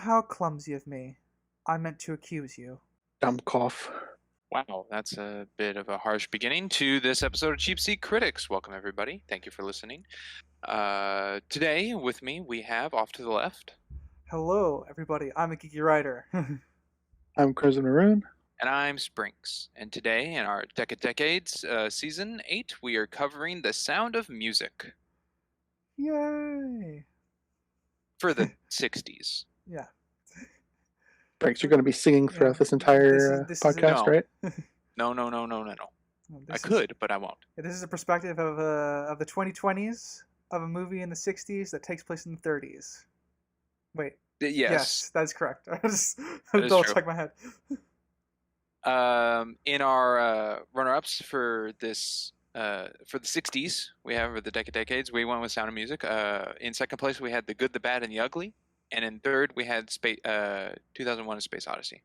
how clumsy of me. I meant to accuse you. Dumb cough. Wow, that's a bit of a harsh beginning to this episode of Cheap Seat Critics. Welcome, everybody. Thank you for listening. Today, with me, we have off to the left, Hello, everybody. I'm a geeky writer. I'm Crimson Maroon. and I'm Sprinks. And today, in our Decades Season 8, we are covering The Sound of Music Yay! for the 60s. Yeah. Breaks, you're going to be singing throughout this This entire is podcast, No. right? No. I This is- could, but I won't. This is a perspective of the 2020s of a movie in the 60s that takes place in the 30s. Wait. Yes. That's correct. I just That is double true. check my head. In our runner-ups for this for the 60s, we have the Decades. We went with Sound of Music. In second place, we had The Good, the Bad, and the Ugly. And in third, we had 2001: A Space Odyssey.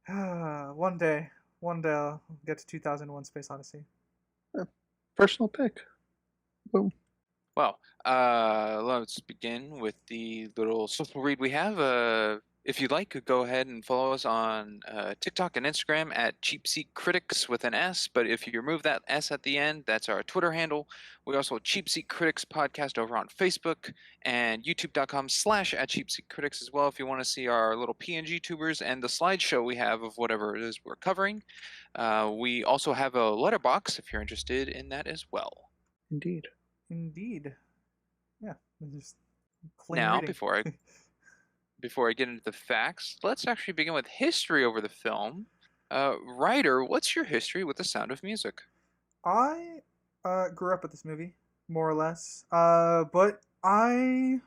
One day I'll get to 2001: Space Odyssey. Personal pick. Boom. Well, let's begin with the little social read we have. If you'd like, go ahead and follow us on TikTok and Instagram at Cheap Seat Critics with an S. But if you remove that S at the end, that's our Twitter handle. We also have Cheap Seat Critics podcast over on Facebook and youtube.com/at Cheap Seat Critics as well. If you want to see our little PNG tubers and the slideshow we have of whatever it is we're covering. We also have a letterbox if you're interested in that as well. Indeed. Yeah. Just clean Now, reading. before I get into the facts, let's actually begin with history over the film. Ryder, what's your history with The Sound of Music? I grew up with this movie, more or less. But I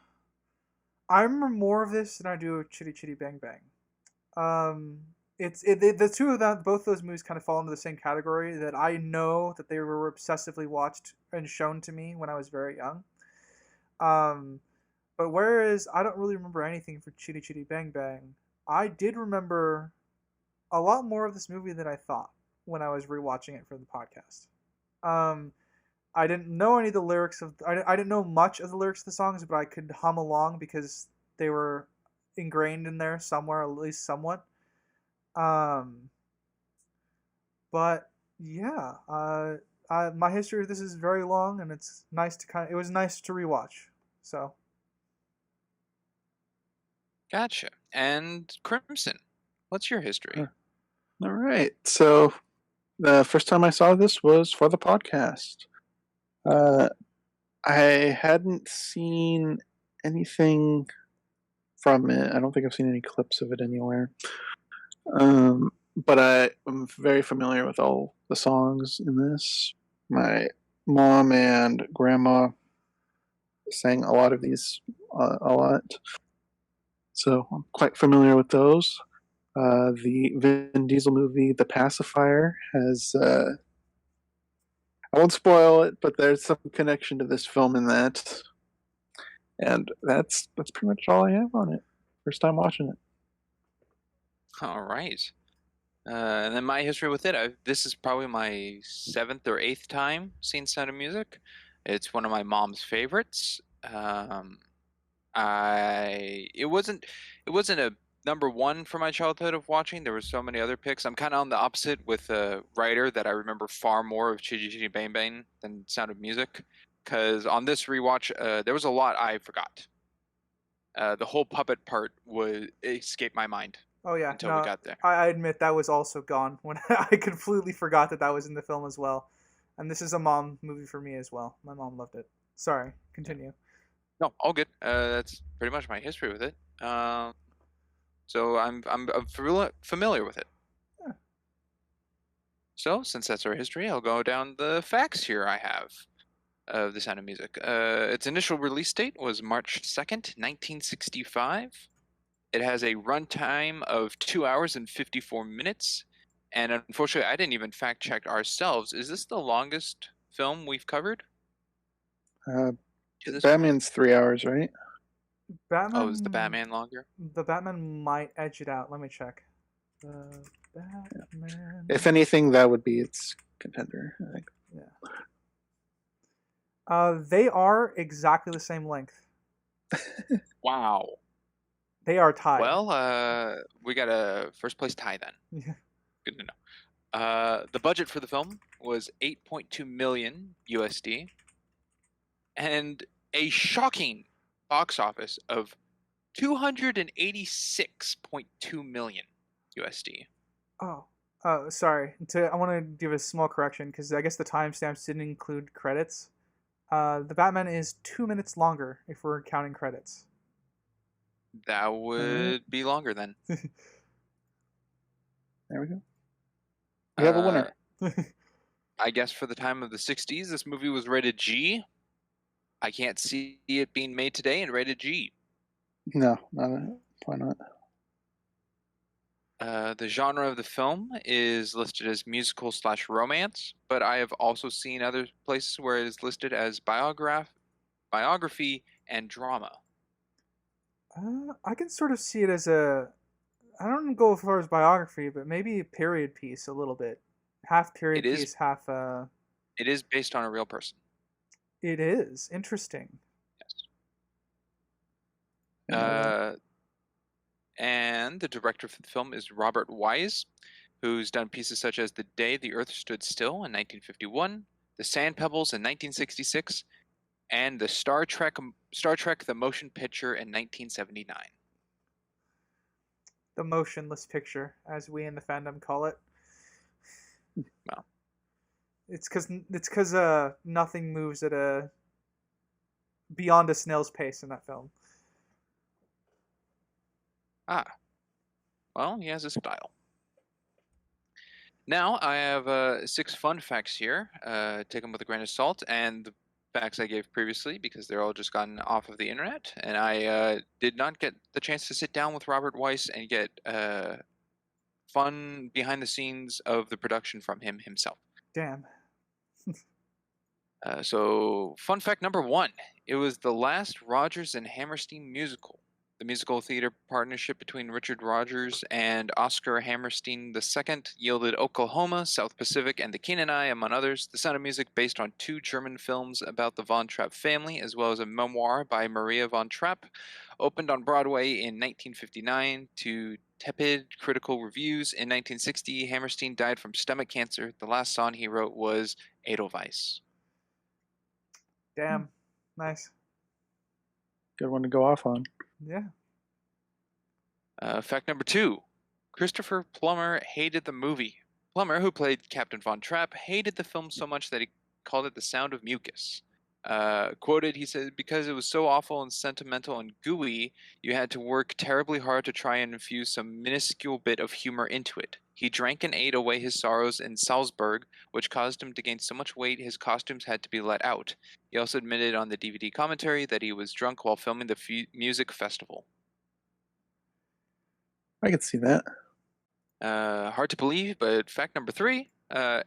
remember more of this than I do of Chitty Chitty Bang Bang. The two of them, both those movies kind of fall into the same category, that I know that they were obsessively watched and shown to me when I was very young. But whereas I don't really remember anything for Chitty Chitty Bang Bang, I did remember a lot more of this movie than I thought when I was rewatching it for the podcast. I didn't know any of the lyrics I didn't know much of the lyrics of the songs, but I could hum along because they were ingrained in there somewhere, at least somewhat. But yeah, my history of this is very long, and it's nice to it was nice to rewatch. So. Gotcha. And Crimson, what's your history? All right. So the first time I saw this was for the podcast. I hadn't seen anything from it. I don't think I've seen any clips of it anywhere. But I am very familiar with all the songs in this. My mom and grandma sang a lot of these a lot. So I'm quite familiar with those. The Vin Diesel movie, The Pacifier, has... I won't spoil it, but there's some connection to this film in that. And that's pretty much all I have on it. First time watching it. All right. And then my history with it, this is probably my 7th or 8th time seeing Sound of Music. It's one of my mom's favorites. It wasn't a number one for my childhood of watching. There were so many other picks. I'm kind of on the opposite with a writer that I remember far more of Chitty Chitty Bang Bang than Sound of Music, because on this rewatch, there was a lot I forgot. The whole puppet part escaped my mind. Oh yeah, until we got there. I admit that was also gone when I completely forgot that was in the film as well. And this is a mom movie for me as well. My mom loved it. Sorry, continue. No, all good. That's pretty much my history with it. So I'm familiar with it. Yeah. So since that's our history, I'll go down the facts here I have of The Sound of Music. Its initial release date was March 2nd, 1965. It has a runtime of 2 hours and 54 minutes. And unfortunately, I didn't even fact check ourselves. Is this the longest film we've covered? Batman's 3 hours, right? Batman. Oh, is the Batman longer? The Batman might edge it out. Let me check. The Batman. If anything, that would be its contender, I think. Yeah. They are exactly the same length. Wow. They are tied. Well, we got a first place tie then. Yeah. Good to know. The budget for the film was 8.2 million USD, and a shocking box office of 286.2 million USD. Oh. Sorry. I want to give a small correction because I guess the timestamps didn't include credits. The Batman is 2 minutes longer if we're counting credits. That would be longer then. There we go. We have a Uh, winner. I guess for the time of the 60s, this movie was rated G. I can't see it being made today and rated G. No, why not? The genre of the film is listed as musical/romance, but I have also seen other places where it is listed as biography and drama. I can sort of see it as a. I don't go as far as biography, but maybe a period piece a little bit. Half period It is piece, half. It is based on a real person. It is interesting. Yes. And the director for the film is Robert Wise, who's done pieces such as The Day the Earth Stood Still in 1951, The Sand Pebbles in 1966, and the Star Trek the Motion Picture in 1979. The motionless picture, as we in the fandom call it. Well, it's because nothing moves at a beyond a snail's pace in that film. Well, he has a style. Now I have 6 fun facts here. Take them with a grain of salt, and the facts I gave previously because they're all just gotten off of the internet, and I did not get the chance to sit down with Robert Weiss and get fun behind the scenes of the production from him himself. Damn. So, fun fact number 1: it was the last Rodgers and Hammerstein musical. The musical theater partnership between Richard Rodgers and Oscar Hammerstein II yielded Oklahoma, South Pacific, and The Keen Eye, among others. The Sound of Music, based on 2 German films about the Von Trapp family, as well as a memoir by Maria von Trapp, opened on Broadway in 1959 to tepid critical reviews. In 1960, Hammerstein died from stomach cancer. The last song he wrote was Edelweiss. Damn. Nice. Good one to go off on. Yeah. Fact number 2: Christopher Plummer hated the movie. Plummer, who played Captain Von Trapp, hated the film so much that he called it The Sound of Mucus. Quoted, he said, because it was so awful and sentimental and gooey, you had to work terribly hard to try and infuse some minuscule bit of humor into it. He drank and ate away his sorrows in Salzburg, which caused him to gain so much weight his costumes had to be let out. He also admitted on the DVD commentary that he was drunk while filming the music festival. I could see that. Hard to believe, but fact number 3,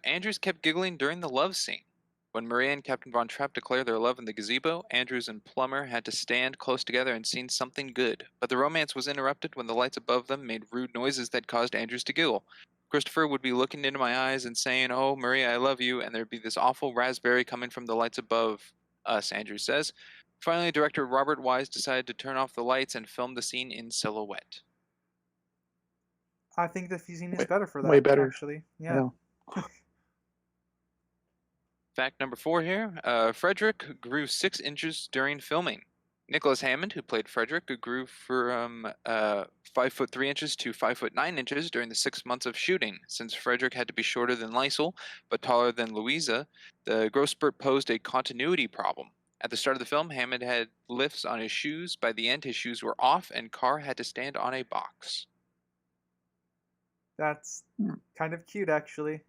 Andrews kept giggling during the love scene. When Maria and Captain Von Trapp declared their love in the gazebo, Andrews and Plummer had to stand close together and sing something good. But the romance was interrupted when the lights above them made rude noises that caused Andrews to giggle. Christopher would be looking into my eyes and saying, "Oh, Maria, I love you," and there'd be this awful raspberry coming from the lights above us, Andrews says. Finally, director Robert Wise decided to turn off the lights and film the scene in silhouette. I think the scene is better for that. Way better. Actually. Yeah. Fact number 4 here. Frederick grew 6 inches during filming. Nicholas Hammond, who played Frederick, grew from 5 foot 3 inches to 5 foot 9 inches during the 6 months of shooting. Since Frederick had to be shorter than Lysel, but taller than Louisa, the growth spurt posed a continuity problem. At the start of the film, Hammond had lifts on his shoes. By the end, his shoes were off, and Carr had to stand on a box. That's kind of cute, actually.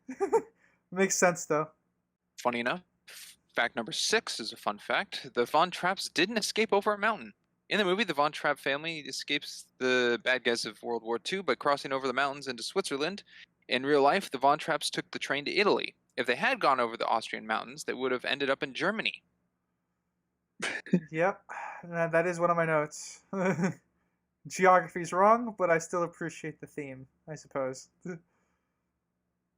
Makes sense, though. Funny enough, fact number 6 is a fun fact. The Von Trapps didn't escape over a mountain. In the movie, the Von Trapp family escapes the bad guys of World War II by crossing over the mountains into Switzerland. In real life, the Von Trapps took the train to Italy. If they had gone over the Austrian mountains, they would have ended up in Germany. Yep, that is one of my notes. Geography's wrong, but I still appreciate the theme, I suppose.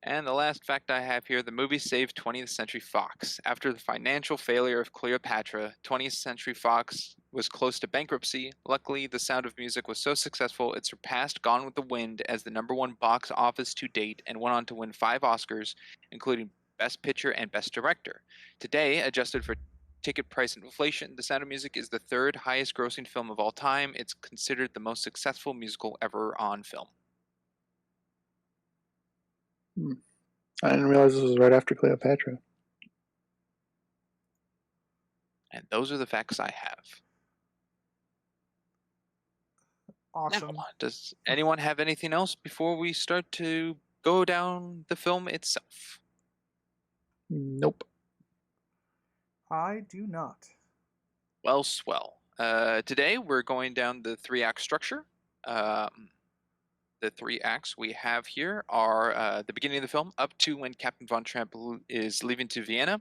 And the last fact I have here, the movie saved 20th Century Fox. After the financial failure of Cleopatra, 20th Century Fox was close to bankruptcy. Luckily, The Sound of Music was so successful it surpassed Gone with the Wind as the #1 box office to date and went on to win 5 Oscars, including Best Picture and Best Director. Today, adjusted for ticket price and inflation, The Sound of Music is the 3rd highest grossing film of all time. It's considered the most successful musical ever on film. I didn't realize this was right after Cleopatra. And those are the facts I have. Awesome. Now, does anyone have anything else before we start to go down the film itself? Nope. I do not. Well, swell. Today we're going down the 3-act structure. The 3 acts we have here are the beginning of the film, up to when Captain Von Trapp is leaving to Vienna.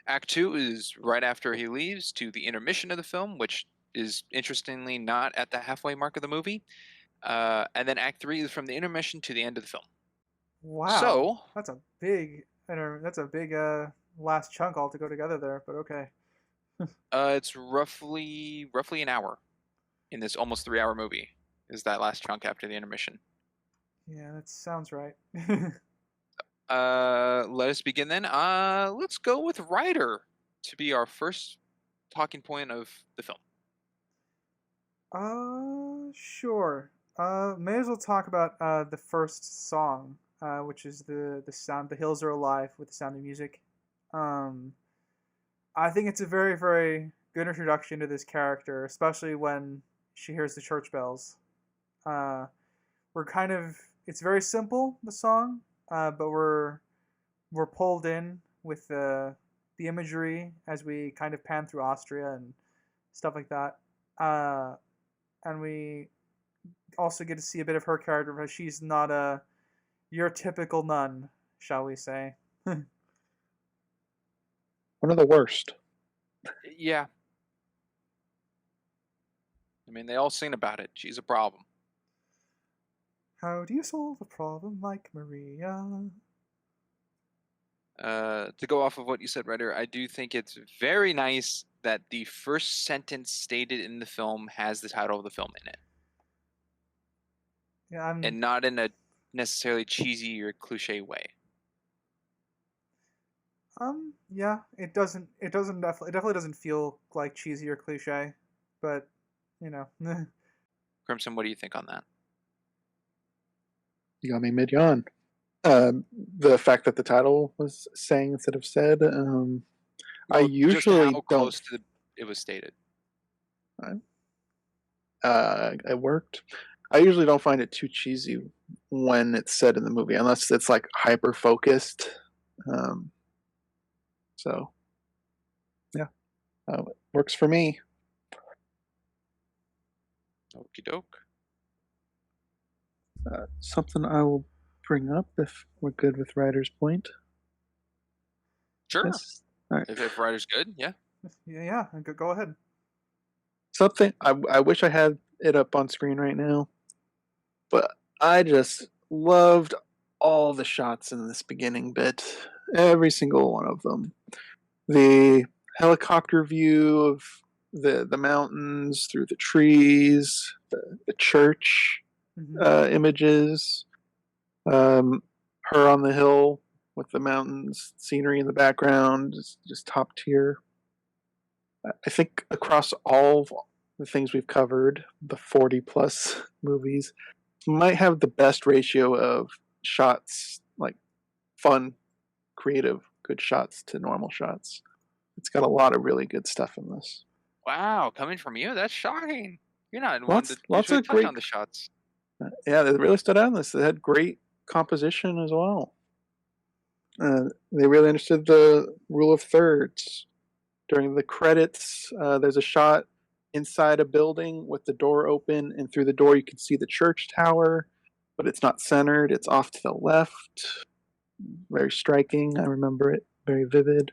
Act 2 is right after he leaves, to the intermission of the film, which is interestingly not at the halfway mark of the movie. And then Act 3 is from the intermission to the end of the film. Wow. So that's a big last chunk all to go together there, but okay. It's roughly an hour in this almost 3-hour movie. Is that last chunk after the intermission? Yeah, that sounds right. Let us begin then. Let's go with writer to be our first talking point of the film. Sure. May as well talk about the first song, which is the sound. The Hills Are Alive with The Sound of Music. I think it's a very, very good introduction to this character, especially when she hears the church bells. It's very simple, the song, but we're pulled in with the imagery as we kind of pan through Austria and stuff like that. And we also get to see a bit of her character, because she's not your typical nun, shall we say. One of the worst. Yeah. I mean, they all sing about it. She's a problem. How do you solve a problem like Maria? To go off of what you said, Ryder, I do think it's very nice that the first sentence stated in the film has the title of the film in it. Yeah, and not in a necessarily cheesy or cliche way. Yeah, it definitely doesn't feel like cheesy or cliche, but you know. Crimson, what do you think on that? You got me mid-yawn. The fact that the title was sang instead of said. I usually just how close to it was stated. It worked. I usually don't find it too cheesy when it's said in the movie, unless it's like hyper focused. So, yeah, works for me. Okie doke. Something I will bring up if we're good with Ryder's point. Sure. Yes. All right. If Ryder's good, yeah. Yeah, go ahead. Something I wish I had it up on screen right now, but I just loved all the shots in this beginning bit. Every single one of them. The helicopter view of the mountains through the trees, the church images, her on the hill with the mountains scenery in the background, just top tier. I think across all the things we've covered, the 40 plus movies, might have the best ratio of shots, like fun, creative, good shots to normal shots. It's got a lot of really good stuff in this. Wow, coming from you, that's shocking. You're not lots usually of great on the shots. Yeah, they really stood out in this. They had great composition as well. They really understood the rule of thirds. During the credits, there's a shot inside a building with the door open, and through the door you can see the church tower, but it's not centered. It's off to the left. Very striking. I remember it. Very vivid.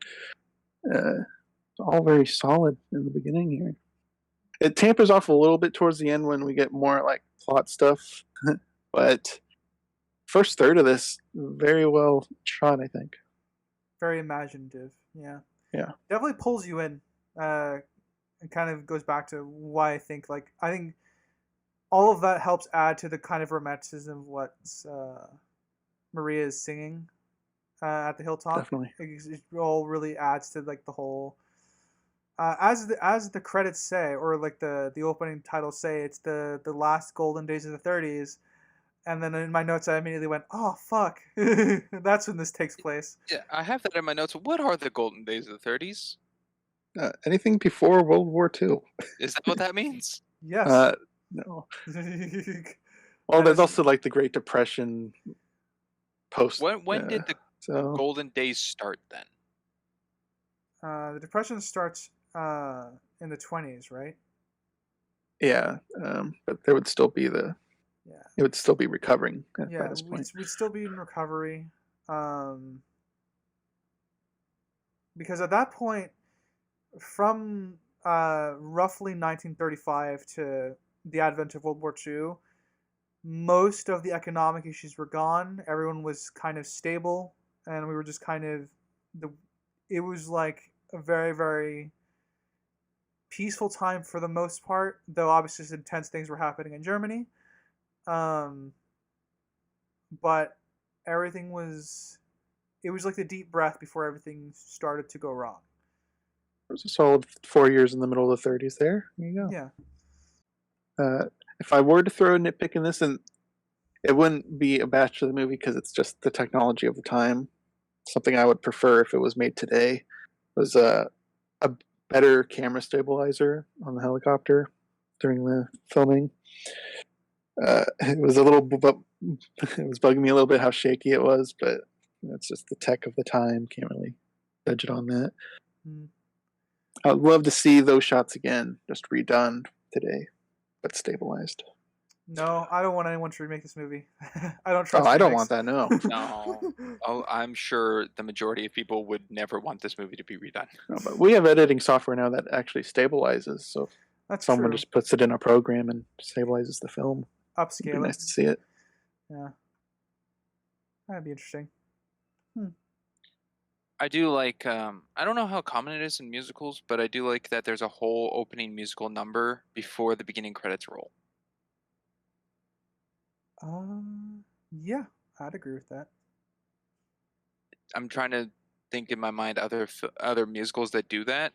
It's all very solid in the beginning here. It tampers off a little bit towards the end when we get more like plot stuff, but first third of this, very well shot, I think. Very imaginative, yeah. Yeah. Definitely pulls you in. it kind of goes back to why I think all of that helps add to the kind of romanticism of what Maria is singing at the hilltop. Definitely. It all really adds to like the whole. As the credits say, or like the opening titles say, it's the last golden days of the 30s. And then in my notes, I immediately went, "Oh fuck!" That's when this takes place. Yeah, I have that in my notes. What are the golden days of the 30s? Anything before World War II? Is that what that means? Yes. No. That Well, there's is- also like the Great Depression post. When did the so golden days start then? the Depression starts in the 20s, right? yeah, but there would still be Yeah. it would still be recovering by Yeah, this point. we'd still be in recovery. Because at that point, from roughly 1935 to the advent of World War II, most of the economic issues were gone. Everyone was kind of stable, and we were just kind of it was like a very, very peaceful time for the most part, though obviously some intense things were happening in Germany. But everything it was like the deep breath before everything started to go wrong. There was a solid 4 years in the middle of the 30s there. There you go. Yeah. If I were to throw a nitpick in this, and it wouldn't be a batch of the movie because it's just the technology of the time. Something I would prefer if it was made today was a better camera stabilizer on the helicopter during the filming. It was it was bugging me a little bit how shaky it was, but that's just the tech of the time. Can't really judge it on that. I'd love to see those shots again, just redone today, but stabilized. No, I don't want anyone to remake this movie. I don't trust. Oh, I don't remakes. want that. No. No. Oh, I'm sure the majority of people would never want this movie to be redone. No, but we have editing software now that actually stabilizes. So That's someone true. just puts it in a program and stabilizes the film. It'd be Upscale nice it. to see it. Yeah. That'd be interesting. I do like, I don't know how common it is in musicals, but I do like that there's a whole opening musical number before the beginning credits roll. Yeah, I'd agree with that. I'm trying to think in my mind other musicals that do that.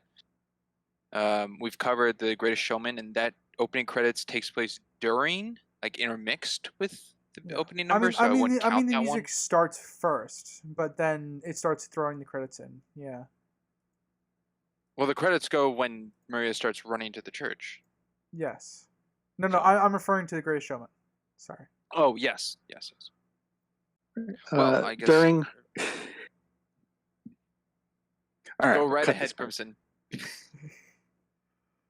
We've covered The Greatest Showman, and that opening credits takes place during, like intermixed with the opening number, so I wouldn't count the that music one. starts first, but then it starts throwing the credits in. Yeah. Well, the credits go when Maria starts running to the church. Yes. No, So- I'm referring to The Greatest Showman. Sorry. Oh, yes. Well, I guess During. All right, go right cut ahead, this part. Crimson.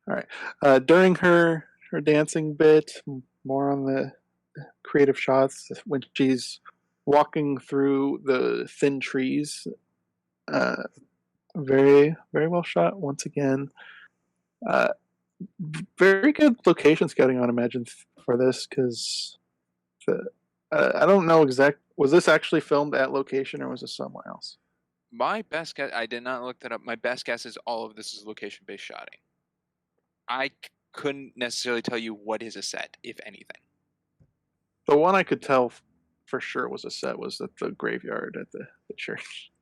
All right. During her dancing bit, more on the creative shots when she's walking through the thin trees. Very, very well shot once again. Very good location scouting, I'd imagine, for this, because I don't know was this actually filmed at location or was this somewhere else? My best guess, I did not look that up. My best guess is all of this is location-based shotting. I couldn't necessarily tell you what is a set, if anything. The one I could tell for sure was a set was at the graveyard at the church.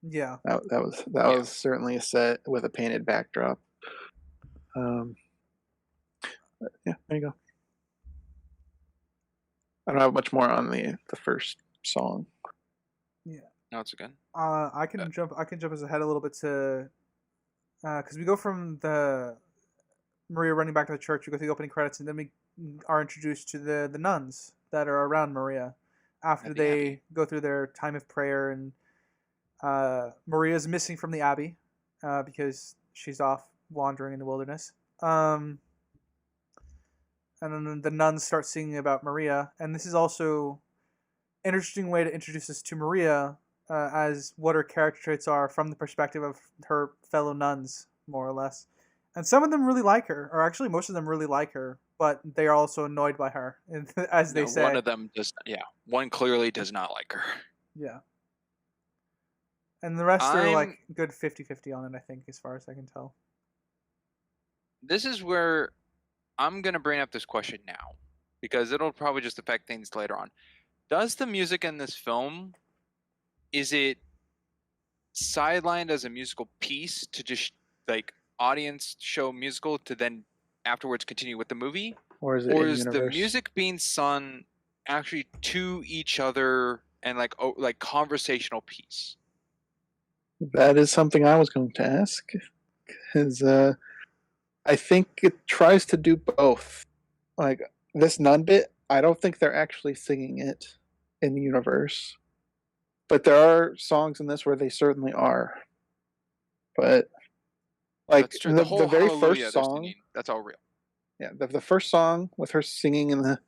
Yeah. That was certainly a set with a painted backdrop. Yeah, there you go. I don't have much more on the first song. Yeah. No, it's good. I can jump us ahead a little bit to because we go from the Maria running back to the church, we go through the opening credits, and then we are introduced to the nuns that are around Maria after they go through their time of prayer, and Maria's missing from the abbey because she's off wandering in the wilderness. And then the nuns start singing about Maria, and this is also an interesting way to introduce us to Maria as what her character traits are from the perspective of her fellow nuns, more or less. And some of them really like her, or actually most of them really like her, but they are also annoyed by her, as they say. One of them does, one clearly does not like her. Yeah. And the rest are like good 50-50 on it, I think, as far as I can tell. this is where I'm gonna bring up this question now, because it'll probably just affect things later on. Does the music in this film, is it sidelined as a musical piece to just like audience show musical to then afterwards continue with the movie, Or is it or in is the universe? music being sung actually to each other and like conversational piece? That is something I was going to ask. Because I think it tries to do both. Like this nun bit, I don't think they're actually singing it in the universe. But there are songs in this where they certainly are. But like That's true. The whole very Hallelujah first they're song, singing, that's all real. yeah, the first song with her singing in the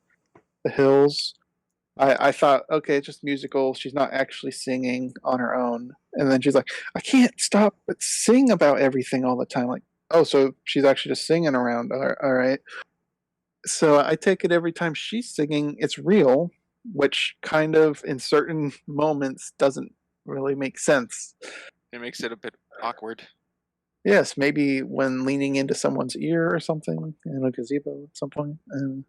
hills, I thought, okay, it's just musical. She's not actually singing on her own. And then she's like, I can't stop but sing about everything all the time. Like, oh, so she's actually just singing around. All right. So I take it every time she's singing, it's real, which kind of in certain moments doesn't really make sense. It makes it a bit awkward. Yes, maybe when leaning into someone's ear or something in a gazebo at some point. And,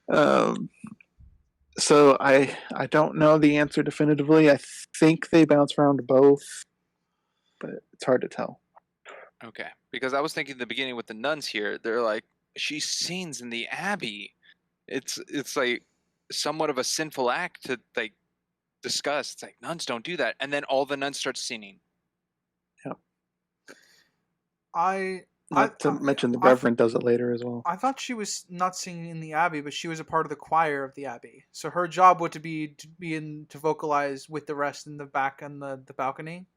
um, so I don't know the answer definitively. I think they bounce around both, but it's hard to tell. Okay, because I was thinking in the beginning with the nuns here, they're like, she sings in the abbey. It's like somewhat of a sinful act to like discuss. It's like nuns don't do that, and then all the nuns start singing. Not to mention the Reverend does it later as well. I thought she was not singing in the abbey, but she was a part of the choir of the abbey. So her job would to be to vocalize with the rest in the back on the balcony.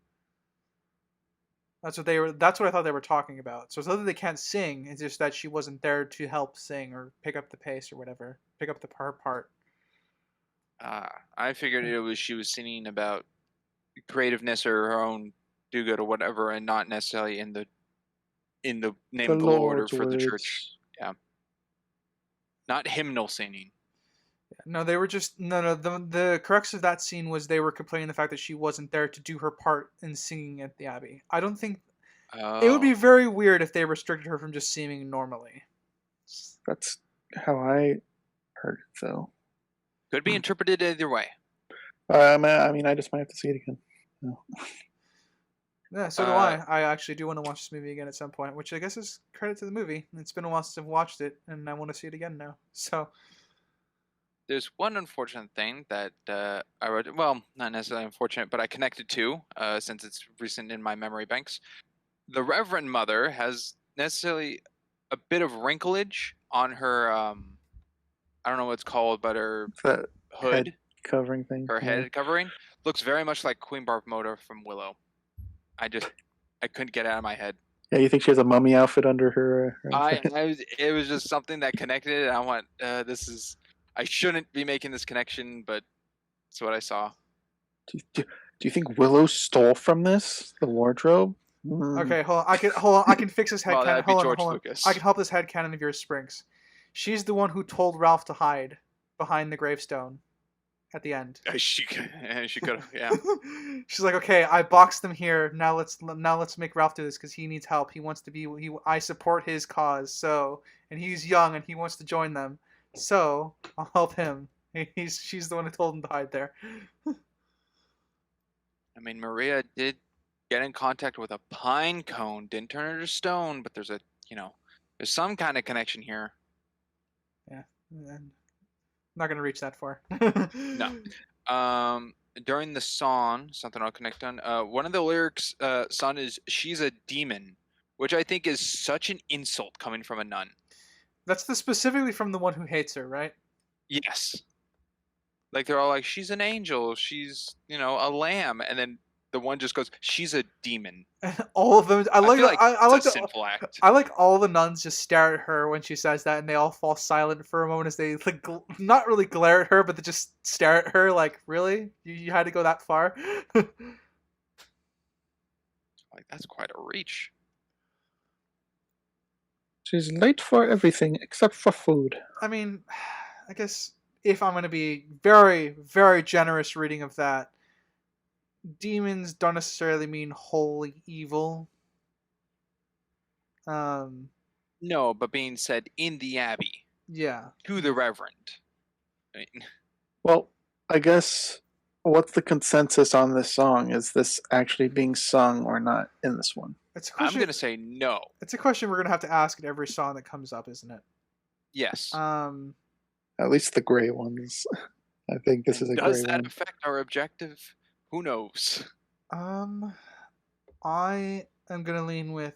That's what I thought they were talking about. So it's not that they can't sing; it's just that she wasn't there to help sing or pick up the pace or whatever, pick up the part. I figured it was she was singing about creativeness or her own do-good or whatever, and not necessarily in the name of the Lord or for the church. Yeah, not hymnal singing. No, they were just no. The crux of that scene was they were complaining the fact that she wasn't there to do her part in singing at the abbey. I don't think it would be very weird if they restricted her from just singing normally. That's how I heard it, though. Could be interpreted either way. I mean, I just might have to see it again. No. Yeah, so do I. I actually do want to watch this movie again at some point, which I guess is credit to the movie. It's been a while since I've watched it, and I want to see it again now. So there's one unfortunate thing that I wrote. Well, not necessarily unfortunate, but I connected to since it's recent in my memory banks. The Reverend Mother has necessarily a bit of wrinklage on her. I don't know what it's called, but her that hood head covering thing. Her head covering looks very much like Queen Barbmota from Willow. I couldn't get it out of my head. Yeah, you think she has a mummy outfit under her? It was just something that connected it. I went, I shouldn't be making this connection, but it's what I saw. Do you think Willow stole from this the wardrobe? Okay, hold on. I can fix this headcanon. That'd be George Hold on. Lucas. I can help this headcanon of yours, Springs. She's the one who told Ralph to hide behind the gravestone at the end. She could have, yeah. She's like, okay, I boxed them here. Now let's make Ralph do this because he needs help. He wants to be. I support his cause. So, and he's young and he wants to join them. So I'll help him. She's the one who told him to hide there. I mean, Maria did get in contact with a pine cone, didn't turn her to stone, but there's some kind of connection here. Yeah. I'm not gonna reach that far. No. During the song, something I'll connect on. One of the lyrics, "Son is she's a demon," which I think is such an insult coming from a nun. That's specifically from the one who hates her, right? Yes. Like they're all like, she's an angel, she's a lamb, and then the one just goes, she's a demon. All of them. I like a sinful act. I like all the nuns just stare at her when she says that, and they all fall silent for a moment as they like not really glare at her, but they just stare at her like, really? You had to go that far? Like that's quite a reach. She's late for everything except for food. I mean, I guess if I'm going to be very, very generous reading of that, demons don't necessarily mean wholly evil. No, but being said in the Abbey Yeah. to the Reverend. I mean, Well, I guess what's the consensus on this song? Is this actually being sung or not in this one? It's a I'm question. gonna say no. It's a question we're gonna have to ask in every song that comes up, isn't it? Yes. At least the gray ones. I think this is And a does gray that one. affect our objective? Who knows? I am gonna lean with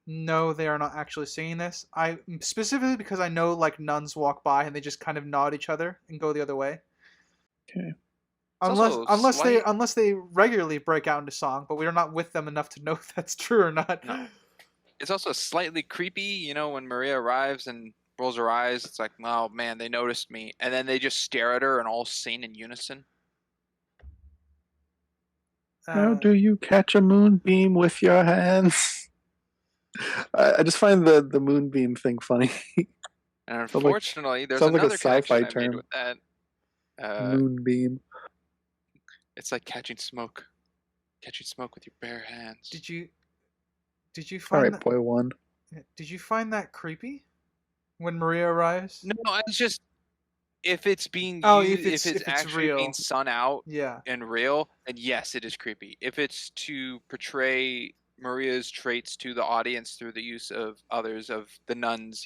no. They are not actually singing this. I specifically because I know like nuns walk by and they just kind of nod each other and go the other way. Okay. It's also slight. Unless they regularly break out into song, but we are not with them enough to know if that's true or not. No. It's also slightly creepy, when Maria arrives and rolls her eyes. It's like, oh man, they noticed me, and then they just stare at her and all sing in unison. How do you catch a moonbeam with your hands? I just find the moonbeam thing funny. And unfortunately, there's sounds like a another sci-fi connection I made term. with that. Moonbeam. It's like catching smoke with your bare hands. Did you All find right, that? boy one. Did you find that creepy when Maria arrives? No, it's just if it's being Oh, used, if it's actually real. being spun out Yeah. and real, then yes, it is creepy. If it's to portray Maria's traits to the audience through the use of others of the nuns,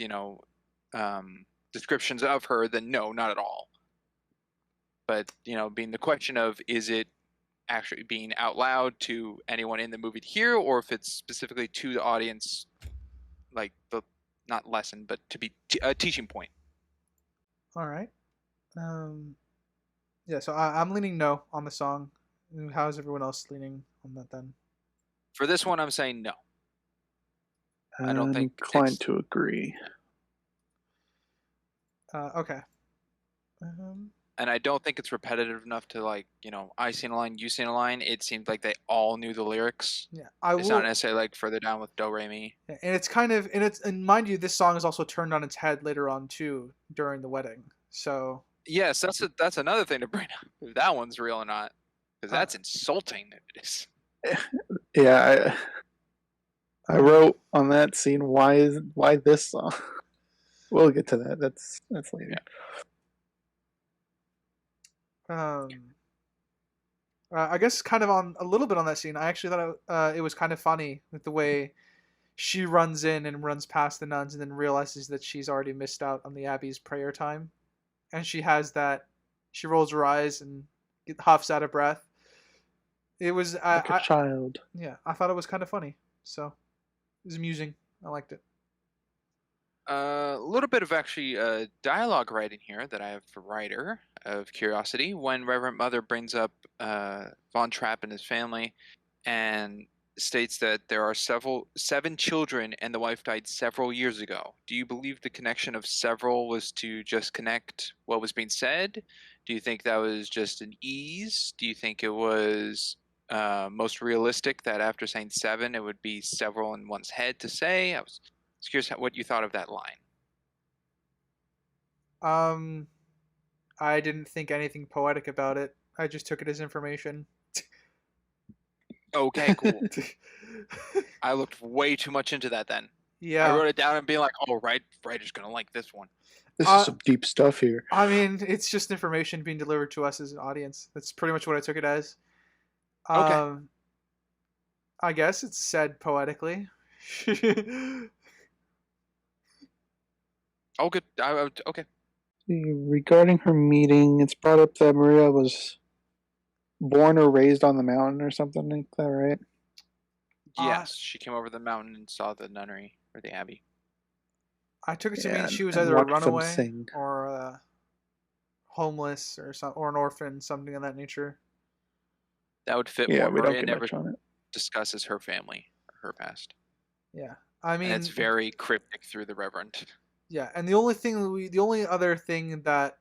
descriptions of her, then no, not at all. But being the question of is it actually being out loud to anyone in the movie to hear, or if it's specifically to the audience, like the not lesson, but to be a teaching point. All right. Yeah. So I'm leaning no on the song. How's everyone else leaning on that then? For this one, I'm saying no. I don't I'm think inclined to agree. Okay. And I don't think it's repetitive enough to I seen a line, you seen a line. It seemed like they all knew the lyrics. Yeah, it's not necessarily like further down with Do Re Mi. Yeah, and it's kind of and mind you, this song is also turned on its head later on too during the wedding. So yes, that's another thing to bring up. If that one's real or not, because that's insulting. If it is. Yeah, I wrote on that scene. Why this song? We'll get to that. That's later. Yeah. I guess kind of on a little bit on that scene. I actually thought it was kind of funny with the way she runs in and runs past the nuns and then realizes that she's already missed out on the Abbey's prayer time, and she rolls her eyes and huffs out of breath. It was like a child. Yeah, I thought it was kind of funny. So it was amusing. I liked it. A little bit of actually dialogue writing here that I have for writer of curiosity. When Reverend Mother brings up Von Trapp and his family and states that there are 7 children and the wife died several years ago. Do you believe the connection of several was to just connect what was being said? Do you think that was just an ease? Do you think it was most realistic that after saying 7, it would be several in one's head to say? I was curious what you thought of that line. I didn't think anything poetic about it. I just took it as information. Okay, cool. I looked way too much into that then. Yeah. I wrote it down and being like, oh, writer's going to like this one. This is some deep stuff here. I mean, it's just information being delivered to us as an audience. That's pretty much what I took it as. Okay. I guess it's said poetically. Oh, good. Okay. Regarding her meeting, it's brought up that Maria was born or raised on the mountain or something like that, right? Yes, she came over the mountain and saw the nunnery or the abbey. I took it to mean she was either a runaway or homeless or an orphan, something of that nature. That would fit more. Maria never discusses her family or her past. Yeah, I mean, and it's very cryptic through the Reverend. Yeah, and the only other thing that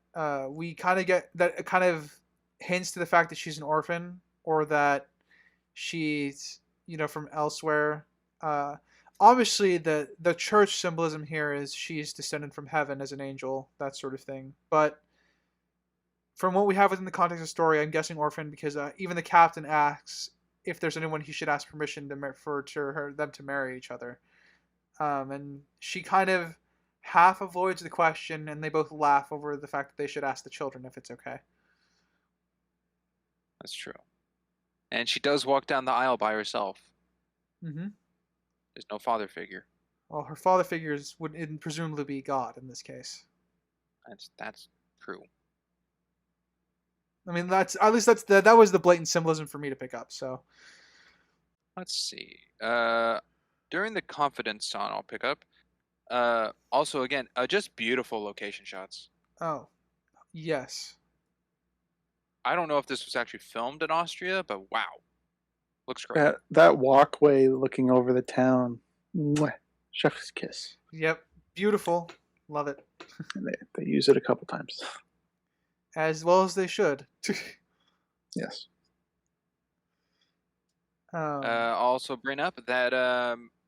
we kind of get that kind of hints to the fact that she's an orphan or that she's from elsewhere. Obviously, the church symbolism here is she's descended from heaven as an angel, that sort of thing. But from what we have within the context of the story, I'm guessing orphan because even the captain asks if there's anyone he should ask permission for them to marry each other. And she kind of half avoids the question, and they both laugh over the fact that they should ask the children if it's okay. That's true. And she does walk down the aisle by herself. Mm-hmm. There's no father figure. Well, her father figures would presumably be God in this case. That's true. I mean, that was the blatant symbolism for me to pick up. So Let's see. During the confidence song, I'll pick up. Also, again, just beautiful location shots. oh, yes. I don't know if this was actually filmed in Austria, but wow, looks great. That walkway looking over the town, mwah, chef's kiss. Yep, beautiful. Love it. And they use it a couple times. As well as they should. Yes. Also bring up that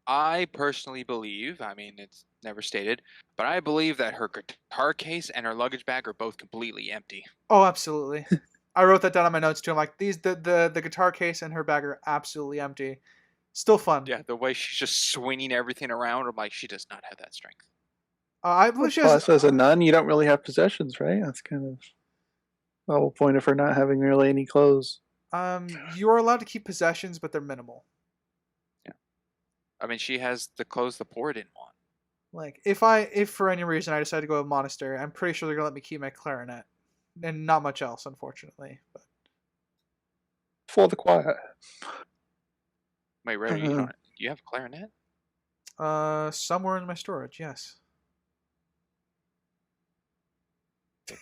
I personally believe, I mean, it's never stated, but I believe that her guitar case and her luggage bag are both completely empty. Oh, absolutely. I wrote that down on my notes too. I'm like, the guitar case and her bag are absolutely empty. Still fun. Yeah, the way she's just swinging everything around, I'm like, she does not have that strength. I believe she has. Plus, as a nun, you don't really have possessions, right? That's kind of the whole point of her not having really any clothes. You are allowed to keep possessions, but they're minimal. Yeah. I mean, she has the clothes the poor didn't want. Like, if for any reason I decide to go to a monastery, I'm pretty sure they're gonna let me keep my clarinet, and not much else, unfortunately. But For the quiet. Wait, Ray, do you have a clarinet? somewhere in my storage, yes.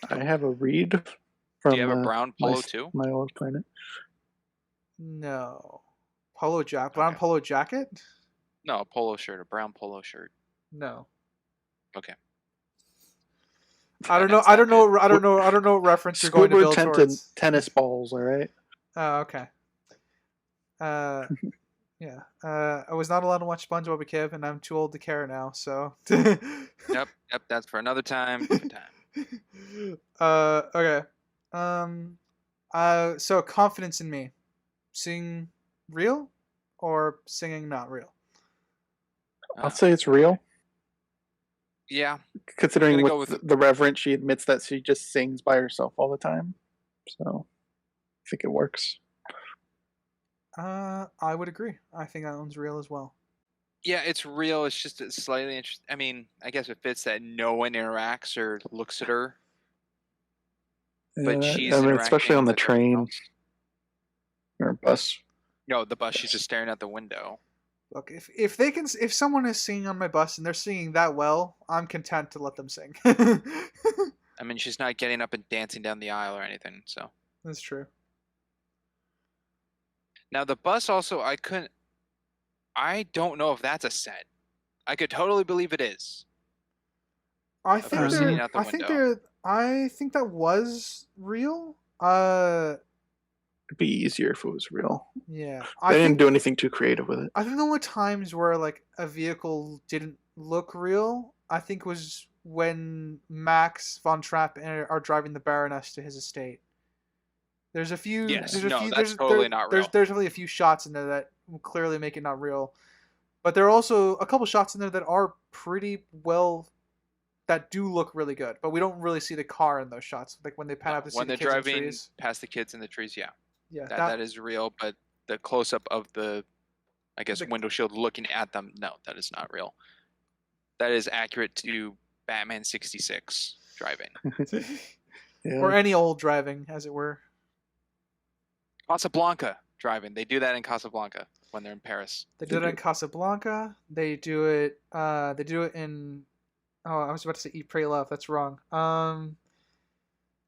I have a reed from. Do you have a brown polo too? My old clarinet. No. Brown polo jacket? No, a polo shirt, a brown polo shirt. No. Okay. I don't know. I don't know what reference you're going to build towards. Tennis balls, all right. Oh, okay. Yeah. I was not allowed to watch SpongeBob a kid, and I'm too old to care now. So. Yep. That's for another time. Different time. Okay. So confidence in me, sing real, or singing not real? I'll say it's real. Yeah. Considering with the reverence, she admits that she just sings by herself all the time. So I think it works. I would agree. I think that one's real as well. Yeah, it's real. It's just slightly interesting. I mean, I guess it fits that no one interacts or looks at her. But she's especially on the train or bus. No, the bus. She's just staring out the window. Look, if someone is singing on my bus and they're singing that well, I'm content to let them sing. I mean, she's not getting up and dancing down the aisle or anything, so. That's true. Now the bus also, I don't know if that's a set. I could totally believe it is. I think that was real. It'd be easier if it was real. Yeah. They didn't do anything too creative with it. I think the only times where like a vehicle didn't look real, I think was when Max von Trapp are driving the Baroness to his estate. There's a few. Yes, that's totally not real. There's really a few shots in there that clearly make it not real, but there are also a couple shots in there that are pretty well, that do look really good. But we don't really see the car in those shots, like when they pan up to see the kids in the trees. When they're driving past the kids in the trees, yeah. Yeah, that is real. But the close up of the, I guess, window shield looking at them, no, that is not real. That is accurate to Batman 66 driving. Yeah. Or any old driving, as it were. Casablanca driving. They do that in Casablanca when they're in Paris. They do it in Casablanca. They do it. They do it in. Oh, I was about to say Eat, Pray, Love. That's wrong. One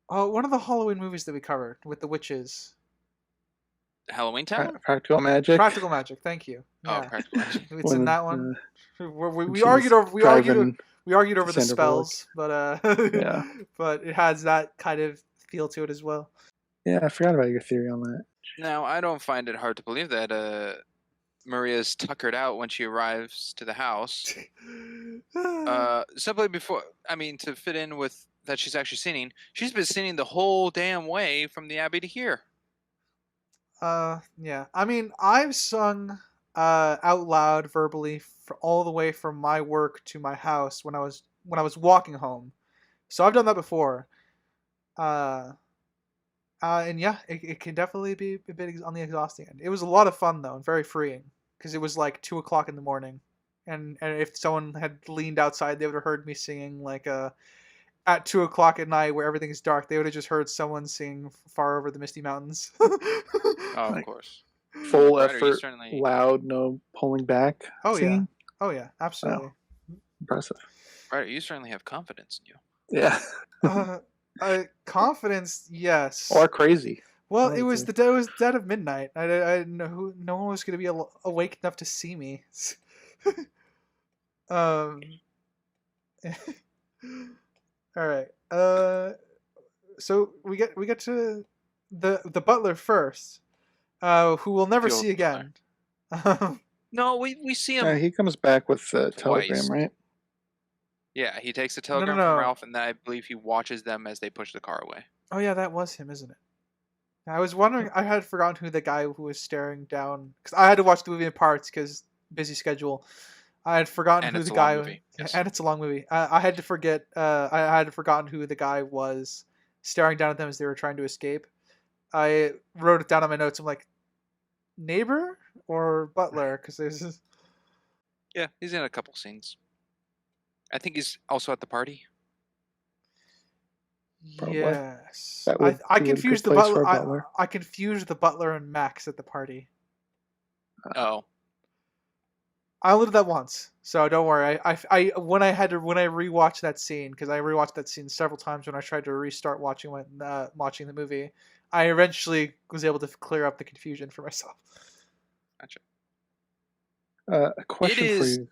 of the Halloween movies that we covered with the witches. Halloween Town? Practical Magic. Practical Magic. Thank you. Yeah. Oh, Practical Magic. It's in that one. We argued over the spells, but yeah. But it has that kind of feel to it as well. Yeah, I forgot about your theory on that. Now, I don't find it hard to believe that Maria's tuckered out when she arrives to the house. Simply to fit in with that she's actually singing. She's been singing the whole damn way from the Abbey to here. Yeah. I mean, I've sung out loud verbally all the way from my work to my house when I was walking home. So I've done that before. Uh, and yeah, it can definitely be a bit on the exhausting end. It was a lot of fun though, and very freeing because it was like 2 o'clock in the morning, and if someone had leaned outside, they would have heard me singing like at 2 o'clock at night where everything is dark. They would have just heard someone sing "Far Over the Misty Mountains." Oh, of Like, course. full Ryder, you effort, certainly. loud, no pulling back. Oh yeah, Singing. oh yeah, absolutely. Wow, impressive. Ryder, you certainly have confidence in you. Yeah, Confidence, yes. or crazy. Well, One it of the was two. it was dead of midnight. I no one was gonna be awake enough to see me. um. All right. So we get to the butler first. Who we'll never The old see butler. again. No, we see him. He comes back with the Twice. telegram, right? Yeah, he takes the No, telegram no. from Ralph, and then I believe he watches them as they push the car away. Oh yeah, that was him, isn't it? I was wondering. I had forgotten who the guy who was staring down because I had to watch the movie in parts because busy schedule. I had forgotten And who it's the a long guy, movie, yes. and it's a long movie. I had to forget. I had forgotten who the guy was staring down at them as they were trying to escape. I wrote it down on my notes. I'm like, neighbor or butler? Because there's. Yeah, he's in a couple scenes. I think he's also at the party. Probably. Yes, That would I be a confused good the place for butler. a butler. I confused the butler and Max at the party. Oh, I only did that once, so don't worry. I when I rewatched that scene because I rewatched that scene several times when I tried to restart watching watching the movie. I eventually was able to clear up the confusion for myself. gotcha. A question for is- you.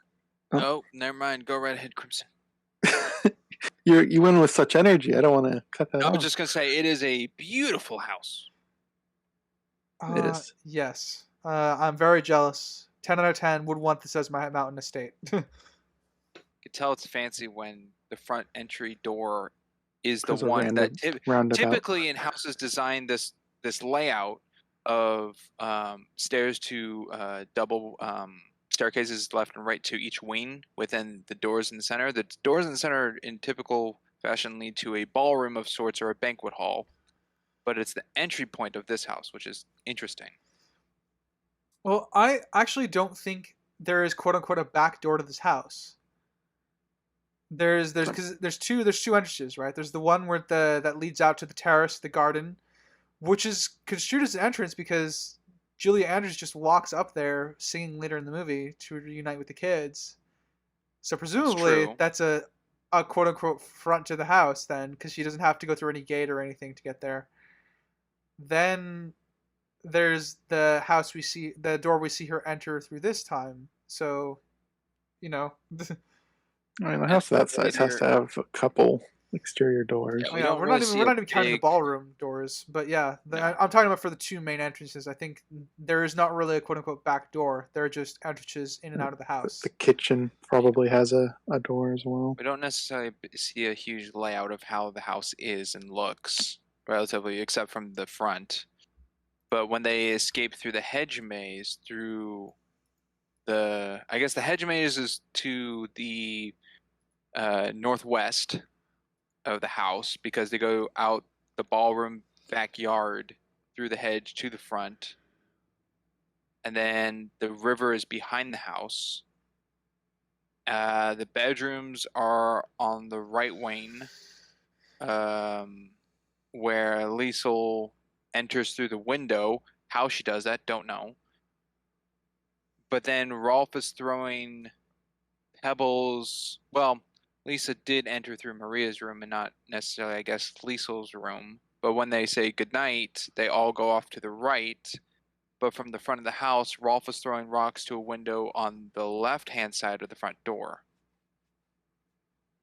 Oh, never mind. Go right ahead, Crimson. You win with such energy. I don't want to cut that I was off. just gonna say it is a beautiful house. It is. Yes. I'm very jealous. 10 out of 10 would want this as my mountain estate. You can tell it's fancy when the front entry door is the Has a one that roundabout. typically in houses design this layout of stairs to double staircases left and right to each wing within the doors in the center. The doors in the center in typical fashion lead to a ballroom of sorts or a banquet hall, but it's the entry point of this house, which is interesting. Well, I actually don't think there is quote unquote a back door to this house. There's because there's two entrances, right? There's the one where that leads out to the terrace, the garden, which is construed as an entrance because Julia Andrews just walks up there singing later in the movie to reunite with the kids. So presumably true. that's a quote unquote front to the house then, because she doesn't have to go through any gate or anything to get there. Then there's the door we see her enter through this time. So, you know. I mean, the house that size has to have a couple exterior doors. Yeah, Oh, we yeah, don't we're really not even see we're a not even counting the big- ballroom doors, but yeah, No. I'm talking about for the two main entrances. I think there is not really a quote unquote back door. They're just entrances in and out of the house. The kitchen probably has a door as well. We don't necessarily see a huge layout of how the house is and looks, relatively, except from the front. But when they escape through the hedge maze, I guess the hedge maze is to the northwest of the house because they go out the ballroom backyard through the hedge to the front. And then the river is behind the house. The bedrooms are on the right wing, where Liesel enters through the window. How she does that, don't know. But then Rolf is throwing pebbles. Well, Lisa did enter through Maria's room and not necessarily, I guess, Liesel's room. But when they say goodnight, they all go off to the right. But from the front of the house, Rolf is throwing rocks to a window on the left-hand side of the front door.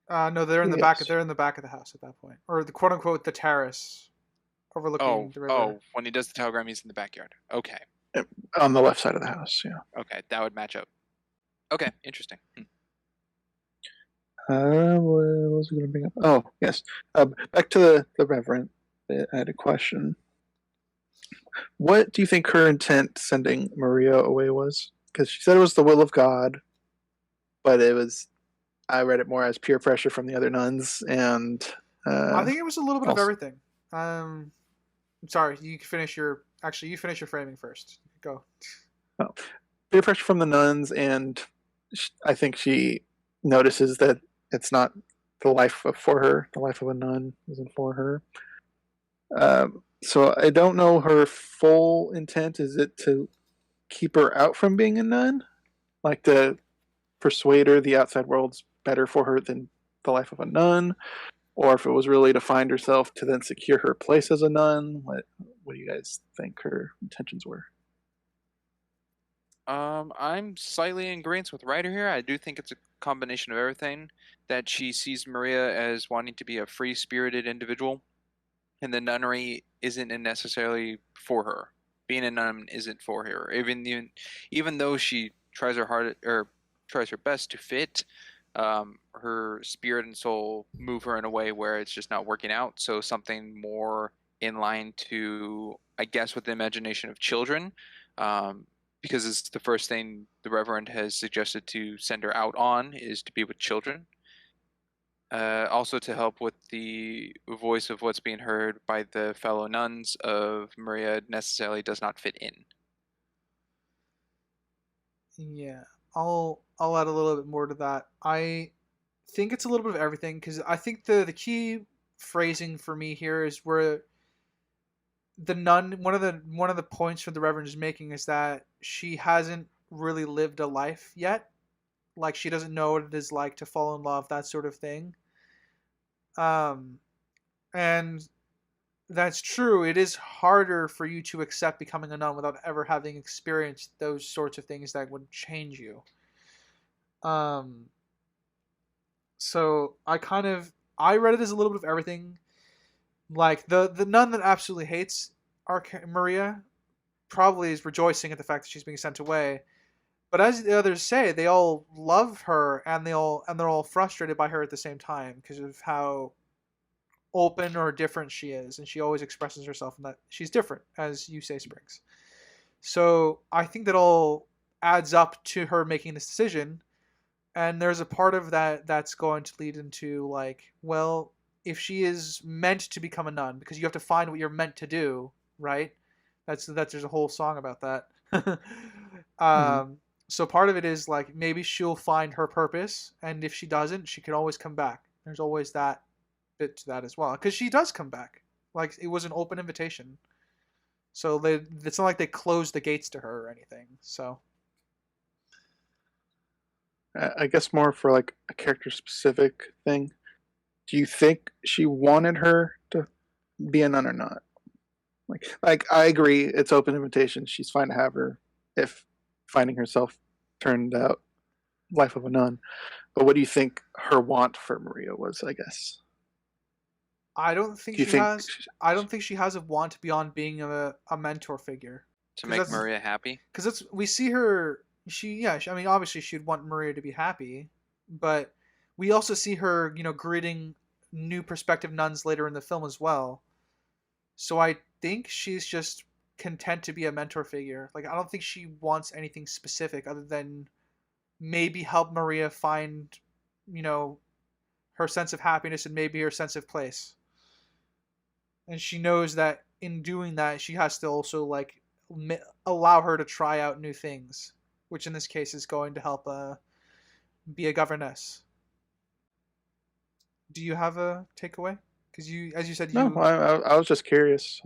No, they're in the back. Yes. They're in the back of the house at that point, or the quote unquote the terrace overlooking the river. Oh, when he does the telegram, he's in the backyard. Okay, On the left side of the house, yeah. okay, that would match up. Okay, interesting. What was I going to bring up? Oh, yes. Back to the Reverend. I had a question. What do you think her intent sending Maria away was? because she said it was the will of God, but I read it more as peer pressure from the other nuns, and I think it was a little bit of also, everything. I'm sorry, you finish your framing first. Go. well, peer pressure from the nuns, and I think she notices that it's not the life for her. The life of a nun isn't for her. So I don't know her full intent. Is it to keep her out from being a nun, like to persuade her the outside world's better for her than the life of a nun, or if it was really to find herself to then secure her place as a nun? What do you guys think her intentions were? I'm slightly in agreement with Ryder here. I do think it's a combination of everything. That she sees Maria as wanting to be a free-spirited individual, and the nunnery isn't necessarily for her. Being a nun isn't for her. Even though she tries her hard or tries her best to fit, her spirit and soul move her in a way where it's just not working out. So something more in line to, I guess, with the imagination of children, because it's the first thing the Reverend has suggested to send her out on is to be with children. Also to help with the voice of what's being heard by the fellow nuns of Maria necessarily does not fit in. Yeah, I'll add a little bit more to that. I think it's a little bit of everything because I think the key phrasing for me here is where the nun one of the points from the Reverend is making is that she hasn't really lived a life yet. Like she doesn't know what it is like to fall in love, that sort of thing. Um, and that's true. It is harder for you to accept becoming a nun without ever having experienced those sorts of things that would change you. Um, so I read it as a little bit of everything. Like the nun that absolutely hates Maria probably is rejoicing at the fact that she's being sent away. But as the others say, they all love her they're all frustrated by her at the same time because of how open or different she is, and she always expresses herself in that she's different, as you say, Springs. So I think that all adds up to her making this decision, and there's a part of that that's going to lead into like, well, if she is meant to become a nun, because you have to find what you're meant to do, right? That's there's a whole song about that. Mm-hmm. So part of it is like maybe she'll find her purpose, and if she doesn't, she can always come back. There's always that bit to that as well, because she does come back. Like it was an open invitation, so it's not like they closed the gates to her or anything. So I guess more for like a character specific thing. Do you think she wanted her to be a nun or not? Like I agree, it's open invitation. She's fine to have her if finding herself turned out life of a nun. But what do you think her want for Maria was? I guess. I don't think Do you she think? has. I don't think she has a want beyond being a mentor figure. To Because make Maria happy? that's we see her. I mean, obviously she'd want Maria to be happy, but we also see her, greeting new prospective nuns later in the film as well. So I think she's just content to be a mentor figure. Like I don't think she wants anything specific other than maybe help Maria find, you know, her sense of happiness and maybe her sense of place. And she knows that in doing that, she has to also like allow her to try out new things, which in this case is going to help be a governess. Do you have a takeaway? Because as you said, No, I was just curious.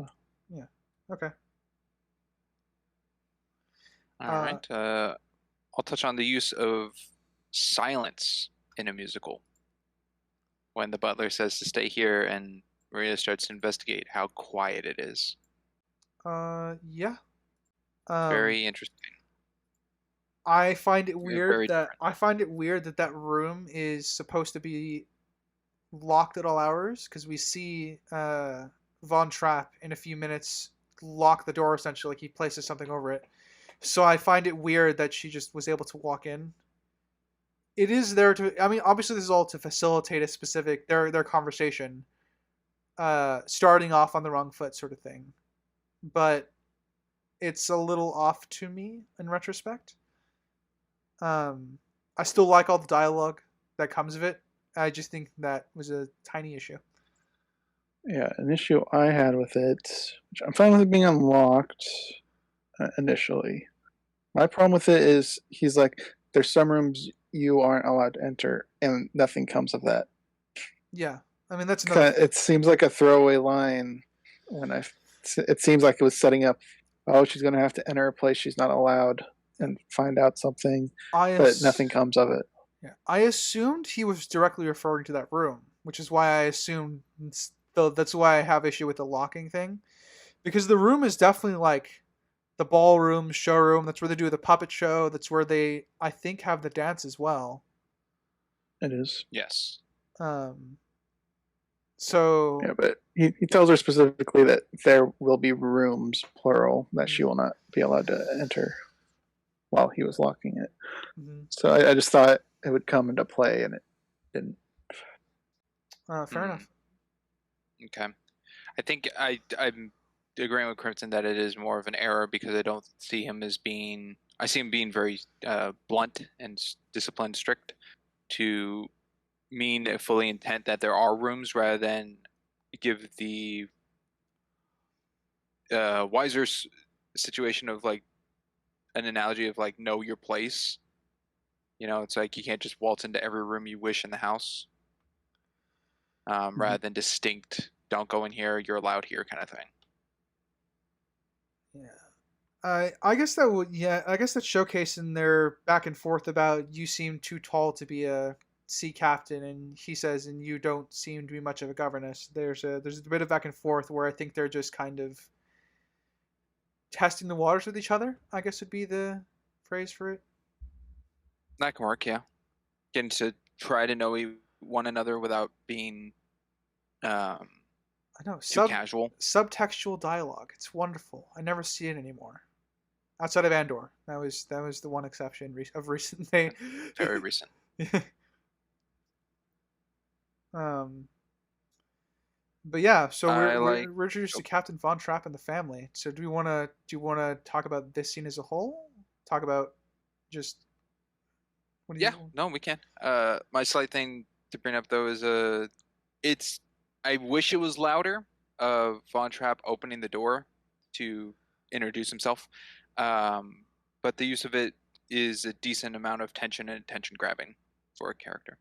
yeah, okay. All right. I'll touch on the use of silence in a musical. When the butler says to stay here and Maria starts to investigate how quiet it is. Yeah. Very interesting. I find it Very different. that room is supposed to be locked at all hours because we see Von Trapp in a few minutes lock the door essentially, like he places something over it. So I find it weird that she just was able to walk in. It is there to. I mean, obviously, this is all to facilitate a specific their conversation, starting off on the wrong foot, sort of thing. But it's a little off to me in retrospect. I still like all the dialogue that comes of it. I just think that was a tiny issue. Yeah, an issue I had with it, which I'm fine with it being unlocked initially. My problem with it is he's like, there's some rooms you aren't allowed to enter, and nothing comes of that. Yeah, I mean that's another. It seems like a throwaway line when it seems like it was setting up. Oh, she's going to have to enter a place she's not allowed and find out something, but nothing comes of it. Yeah, I assumed he was directly referring to that room, which is why I assumed. Though that's why I have issue with the locking thing, because the room is definitely like the ballroom showroom. That's where they do the puppet show. That's where they, I think, have the dance as well. It is. Yes. So yeah, but he tells her specifically that there will be rooms, plural, that she will not be allowed to enter while he was locking it. Mm-hmm. So I just thought it would come into play, and it didn't. Fair enough. Okay, I think I'm agreeing with Crimson that it is more of an error because I don't see him as being. I see him being very blunt and disciplined, strict, to mean a fully intent that there are rooms rather than give the wiser situation of like an analogy of like know your place. You know, it's like you can't just waltz into every room you wish in the house. Rather than distinct, don't go in here, you're allowed here kind of thing. Yeah. I guess that would, yeah, I guess that's showcasing their back and forth about you seem too tall to be a sea captain, and he says, and you don't seem to be much of a governess. There's a bit of back and forth where I think they're just kind of testing the waters with each other, I guess would be the phrase for it. That can work, yeah. Getting to try to know one another without being I know too casual. Subtextual dialogue. It's wonderful. I never see it anymore. Outside of Andor, that was the one exception of recent. Very recent. But yeah, so we're like, introduced to Captain Von Trapp and the family. So do you want to talk about this scene as a whole? Talk about just what do you? Yeah, no, we can. My slight thing to bring up though is I wish it was louder of Von Trapp opening the door to introduce himself, but the use of it is a decent amount of tension and attention grabbing for a character.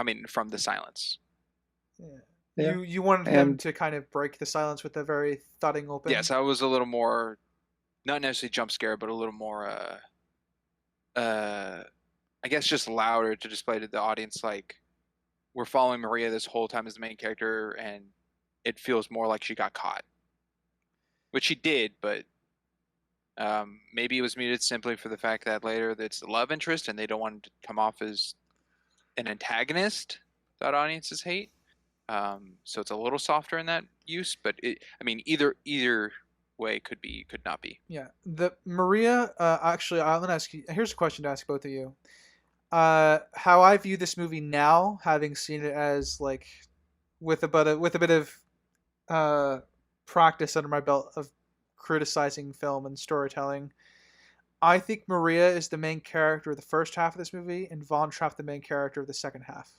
I mean, from the silence. Yeah. You wanted him to kind of break the silence with a very thudding open. Yes, I was a little more, not necessarily jump scare, but a little more, I guess just louder to display to the audience like we're following Maria this whole time as the main character, and it feels more like she got caught, which she did, but maybe it was muted simply for the fact that later it's the love interest, and they don't want to come off as an antagonist that audiences hate. So it's a little softer in that use, but either way could not be. Yeah, the Maria. Actually, I'm gonna ask you. Here's a question to ask both of you. How I view this movie now, having seen it as like with a bit of practice under my belt of criticizing film and storytelling, I think Maria is the main character of the first half of this movie, and Von Trapp the main character of the second half.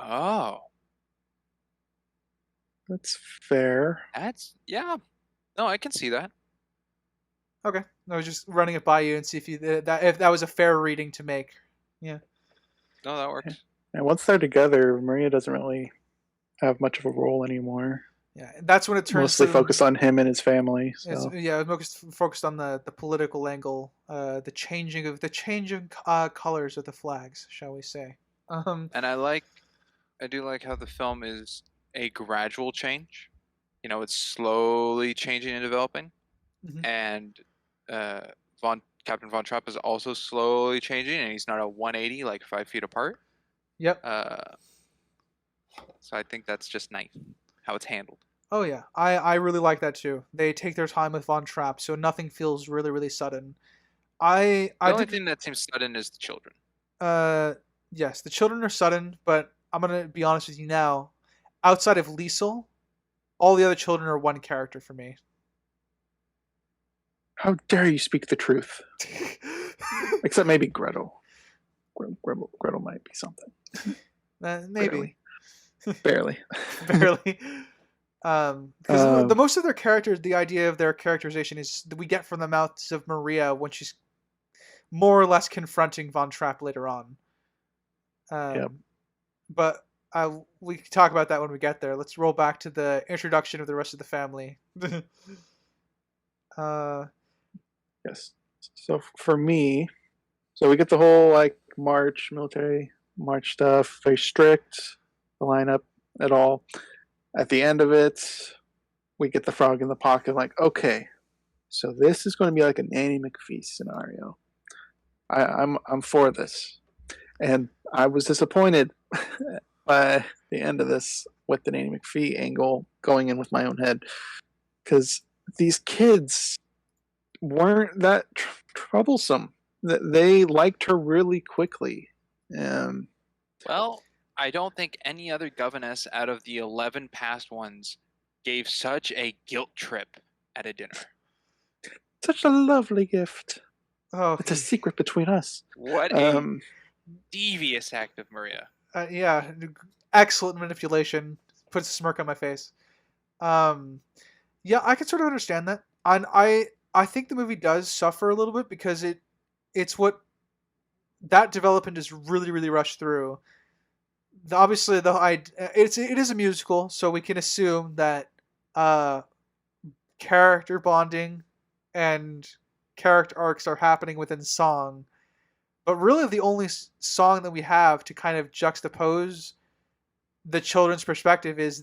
Oh, that's fair. Yeah. No, I can see that. Okay, I was just running it by you and see if that was a fair reading to make. Yeah. No, that works. And once they're together, Maria doesn't really have much of a role anymore. Yeah, that's when it turns mostly focused on him and his family. So. Yeah, focused on the political angle, the changing colors of the flags, shall we say? And I do like how the film is a gradual change. You know, it's slowly changing and developing, and Captain Von Trapp is also slowly changing, and he's not a 180 like 5 feet apart. Yep. So I think that's just nice how it's handled. Oh yeah, I really like that too. They take their time with Von Trapp, so nothing feels really, really sudden. The only thing that seems sudden is the children. Yes, the children are sudden, but I'm gonna be honest with you now. Outside of Liesel, all the other children are one character for me. How dare you speak the truth? Except maybe Gretel. Gretel might be something. Maybe. Barely. Barely. Because the most of their characters, the idea of their characterization is that we get from the mouths of Maria when she's more or less confronting Von Trapp later on. Yep. But we can talk about that when we get there. Let's roll back to the introduction of the rest of the family. Yes. So for me, so we get the whole like military march stuff, very strict, the lineup at all. At the end of it, we get the frog in the pocket. Like, okay, so this is going to be like a Nanny McPhee scenario. I'm for this, and I was disappointed by the end of this with the Nanny McPhee angle going in with my own head, because these kids weren't that troublesome. They liked her really quickly. Well, I don't think any other governess out of the 11 past ones gave such a guilt trip at a dinner. Such a lovely gift. Oh, it's a secret between us. What a devious act of Maria. Yeah, excellent manipulation. Puts a smirk on my face. Yeah, I can sort of understand that. And I think the movie does suffer a little bit because it's what that development is really rushed through. Obviously, it is a musical, so we can assume that character bonding and character arcs are happening within song. But really, the only song that we have to kind of juxtapose the children's perspective is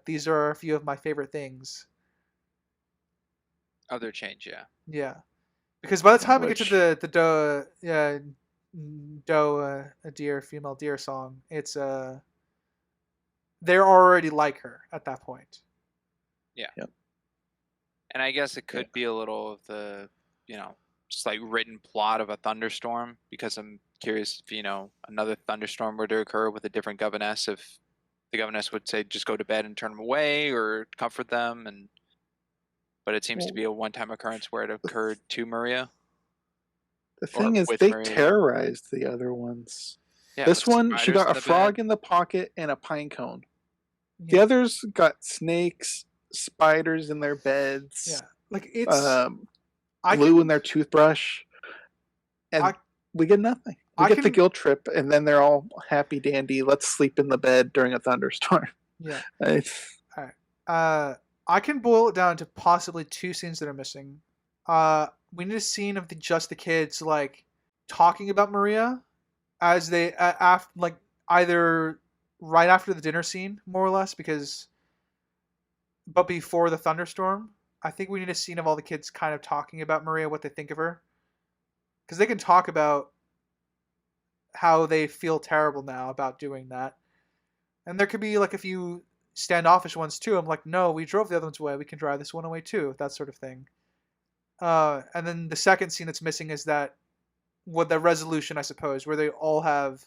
"These are a few of my favorite things." Other change, yeah. Yeah, because by the time we get to the a deer female deer song, it's they're already like her at that point. Yeah. Yep. And I guess it could be a little of the, just like written plot of a thunderstorm, because I'm curious if, another thunderstorm were to occur with a different governess, if the governess would say, just go to bed and turn them away or comfort them. But it seems to be a one-time occurrence where it occurred to Maria. The thing is, they terrorized the other ones. Yeah, this one, she got a frog in the pocket and a pine cone. Yeah. The others got snakes, spiders in their beds. Yeah, like it's glue in their toothbrush, and we get nothing. We get the guilt trip, and then they're all happy dandy. Let's sleep in the bed during a thunderstorm. Yeah. All right. I can boil it down to possibly two scenes that are missing. We need a scene of just the kids like talking about Maria as they either right after the dinner scene, more or less, but before the thunderstorm. I think we need a scene of all the kids kind of talking about Maria, what they think of her, because they can talk about how they feel terrible now about doing that, and there could be like a few standoffish ones too. I'm like, no, we drove the other ones away. We can drive this one away too. That sort of thing. And then the second scene that's missing is the resolution, I suppose, where they all have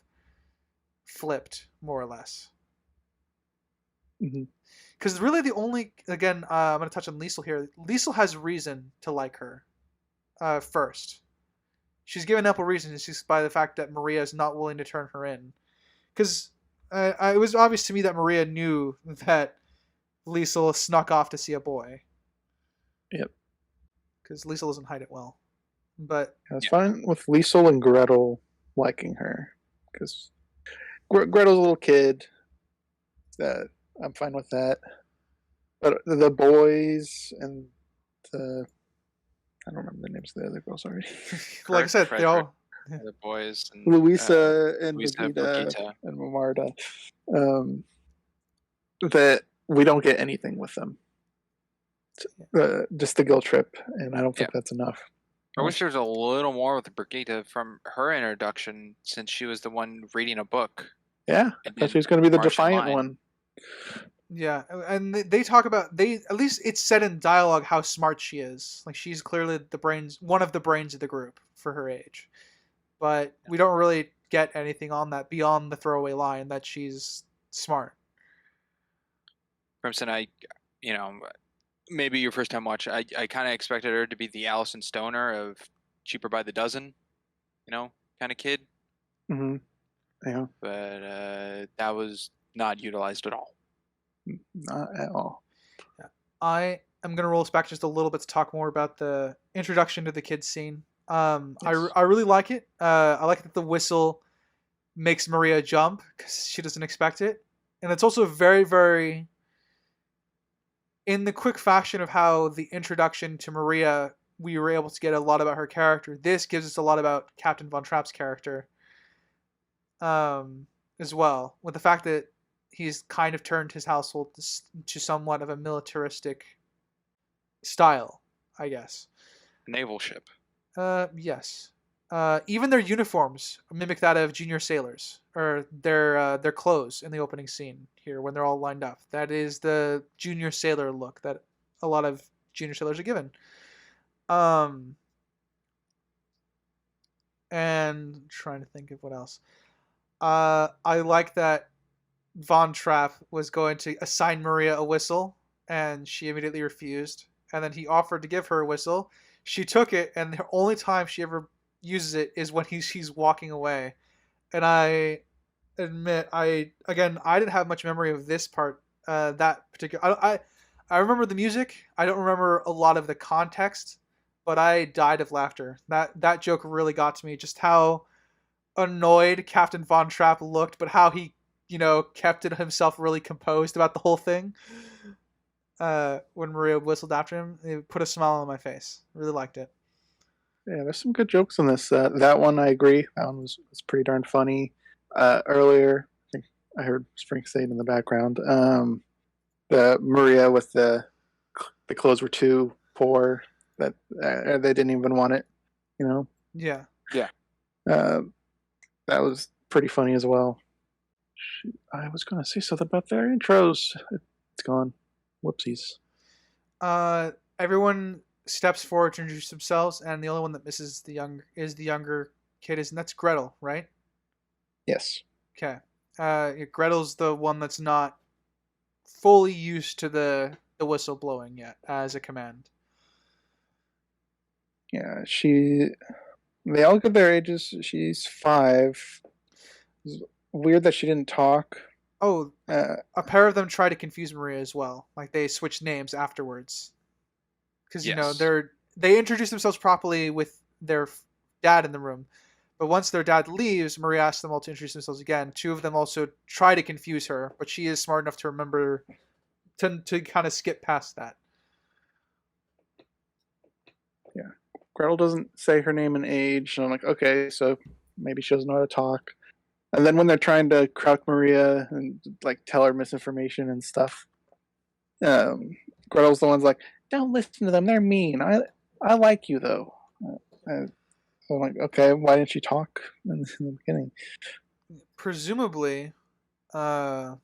flipped more or less. Because really the only, again, I'm going to touch on Liesl here. Liesl has reason to like her first. She's given ample reason just by the fact that Maria is not willing to turn her in. Because it was obvious to me that Maria knew that Liesl snuck off to see a boy. Yep. Because Liesl doesn't hide it well. But it's fine with Liesl and Gretel liking her. Because Gretel's a little kid. I'm fine with that. But the boys and I don't remember the names of the other girls already. Like I said, they all... The boys and Louisa and Brigitte and Marta, that we don't get anything with them. Just the guilt trip, and I don't think that's enough. I wish there was a little more with Brigitte from her introduction, since she was the one reading a book. Yeah, I thought she was going to be the defiant one. Yeah, and they talk about at least it's said in dialogue how smart she is. Like she's clearly one of the brains of the group for her age. But we don't really get anything on that beyond the throwaway line that she's smart. Crimson, maybe your first time watch. I kind of expected her to be the Allison Stoner of Cheaper by the Dozen, kind of kid. Mm-hmm. Yeah. But that was not utilized at all. Not at all. I am gonna roll us back just a little bit to talk more about the introduction to the kids scene. Yes. I really like it. I like that the whistle makes Maria jump because she doesn't expect it, and it's also very, very in the quick fashion of how the introduction to Maria, we were able to get a lot about her character. This gives us a lot about Captain Von Trapp's character, as well, with the fact that he's kind of turned his household to somewhat of a militaristic style, I guess. Naval ship. Yes. Even their uniforms mimic that of junior sailors, or their clothes in the opening scene here when they're all lined up. That is the junior sailor look that a lot of junior sailors are given. And trying to think of what else. I like that Von Trapp was going to assign Maria a whistle, and she immediately refused. And then he offered to give her a whistle. She took it, and the only time she ever uses it is when she's walking away. And I admit, I didn't have much memory of this part. That particular, I remember the music. I don't remember a lot of the context, but I died of laughter. That joke really got to me. Just how annoyed Captain Von Trapp looked, but how he kept it himself really composed about the whole thing. When Maria whistled after him, it put a smile on my face. Really liked it. Yeah, there's some good jokes in this. That one, I agree. That one was pretty darn funny. Earlier, I think I heard Frank say it in the background. The Maria with the clothes were too poor that they didn't even want it. Yeah. That was pretty funny as well. Shoot, I was going to say something about their intros. It's gone. Whoopsies. Everyone steps forward to introduce themselves, and the only one that misses the younger kid, and that's Gretel, right? Yes. Okay. Gretel's the one that's not fully used to the whistle blowing yet as a command. Yeah, they all give their ages. She's 5. It's weird that she didn't talk. Oh, a pair of them try to confuse Maria as well. Like they switch names afterwards, because Yes. they introduce themselves properly with their dad in the room, but once their dad leaves, Maria asks them all to introduce themselves again. 2 of them also try to confuse her, but she is smart enough to remember to kind of skip past that. Yeah, Gretel doesn't say her name and age, and I'm like, okay, so maybe she doesn't know how to talk. And then when they're trying to crack Maria and like tell her misinformation and stuff, Gretel's the one's like, "Don't listen to them; they're mean. I like you though." I'm like, okay, why didn't she talk in the beginning? Presumably, that's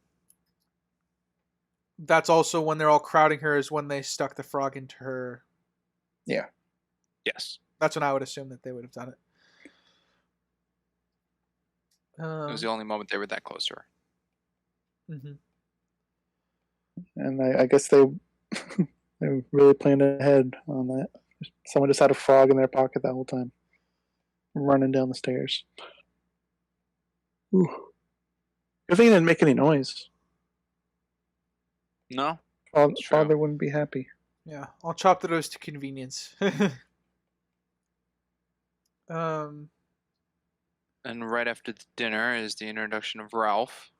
also when they're all crowding her is when they stuck the frog into her. Yeah. Yes. That's when I would assume that they would have done it. It was the only moment they were that close to her. Mm-hmm. And I guess they really planned ahead on that. Someone just had a frog in their pocket that whole time, running down the stairs. Ooh. Good thing it didn't make any noise. No. Father wouldn't be happy. Yeah, I'll chop the nose to convenience. And right after the dinner is the introduction of Ralph,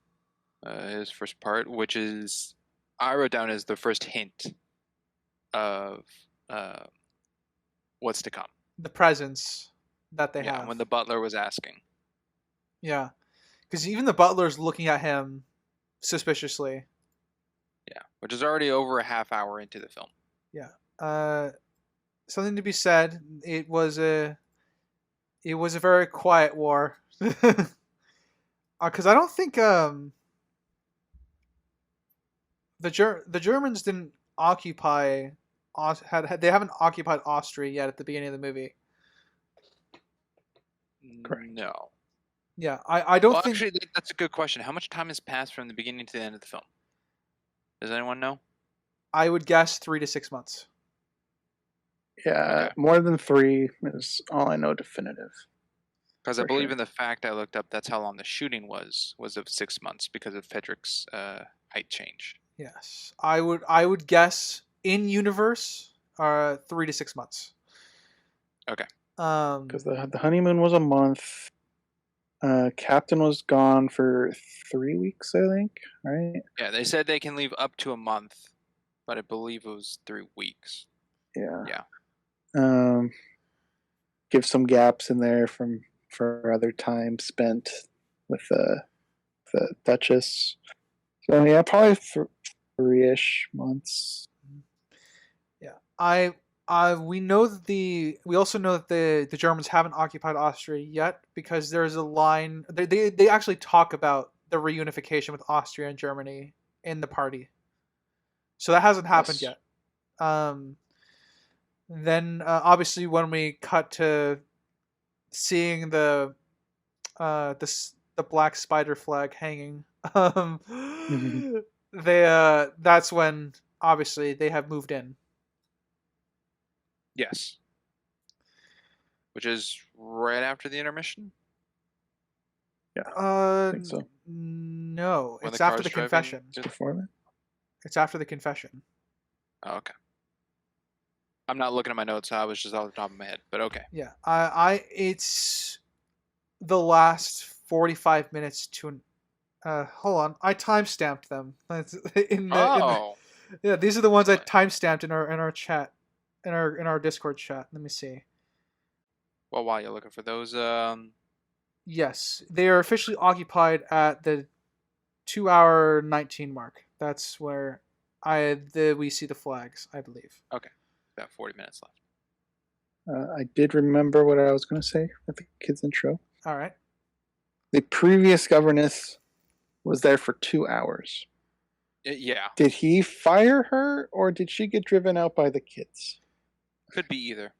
his first part, which is I wrote down as the first hint of what's to come. The presence that they have. Yeah, when the butler was asking. Yeah, because even the butler's looking at him suspiciously. Yeah, which is already over a half hour into the film. Yeah. Something to be said. It was a very quiet war. Because I don't think the Germans didn't occupy they haven't occupied Austria yet at the beginning of the movie. Correct. No. Yeah, I don't think. Actually, that's a good question. How much time has passed from the beginning to the end of the film? Does anyone know? I would guess 3 to 6 months. Yeah, Okay. more than 3 is all I know definitive. Because I For believe sure. in the fact I looked up, that's how long the shooting was of 6 months because of Fedrick's height change. Yes, I would guess in universe, 3 to 6 months. Okay. Because the honeymoon was a month. Captain was gone for 3 weeks, I think. Right? Yeah, they said they can leave up to a month, but I believe it was 3 weeks. Yeah. Yeah. Give some gaps in there for other time spent with the Duchess. So yeah, probably 3-ish months. Yeah, we also know that the Germans haven't occupied Austria yet because there's a line they actually talk about the reunification with Austria and Germany in the party. So that hasn't happened Yes. yet. Then obviously when we cut to seeing the black spider flag hanging, that's when obviously they have moved in. Yes. Which is right after the intermission? Yeah, I think so. No, When it's the after car's the driving confession. to- Before that? It's after the confession. Oh, okay. I'm not looking at my notes, so I was just off the top of my head, but okay. Yeah, it's the last 45 minutes to an. Hold on, I timestamped them. Yeah, these are the ones I timestamped in our chat, in our Discord chat. Let me see. Well, while you're looking for those, Yes, they are officially occupied at the 2 hour 19 mark. That's where we see the flags, I believe. okay, about 40 minutes left. I did remember what I was going to say with the kids' intro. All right. The previous governess was there for 2 hours. Yeah, Did he fire her, or did she get driven out by the kids? could be either.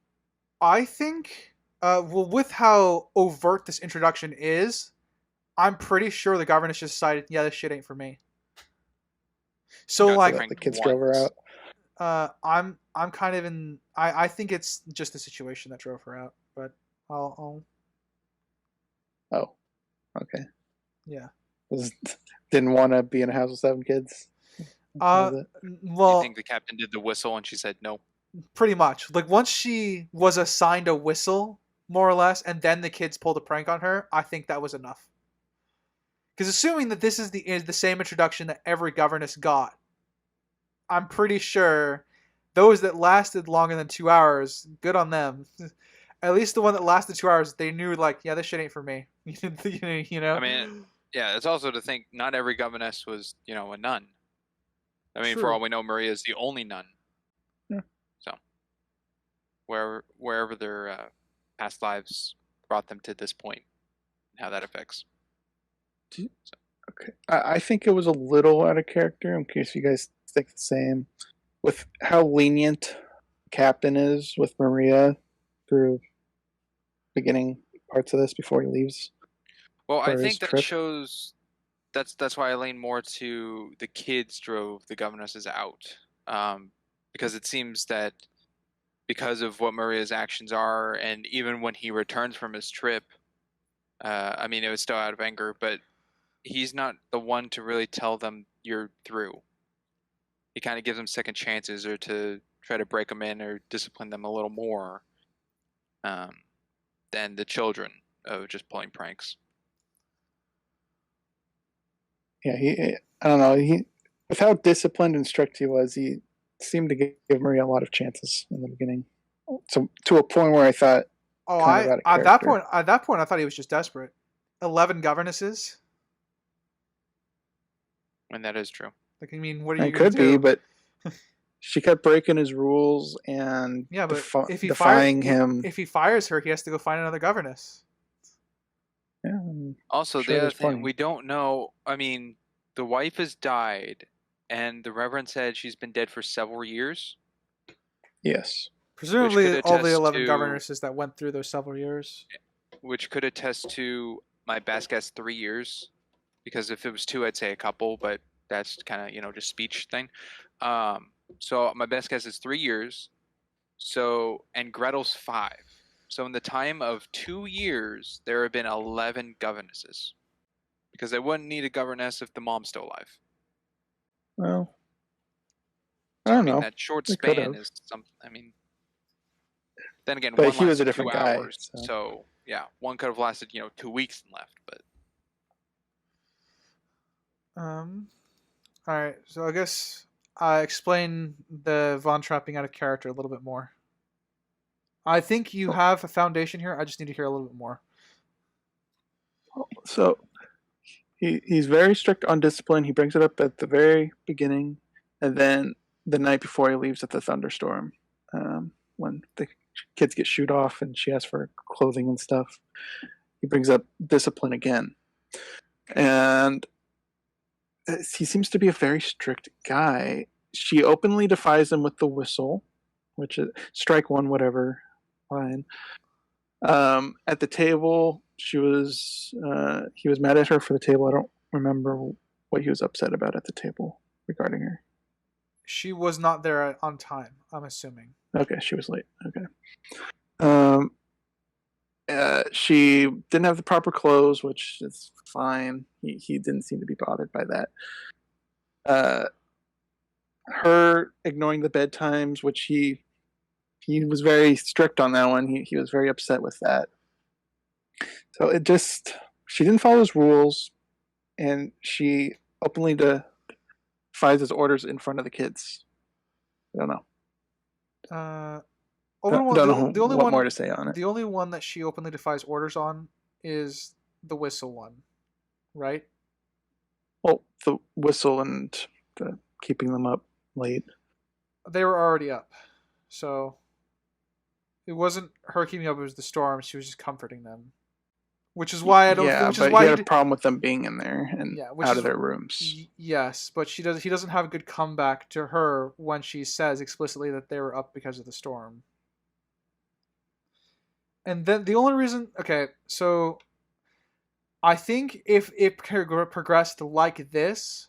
I think, well, with how overt this introduction is, I'm pretty sure the governess just decided, yeah, this shit ain't for me. So Got like, So the kids drove her once. out. I'm kind of in. I think it's just the situation that drove her out, but I'll Oh, okay. yeah. Didn't want to be in a house with 7 kids. You Well, think the captain did the whistle and she said no? pretty much. Like once she was assigned a whistle, more or less, and then the kids pulled a prank on her, I think that was enough. Because assuming that this is the same introduction that every governess got, I'm pretty sure those that lasted longer than 2 hours, good on them. At least the one that lasted 2 hours, they knew like, yeah, this shit ain't for me. You know. I mean, yeah, it's also to think not every governess was, a nun. I mean, for True. all we know, Maria is the only nun. Yeah. So, wherever their past lives brought them to this point, and how that affects. Okay. I think it was a little out of character. I'm curious if you guys think the same. With how lenient Captain is with Maria through beginning parts of this before he leaves. Well, I for his think that trip. shows. That's why I lean more to the kids drove the governesses out, because it seems that because of what Maria's actions are, and even when he returns from his trip, I mean, it was still out of anger, but he's not the one to really tell them you're through. He kind of gives them second chances or to try to break them in or discipline them a little more than the children of just pulling pranks. Yeah, I don't know. With how disciplined and strict he was, he seemed to give Maria a lot of chances in the beginning. So to a point where I thought, Oh, kind of out of at that character. point, I thought he was just desperate. 11 governesses. And that is true. Like, I mean, what are you It gonna could do? be, but she kept breaking his rules and Yeah, but if he defying him. if he fires her, he has to go find another governess. Yeah, Also, sure the other there's thing plenty. we don't know. I mean, the wife has died, and the Reverend said she's been dead for several years. Yes. Presumably, all the attest 11 to- governesses that went through those several years. Which could attest to my best guess 3 years, because if it was 2, I'd say a couple, but that's kind of just speech thing. So my best guess is 3 years. So, and Gretel's 5. So in the time of 2 years, there have been 11 governesses. Because they wouldn't need a governess if the mom's still alive. Well, I So I don't mean know. that short They could span have. is something. I mean, then again, But one he was a lasted 2 different guy. hours. So. So yeah, one could have lasted 2 weeks and left. But All right, so I guess I explain the Von Trapp being out of character a little bit more. I think you have a foundation here. I just need to hear a little bit more. So he's very strict on discipline. He brings it up at the very beginning, and then the night before he leaves at the thunderstorm, when the kids get shooed off and she asks for clothing and stuff, he brings up discipline again. And he seems to be a very strict guy. She openly defies him with the whistle, which is strike one, whatever, fine. At the table, he was mad at her for the table. I don't remember what he was upset about at the table regarding her. She was not there on time, I'm assuming. Okay, she was late. Okay. She didn't have the proper clothes, which is fine. He didn't seem to be bothered by that. Her ignoring the bedtimes, which he was very strict on that one. He was very upset with that. So she didn't follow his rules, and she openly defies his orders in front of the kids. I don't know. Don't know what more to say on it. The only one that she openly defies orders on is the whistle one, right? Well, the whistle and the keeping them up late. They were already up, so it wasn't her keeping up. It was the storm. She was just comforting them, which is why I don't. Yeah, which but is why he had a problem with them being in there and out of their rooms. Yes, but he doesn't have a good comeback to her when she says explicitly that they were up because of the storm. And then the only reason, okay, so I think if it progressed like this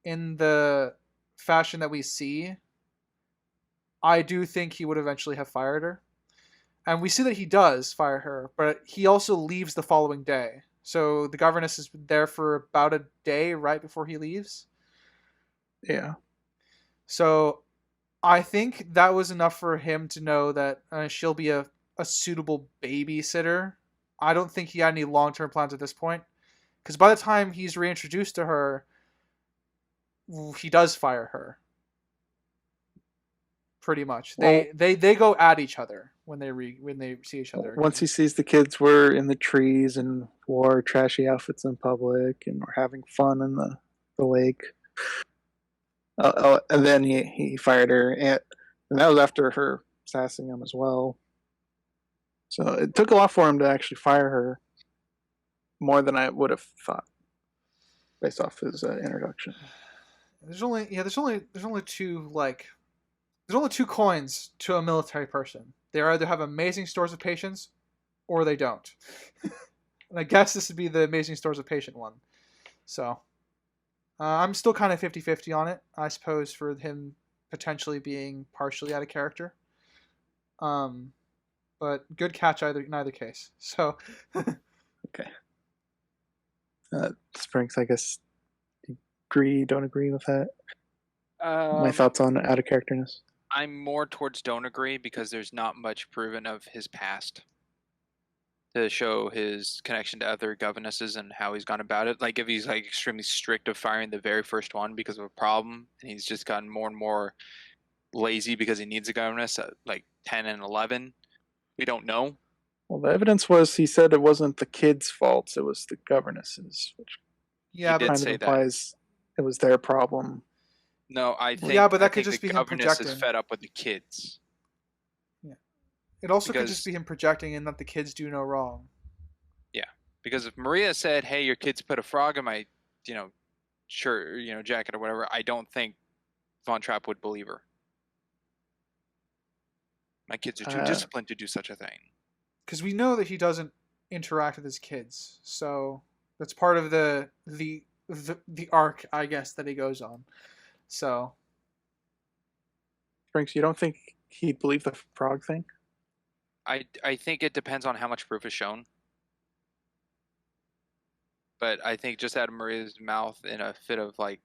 in the fashion that we see, I do think he would eventually have fired her. And we see that he does fire her, but he also leaves the following day. So the governess is there for about a day right before he leaves. Yeah. So I think that was enough for him to know that she'll be a suitable babysitter. I don't think he had any long-term plans at this point. Because by the time he's reintroduced to her, he does fire her. Pretty much. Well, they go at each other when they see each other again. Once he sees the kids were in the trees and wore trashy outfits in public and were having fun in the lake. And then he fired her, and that was after her sassing him as well. So it took a lot for him to actually fire her, more than I would have thought, based off his introduction. There's only two coins to a military person. They either have amazing stores of patience, or they don't. And I guess this would be the amazing stores of patience one. So I'm still kind of 50-50 on it, I suppose, for him potentially being partially out of character. But good catch in either case. So okay. Sprinks, I guess, don't agree with that? My thoughts on out of characterness? I'm more towards don't agree because there's not much proven of his past to show his connection to other governesses and how he's gone about it. Like if he's like extremely strict of firing the very first one because of a problem, and he's just gotten more and more lazy because he needs a governess at like 10 and 11. We don't know. Well, the evidence was he said it wasn't the kids' faults; it was the governesses, which yeah, kind of implies it was their problem. No, I think. Yeah, but that could just be him projecting. Is fed up with the kids. Yeah, it also could just be him projecting and that the kids do no wrong. Yeah, because if Maria said, "Hey, your kids put a frog in my, shirt, jacket or whatever," I don't think Von Trapp would believe her. My kids are too disciplined to do such a thing. Because we know that he doesn't interact with his kids, so that's part of the arc, I guess, that he goes on. So Sprinks, you don't think he'd believe the frog thing? I think it depends on how much proof is shown. But I think just out of Maria's mouth in a fit of like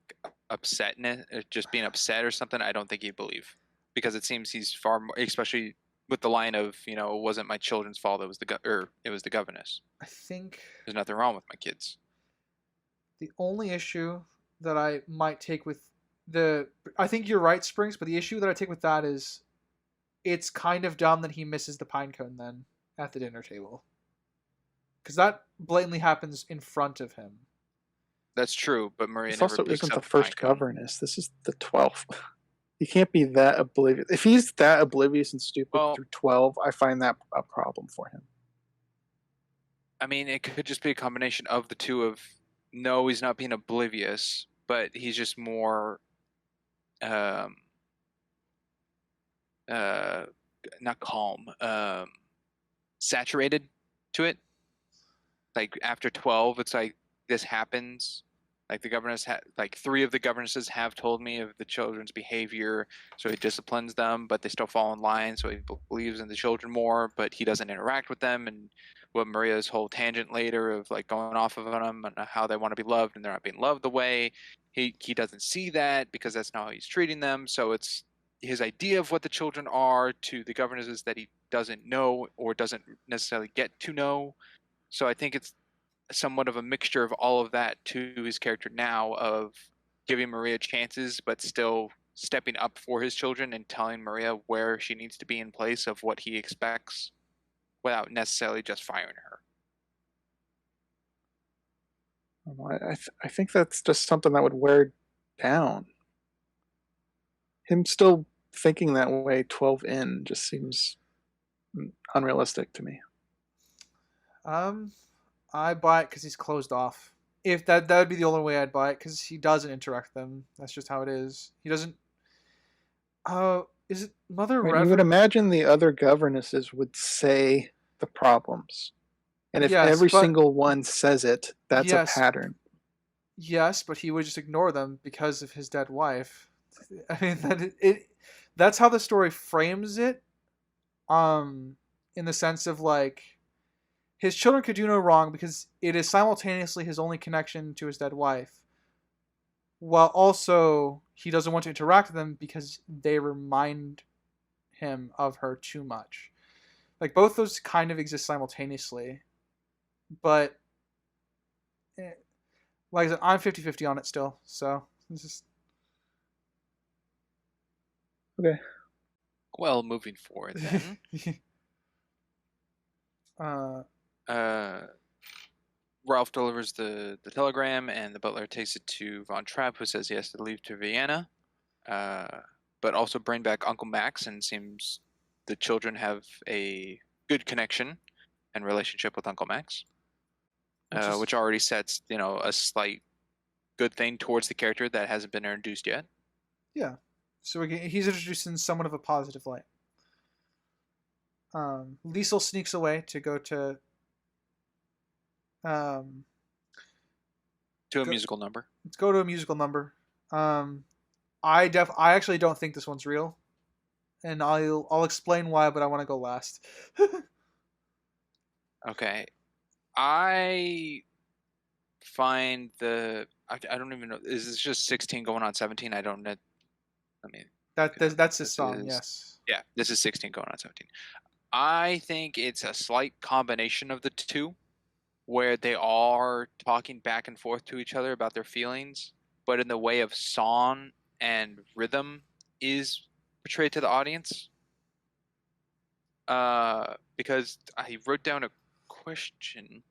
upsetness, just being upset or something, I don't think he'd believe, because it seems he's far more, especially with the line of, it wasn't my children's fault, it was it was the governess. I think There's nothing wrong with my kids. the only issue that I might take with I think you're right, Springs, but the issue that I take with that is it's kind of dumb that he misses the pine cone then at the dinner table. Because that blatantly happens in front of him. That's true, but Maria This never also picks isn't up the first pine cone. governess. This is the 12th. He can't be that oblivious. If he's that oblivious and stupid through 12, I find that a problem for him. I mean, it could just be a combination of the two of, no, he's not being oblivious, but he's just more, not calm, saturated to it. Like after 12, it's like this happens. Like the governess, like 3 of the governesses have told me of the children's behavior, so he disciplines them, but they still fall in line. So he believes in the children more, but he doesn't interact with them. And what Maria's whole tangent later of like going off of them and how they want to be loved and they're not being loved the way he doesn't see that, because that's not how he's treating them. So it's his idea of what the children are to the governesses that he doesn't know or doesn't necessarily get to know. So I think it's somewhat of a mixture of all of that to his character now, of giving Maria chances but still stepping up for his children and telling Maria where she needs to be in place of what he expects without necessarily just firing her. I think that's just something that would wear down. Him still thinking that way 12 in just seems unrealistic to me. I buy it because he's closed off. If that would be the only way I'd buy it, because he doesn't interact with them. That's just how it is. He doesn't. Is it Mother Reverend? You would imagine the other governesses would say the problems, and if Yes, every but- single one says it, that's Yes. a pattern. Yes, but he would just ignore them because of his dead wife. I mean, that's how the story frames it. In the sense of like, his children could do no wrong because it is simultaneously his only connection to his dead wife, while also he doesn't want to interact with them because they remind him of her too much. Like, both those kind of exist simultaneously, but like I said, I'm 50-50 on it still, so it's just... Okay. Well, moving forward then. Ralph delivers the telegram, and the butler takes it to Von Trapp, who says he has to leave to Vienna, but also bring back Uncle Max, and seems the children have a good connection and relationship with Uncle Max, which already sets, a slight good thing towards the character that hasn't been introduced yet. Yeah. So he's introduced in somewhat of a positive light. Liesel sneaks away to go to a musical number. Let's go to a musical number. I actually don't think this one's real, and I'll explain why, but I want to go last. Okay, I find I don't even know. Is this just 16 going on 17? I don't know. I mean, that's his song. Yes. Yeah, this is 16 going on 17. I think it's a slight combination of the two, where they are talking back and forth to each other about their feelings, but in the way of song and rhythm is portrayed to the audience. Because I wrote down a question.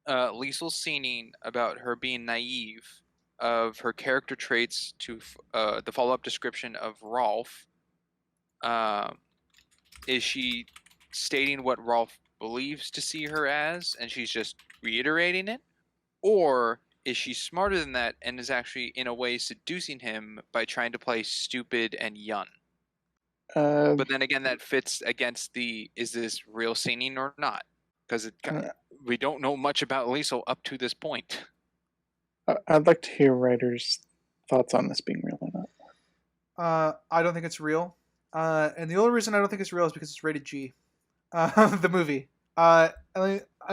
Liesel's singing about her being naive, of her character traits to the follow-up description of Rolf. Is she stating what Rolf believes to see her as, and she's just reiterating it? Or is she smarter than that and is actually, in a way, seducing him by trying to play stupid and young? But then again, that fits against the, is this real singing or not? Because we don't know much about Liesel up to this point. I'd like to hear writers' thoughts on this being real or not. I don't think it's real. And the only reason I don't think it's real is because it's rated G. The movie. And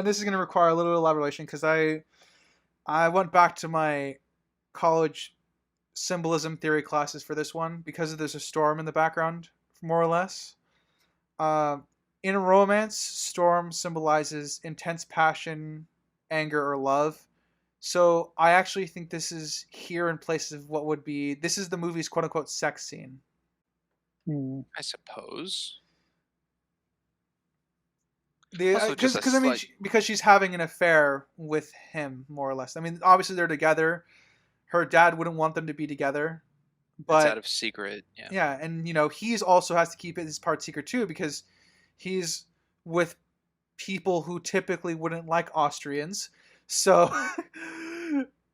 this is going to require a little elaboration because I went back to my college symbolism theory classes for this one because there's a storm in the background, more or less. Uh, in a romance, storm symbolizes intense passion, anger, or love. So I actually think this is here in place of what would be. This is the movie's quote unquote sex scene. I suppose. Also, just Because I mean, because she's having an affair with him, more or less. I mean, obviously they're together. Her dad wouldn't want them to be together, it's out but of secret. Yeah. yeah, and he's also has to keep his part secret too because he's with people who typically wouldn't like Austrians. So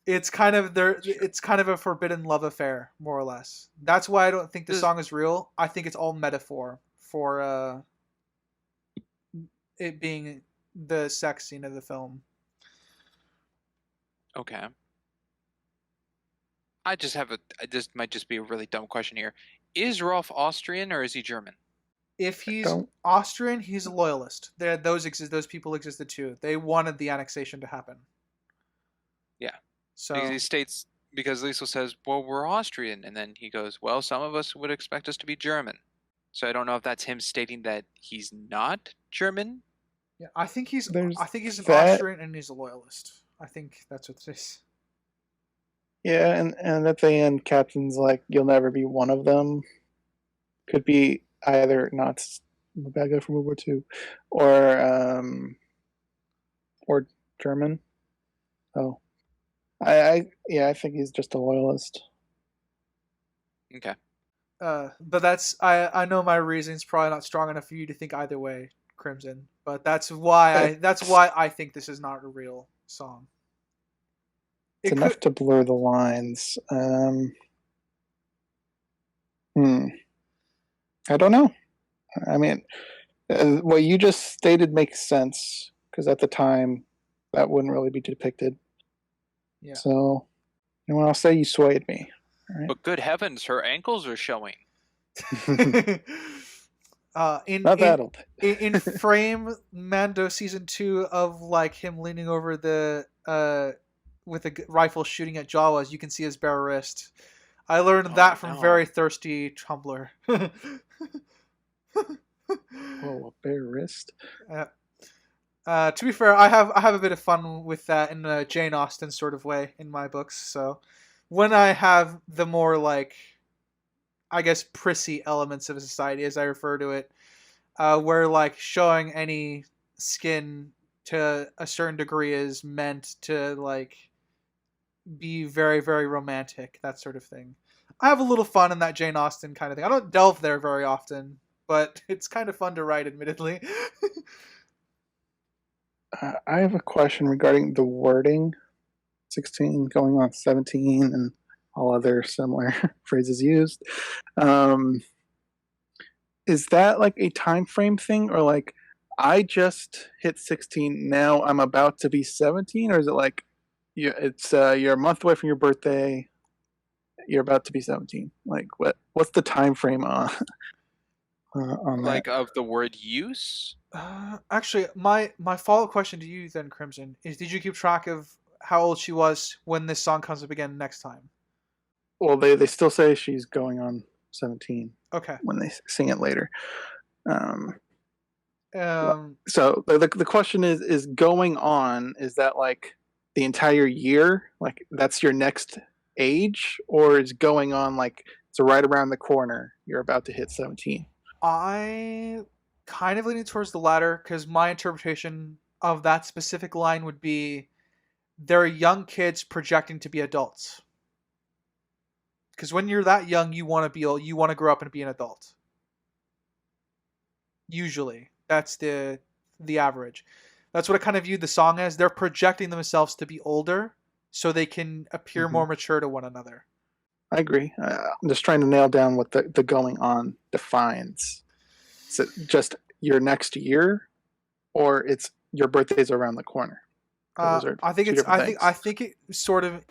it's kind of it's kind of a forbidden love affair, more or less. That's why I don't think the song is real. I think it's all metaphor for it being the sex scene of the film. Okay. This might just be a really dumb question here. Is Rolf Austrian or is he German? If he's Austrian, he's a loyalist. Those people existed too. They wanted the annexation to happen. Yeah. So he states, because Liesel says, well, we're Austrian. And then he goes, well, some of us would expect us to be German. So I don't know if that's him stating that he's not German. Yeah, I think he's an Austrian and he's a loyalist. I think that's what it is. Yeah, and at the end, Captain's like, you'll never be one of them. Could be either not the bad guy from World War II or German. Oh. I think he's just a loyalist. Okay. But that's I know my reason's probably not strong enough for you to think either way, Crimson. But that's why I think this is not a real song. It's enough to blur the lines. I don't know. I mean, what you just stated makes sense because at the time that wouldn't really be depicted. Yeah. So, I'll say you swayed me. Right? But good heavens, her ankles are showing. In frame Mando season 2 of like him leaning over the with a rifle shooting at Jawas, you can see his bare wrist. I learned that from very thirsty Tumblr. A bare wrist. To be fair, I have a bit of fun with that in a Jane Austen sort of way in my books. So when I have the more like, I guess, prissy elements of a society, as I refer to it, where like showing any skin to a certain degree is meant to like be very, very romantic, that sort of thing. I have a little fun in that Jane Austen kind of thing. I don't delve there very often, but it's kind of fun to write, admittedly. I have a question regarding the wording. 16 going on 17 and all other similar phrases used. Is that like a time frame thing, or like I just hit 16, now I'm about to be 17, or is it like you're a month away from your birthday, you're about to be 17? Like what's the time frame on like that? of the word use? Actually, my follow-up question to you then, Crimson, is did you keep track of how old she was when this song comes up again next time? Well, they still say she's going on 17. Okay. When they sing it later. So the question is going on, is that like the entire year? Like that's your next age? Or is going on like it's right around the corner, you're about to hit 17? I kind of leaning towards the latter because my interpretation of that specific line would be they're young kids projecting to be adults. Because when you're that young, you want to grow up and be an adult. Usually, that's the average. That's what I kind of viewed the song as. They're projecting themselves to be older, so they can appear more mature to one another. I agree. I'm just trying to nail down what the going on defines. Is it just your next year, or it's your birthday's around the corner? I think it sort of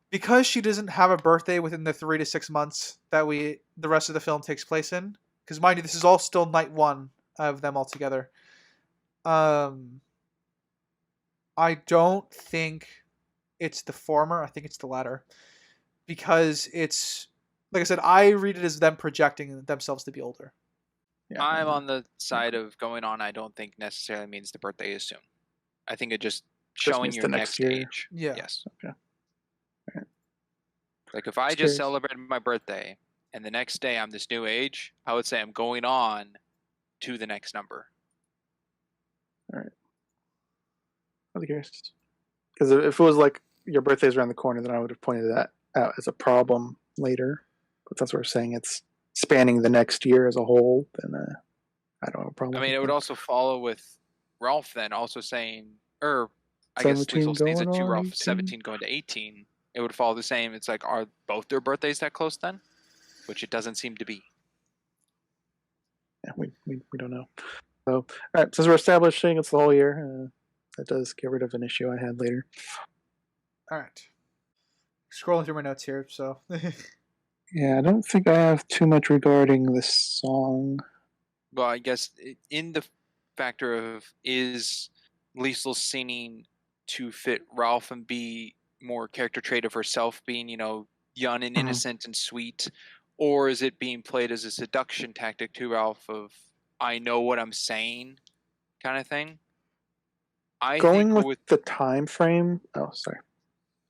because she doesn't have a birthday within the 3 to 6 months that the rest of the film takes place in. Because mind you, this is all still night one of them all together. I don't think it's the former. I think it's the latter, because it's like I said. I read it as them projecting themselves to be older. Yeah, I'm on the side of going on. I don't think necessarily means the birthday is soon. I think it just showing means your the next next year. age. Yeah. Yes. Okay. Alright. Like if I Just just curious. celebrated my birthday and the next day I'm this new age, I would say I'm going on to the next number. All right. I was curious. Because if it was like your birthday's around the corner, then I would have pointed that out as a problem later. But that's what we're saying. It's spanning the next year as a whole. Then I don't have a problem. I mean, with it would that. also follow with Ralph then also saying, or I guess 17 Liesel stays going at 2, on Ralph 18. 17 going to 18. It would follow the same. It's like, are both their birthdays that close then? Which it doesn't seem to be. Yeah, we don't know. So, all right, since we're establishing it's the whole year, that does get rid of an issue I had later. All right. Scrolling through my notes here, so. Yeah, I don't think I have too much regarding this song. Well, I guess in the factor of is Liesel singing to fit Ralph and be more character trait of herself being, young and innocent and sweet, or is it being played as a seduction tactic to Ralph of I know what I'm saying kind of thing? I Going think with the time frame. Oh, sorry.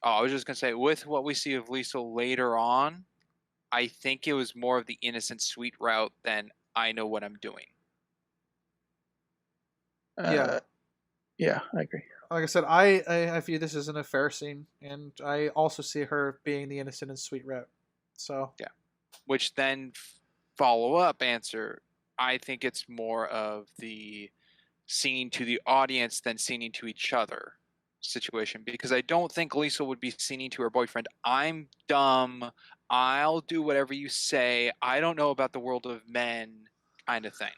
I was just gonna say with what we see of Liesel later on, I think it was more of the innocent sweet route than I know what I'm doing. Yeah. Yeah, I agree. Like I said, I view this as an affair scene, and I also see her being the innocent and sweet route. So yeah, which then follow up answer. I think it's more of the singing to the audience than singing to each other situation, because I don't think Lisa would be singing to her boyfriend, I'm dumb, I'll do whatever you say, I don't know about the world of men kind of thing.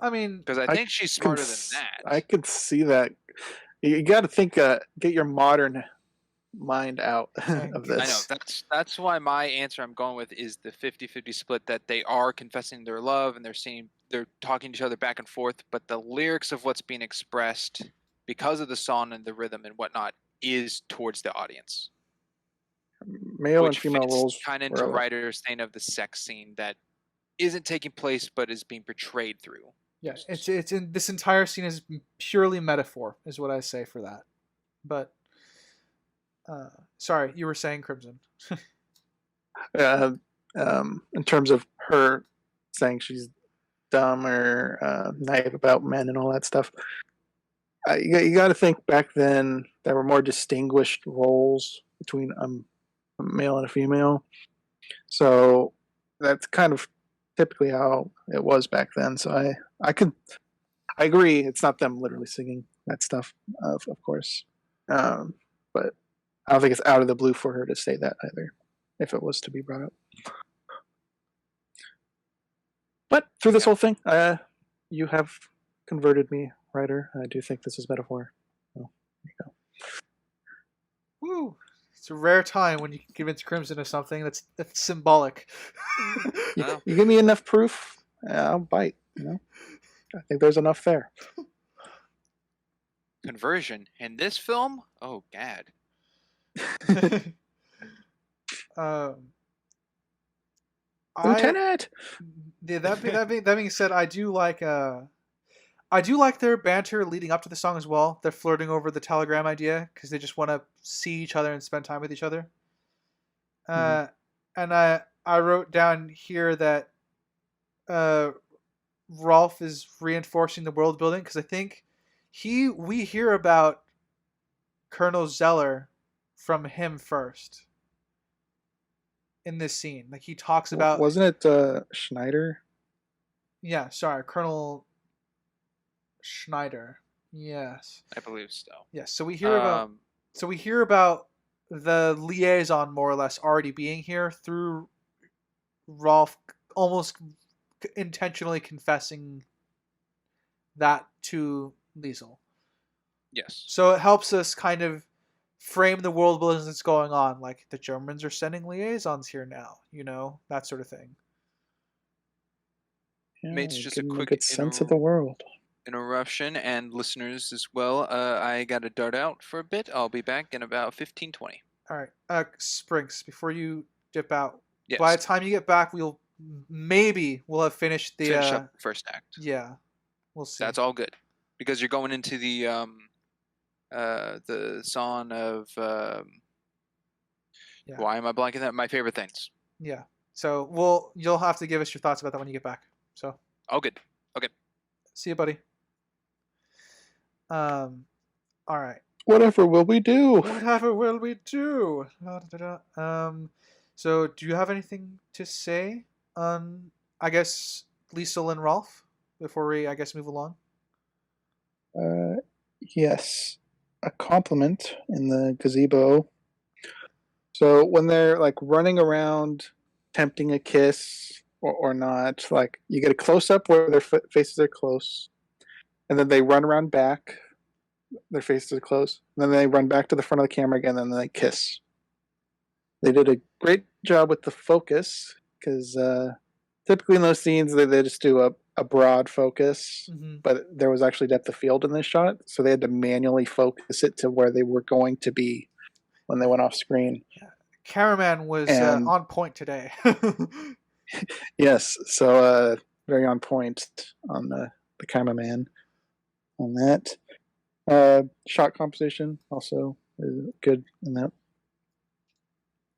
I mean, because I think she's smarter than that. I could see that. You got to think, get your modern mind out of this. I know that's why my answer I'm going with is the 50-50 split, that they are confessing their love and they're talking to each other back and forth, but the lyrics of what's being expressed because of the song and the rhythm and whatnot is towards the audience. Male and female roles kind of into writers' saying of the sex scene that isn't taking place but is being portrayed through. Yeah, it's in this entire scene is purely metaphor, is what I say for that. But sorry, you were saying Crimson. In terms of her saying she's dumb or naive about men and all that stuff, you got to think back then there were more distinguished roles between a male and a female. So that's kind of typically how it was back then. So I agree. It's not them literally singing that stuff, of course. But I don't think it's out of the blue for her to say that either, if it was to be brought up. But through this whole thing, you have converted me, writer. I do think this is metaphor. So, there you go. Woo! It's a rare time when you can convince Crimson of something that's symbolic. You give me enough proof, I'll bite. I think there's enough there. Conversion in this film? Oh, gad. Lieutenant. That being said, I do like their banter leading up to the song as well. They're flirting over the telegram idea because they just want to see each other and spend time with each other. And I wrote down here that Rolf is reinforcing the world building because I think we hear about Colonel Zeller from him first in this scene. Like he talks about, wasn't it Schneider? Yeah, sorry, Colonel Schneider. Yes, I believe so. Yes, so we hear about the liaison more or less already being here through Rolf almost intentionally confessing that to Liesel. Yes. So it helps us kind of frame the world building that's going on. Like the Germans are sending liaisons here now, that sort of thing. Yeah, Mates, just a give them a quick good sense of the world. interruption, and listeners as well. I got to dart out for a bit. I'll be back in about 15-20. All right, Sprinks. Before you dip out, Yes. by the time you get back, we'll have finished the Finish up the first act. Yeah, we'll see. That's all good, because you're going into the song of Yeah. why am I blanking that? My favorite things. Yeah. So you'll have to give us your thoughts about that when you get back. So. Oh, good. Okay. See you, buddy. All right. Whatever will we do? Whatever will we do? So do you have anything to say on, I guess, Liesel and Rolf before we, I guess, move along? Yes. A compliment in the gazebo. So when they're like running around, tempting a kiss or not, like you get a close up where their faces are close, and then they run around back, their faces are close, and then they run back to the front of the camera again, and then they kiss. They did a great job with the focus, because typically in those scenes they just do a broad focus, but there was actually depth of field in this shot, so they had to manually focus it to where they were going to be when they went off screen. Yeah. Cameraman was on point today. Yes, so very on point on the cameraman on that. Shot composition also is good in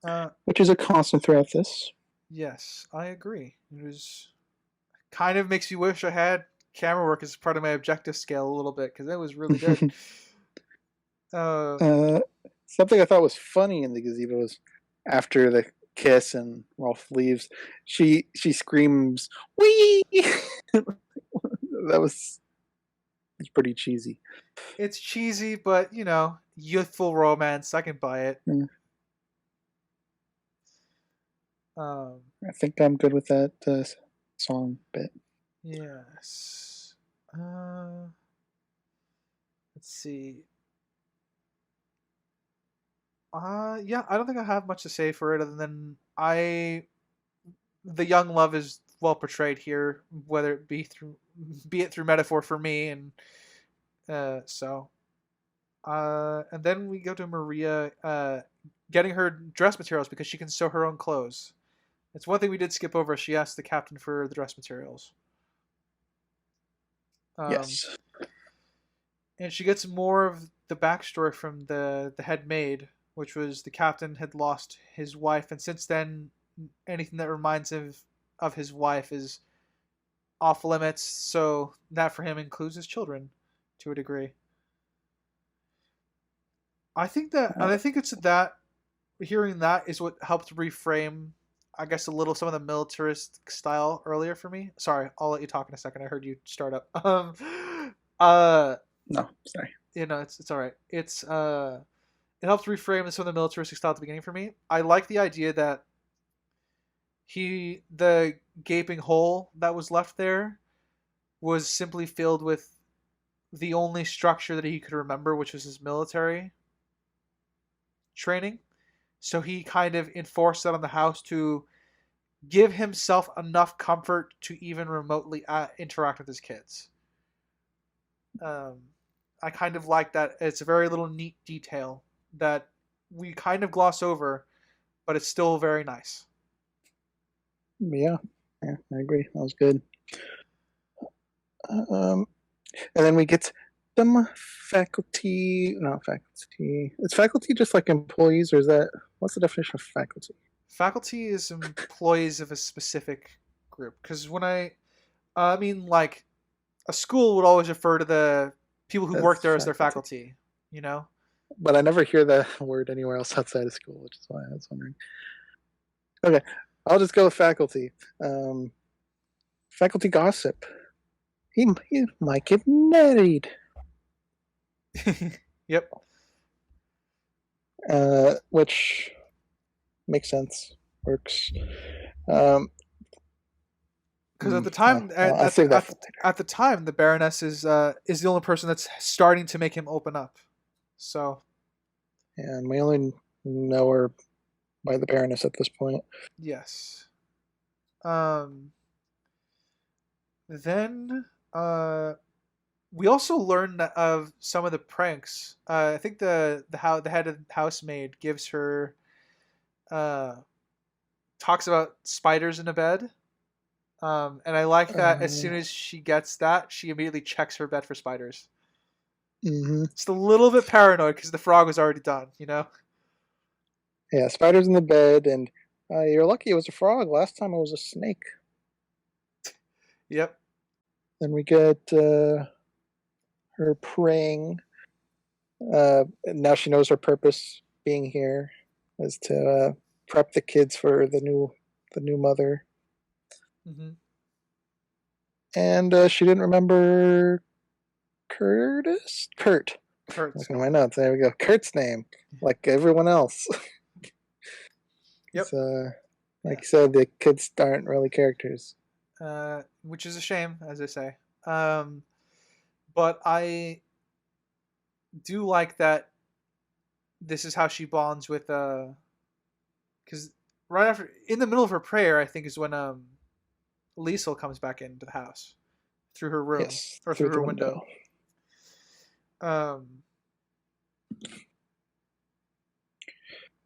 that, which is a constant throughout this. Yes, I agree. It was kind of makes you wish I had camera work as part of my objective scale a little bit, because it was really good. Something I thought was funny in the gazebo was after the kiss and Rolf leaves, she screams, "Wee!" That was pretty cheesy. It's cheesy, but youthful romance. I can buy it. Yeah. I think I'm good with that song bit. Yes. Let's see. Yeah, I don't think I have much to say for it other than the young love is well portrayed here, whether it be through metaphor for me, and and then we go to Maria getting her dress materials because she can sew her own clothes. It's one thing we did skip over. She asked the captain for the dress materials. Yes. And she gets more of the backstory from the head maid, which was the captain had lost his wife, and since then, anything that reminds him of his wife is off limits. So that for him includes his children, to a degree. I think it's that hearing that is what helped reframe, I guess, a little some of the militarist style earlier for me. Sorry, I'll let you talk in a second. I heard you start up. No, sorry. It's all right. It helps reframe some of the militaristic style at the beginning for me. I like the idea that the gaping hole that was left there was simply filled with the only structure that he could remember, which was his military training. So he kind of enforced that on the house to give himself enough comfort to even remotely interact with his kids. I kind of like that. It's a very little neat detail that we kind of gloss over, but it's still very nice. Yeah, I agree. That was good. And then we get some faculty. Not faculty. Is faculty just like employees, or is that what's the definition of faculty? Faculty is employees of a specific group. Because when I mean, like, a school would always refer to the people who work there as their faculty. But I never hear that word anywhere else outside of school, which is why I was wondering. Okay, I'll just go with faculty. Faculty gossip. He might get married. Yep. Which makes sense. Works. Because at the time, at the time, the Baroness is the only person that's starting to make him open up. So, And we only know her by the Baroness at this point. Yes. Then we also learn of some of the pranks. I think the head of housemaid gives her talks about spiders in a bed. And I like that as soon as she gets that, she immediately checks her bed for spiders. Mm-hmm. Just a little bit paranoid because the frog was already done, you know? Yeah, spiders in the bed, and you're lucky it was a frog. Last time it was a snake. Yep. Then we get her praying. Now she knows her purpose being here is to prep the kids for the new mother. Mm-hmm. And she didn't remember Kurt. Hurts. Look at my notes. There we go. Kurt's name, like everyone else. Yep. Like you said, the kids aren't really characters. Which is a shame, as I say. But I do like that this is how she bonds with because right after, in the middle of her prayer, I think is when Liesel comes back into the house through her room, Yes, or through her window.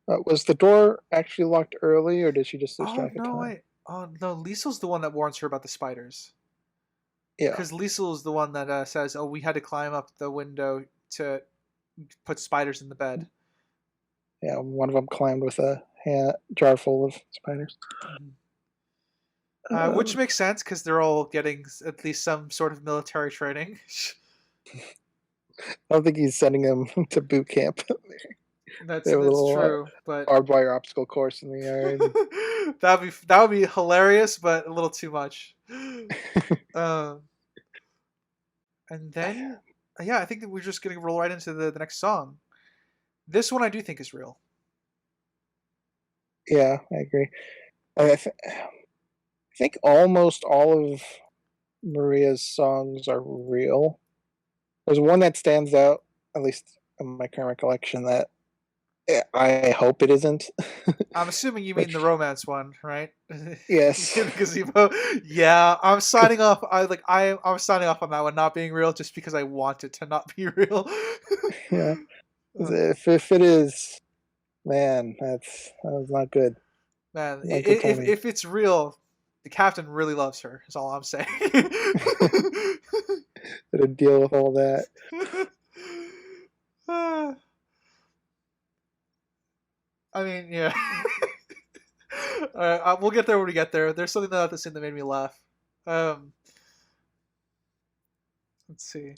Was the door actually locked early, or did she just lose track of time? Wait. Oh no, Liesel's the one that warns her about the spiders. Yeah, because Liesel's the one that says, "Oh, we had to climb up the window to put spiders in the bed." yeah. One of them climbed with a jar full of spiders. Which makes sense because they're all getting at least some sort of military training. I don't think he's sending them to boot camp. That's They have a little true, but barbed wire obstacle course in the yard. that would be hilarious, but a little too much. And then, yeah, I think that we're just gonna roll right into the next song. This one I do think is real. Yeah, I agree. I think almost all of Maria's songs are real. There's one that stands out, at least in my current recollection, that I hope it isn't. I'm assuming you mean the romance one, right? Yes. The gazebo. Yeah, I'm signing off. I'm signing off on that one not being real just because I want it to not be real. Yeah. If it is, man, that was not good. Man, Not good if it's real, the captain really loves her. Is all I'm saying. To deal with all that. I mean, yeah. We'll get there when we get there. There's something about this scene that made me laugh. Let's see.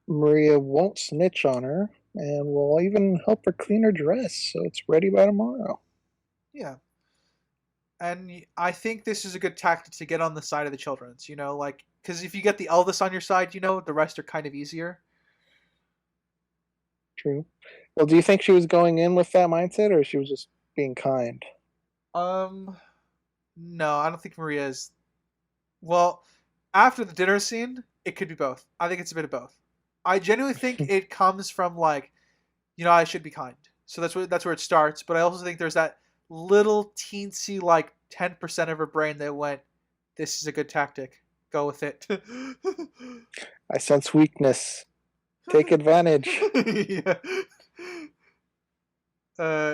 Maria won't snitch on her, and will even help her clean her dress so it's ready by tomorrow. Yeah. And I think this is a good tactic to get on the side of the children's, like, because if you get the eldest on your side, the rest are kind of easier. True. Well, do you think she was going in with that mindset, or she was just being kind? No, I don't think Maria is. Well, after the dinner scene, it could be both. I think it's a bit of both. I genuinely think it comes from like, I should be kind. So that's where it starts. But I also think there's that little teensy like 10% of her brain that went, "This is a good tactic. Go with it." I sense weakness. Take advantage. Yeah.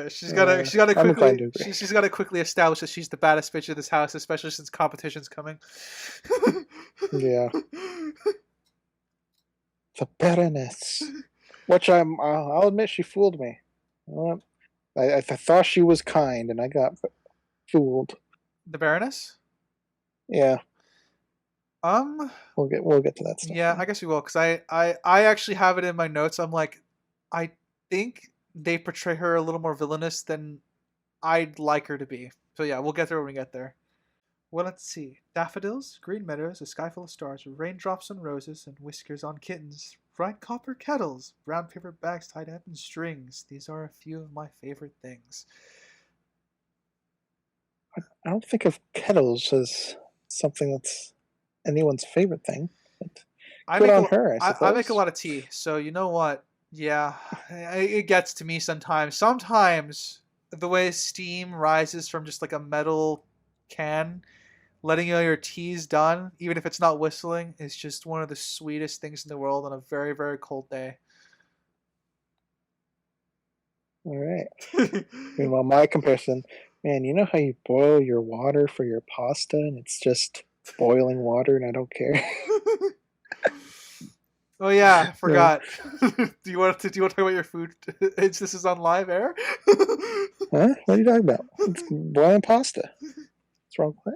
She's gotta quickly establish that she's the baddest bitch in this house, especially since competition's coming. Yeah. The Baroness. Which I'll admit she fooled me. I thought she was kind, and I got fooled. The Baroness? Yeah. We'll get to that stuff. Yeah, I guess we will, because I actually have it in my notes. I'm like, I think they portray her a little more villainous than I'd like her to be. So yeah, we'll get there when we get there. Well, let's see. Daffodils, green meadows, a sky full of stars, raindrops on roses, and whiskers on kittens, bright copper kettles, brown paper bags tied up in strings. These are a few of my favorite things. I don't think of kettles as something that's anyone's favorite thing. But good on her, I suppose. I make a lot of tea, so you know what? Yeah, it gets to me sometimes. Sometimes the way steam rises from just like a metal can, letting you know your tea's done, even if it's not whistling, is just one of the sweetest things in the world on a very, very cold day. All right. Meanwhile, my comparison, man, you know how you boil your water for your pasta and it's just boiling water and I don't care? Oh yeah, I So, forgot. Do you want to talk about your food? This is on live air. huh? What are you talking about? It's boiling pasta. What's wrong with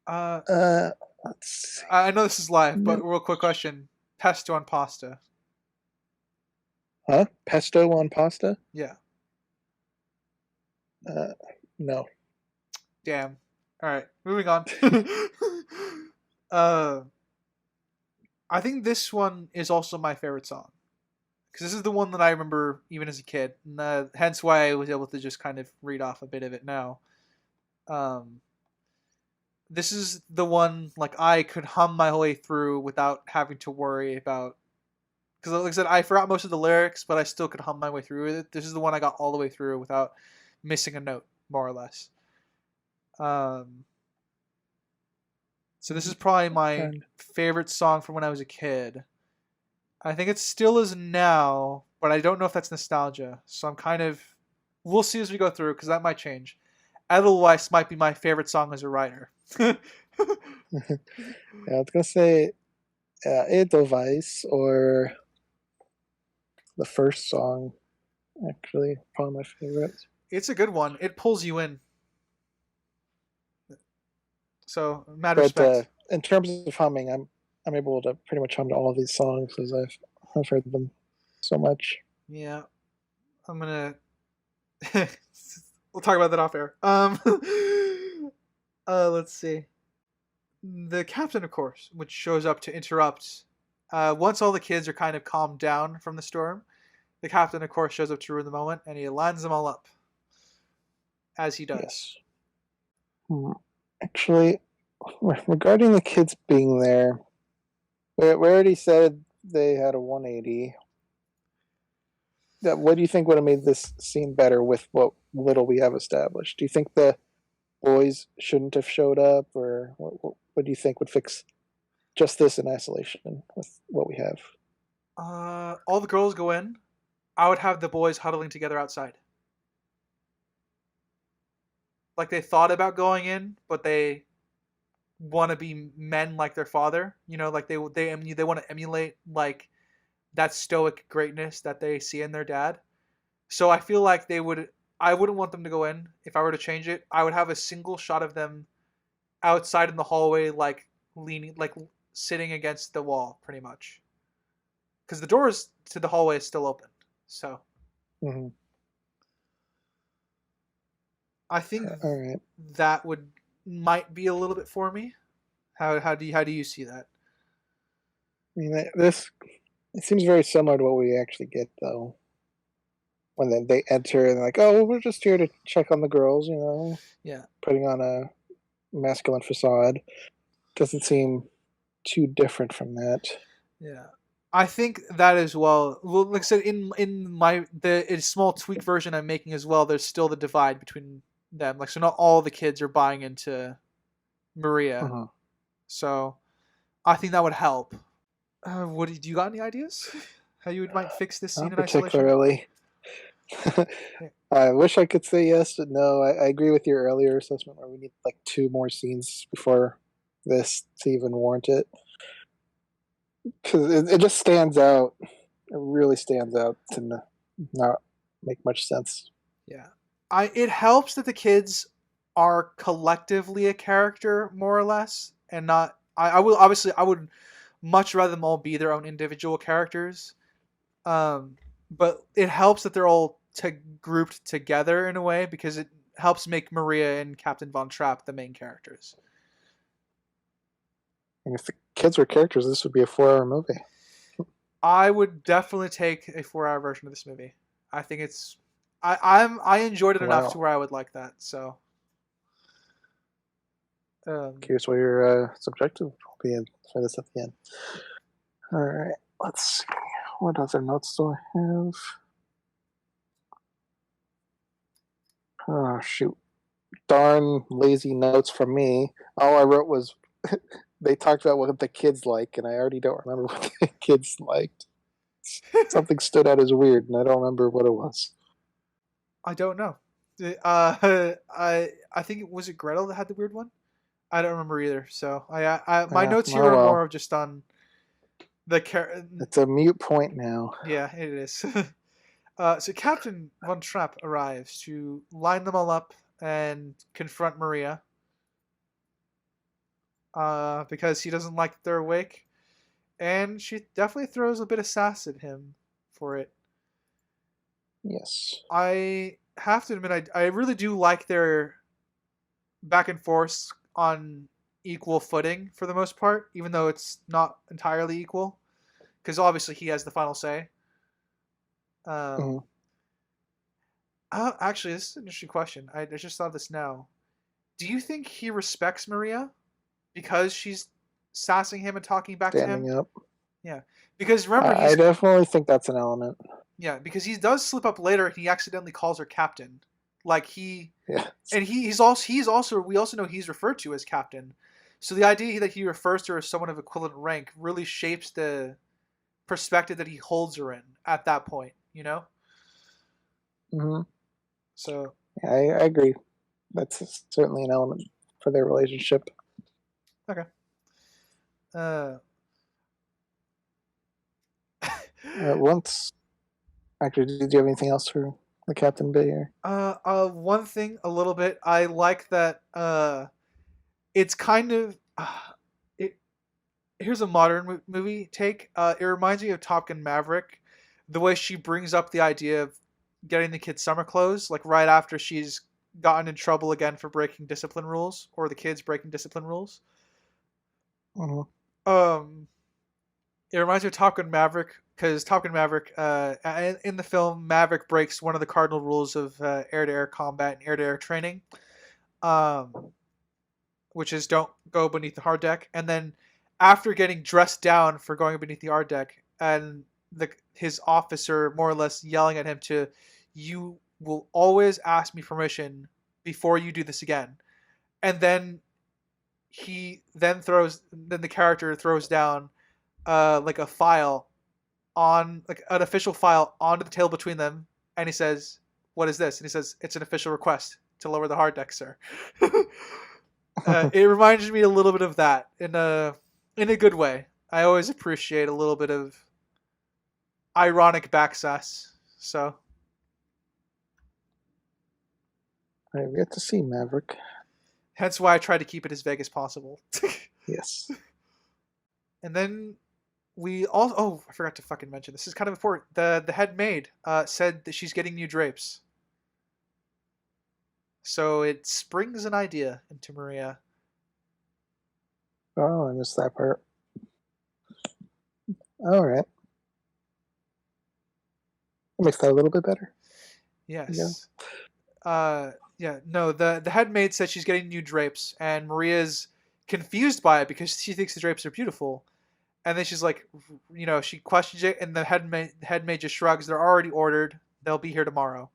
uh, that? Let's see. I know this is live, but real quick question: pesto on pasta? Huh? Pesto on pasta? Yeah. No. Damn. All right, moving on. uh, I think this one is also my favorite song because this is the one that I remember even as a kid, and hence why I was able to just kind of read off a bit of it now. Um, this is the one like I could hum my way through without having to worry about. Because like I said, I forgot most of the lyrics, but I still could hum my way through it. This is the one I got all the way through without missing a note, more or less. Um, so this is probably my favorite song from when I was a kid. I think it still is now, but I don't know if that's nostalgia. So I'm kind of, we'll see as we go through because that might change. Edelweiss might be my favorite song as a writer. Yeah, I was gonna say Edelweiss or the first song. Actually, probably my favorite. It's a good one. It pulls you in. So mad But respect. in terms of humming, I'm able to pretty much hum to all of these songs as I've heard them so much. Yeah, I'm gonna. We'll talk about that off air. Let's see. The captain, of course, which shows up to interrupt. Once all the kids are kind of calmed down from the storm, the captain, of course, shows up to ruin the moment, and he lines them all up, as he does. Yes. Actually, regarding the kids being there, we already said they had a 180. What do you think would have made this scene better with what little we have established? Do you think the boys shouldn't have showed up, or what do you think would fix just this in isolation with what we have? All the girls go in. I would have the boys huddling together outside. Like they thought about going in, but they want to be men like their father. You know, like they want to emulate like that stoic greatness that they see in their dad. So I feel like they would. I wouldn't want them to go in. If I were to change it, I would have a single shot of them outside in the hallway, like leaning, like sitting against the wall, pretty much. Because the doors to the hallway is still open. So Mm-hmm. I think All right. that might be a little bit for me. How do you see that? I mean, this it seems very similar to what we actually get though. When they enter and they're like, "Oh, we're just here to check on the girls," Yeah. putting on a masculine facade. Doesn't seem too different from that. Yeah. I think that as well. Well, like I said, in my the small tweak version I'm making as well, there's still the divide between them. Like so, not all the kids are buying into Maria. Uh-huh. So I think that would help. Do you got any ideas? How you might fix this scene Not in isolation? particularly. I wish I could say yes, but no. I agree with your earlier assessment where we need like 2 more scenes before this to even warrant it. Because it just stands out. It really stands out to not make much sense. Yeah. It helps that the kids are collectively a character more or less and not I will obviously I would much rather them all be their own individual characters. But it helps that they're all grouped together in a way because it helps make Maria and Captain Von Trapp the main characters. And if the kids were characters, this would be a 4-hour movie. I would definitely take a 4-hour version of this movie. I think it's I enjoyed it enough to Wow. where I would like that. So Curious what your subjective will be for this at the end. All right, let's see. What other notes do I have? Oh, shoot. Darn lazy notes from me. All I wrote was they talked about what the kids like, and I already don't remember what the kids liked. Something stood out as weird, and I don't remember what it was. I don't know. I think it was Gretel that had the weird one. I don't remember either. So my notes here are more of just on the It's a mute point now. Yeah, it is. So Captain Von Trapp arrives to line them all up and confront Maria. Because he doesn't like that they're awake, and she definitely throws a bit of sass at him for it. Yes. I have to admit, I really do like their back and forth on equal footing for the most part, even though it's not entirely equal, because obviously he has the final say. Actually, this is an interesting question. I just thought of this now. Do you think he respects Maria because she's sassing him and talking back to him? Standing up. Yeah, because remember, I definitely think that's an element. Yeah, because he does slip up later, and he accidentally calls her captain. Like and he's also we also know he's referred to as captain. So the idea that he refers to her as someone of equivalent rank really shapes the perspective that he holds her in at that point. You know. Mm-hmm. So yeah, I agree. That's certainly an element for their relationship. Okay. Once, actually, did you have anything else for the captain bit here? One thing, a little bit. I like that. It's kind of it. Here's a modern movie take. It reminds me of Top Gun Maverick, the way she brings up the idea of getting the kids summer clothes, like right after she's gotten in trouble again for breaking discipline rules, or the kids breaking discipline rules. Mm-hmm. It reminds me of Top Gun Maverick, because Top Gun Maverick, in the film, Maverick breaks one of the cardinal rules of air-to-air combat and air-to-air training, which is don't go beneath the hard deck. And then after getting dressed down for going beneath the hard deck, and his officer more or less yelling at him to, you will always ask me permission before you do this again. And then then the character throws down like a file on like an official file onto the table between them, and he says, "What is this?" And he says, "It's an official request to lower the hard deck, sir." It reminds me a little bit of that in a good way. I always appreciate a little bit of ironic backsass. So I've yet to see Maverick. Hence why I try to keep it as vague as possible. Yes. And then we all I forgot to fucking mention, this is kind of important. The head maid said that she's getting new drapes. So it springs an idea into Maria. Oh, I missed that part. All right. That makes that a little bit better. Yes. No, the head maid said she's getting new drapes, and Maria's confused by it because she thinks the drapes are beautiful. And then she's like, she questions it, and the head maid just shrugs. They're already ordered. They'll be here tomorrow.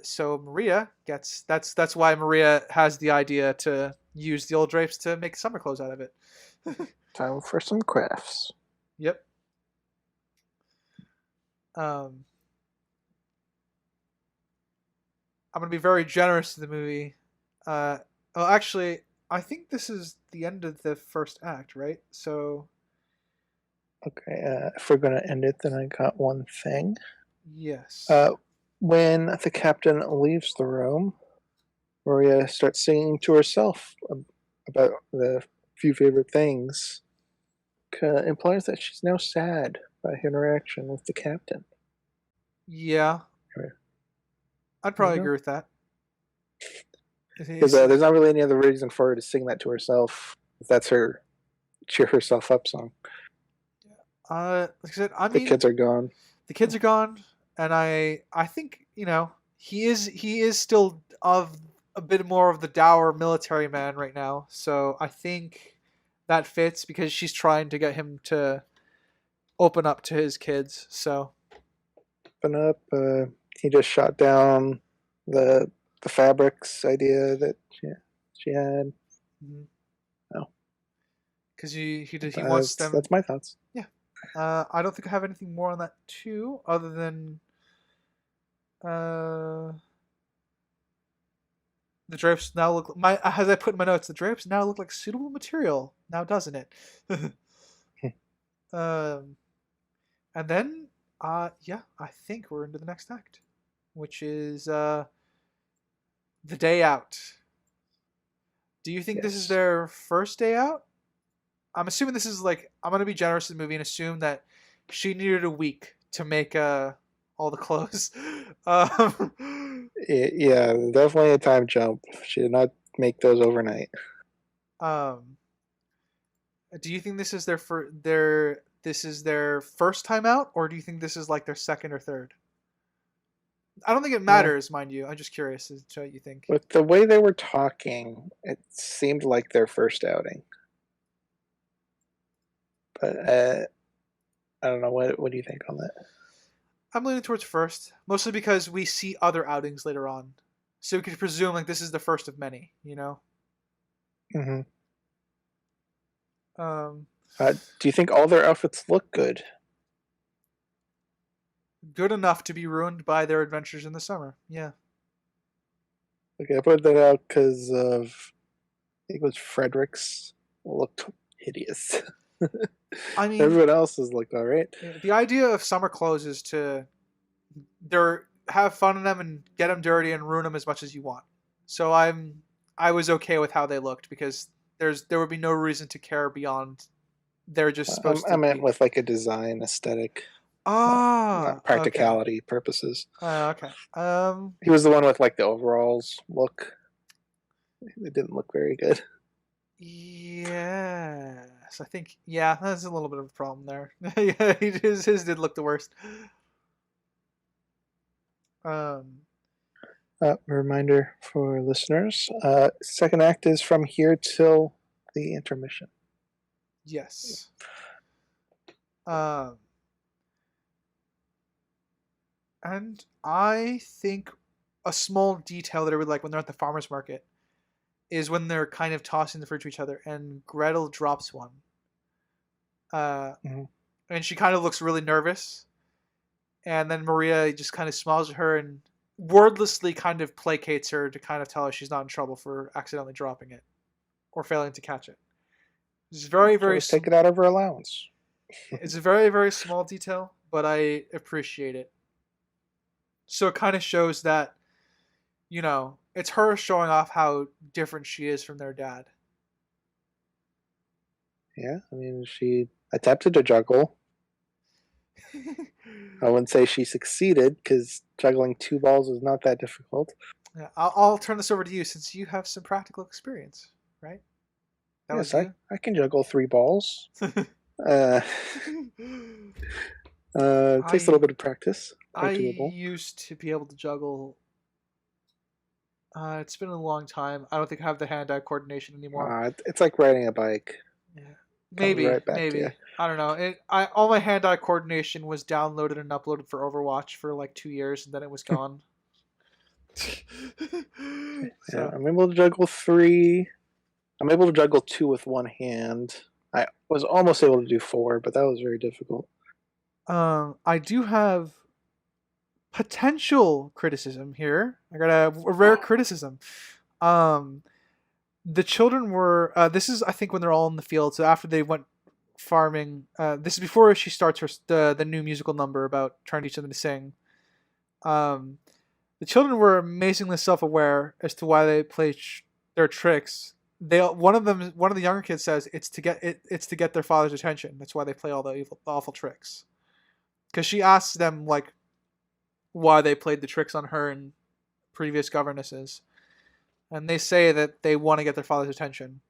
So Maria gets that's why Maria has the idea to use the old drapes to make summer clothes out of it. Time for some crafts. Yep. I'm gonna be very generous to the movie. Actually, I think this is the end of the first act, right? So. Okay, if we're gonna end it, then I got one thing. Yes. When the captain leaves the room, Maria starts singing to herself about the few favorite things. Implies that she's now sad by her interaction with the captain. Yeah. I'd probably agree with that. Because there's not really any other reason for her to sing that to herself. If that's her cheer herself up song. Like I said, I mean, the kids are gone. The kids are gone, and I think he is still of a bit more of the dour military man right now. So I think that fits because she's trying to get him to open up to his kids. So Open up. He just shot down the fabrics idea that she had. No, because he wants them. That's my thoughts. Yeah. I don't think I have anything more on that too, other than the drapes now look as I put in my notes. The drapes now look like suitable material now, doesn't it? And then yeah, I think we're into the next act, which is the day out. Do you think this is their first day out? I'm assuming this is like, I'm gonna be generous in the movie and assume that she needed a week to make all the clothes. Yeah, definitely a time jump. She did not make those overnight. Do you think this is their first time out, or do you think this is like their second or third? I don't think it matters, mind you. I'm just curious as to what you think. With the way they were talking, it seemed like their first outing. But I don't know. What do you think on that? I'm leaning towards first, mostly because we see other outings later on, so we could presume like this is the first of many. You know. Mm-hmm. Do you think all their outfits look good? Good enough to be ruined by their adventures in the summer. Yeah. Okay, I put that out because of, I think it was Frederick's looked hideous. I mean, everyone else's looked all right. The idea of summer clothes is to have fun in them and get them dirty and ruin them as much as you want. So I was okay with how they looked because there would be no reason to care beyond. They're just supposed to. I meant with like a design aesthetic. Not practicality purposes. Okay. He was the one with like the overalls look. It didn't look very good. Yes, I think that's a little bit of a problem there. Yeah, his did look the worst. Reminder for listeners: second act is from here till the intermission. Yes. And I think a small detail that I would like when they're at the farmer's market is when they're kind of tossing the fruit to each other and Gretel drops one. And she kind of looks really nervous. And then Maria just kind of smiles at her and wordlessly kind of placates her to kind of tell her she's not in trouble for accidentally dropping it or failing to catch it. It's very, very... take it out of her allowance. It's a very, very small detail, but I appreciate it. So it kind of shows that, it's her showing off how different she is from their dad. Yeah, I mean, she attempted to juggle. I wouldn't say she succeeded, because juggling two balls is not that difficult. Yeah, I'll turn this over to you, since you have some practical experience, right? Yes, I can juggle three balls. It takes a little bit of practice. I used to be able to juggle. It's been a long time. I don't think I have the hand-eye coordination anymore. It's like riding a bike. Yeah. Maybe. I don't know. All my hand-eye coordination was downloaded and uploaded for Overwatch for like 2 years, and then it was gone. Yeah, I'm able to juggle three. I'm able to juggle two with one hand. I was almost able to do four, but that was very difficult. I do have potential criticism here. I got a rare criticism. The children were... this is, I think, when they're all in the field. So after they went farming... this is before she starts the new musical number about trying to teach them to sing. The children were amazingly self-aware as to why they play their tricks. One of the younger kids says it's to get their father's attention. That's why they play all the awful tricks. Because she asks them like why they played the tricks on her and previous governesses, and they say that they want to get their father's attention.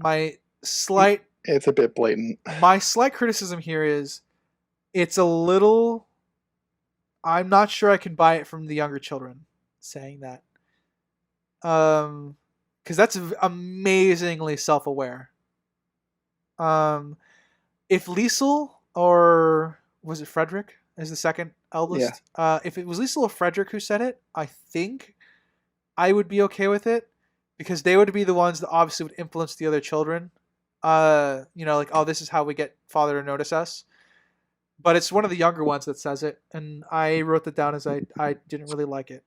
It's a bit blatant. My slight criticism here is it's a little... I'm not sure I can buy it from the younger children saying that. Because that's amazingly self-aware. if Liesel or was it Frederick is the second Yeah. eldest? If it was Liesel or Frederick who said it, I think I would be okay with it because they would be the ones that obviously would influence the other children. Like, oh, this is how we get father to notice us. But it's one of the younger ones that says it, and I wrote that down as I didn't really like it.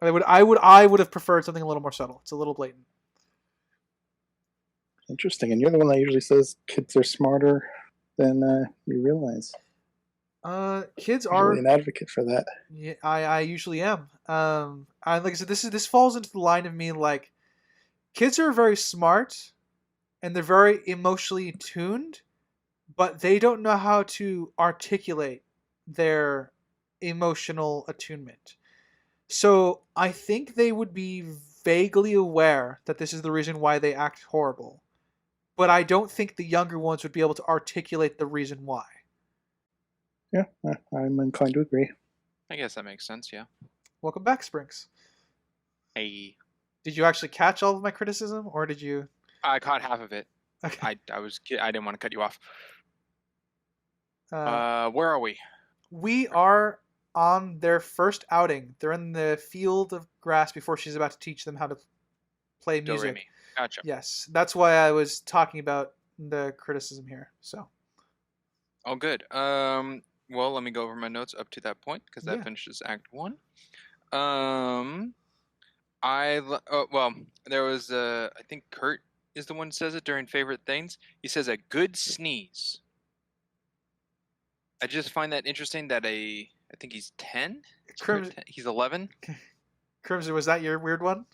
I would have preferred something a little more subtle. It's a little blatant. Interesting. And you're the one that usually says kids are smarter than you realize. Kids Usually are an advocate for that. Yeah, I usually am. And like I said, this falls into the line of me like kids are very smart and they're very emotionally tuned, but they don't know how to articulate their emotional attunement. So I think they would be vaguely aware that this is the reason why they act horrible, but I don't think the younger ones would be able to articulate the reason why. Yeah, I'm inclined to agree. I guess that makes sense. Yeah. Welcome back, Sprinks. Hey, Did you actually catch all of my criticism, or did you? I caught half of it. Okay. I didn't want to cut you off. Uh, Where are we? we are on their first outing. They're in the field of grass before she's about to teach them how to play Do re music. mi. Gotcha. Yes, that's why I was talking about the criticism here. So Oh, good. Well, let me go over my notes up to that point because that Yeah. finishes Act 1. Well, there was I think Kurt is the one who says it during favorite things. He says a good sneeze. I just find that interesting that I think he's 10. He's 11. Crimson, was that your weird one?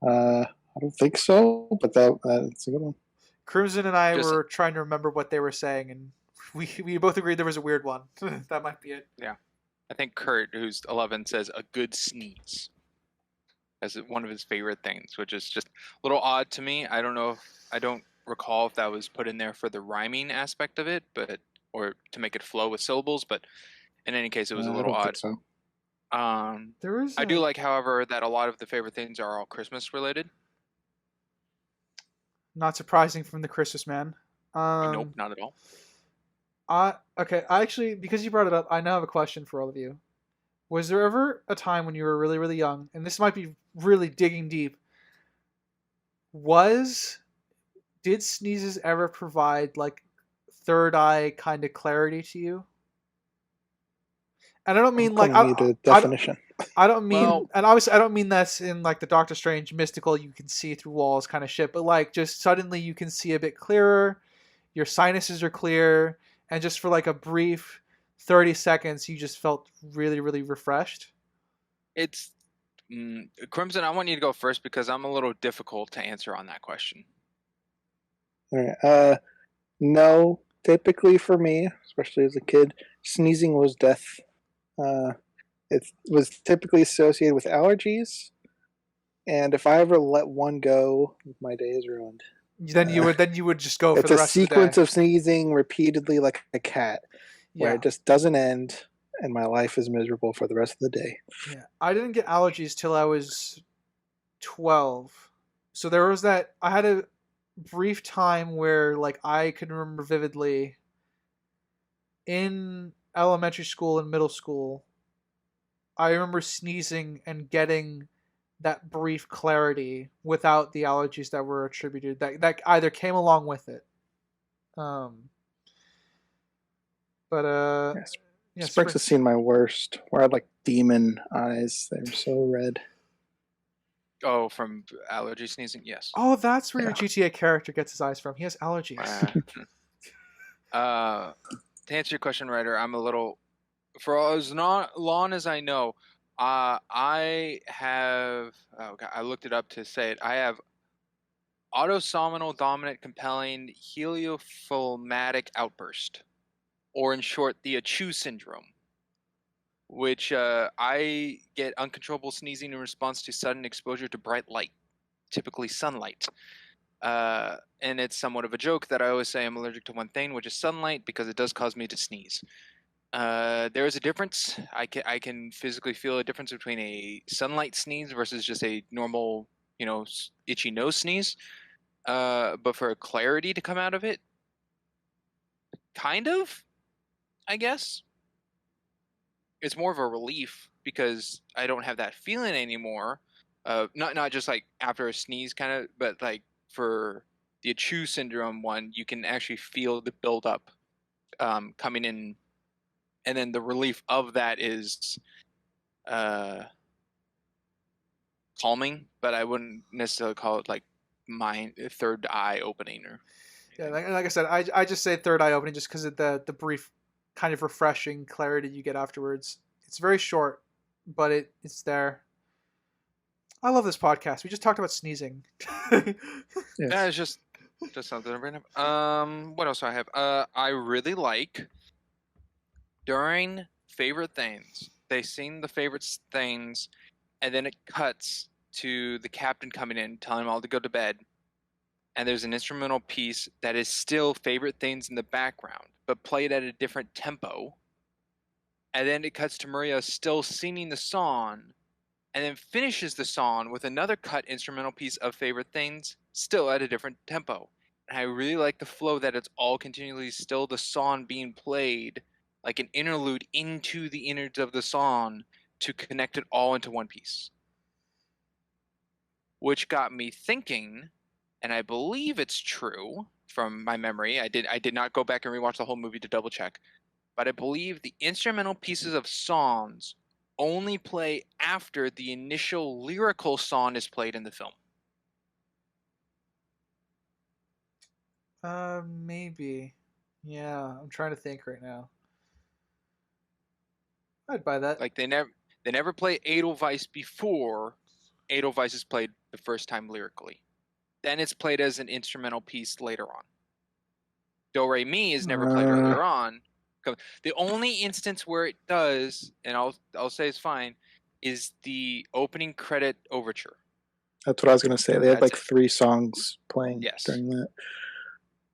I don't think so, but that's a good one. Crimson and I Just- were trying to remember what they were saying, and we both agreed there was a weird one. That might be it. Yeah. I think Kurt, who's 11, says a good sneeze as one of his favorite things, which is just a little odd to me. I don't recall if that was put in there for the rhyming aspect of it, or to make it flow with syllables, but in any case, it was a little I odd. don't think so. There is. I do like, however, that a lot of the favorite things are all Christmas related. Not surprising from the Christmas man. Nope, not at all. Okay. I actually, because you brought it up, I now have a question for all of you. Was there ever a time when you were really, really young, and this might be really digging deep? Did sneezes ever provide like third eye kind of clarity to you? And I don't mean like I'm gonna need a definition. I don't mean, Well- and obviously I don't mean that's in like the Doctor Strange mystical you can see through walls kind of shit, but like just suddenly you can see a bit clearer, your sinuses are clear, and just for like a brief 30 seconds you just felt really, really refreshed. It's Crimson. I want you to go first because I'm a little difficult to answer on that question. All right. No, typically for me, especially as a kid, sneezing was death. It was typically associated with allergies, and if I ever let one go, my day is ruined. Then you would just go for It's the a rest of the sequence day. of sneezing repeatedly like a cat, where Yeah. it just doesn't end, and my life is miserable for the rest of the day. Yeah. I didn't get allergies till I was 12. So there was that I had a brief time where like I can remember vividly in elementary school and middle school I remember sneezing and getting that brief clarity without the allergies that were attributed that either came along with it. But Yes. yeah, Springs has seen my worst, where I had like demon eyes. They were so red. Oh, from allergy sneezing? Yes. Oh, that's where your Yeah. GTA character gets his eyes from. He has allergies. To answer your question, Ryder, I'm a little. For as long as I know, I have. Oh God, I looked it up to say it. I have autosomal dominant compelling heliophalmatic outburst, or in short, the Achu syndrome, which I get uncontrollable sneezing in response to sudden exposure to bright light, typically sunlight. And it's somewhat of a joke that I always say I'm allergic to one thing, which is sunlight, because it does cause me to sneeze. There is a difference. I can physically feel a difference between a sunlight sneeze versus just a normal, itchy nose sneeze. But for a clarity to come out of it, kind of, I guess. It's more of a relief because I don't have that feeling anymore. Not just like after a sneeze kind of, but like for the Achoo syndrome one, you can actually feel the buildup coming in, and then the relief of that is calming, but I wouldn't necessarily call it like my third eye opening or Yeah, anything. like I said, I just say third eye opening just because of the brief kind of refreshing clarity you get afterwards. It's very short, but it's there. I love this podcast. We just talked about sneezing. Yeah, Yes. it's just something random. What else do I have? I really like during favorite things. They sing the favorite things, and then it cuts to the captain coming in, telling them all to go to bed. And there's an instrumental piece that is still favorite things in the background, but played at a different tempo. And then it cuts to Maria still singing the song, and then finishes the song with another cut instrumental piece of favorite things, still at a different tempo. And I really like the flow that it's all continually still the song being played, like an interlude into the innards of the song to connect it all into one piece. Which got me thinking, and I believe it's true from my memory. I did not go back and rewatch the whole movie to double check, but I believe the instrumental pieces of songs only play after the initial lyrical song is played in the film. Maybe. Yeah, I'm trying to think right now. I'd buy that. Like they never play Edelweiss before Edelweiss is played the first time lyrically. Then it's played as an instrumental piece later on. Do Re Mi is never played earlier on. The only instance where it does, and I'll say it's fine, is the opening credit overture. That's what I was gonna say. They had That's like it. 3 songs playing Yes. during that.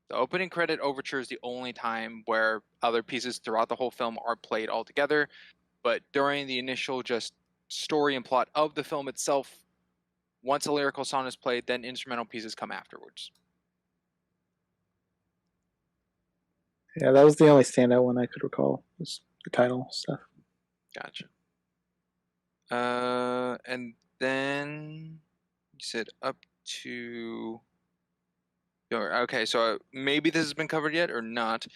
The opening credit overture is the only time where other pieces throughout the whole film are played all together. But during the initial just story and plot of the film itself, once a lyrical song is played, then instrumental pieces come afterwards. Yeah, that was the only standout one I could recall. Was the title stuff. Gotcha. And then you said up to. Okay, so maybe this has been covered yet or not.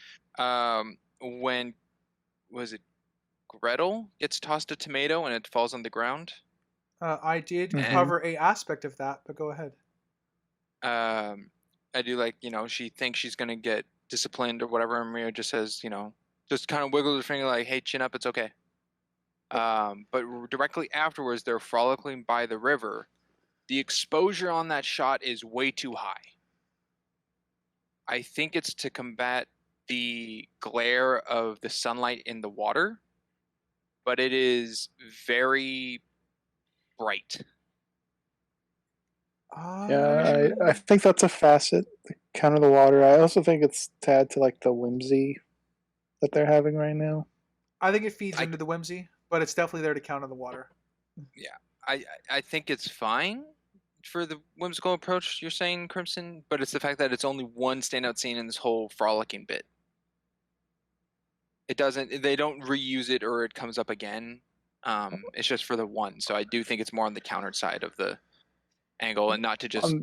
When was it? Gretel gets tossed a tomato and it falls on the ground. I did Mhm. cover a aspect of that, but go ahead. I do like she thinks she's gonna get disciplined or whatever, and Maria just says just kind of wiggles her finger like, "Hey, chin up, it's okay." But directly afterwards, they're frolicking by the river. The exposure on that shot is way too high. I think it's to combat the glare of the sunlight in the water, but it is very bright. Yeah, I think that's a facet, the count of the water. I also think it's to add to like the whimsy that they're having right now. I think it feeds I into the whimsy, but it's definitely there to count on the water. yeah, I think it's fine for the whimsical approach you're saying, Crimson, but it's the fact that it's only one standout scene in this whole frolicking bit. They don't reuse it or it comes up again. It's just for the one. So I do think it's more on the countered side of the angle and not to just,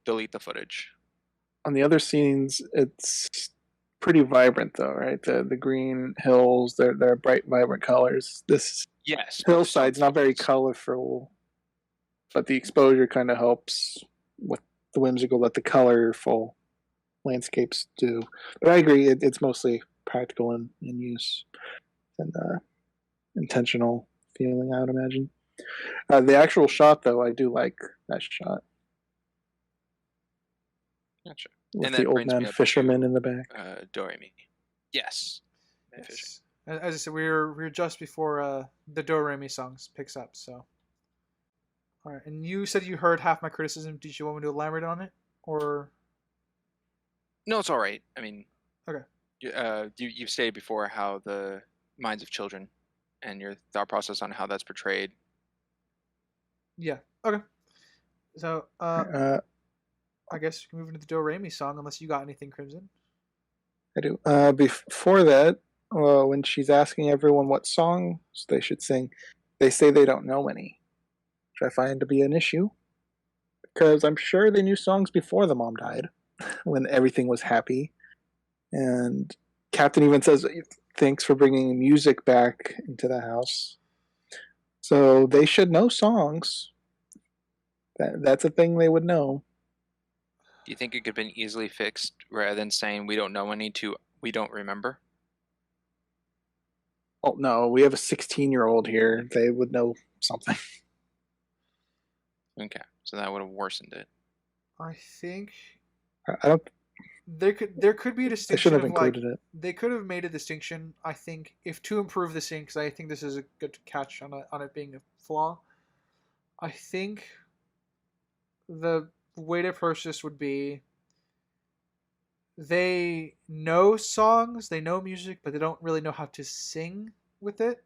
delete the footage. On the other scenes, it's pretty vibrant though, right? The green hills, they're bright, vibrant colors. This Yes, hillside's not very colorful, but the exposure kind of helps with the whimsical that the colorful landscapes do. But I agree, it's mostly practical in use and intentional feeling, I would imagine. The actual shot, though, I do like that shot. Gotcha. With And the that old brings man me up fisherman to in the back. Do Re Mi. Yes. Yes. As I said, we're just before the Do Re Mi songs picks up. So, all right. And you said you heard half my criticism. Did you want me to elaborate on it, or? No, it's all right. I mean, Okay. You've stated before how the minds of children and your thought process on how that's portrayed. Yeah. Okay. So, I guess we can move into the Do Re Mi song unless you got anything, Crimson. I do. Before that, when she's asking everyone what songs they should sing, they say they don't know any, which I find to be an issue. Because I'm sure they knew songs before the mom died, when everything was happy. And Captain even says, thanks for bringing music back into the house. So they should know songs. That's a thing they would know. Do you think it could have been easily fixed rather than saying we don't know any to we don't remember? Oh, no, we have a 16-year-old here. They would know something. Okay, so that would have worsened it. I think I don't. there could be a They should distinction have of like included it. they could have made a distinction. I think if to improve the scene, because I think this is a good catch on it being a flaw. I think the way to approach this would be they know songs, they know music, but they don't really know how to sing with it.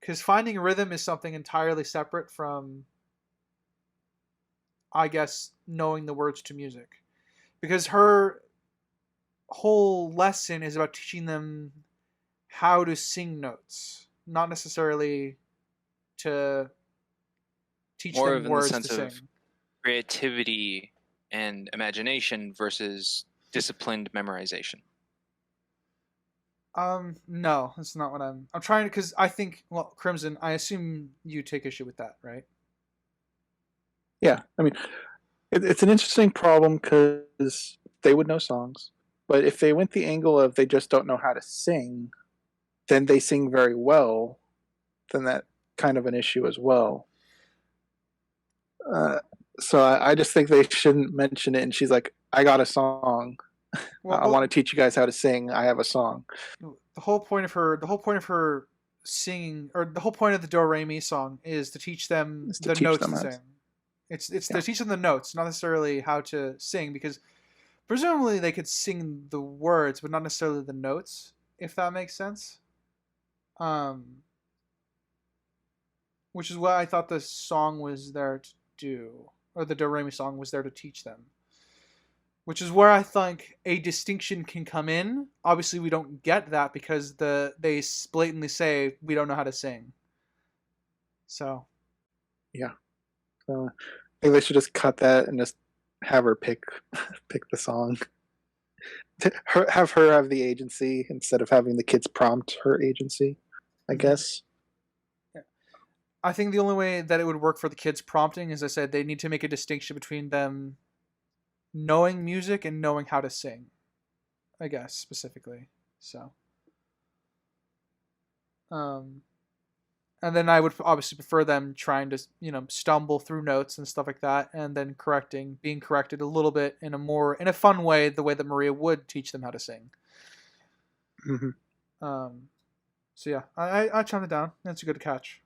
Because finding rhythm is something entirely separate from, I guess, knowing the words to music. Because her whole lesson is about teaching them how to sing notes, not necessarily to teach More them of in the words to sense of sing. creativity and imagination versus disciplined memorization. No, that's not what I'm trying to, because I think, well, Crimson, I assume you take issue with that, right? Yeah, I mean, it's an interesting problem because they would know songs, but if they went the angle of they just don't know how to sing, then they sing very well, then that kind of an issue as well. Uh, so I just think they shouldn't mention it. And she's like, "I got a song. I want to teach you guys how to sing. I have a song." The whole point of her singing, or the whole point of the Do Re Mi song, is to teach them Is to the teach notes them to how sing. It's yeah. to teach them the notes, not necessarily how to sing, because presumably they could sing the words, but not necessarily the notes, if that makes sense. Um, which is what I thought the song was there to do, or the Do Re Mi song was there to teach them. Which is where I think a distinction can come in. Obviously, we don't get that because they blatantly say we don't know how to sing. So Yeah. So I think they should just cut that and just have her pick the song. Have her have the agency instead of having the kids prompt her agency, I guess. yeah. I think the only way that it would work for the kids prompting, as I said, they need to make a distinction between them knowing music and knowing how to sing. I guess specifically. So, um, and then I would obviously prefer them trying to stumble through notes and stuff like that, and then being corrected a little bit in a fun way, the way that Maria would teach them how to sing. Mm-hmm. So yeah, I chopped it down. That's a good catch.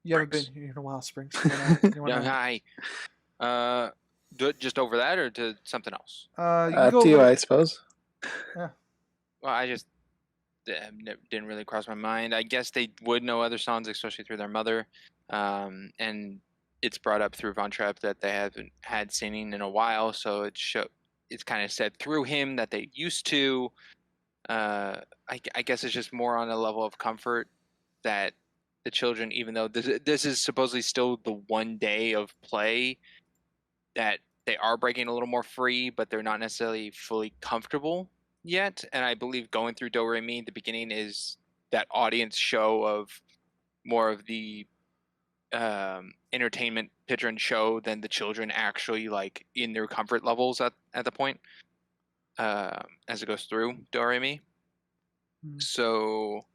You haven't been here in a while, Springs. You wanna, Hi. Do it just over that or to something else? you can go To you, over. I suppose. Yeah. Well, I just didn't really cross my mind. I guess they would know other songs, especially through their mother. And it's brought up through Von Trapp that they haven't had singing in a while, so it's kind of said through him that they used to. I guess it's just more on a level of comfort that the children, even though this is supposedly still the one day of play, that they are breaking a little more free, but they're not necessarily fully comfortable yet. And I believe going through Do Re Mi, the beginning is that audience show of more of the entertainment picture and show than the children actually like in their comfort levels at the point as it goes through Do Re Mi. So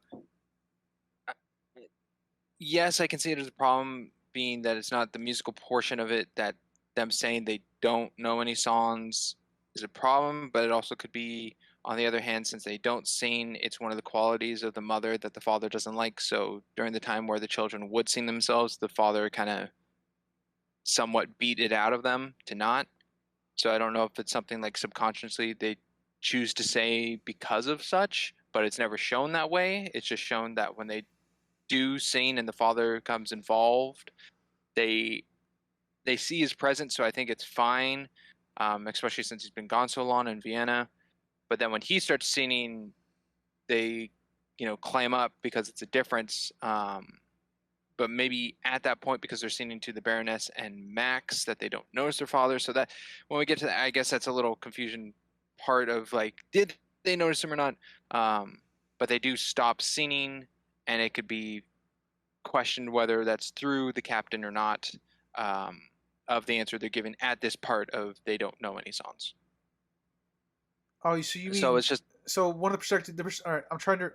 yes, I can see it as a problem being that it's not the musical portion of it that them saying they don't know any songs is a problem, but it also could be, on the other hand, since they don't sing, it's one of the qualities of the mother that the father doesn't like. So during the time where the children would sing themselves, the father kind of somewhat beat it out of them to not. So I don't know if it's something like subconsciously they choose to say because of such, but it's never shown that way. It's just shown that when they do sing and the father comes involved, they see his presence. So I think it's fine, especially since he's been gone so long in Vienna. But then when he starts singing, they, clam up because it's a difference. But maybe at that point, because they're singing to the Baroness and Max, that they don't notice their father. So that when we get to that, I guess that's a little confusion part of like, did they notice him or not? But they do stop singing, and it could be questioned whether that's through the captain or not, of the answer they're giving at this part of they don't know any songs. Oh, so you mean So it's just one of the perspectives? All right, I'm trying to.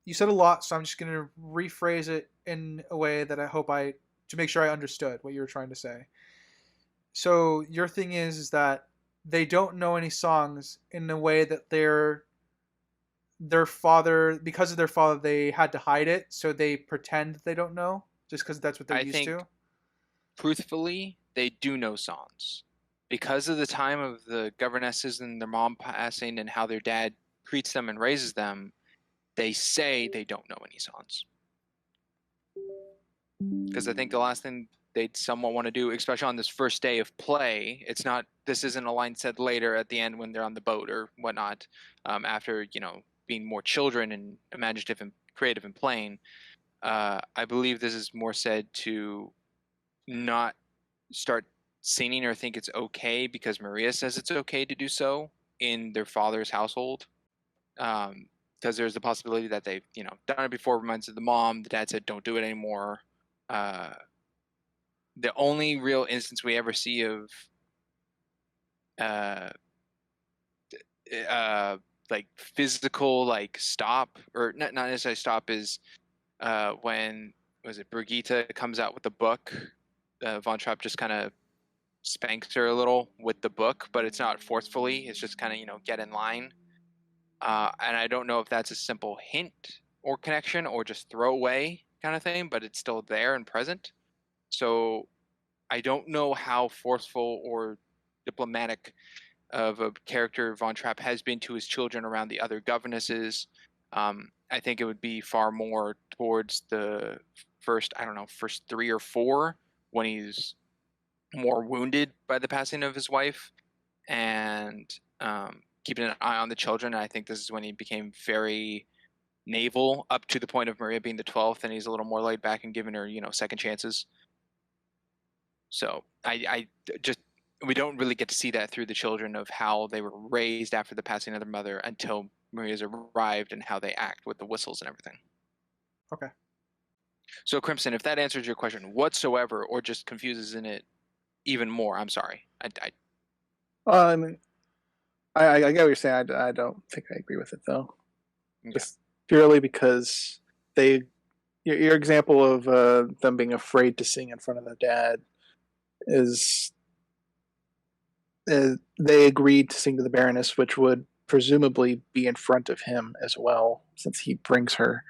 You said a lot, so I'm just going to rephrase it in a way that I hope to make sure I understood what you were trying to say. So your thing is that they don't know any songs in the way that their father, because of their father, they had to hide it, so they pretend they don't know just because that's what they're used to. Truthfully, they do know songs because of the time of the governesses and their mom passing and how their dad treats them and raises them. They say they don't know any songs because I think the last thing they'd somewhat want to do, especially on this first day of play, this isn't a line said later at the end when they're on the boat or whatnot, after being more children and imaginative and creative and playing. I believe this is more said to not start singing or think it's okay because Maria says it's okay to do so in their father's household. Because there's the possibility that they've done it before, reminds of the mom. The dad said don't do it anymore. The only real instance we ever see of like physical like stop, or not necessarily stop, is when Brigitte comes out with the book. Von Trapp just kind of spanks her a little with the book, but it's not forcefully. It's just kind of get in line. And I don't know if that's a simple hint or connection or just throwaway kind of thing, but it's still there and present. So I don't know how forceful or diplomatic of a character Von Trapp has been to his children around the other governesses. I think it would be far more towards the first 3 or 4 when he's more wounded by the passing of his wife and keeping an eye on the children. I think this is when he became very naval, up to the point of Maria being the 12th, and he's a little more laid back and giving her, second chances. So we don't really get to see that through the children of how they were raised after the passing of their mother until Maria's arrived and how they act with the whistles and everything. Okay. So Crimson, if that answers your question whatsoever or just confuses in it even more, I'm sorry. I mean, I get what you're saying. I don't think I agree with it though. Yeah. Just purely because your example of them being afraid to sing in front of their dad is they agreed to sing to the Baroness, which would presumably be in front of him as well, since he brings her,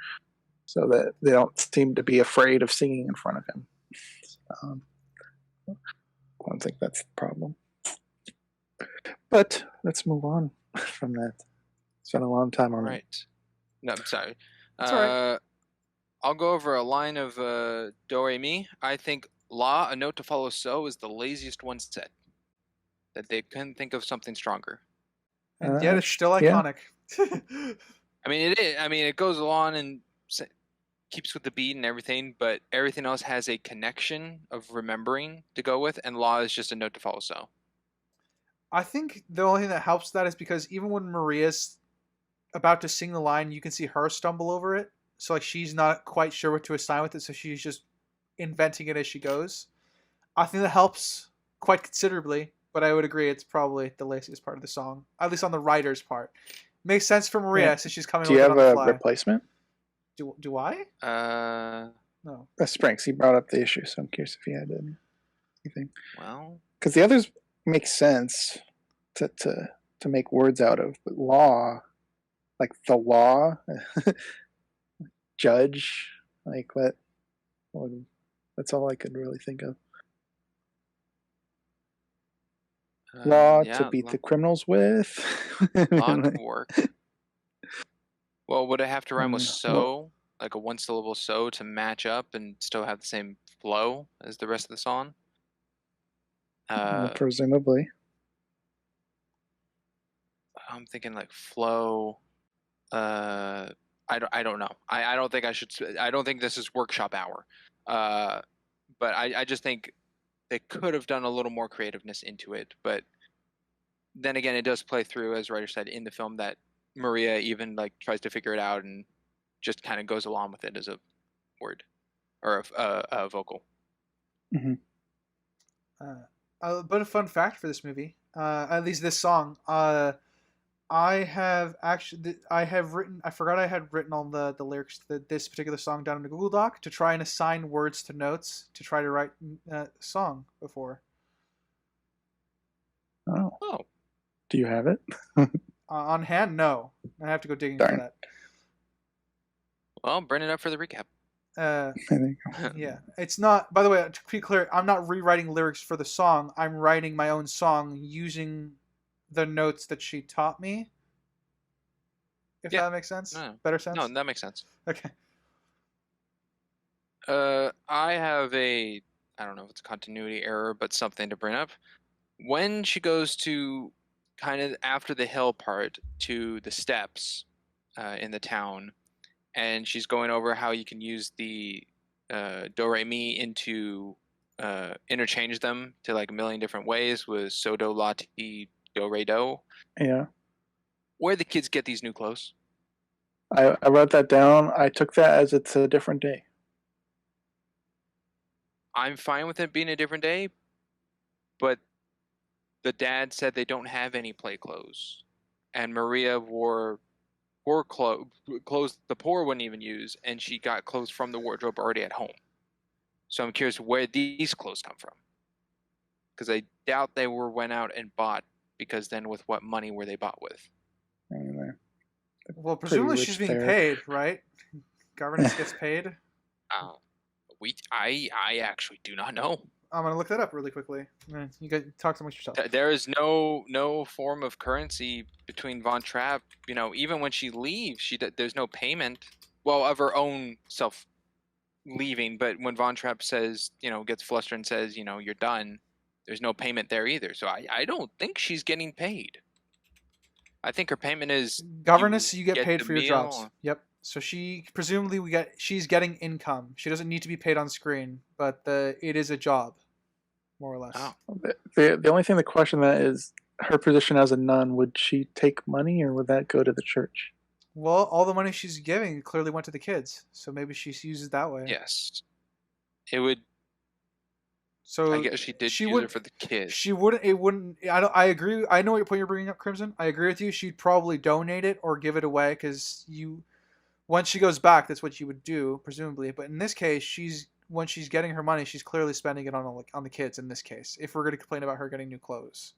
so that they don't seem to be afraid of singing in front of him. I don't think that's the problem. But let's move on from that. Spent a long time on Right. No, I'm sorry. That's all right. I'll go over a line of Do Re Mi. I think La, a note to follow So, is the laziest one said. That they couldn't think of something stronger. And yet it's still iconic. I mean, it is. I mean, it goes along and keeps with the beat and everything, but everything else has a connection of remembering to go with, and La is just a note to follow So. I think the only thing that helps that is because even when Maria's about to sing the line, you can see her stumble over it. So like she's not quite sure what to assign with it, so she's just inventing it as she goes. I think that helps quite considerably, but I would agree it's probably the laziest part of the song, at least on the writer's part. Makes sense for Maria since she's coming. Do you have a replacement? Do I? No. Sprinks. He brought up the issue, so I'm curious if he had anything. Well, because the others make sense to make words out of, but law, like the law, judge, like what? That's all I could really think of. Law to beat the criminals with. Law could work. Well, would it have to rhyme with so, like a one-syllable so, to match up and still have the same flow as the rest of the song? Presumably. I'm thinking like flow. I don't know. I don't think I should. I don't think this is workshop hour. But I just think they could have done a little more creativeness into it. But then again, it does play through, as writer said in the film, that Maria even like tries to figure it out and just kind of goes along with it as a word or a vocal. Mm-hmm. But a fun fact for this movie, at least this song, I have written. I forgot I had written all the lyrics to this particular song down in the Google Doc to try and assign words to notes to try to write a song before. Oh. Do you have it? On hand? No. I have to go digging Darn. for that. Well, bring it up for the recap. Yeah. It's not, by the way, to be clear, I'm not rewriting lyrics for the song. I'm writing my own song using the notes that she taught me. If that makes sense? No. Better sense? No, that makes sense. Okay. I have I don't know if it's a continuity error, but something to bring up. When she goes to kind of after the hill part to the steps in the town, and she's going over how you can use the do re mi into interchange them to like a million different ways with so do la ti do re do. Yeah. Where the kids get these new clothes? I wrote that down. I took that as it's a different day. I'm fine with it being a different day, but the dad said they don't have any play clothes, and Maria wore clothes the poor wouldn't even use, and she got clothes from the wardrobe already at home. So I'm curious where these clothes come from, because I doubt they went out and bought, because then with what money were they bought with? Anyway, well, presumably she's being paid, right? Governess gets paid. I actually do not know. I'm gonna look that up really quickly. You guys talk amongst yourself. There is no form of currency between Von Trapp. You know, even when she leaves, there's no payment. Well, of her own self leaving, but when Von Trapp says, gets flustered and says, you're done, there's no payment there either. So I don't think she's getting paid. I think her payment is governess. You get paid for your meal. jobs. Yep. So she presumably she's getting income. She doesn't need to be paid on screen, but it is a job, more or less. Oh. The only thing to question that is her position as a nun. Would she take money, or would that go to the church? Well, all the money she's giving clearly went to the kids, so maybe she uses it that way. Yes, it would. So I guess she did use it for the kids. She wouldn't. It wouldn't. I agree. I know what point you're bringing up, Crimson. I agree with you. She'd probably donate it or give it away because once she goes back, that's what you would do, presumably. But in this case, when she's getting her money, she's clearly spending it on the kids. In this case, if we're going to complain about her getting new clothes.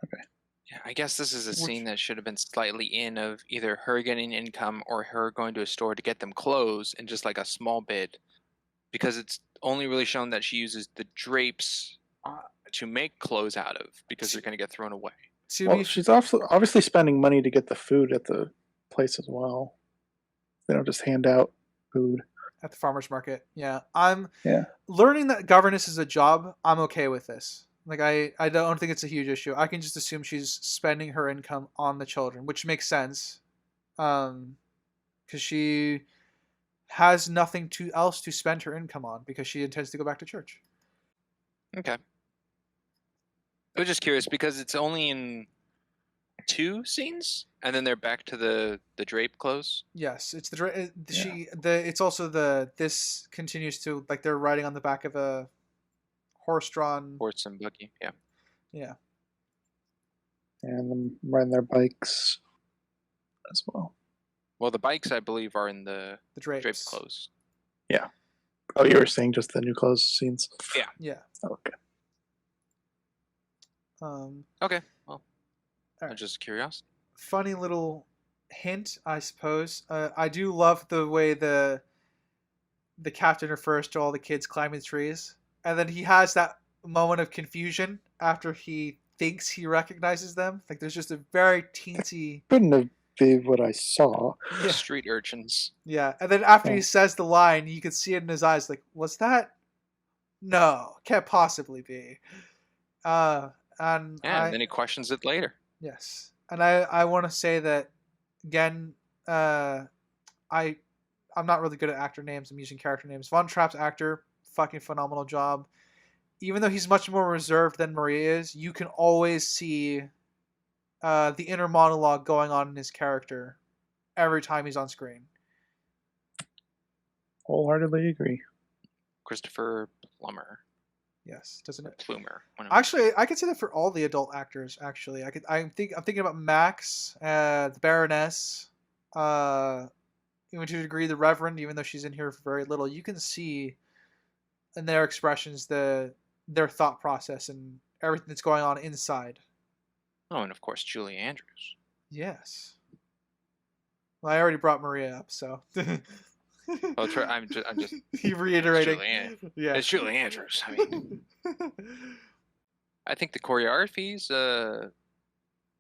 Okay. Yeah, I guess this is a scene that should have been slightly in of either her getting income or her going to a store to get them clothes, and just like a small bit, because it's only really shown that she uses the drapes to make clothes out of, because they're going to get thrown away. Well, she's also obviously spending money to get the food at the place as well. They don't just hand out food at the farmer's market. Yeah, I'm learning that governess is a job. I'm okay with this. Like I don't think it's a huge issue. I can just assume she's spending her income on the children, which makes sense, because she has nothing else to spend her income on because she intends to go back to church. Okay. I was just curious because it's only in 2 scenes, and then they're back to the drape clothes. Yes, it's it's also this continues to, like, they're riding on the back of a horse-drawn horse and buggy. Yeah. And them riding their bikes as well. Well, the bikes, I believe, are in the drapes. Drape clothes. Yeah. Oh, you were saying just the new clothes scenes? Yeah. Okay. Okay. Well, right. Just curious. Funny little hint, I suppose. I do love the way the captain refers to all the kids climbing trees, and then he has that moment of confusion after he thinks he recognizes them. Like, there's just a very teensy. Couldn't have been what I saw. Yeah. Street urchins. Yeah, and then after he says the line, you can see it in his eyes. Like, was that? No, can't possibly be. and and then he questions it later. Yes, and I want to say that again. I'm not really good at actor names. I'm using character names. Von Trapp's actor, fucking phenomenal job. Even though he's much more reserved than Maria is, you can always see the inner monologue going on in his character every time he's on screen. Wholeheartedly agree. Christopher Plummer. Yes, doesn't it? Plumer. Actually, I could say that for all the adult actors. Actually, I'm thinking about Max, the Baroness, even to a degree the Reverend. Even though she's in here for very little, you can see in their expressions their thought process and everything that's going on inside. Oh, and of course Julie Andrews. Yes. Well, I already brought Maria up, so. Oh, I'm just. He reiterating. It's Julie Andrews. I mean, I think the choreography's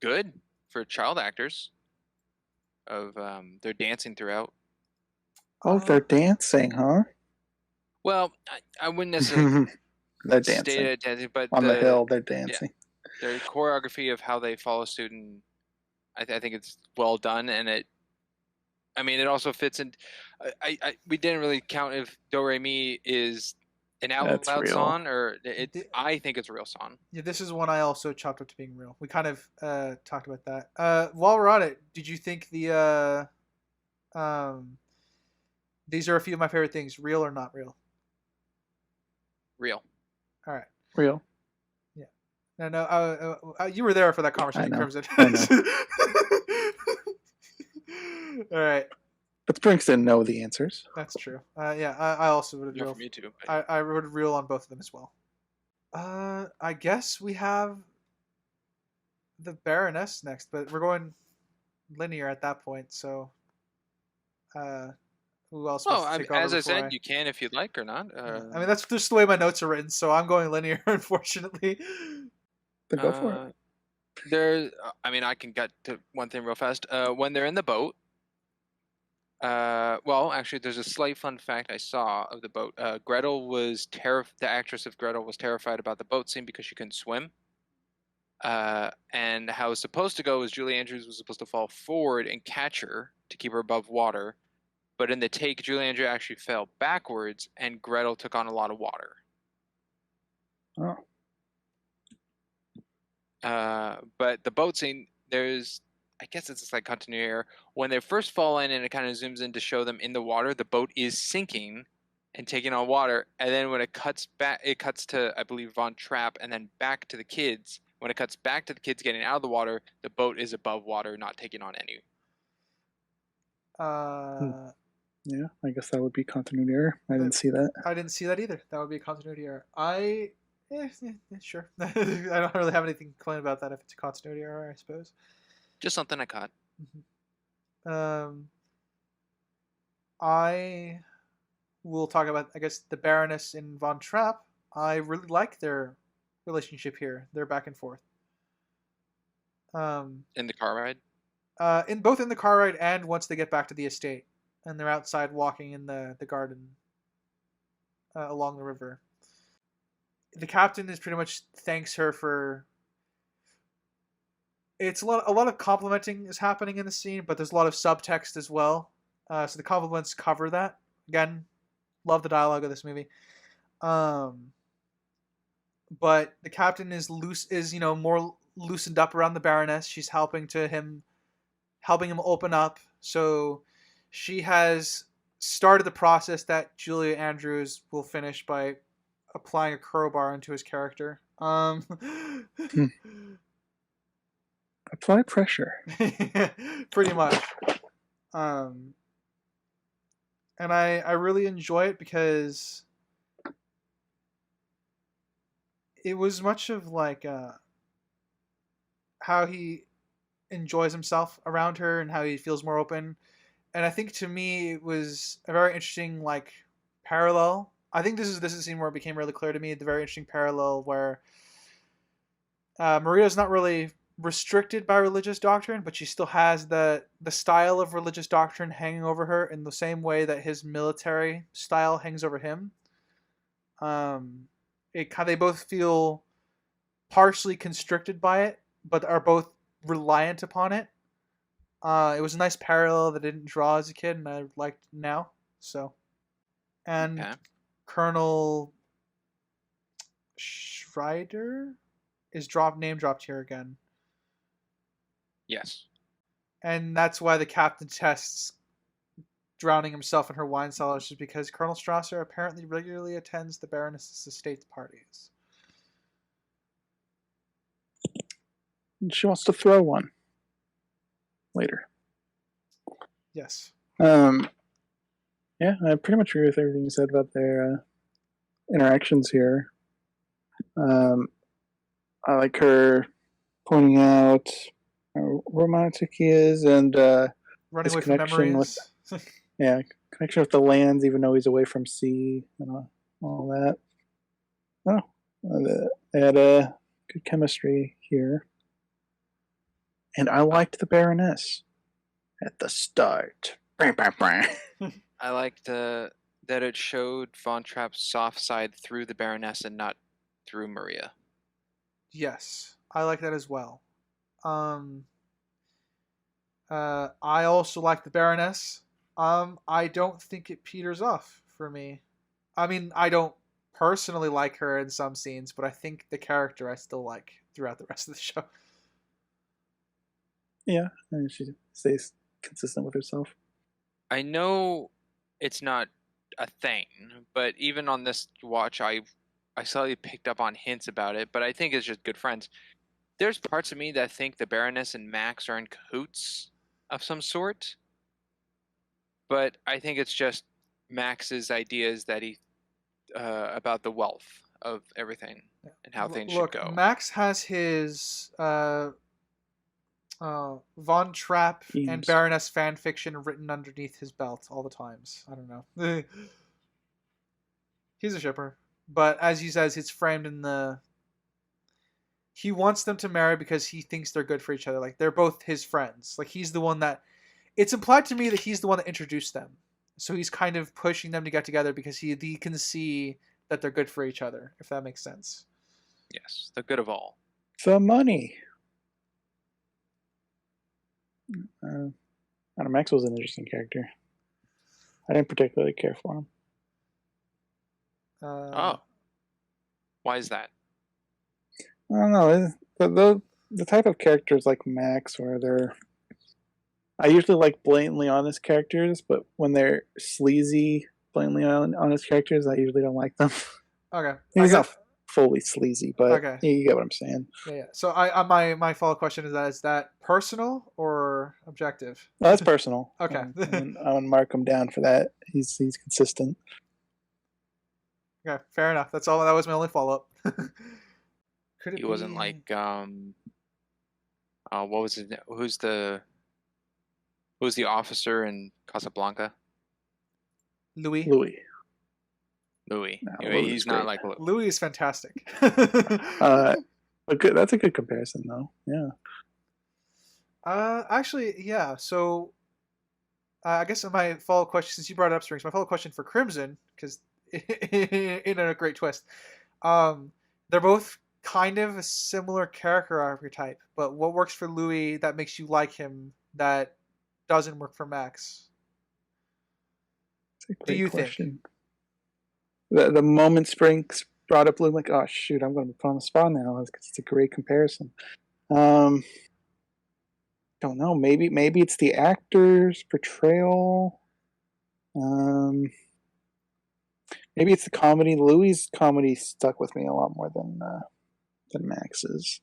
good for child actors. Of they're dancing throughout. Oh, they're dancing, huh? Well, I wouldn't necessarily. They're dancing. But on the hill, they're dancing. Yeah, the choreography of how they follow suit, and I think it's well done, and it also fits in. We didn't really count if Do Re Mi is an out loud song or I think it's a real song. Yeah, this is one I also chopped up to being real. We kind of talked about that. While we're on it, did you think the these are a few of my favorite things, real or not real? Real. All right. Real. Yeah. No. You were there for that conversation, Crimson. I know. All right. But Sprinks didn't know the answers. That's true. Yeah, I also would have real. For me too. I would have real on both of them as well. I guess we have the Baroness next, but we're going linear at that point. So, who else? Well, as I said, you can if you'd like or not. I mean, that's just the way my notes are written, so I'm going linear, unfortunately. Then go for it. I can get to one thing real fast. When they're in the boat. Well, actually, there's a slight fun fact I saw of the boat. Gretel was the actress of Gretel was terrified about the boat scene because she couldn't swim. And how it was supposed to go was Julie Andrews was supposed to fall forward and catch her to keep her above water. But in the take, Julie Andrews actually fell backwards, and Gretel took on a lot of water. Oh. But the boat scene, I guess it's like continuity error. When they first fall in and it kind of zooms in to show them in the water, the boat is sinking and taking on water. And then when it cuts back, it cuts to, I believe, Von Trapp and then back to the kids. When it cuts back to the kids getting out of the water, the boat is above water, not taking on any. Yeah, I guess that would be continuity error. I didn't see that. I didn't see that either. That would be a continuity error. Sure. I don't really have anything to complain about that if it's a continuity error, I suppose. Just something I caught. Mm-hmm. I will talk about, I guess, the Baroness and Von Trapp. I really like their relationship here. They're back and forth. In the car ride? In the car ride and once they get back to the estate. And they're outside walking in the garden along the river. The captain is pretty much thanks her for... It's a lot of complimenting is happening in the scene, but there's a lot of subtext as well. So the compliments cover that. Again, love the dialogue of this movie. But the captain is more loosened up around the Baroness. She's helping him open up. So she has started the process that Julia Andrews will finish by applying a crowbar into his character. Apply pressure. Pretty much. And I really enjoy it because it was much of like how he enjoys himself around her and how he feels more open. And I think to me it was a very interesting like parallel. I think this is a scene where it became really clear to me the very interesting parallel where Maria's not really restricted by religious doctrine, but she still has the style of religious doctrine hanging over her in the same way that his military style hangs over him. They both feel partially constricted by it, but are both reliant upon it. It was a nice parallel that I didn't draw as a kid, and I liked now. So, and Okay. Colonel Schreider is name dropped here again, Yes. and that's why the captain tests drowning himself in her wine cellars, is because Colonel Strasser apparently regularly attends the Baroness's estate parties. She wants to throw one later. Yes. Yeah, I pretty much agree with everything you said about their interactions here. I like her pointing out how romantic he is, and Running his away from connection memories. connection with the lands, even though he's away from sea and all that. They had a good chemistry here, and I liked the Baroness at the start. I liked that it showed Von Trapp's soft side through the Baroness and not through Maria. Yes, I like that as well. I also like the Baroness. I don't think it peters off for me. I mean, I don't personally like her in some scenes, but I think the character I still like throughout the rest of the show. Yeah, and she stays consistent with herself. I know it's not a thing, but even on this watch, I slightly picked up on hints about it, but I think it's just good friends. There's parts of me that think the Baroness and Max are in cahoots of some sort, but I think it's just Max's ideas that he about the wealth of everything and how things should Look, go. Max has his Von Trapp and Themes. Baroness fan fiction written underneath his belt all the times. I don't know. He's a shipper, but as he says, it's framed in the. He wants them to marry because he thinks they're good for each other. Like they're both his friends. Like he's the one that. It's implied to me that he's the one that introduced them, so he's kind of pushing them to get together because he can see that they're good for each other. If that makes sense. Yes, the good of all. The money. I don't know, Max was an interesting character. I didn't particularly care for him. Oh, why is that? I don't know. The type of characters like Max, where they're. I usually like blatantly honest characters, but when they're sleazy, blatantly honest characters, I usually don't like them. Okay. He's not fully sleazy, but Okay. you get what I'm saying. Yeah. So my follow up question is that personal or objective? No, that's personal. Okay. I'm gonna mark him down for that. He's consistent. Okay, fair enough. That's all. That was my only follow up. Could it He wasn't be... like what was his name? Who's the officer in Casablanca? Louis? Louis. No, Anyway, Louis he's is not great. like Louis is fantastic. That's a good comparison, though. Yeah. Actually, yeah. So, I guess my follow up question, since you brought it up, Strings, my follow up question for Crimson, because in a great twist, they're both kind of a similar character archetype, but what works for Louis that makes you like him that doesn't work for Max? That's a Do great you question. The moment Springs brought up Louis, like, oh shoot, I'm going to be put on the spot now because it's a great comparison. Don't know. Maybe it's the actor's portrayal. Maybe it's the comedy. Louis' comedy stuck with me a lot more than Max's.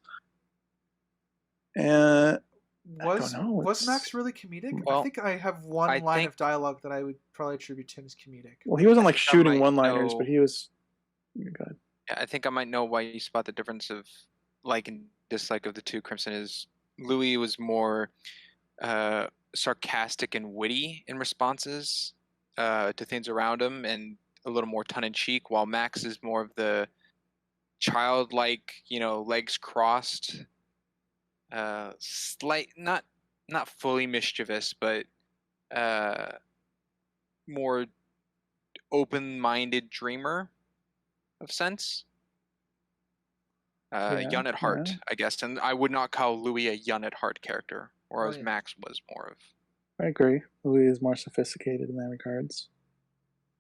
Was Max really comedic? Well, I think I have one line of dialogue that I would probably attribute to him as comedic. Well, he wasn't like shooting one-liners, but he was. God. Yeah, I think I might know why you spot the difference of like and dislike of the two. Crimson is Louis was more sarcastic and witty in responses to things around him, and a little more tongue-in-cheek, while Max is more of the childlike, legs crossed, slight, not fully mischievous, but more open-minded dreamer of sense. young at heart, yeah. I guess. And I would not call Louis a young at heart character, whereas Oh, yeah. Max was more of. I agree. Louis is more sophisticated in that regards.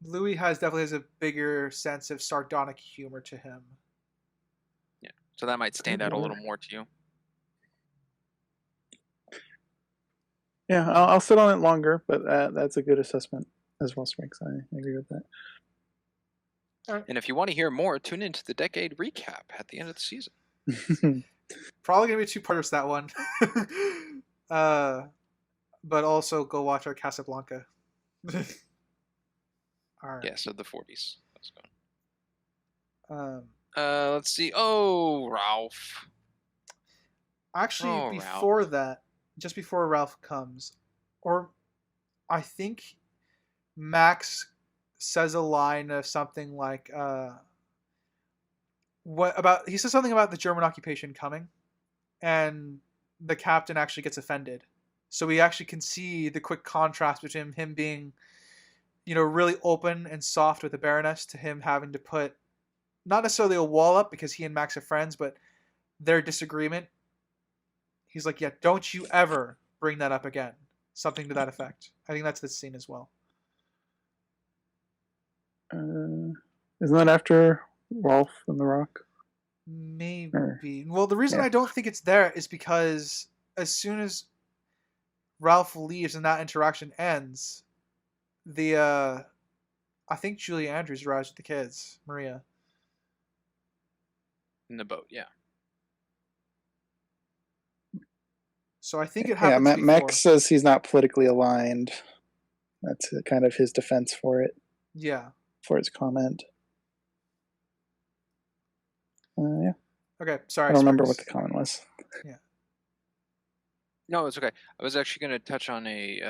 Louis definitely has a bigger sense of sardonic humor to him. Yeah, so that might stand Good out a lord. little more to you. Yeah, I'll sit on it longer, but that's a good assessment as well, Sprinks. I agree with that. And if you want to hear more, tune into the decade recap at the end of the season. Probably gonna be 2-parters that one. But also go watch our Casablanca. All right. Yeah, so the 40s. Let's go. Um, Let's see. Oh, Ralph. actually, Oh, before Ralph. that, just before Ralph comes, or I think Max says a line of something like, "What about?" He says something about the German occupation coming, and the captain actually gets offended. So we actually can see the quick contrast between him being, really open and soft with the Baroness to him having to put not necessarily a wall up because he and Max are friends, but their disagreement. He's like, yeah, don't you ever bring that up again. Something to that effect. I think that's this scene as well. Isn't that after Rolf and the Rock? Maybe. Well, the reason Yeah. I don't think it's there is because as soon as Ralph leaves and that interaction ends, I think Julie Andrews arrives with the kids, Maria. In the boat, yeah. So I think it Yeah, happens before. Max says he's not politically aligned. That's kind of his defense for it. Yeah. For his comment. Yeah. Okay, sorry. I don't remember what the comment was. Yeah. No, it's okay. I was actually going to touch on a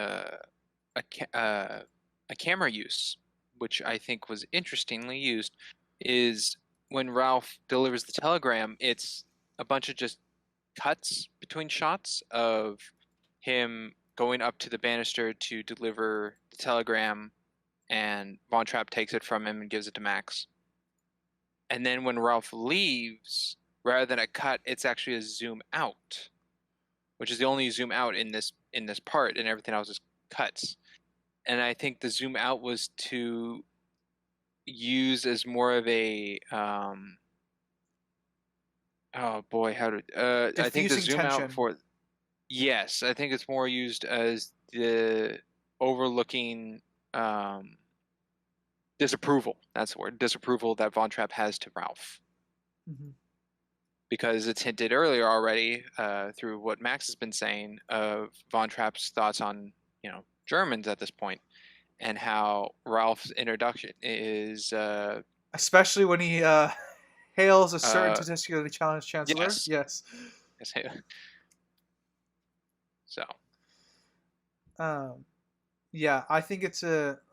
camera use, which I think was interestingly used, is when Ralph delivers the telegram, it's a bunch of just cuts between shots of him going up to the banister to deliver the telegram, and Von Trapp takes it from him and gives it to Max. And then when Ralph leaves, rather than a cut, it's actually a zoom out, which is the only zoom out in this part, and everything else is cuts. And I think the zoom out was to use as more of a oh boy, how to I think the Diffusing zoom tension. out for yes, I think it's more used as the overlooking disapproval. That's the word, disapproval that Von Trapp has to Ralph. Mm-hmm. Because it's hinted earlier already through what Max has been saying of Von Trapp's thoughts on Germans at this point, and how Ralph's introduction is especially when he hails a certain statistically challenged chancellor. Yes. So. Yeah, I think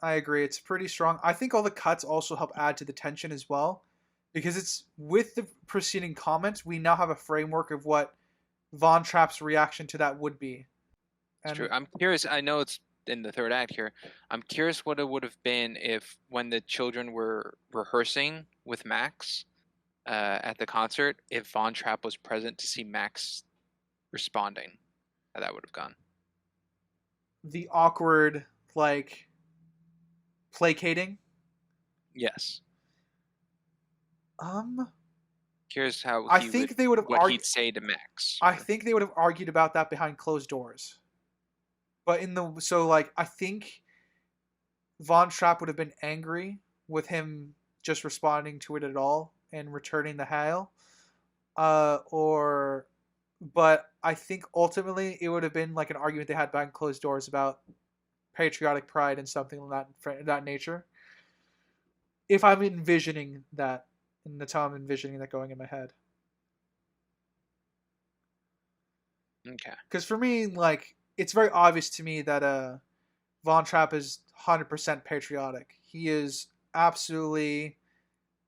I agree. It's pretty strong. I think all the cuts also help add to the tension as well, because it's with the preceding comments, we now have a framework of what Von Trapp's reaction to that would be. It's true. I'm curious. I know it's in the third act here. I'm curious what it would have been if, when the children were rehearsing with Max at the concert, if Von Trapp was present to see Max responding, how that would have gone. The awkward, like, placating. Yes. Curious how I think they would have what he'd say to Max. I think they would have argued about that behind closed doors. But I think Von Trapp would have been angry with him just responding to it at all and returning the hail. But I think ultimately it would have been like an argument they had behind closed doors about patriotic pride and something of that nature. If I'm envisioning that, and that's how I'm envisioning that going in my head. Okay. Because for me, like, it's very obvious to me that Von Trapp is 100% patriotic. He is absolutely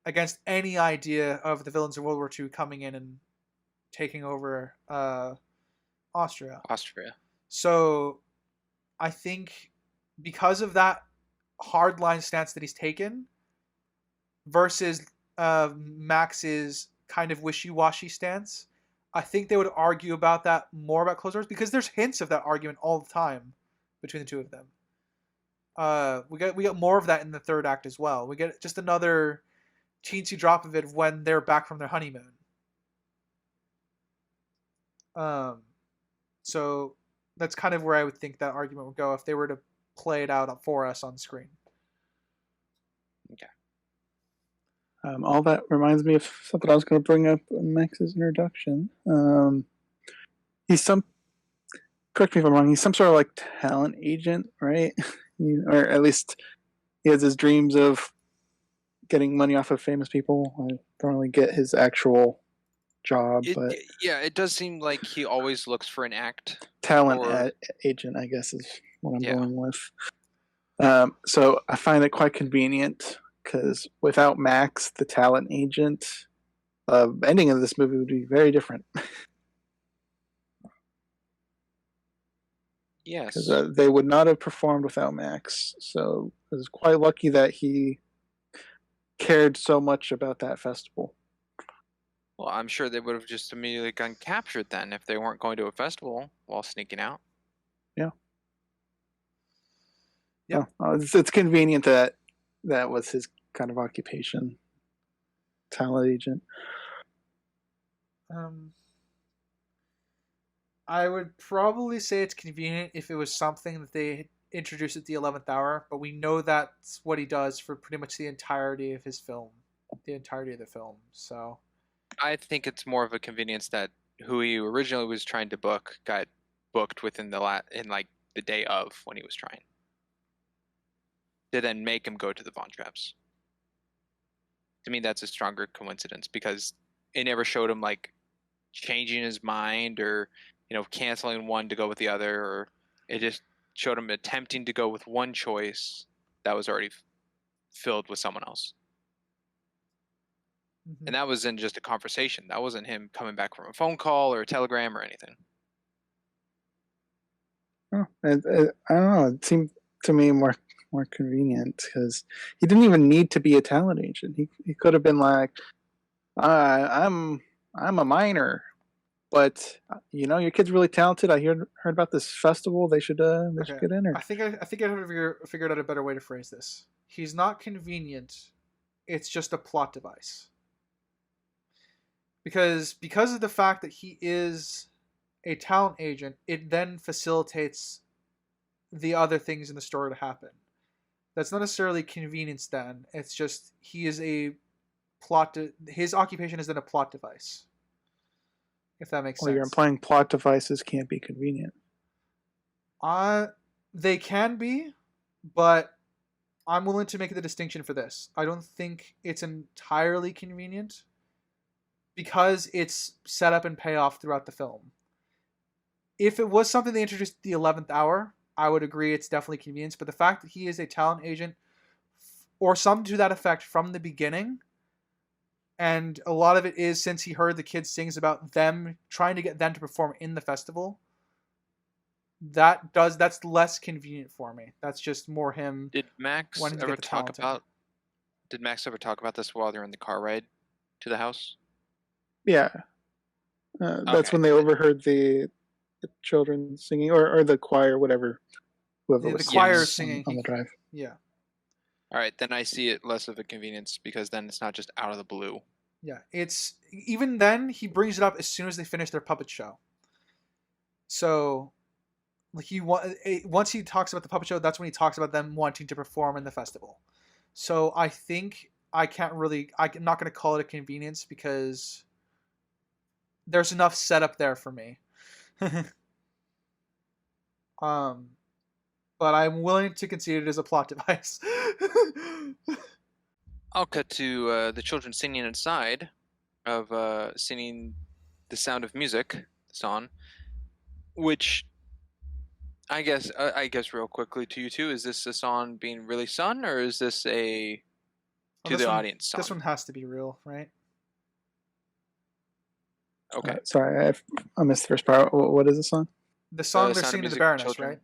against any idea of the villains of World War II coming in and taking over Austria. So I think because of that hardline stance that he's taken versus Max's kind of wishy-washy stance. I think they would argue about that more about closed doors because there's hints of that argument all the time between the two of them. We get more of that in the third act as well. We get just another teensy drop of it when they're back from their honeymoon. So that's kind of where I would think that argument would go if they were to play it out for us on screen. Okay. All that reminds me of something I was going to bring up in Max's introduction. He's correct me if I'm wrong, he's some sort of like talent agent, right? Or at least he has his dreams of getting money off of famous people. I don't really get his actual job, but yeah, it does seem like he always looks for an act. Talent agent, I guess, is what I'm going with. So I find it quite convenient because without Max, the talent agent, ending of this movie would be very different. Yes. Because they would not have performed without Max. So I was quite lucky that he cared so much about that festival. Well, I'm sure they would have just immediately gotten captured then if they weren't going to a festival while sneaking out. Yeah. Yeah. It's convenient that that was his kind of occupation. Talent agent. I would probably say it's convenient if it was something that they introduced at the 11th hour, but we know that's what he does for pretty much the entirety of his film, the entirety of the film. So I think it's more of a convenience that who he originally was trying to book got booked within the day of when he was trying. To then make him go to the Von Trapps. To me, that's a stronger coincidence because it never showed him like changing his mind or canceling one to go with the other, or it just showed him attempting to go with one choice that was already filled with someone else. Mm-hmm. And that was in just a conversation. That wasn't him coming back from a phone call or a telegram or anything. Oh, I don't know. It seemed to me more convenient because he didn't even need to be a talent agent. He could have been like, I'm a minor. But your kid's really talented. I heard about this festival. They should get in there. I think I figured out a better way to phrase this. He's not convenient. It's just a plot device. Because of the fact that he is a talent agent, it then facilitates the other things in the story to happen. That's not necessarily convenience then. It's just he is a his occupation is then a plot device. If that makes sense. You're implying plot devices can't be convenient. They can be, but I'm willing to make the distinction for this. I don't think it's entirely convenient because it's set up and payoff throughout the film. If it was something they introduced at the 11th hour, I would agree it's definitely convenience, but the fact that he is a talent agent or something to that effect from the beginning, and a lot of it is since he heard the kids sings about them trying to get them to perform in the festival. That's less convenient for me. That's just more him. Did Max ever talk about this while they're in the car ride to the house? Yeah, that's when they overheard the children singing or the choir, whoever was the choir singing on the drive. Yeah. All right, then I see it less of a convenience because then it's not just out of the blue. Yeah, it's even then he brings it up as soon as they finish their puppet show. So, once he talks about the puppet show, that's when he talks about them wanting to perform in the festival. So I think I'm not going to call it a convenience because there's enough setup there for me. But I'm willing to concede it as a plot device. I'll cut to the children singing inside of singing The Sound of Music song, which I guess real quickly to you two, is this a song being really sung or is this the audience song? This one has to be real, right? Okay. Sorry, I missed the first part. What is the song? The song they're singing to the Baroness, children. Right?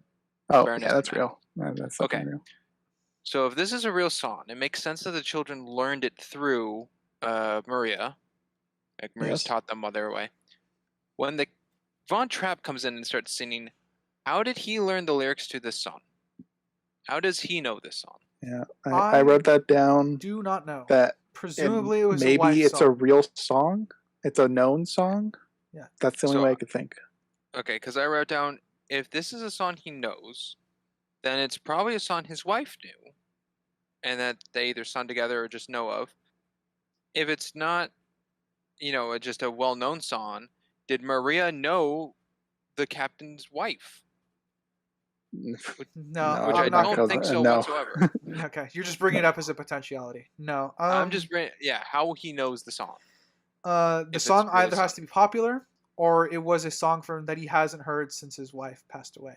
Oh, yeah, that's real. That's okay. Real. So if this is a real song, it makes sense that the children learned it through Maria, Like Maria's Yes. taught them while they were away. When the Von Trapp comes in and starts singing, how did he learn the lyrics to this song? How does he know this song? Yeah, I wrote that down. Do not know. That Presumably it was maybe a wife it's song. a real song. It's a known song. Yeah. That's the only way I could think. Okay, because I wrote down, if this is a song he knows, then it's probably a song his wife knew, and that they either sung together or just know of. If it's not, just a well-known song, did Maria know the captain's wife? No, Which I don't think so no. whatsoever. Okay, you're just bringing it up as a potentiality. No, I'm just bringing, how he knows the song. The song either has to be popular, or it was a song from that he hasn't heard since his wife passed away.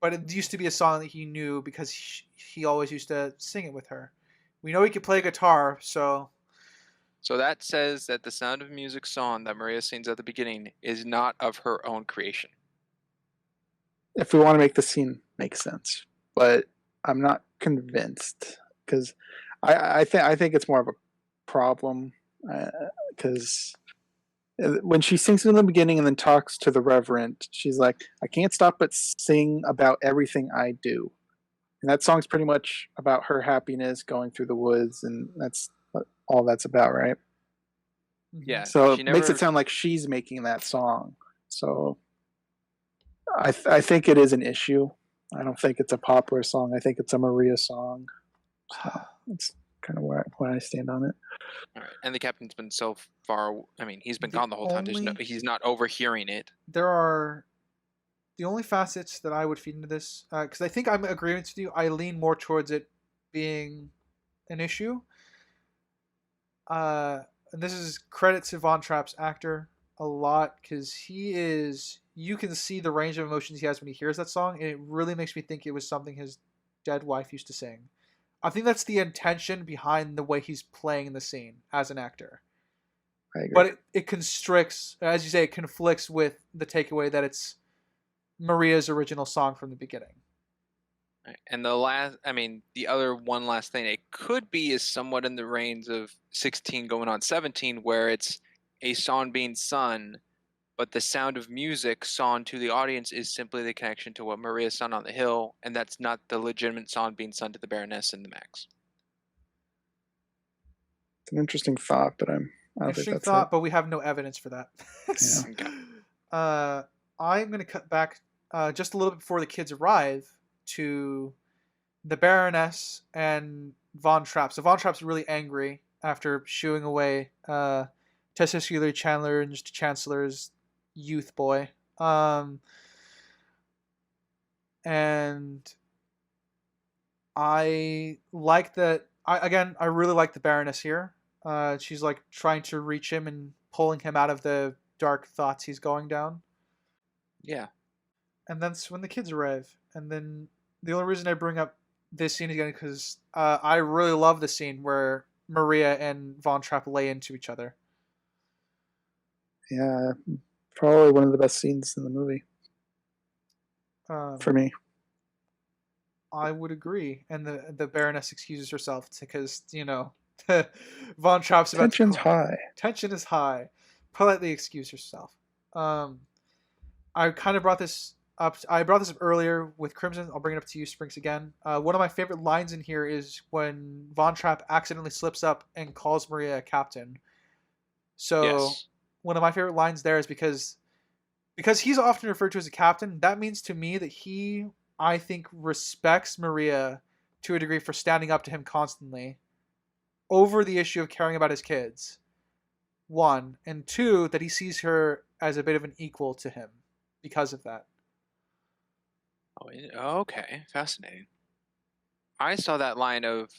But it used to be a song that he knew because he always used to sing it with her. We know he could play guitar, so... So that says that the Sound of Music song that Maria sings at the beginning is not of her own creation. If we want to make the scene make sense, but I'm not convinced because I think it's more of a problem because when she sings in the beginning and then talks to the Reverend, she's like, "I can't stop but sing about everything I do," and that song's pretty much about her happiness going through the woods, and that's all that's about, right? Yeah. So it makes it sound like she's making that song. So I think it is an issue. I don't think it's a popular song. I think it's a Maria song. So that's kind of where I stand on it. All right. And the captain's been so far. I mean, he's been gone the whole time. He's not overhearing it. There are the only facets that I would feed into this, because I think I'm agreeing with you. I lean more towards it being an issue. And this is credit to Von Trapp's actor a lot, because you can see the range of emotions he has when he hears that song, and it really makes me think it was something his dead wife used to sing. I think that's the intention behind the way he's playing the scene as an actor. I agree. But it constricts, as you say, it conflicts with the takeaway that it's Maria's original song from the beginning. Right. And the other one last thing it could be is somewhat in the range of 16 going on 17, where it's a song being sung, but the Sound of Music song to the audience is simply the connection to what Maria sung on the hill, and that's not the legitimate song being sung to the Baroness and the Max. It's an interesting thought, but I don't interesting think that's thought, it. but we have no evidence for that. Okay. I'm going to cut back just a little bit before the kids arrive to the Baroness and Von Trapp. So Von Trapp's really angry after shooing away Testicular Chancellor's youth boy. And I like that. I really like the Baroness here. She's like trying to reach him and pulling him out of the dark thoughts he's going down. Yeah. And that's when the kids arrive. And then the only reason I bring up this scene again because I really love the scene where Maria and Von Trapp lay into each other. Yeah, probably one of the best scenes in the movie. For me. I would agree. And the Baroness excuses herself because, Von Trapp's about Tension's high. Tension is high. Politely excuse herself. I kind of brought this up. I brought this up earlier with Crimson. I'll bring it up to you, Sprinks, again. One of my favorite lines in here is when Von Trapp accidentally slips up and calls Maria a captain. So yes. One of my favorite lines there is because he's often referred to as a captain, that means to me that he, I think, respects Maria to a degree for standing up to him constantly over the issue of caring about his kids. One. And two, that he sees her as a bit of an equal to him because of that. Oh, okay. Fascinating. I saw that line of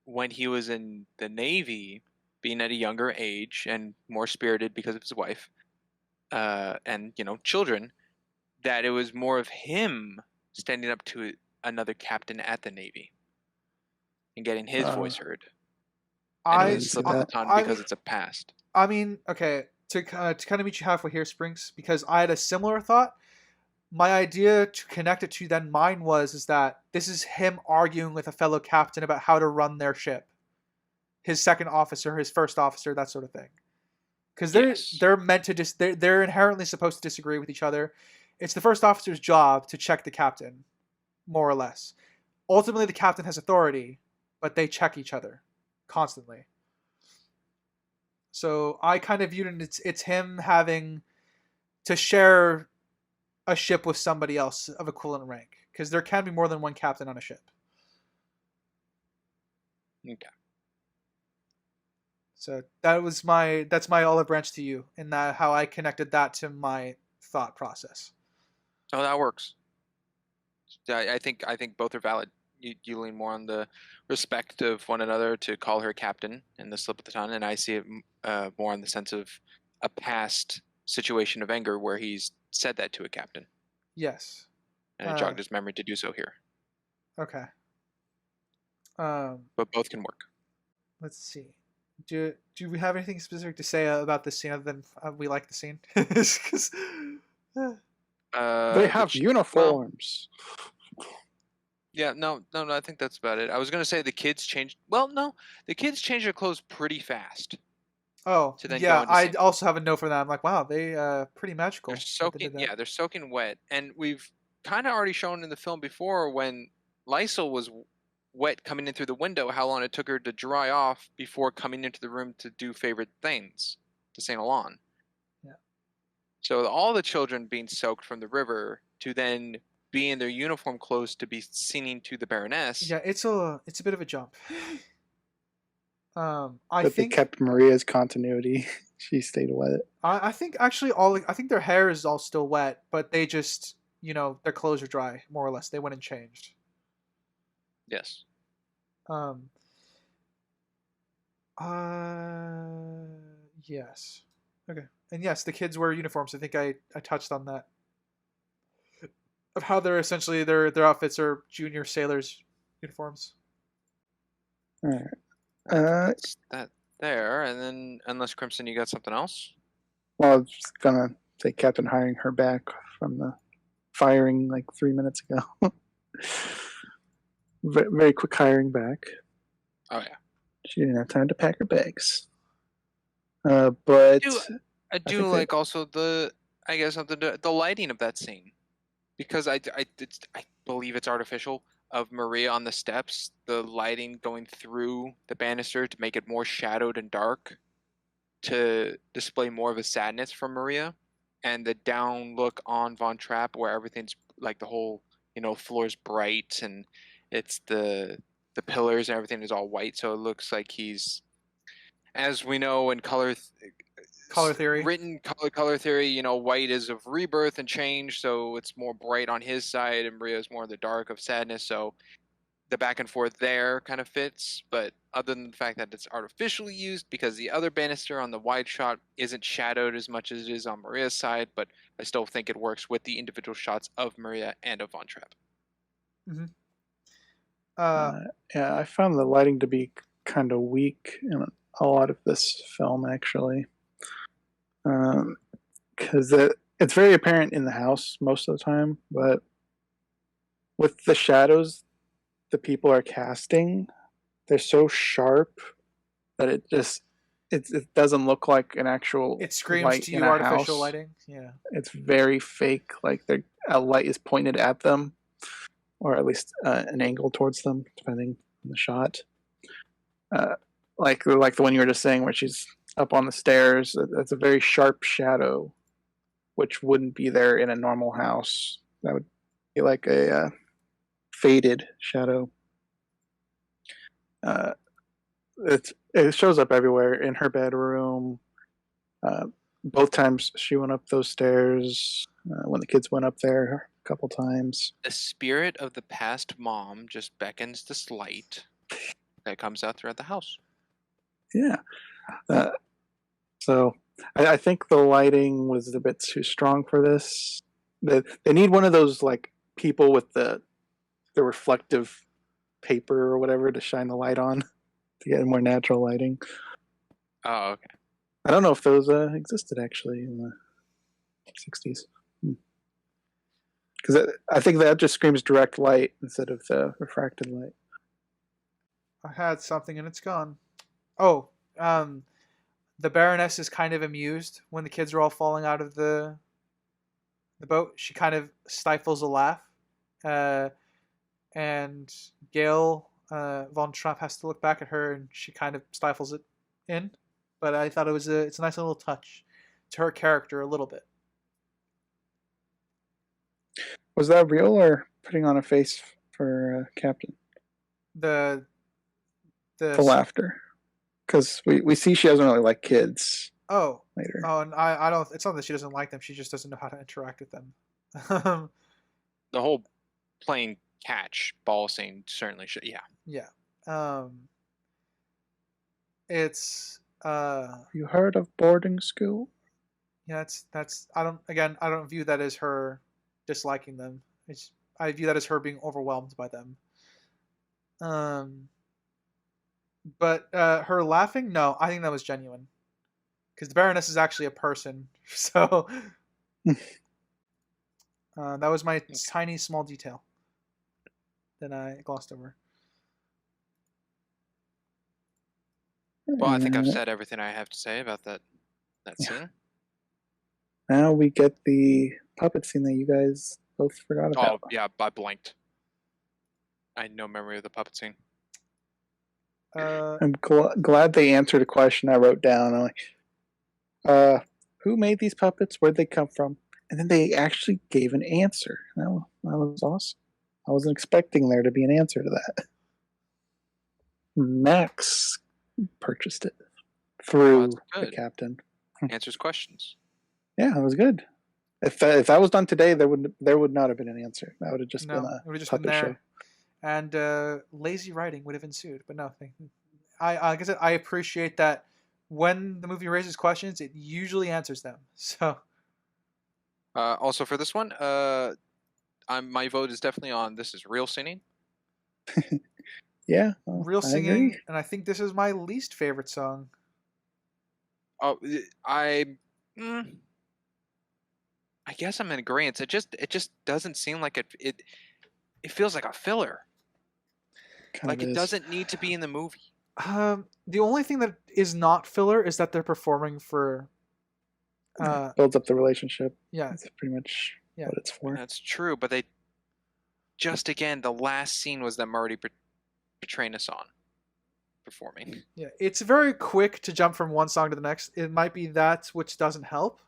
when he was in the Navy, being at a younger age and more spirited because of his wife, and children, that it was more of him standing up to another captain at the Navy and getting his voice heard. And it was slipped on the tongue because it's a past. I mean, okay, to kind of meet you halfway here, Sprinks, because I had a similar thought. My idea to connect it to then mine is that this is him arguing with a fellow captain about how to run their ship. His second officer, his first officer, that sort of thing. because Yes. they're meant to they're inherently supposed to disagree with each other. It's the first officer's job to check the captain, more or less. Ultimately, the captain has authority, but they check each other constantly. So I kind of viewed it. It's him having to share a ship with somebody else of equivalent rank, because there can be more than one captain on a ship. Okay. So that's my olive branch to you, and that how I connected that to my thought process. Oh, that works. I think both are valid. You lean more on the respect of one another to call her captain in the slip of the tongue, and I see it more in the sense of a past situation of anger where he's said that to a captain, Yes. and it jogged his memory to do so here. Okay. But both can work. Let's see. Do we have anything specific to say about this scene other than we like the scene? 'Cause, They have uniforms. Yeah, no. I think that's about it. I was gonna say the kids changed. Well, no, the kids changed their clothes pretty fast. Oh, To then yeah. go into I scene. also have a note for that. I'm like, wow, they pretty magical. They're soaking. Yeah, they're soaking wet, and we've kind of already shown in the film before when Lysol was wet coming in through the window, how long it took her to dry off before coming into the room to do favorite things to Saint Alon. Yeah. So all the children being soaked from the river to then be in their uniform clothes to be singing to the Baroness. Yeah, it's a bit of a jump. I But think they kept Maria's continuity. She stayed wet. I think actually I think their hair is all still wet, but they just their clothes are dry more or less. They went and changed. Yes. Um. Yes. Okay. And yes, the kids wear uniforms. I think I touched on that. Of how they're essentially their outfits are junior sailors uniforms. All right. That's that there, and then unless Crimson, you got something else? Well, I was just gonna say Captain hiring her back from the firing like 3 minutes ago. Very quick hiring back. Oh yeah. She didn't have time to pack her bags. But I do like also the lighting of that scene, because I believe it's artificial, of Maria on the steps, the lighting going through the banister to make it more shadowed and dark, to display more of a sadness from Maria, and the down look on Von Trapp where everything's like the whole floor's bright and it's the pillars and everything is all white, so it looks like he's, as we know in color theory. written color theory, white is of rebirth and change, so it's more bright on his side, and Maria's more in the dark of sadness. So the back and forth there kind of fits, but other than the fact that it's artificially used, because the other banister on the wide shot isn't shadowed as much as it is on Maria's side, but I still think it works with the individual shots of Maria and of Von Trapp. Mm-hmm. Yeah, I found the lighting to be kind of weak in a lot of this film, actually. Because it's very apparent in the house most of the time, but with the shadows the people are casting, they're so sharp that it doesn't look like an actual it screams light to in you a artificial house. lighting. Yeah, it's very fake, like a light is pointed at them, or at least an angle towards them, depending on the shot. Like the one you were just saying, where she's up on the stairs. That's a very sharp shadow, which wouldn't be there in a normal house. That would be like a faded shadow. It shows up everywhere in her bedroom. Both times she went up those stairs, when the kids went up there a couple times. The spirit of the past mom just beckons this light that comes out throughout the house. Yeah. So I think the lighting was a bit too strong for this. They need one of those like people with the reflective paper or whatever to shine the light on to get more natural lighting. Oh, okay. I don't know if those existed actually in the 60s. Because I think that just screams direct light instead of the refracted light. I had something and it's gone. Oh, the Baroness is kind of amused when the kids are all falling out of the boat. She kind of stifles a laugh, and Gail von Trapp has to look back at her, and she kind of stifles it in. But I thought it's a nice little touch to her character a little bit. Was that real or putting on a face for Captain? The laughter, because we see she doesn't really like kids. Oh, later. Oh, and I don't. It's not that she doesn't like them. She just doesn't know how to interact with them. The whole playing catch ball scene certainly should. Yeah. Yeah. It's. You heard of boarding school? Yeah, that's. I don't view that as her disliking them. I view that as her being overwhelmed by them. But her laughing, no, I think that was genuine. Because the Baroness is actually a person, so that was my tiny small detail that I glossed over. Well, I think I've said everything I have to say about that scene. Now we get the puppet scene that you guys both forgot about. Oh yeah, I blanked. I had no memory of the puppet scene. I'm glad they answered a question I wrote down. I'm like, who made these puppets? Where'd they come from? And then they actually gave an answer. That was awesome. I wasn't expecting there to be an answer to that. Max purchased it through the Captain. Answers questions. Yeah, it was good. If that was done today, there would not have been an answer. That would have just been a puppet show. And lazy writing would have ensued. But no, like I said, I appreciate that when the movie raises questions, it usually answers them. So. Also for this one, my vote is definitely on this is real singing. Yeah, real singing, and I think this is my least favorite song. Oh, I guess I'm in agreement. It just doesn't seem like it feels like a filler. Like it doesn't need to be in the movie. The only thing that is not filler is that they're performing for. Builds up the relationship. Yeah, that's pretty much what it's for. That's true, but they just again the last scene was them already portraying a song, performing. Yeah, it's very quick to jump from one song to the next. It might be that which doesn't help,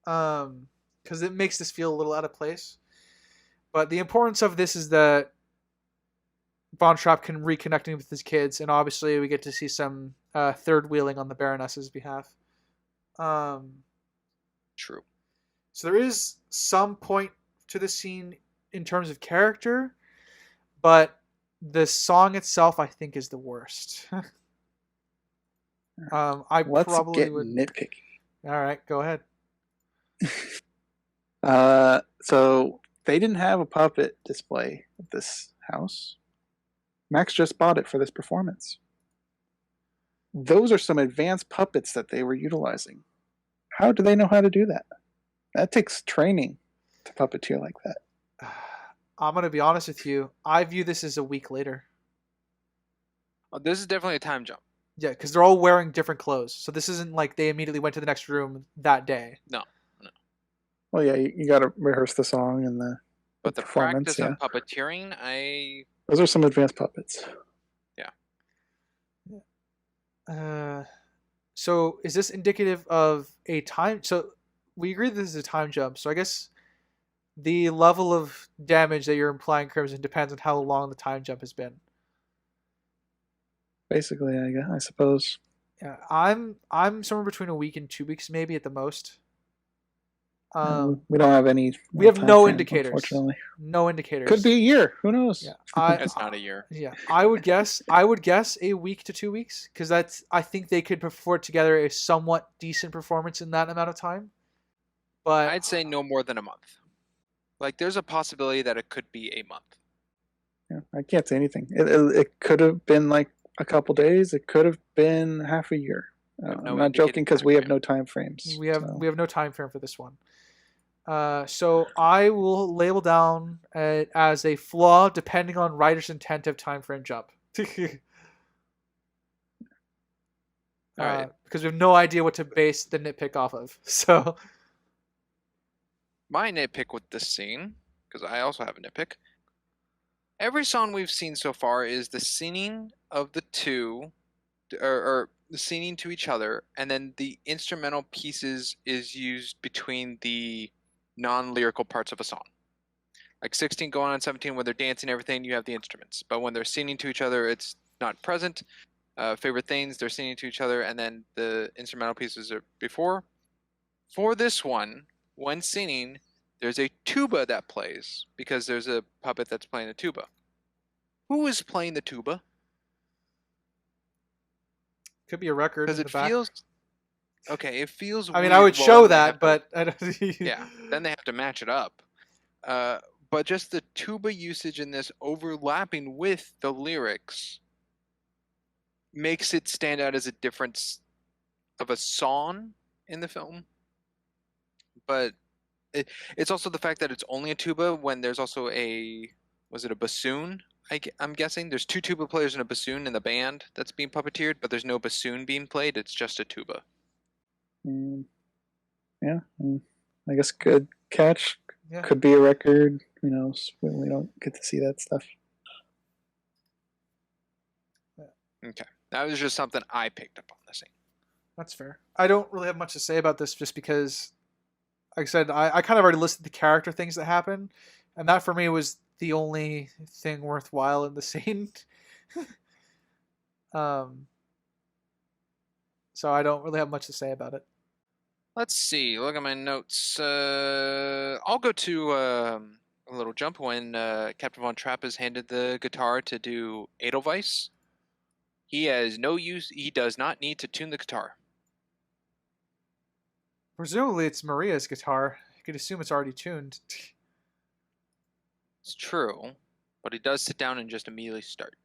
because it makes this feel a little out of place. But the importance of this is that Von Trapp can reconnect with his kids, and obviously we get to see some third wheeling on the Baroness's behalf. True. So there is some point to the scene in terms of character, but the song itself, I think, is the worst. Let's get nitpicky. All right, go ahead. So they didn't have a puppet display at this house. Max just bought it for this performance. Those are some advanced puppets that they were utilizing. How do they know how to do that? That takes training to puppeteer like that. I'm going to be honest with you. I view this as a week later. Oh, this is definitely a time jump. Yeah, because they're all wearing different clothes. So this isn't like they immediately went to the next room that day. No. Well, yeah, you got to rehearse the song and the But the practice of puppeteering, those are some advanced puppets. Yeah. So is this indicative of a time? So we agree this is a time jump. So I guess the level of damage that you're implying, Crimson, depends on how long the time jump has been. Basically, I suppose. Yeah, I'm somewhere between a week and 2 weeks, maybe at the most. We don't have any. We have no indicators. Unfortunately, no indicators. Could be a year. Who knows? Yeah, it's not a year. Yeah, I would guess a week to 2 weeks, because I think they could put together a somewhat decent performance in that amount of time. But I'd say no more than a month. Like there's a possibility that it could be a month. Yeah, I can't say anything. It could have been like a couple days. It could have been half a year. I'm not joking because we have no time frames. We have no time frame for this one. So I will label down as a flaw depending on writer's intent of time frame jump. All right. because we have no idea what to base the nitpick off of. So My nitpick with this scene, because I also have a nitpick. Every song we've seen so far is the singing of the two, or the singing to each other, and then the instrumental pieces is used between the non-lyrical parts of a song. Like 16 going on 17, when they're dancing and everything, you have the instruments. But when they're singing to each other, it's not present. Favorite things, they're singing to each other, and then the instrumental pieces are before. For this one, when singing, there's a tuba that plays, because there's a puppet that's playing a tuba. Who is playing the tuba? could be a record in Because the it back. feels... Okay, it feels I mean, weird. I would Well, show then they that, have to- but I don't. yeah, then they have to match it up. But just the tuba usage in this overlapping with the lyrics makes it stand out as a difference of a song in the film. But it's also the fact that it's only a tuba when there's also a... Was it a bassoon? I'm guessing there's 2 tuba players and a bassoon in the band that's being puppeteered, but there's no bassoon being played. It's just a tuba. Yeah, I guess good catch. Yeah. Could be a record. Who knows? We don't get to see that stuff. Okay, that was just something I picked up on the scene. That's fair. I don't really have much to say about this just because, like I said, I kind of already listed the character things that happen, and that for me was the only thing worthwhile in the scene. So I don't really have much to say about it. Let's see. Look at my notes. I'll go to a little jump when Captain Von Trapp is handed the guitar to do Edelweiss. He has no use. He does not need to tune the guitar. Presumably it's Maria's guitar. You could assume it's already tuned. It's true, but he does sit down and just immediately start.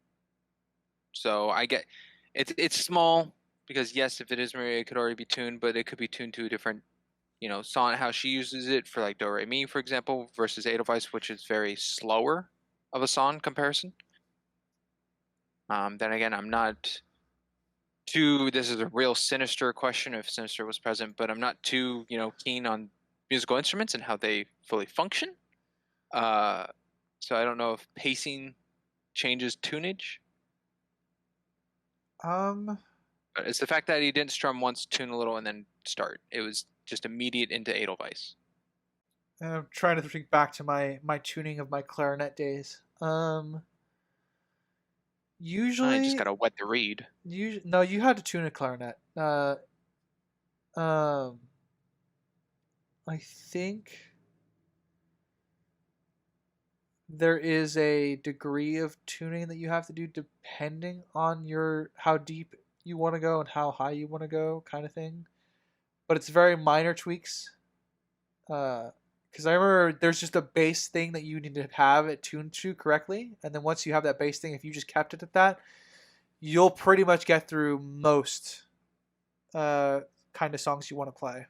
So I get it's small because yes, if it is Maria, it could already be tuned, but it could be tuned to a different, song. How she uses it for like Do Re Mi, for example, versus Edelweiss, which is very slower of a song comparison. Then again, I'm not too. This is a real Sinister question if Sinister was present, but I'm not too keen on musical instruments and how they fully function. So I don't know if pacing changes tunage. But it's the fact that he didn't strum once, tune a little, and then start. It was just immediate into Edelweiss. I'm trying to think back to my tuning of my clarinet days. Usually, I just gotta wet the reed. No, you had to tune a clarinet. I think there is a degree of tuning that you have to do depending on how deep you want to go and how high you want to go, kind of thing. But it's very minor tweaks. Because I remember there's just a bass thing that you need to have it tuned to correctly, and then once you have that bass thing, if you just kept it at that, you'll pretty much get through most kind of songs you want to play.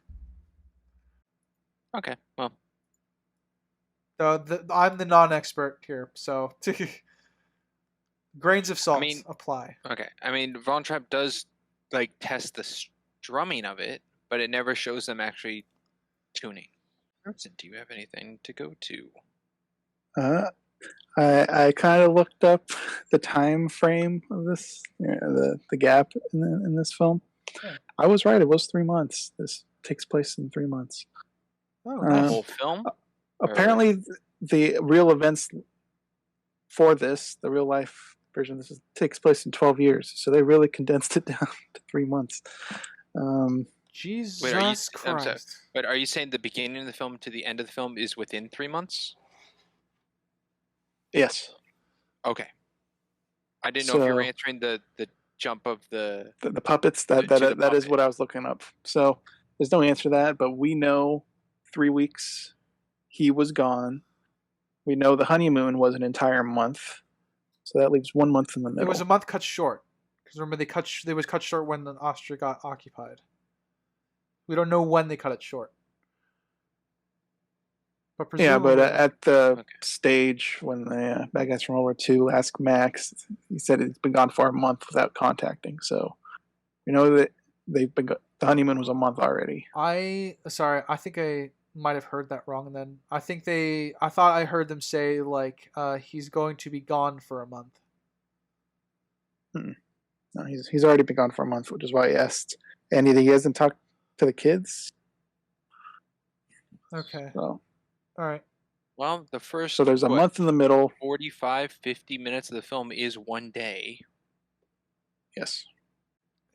Okay, well. I'm the non-expert here, so grains of salt apply. Okay, I mean, Von Trapp does test the strumming of it, but it never shows them actually tuning. Do you have anything to go to? I kind of looked up the time frame of this, the gap in this film. Yeah. I was right. It was 3 months. This takes place in 3 months. Oh, the whole film? Apparently, the real events for this, the real life version, takes place in 12 years. So they really condensed it down to 3 months. Jesus Christ. I'm sorry, but are you saying the beginning of the film to the end of the film is within 3 months? Yes. Okay. I didn't know if you were answering the jump of the puppets. That is what I was looking up. So there's no answer to that, but we know 3 weeks he was gone. We know the honeymoon was an entire month. So that leaves 1 month in the middle. It was a month cut short. Because remember, they was cut short when Austria got occupied. We don't know when they cut it short. But but at the stage when the bad guys from World War II asked Max, he said it's been gone for a month without contacting. So we know that the honeymoon was a month already. I think I might have heard that wrong. Then I thought I heard them say like he's going to be gone for a month. No, he's already been gone for a month, which is why I asked. And he hasn't talked to the kids. Okay. So, all right. Well, the first. So there's a month in the middle. 45, 50 minutes of the film is one day. Yes.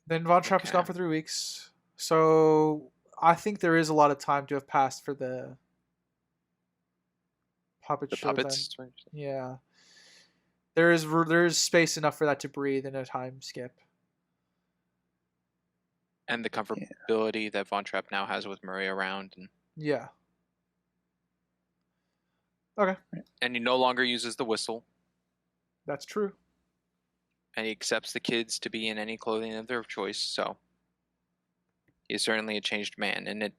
Then Von Trapp was gone for 3 weeks. So I think there is a lot of time to have passed for the puppet show. Puppets? Then. Yeah. There is space enough for that to breathe in a time skip. And the comfortability that Von Trapp now has with Maria around. And... Yeah. Okay. And he no longer uses the whistle. That's true. And he accepts the kids to be in any clothing of their choice, so he's certainly a changed man. And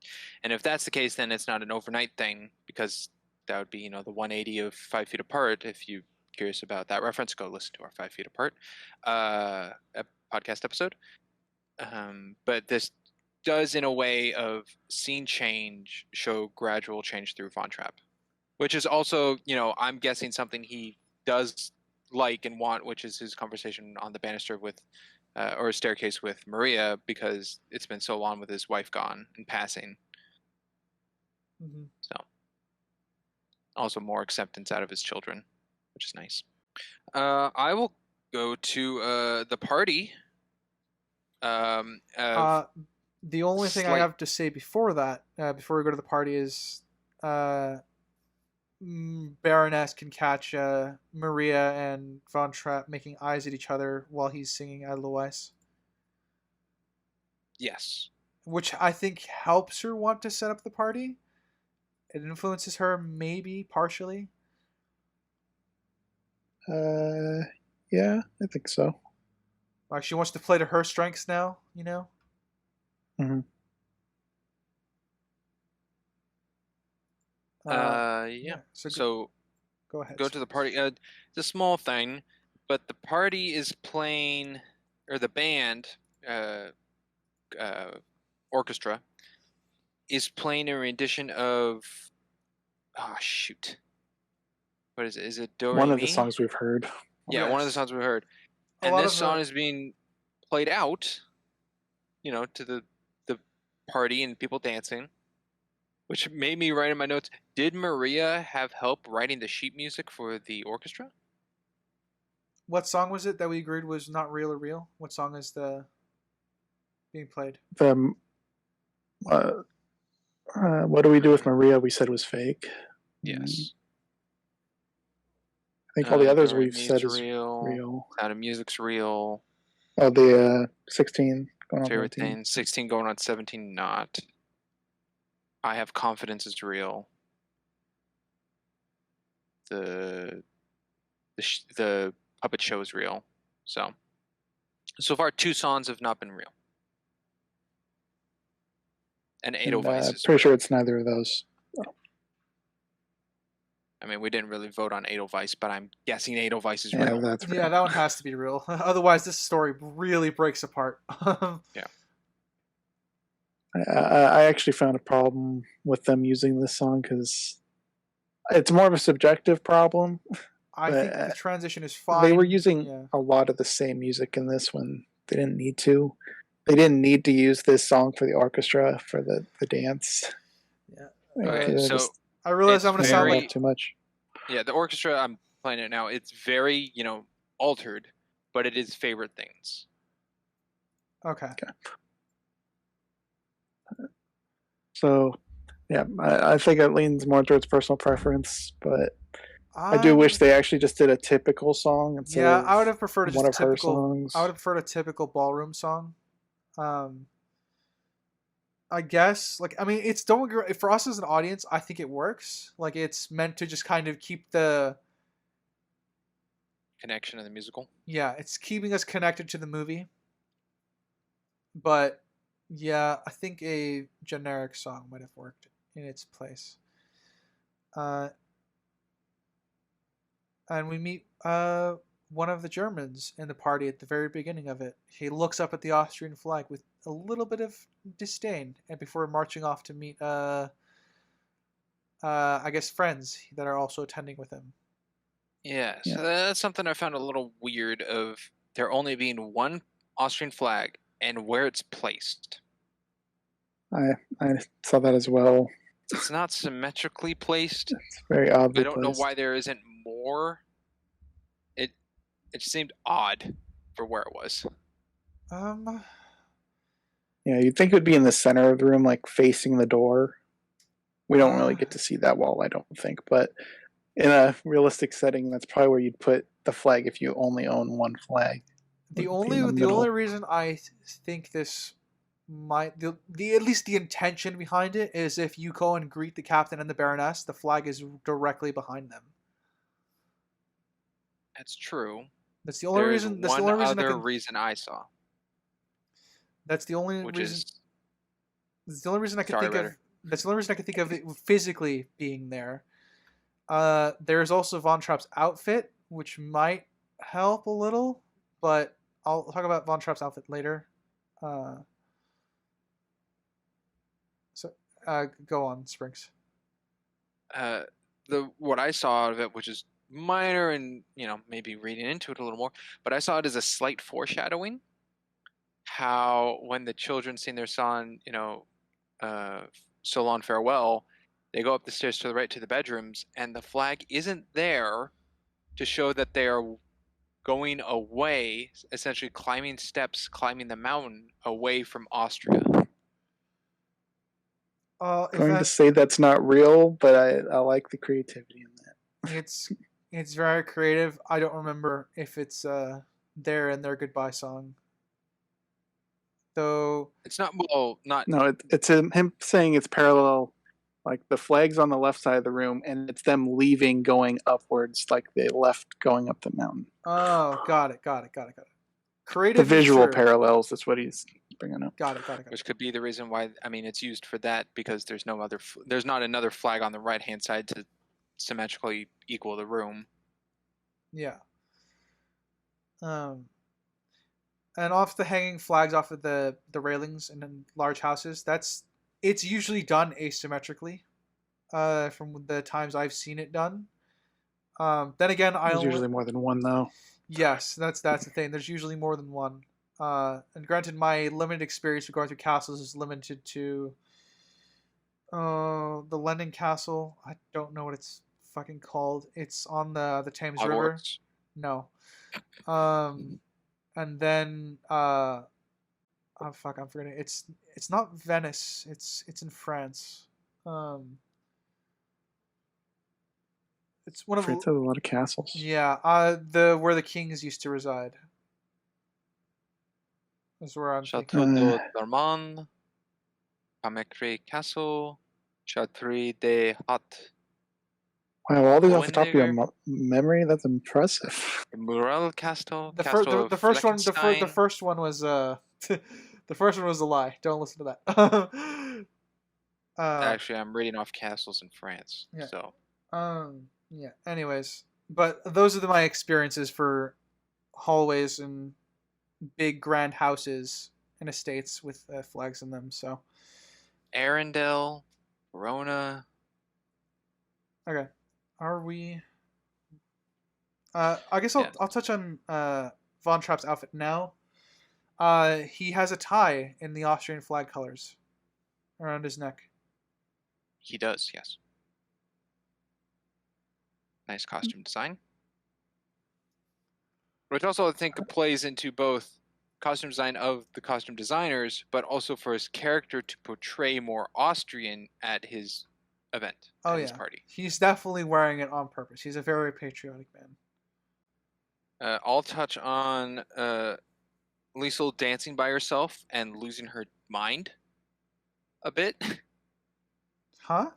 if that's the case, then it's not an overnight thing, because that would be, the 180 of 5 Feet Apart. If you're curious about that reference, go listen to our 5 Feet Apart podcast episode. But this does, in a way of scene change, show gradual change through Von Trapp, which is also, I'm guessing something he does like and want, which is his conversation on the banister with or staircase with Maria, because it's been so long with his wife gone and passing. Mm-hmm. So also more acceptance out of his children, which is nice. I will go to the party. The only thing I have to say before that, before we go to the party, is Baroness can catch Maria and Von Trapp making eyes at each other while he's singing Edelweiss. Yes. Which I think helps her want to set up the party. It influences her, maybe, partially. Yeah, I think so. Like, she wants to play to her strengths now, Mm-hmm. Yeah. So go ahead. Go to the party. It's a small thing, but the party is playing, or the band, orchestra, is playing a rendition of. Oh shoot! What is it? Is it Do Re Mi? One of the songs we've heard. Yeah, Yes. one of the songs we've heard, and this song is being played out, to the party and people dancing. Which made me write in my notes, did Maria have help writing the sheet music for the orchestra? What song was it that we agreed was not real or real? What song is being played? What do we do with Maria? We said was fake. Yes. I think all the others we've said is real. Sound of Music's real. Oh, the 16 going on 17. 16 going on 17, not. I Have Confidence is real. The puppet show is real. So far 2 songs have not been real. And Edelweiss is pretty real. sure it's neither of those. I mean, we didn't really vote on Edelweiss, but I'm guessing Edelweiss is real. That's real. Yeah, that one has to be real. Otherwise, this story really breaks apart. Yeah. I actually found a problem with them using this song because it's more of a subjective problem. I think the transition is fine. They were using a lot of the same music in this one. They didn't need to. They didn't need to use this song for the orchestra for the dance. Yeah. Okay, so I realize I'm going to sound like too much. Yeah, the orchestra, I'm playing it now. It's very, altered, but it is favorite things. Okay. So, yeah, I think it leans more towards personal preference, but I do wish they actually just did a typical song instead of I would have preferred one of her typical songs. I would have preferred a typical ballroom song. I guess, it's for us as an audience, I think it works. Like, it's meant to just kind of keep the connection of the musical. Yeah, it's keeping us connected to the movie. But yeah, I think a generic song might have worked in its place. And we meet one of the Germans in the party at the very beginning of it. He looks up at the Austrian flag with a little bit of disdain, and before marching off to meet, I guess friends that are also attending with him. Yeah, Yeah. so that's something I found a little weird of there only being one Austrian flag and where it's placed. I saw that as well. It's not symmetrically placed. It's very oddly I don't know placed. why there isn't more. It seemed odd for where it was. Yeah, you'd think it would be in the center of the room, like facing the door. We don't really get to see that wall, I don't think, but in a realistic setting, that's probably where you'd put the flag if you only own one flag. The only reason I think this might the at least the intention behind it is if you go and greet the captain and the baroness, the flag is directly behind them. That's true. That's the only reason. That's the only reason reason I saw. That's the only reason. That's the only reason I could think of. That's the only reason I could think of it physically being there. There's also Von Trapp's outfit, which might help a little, but I'll talk about Von Trapp's outfit later. Go on, Springs. What I saw out of it, which is minor and maybe reading into it a little more, but I saw it as a slight foreshadowing. How when the children sing their song, "So Long Farewell," they go up the stairs to the right to the bedrooms, and the flag isn't there to show that they are going away, essentially climbing steps, climbing the mountain away from Austria. Going to say that's not real, but I like the creativity in that. It's very creative. I don't remember if it's there in their goodbye song. Though it's not No, it's him saying it's parallel, like the flag's on the left side of the room, and it's them leaving, going upwards, like they left going up the mountain. Oh, got it. Creative. The visual parallels. That's what he's bringing up. Got it. Which could be the reason why. I mean, it's used for that because there's not another flag on the right hand side to symmetrically equal the room. Yeah. And off the hanging flags off of the railings in large houses, it's usually done asymmetrically. From the times I've seen it done. Then again, There's usually more than one though. Yes, that's the thing. There's usually more than one. And granted, my limited experience with going through castles is limited to the London Castle. I don't know what it's fucking called. It's on the Thames River. No. And then oh fuck, I'm forgetting. It's not Venice. It's in France. It's one of France has a lot of castles. Yeah, where the kings used to reside. That's where I'm Chateau d'Ormond, Pamecre Castle, Chateau de Haut. Wow, all these off the top of your memory? That's impressive. The Murel Castle. The first one. The first one was the first one was a lie. Don't listen to that. Actually, I'm reading off castles in France. Yeah. So. Yeah. Anyways, but those are my experiences for hallways and big grand houses and estates with flags in them. So. Arundel, Verona. Okay. Are we? I guess I'll touch on Von Trapp's outfit now. He has a tie in the Austrian flag colors around his neck. He does, yes. Nice costume design. Which also I think plays into both costume design of the costume designers, but also for his character to portray more Austrian at his event. Oh, his party. He's definitely wearing it on purpose. He's a very patriotic man. I'll touch on Liesel dancing by herself and losing her mind a bit. Huh?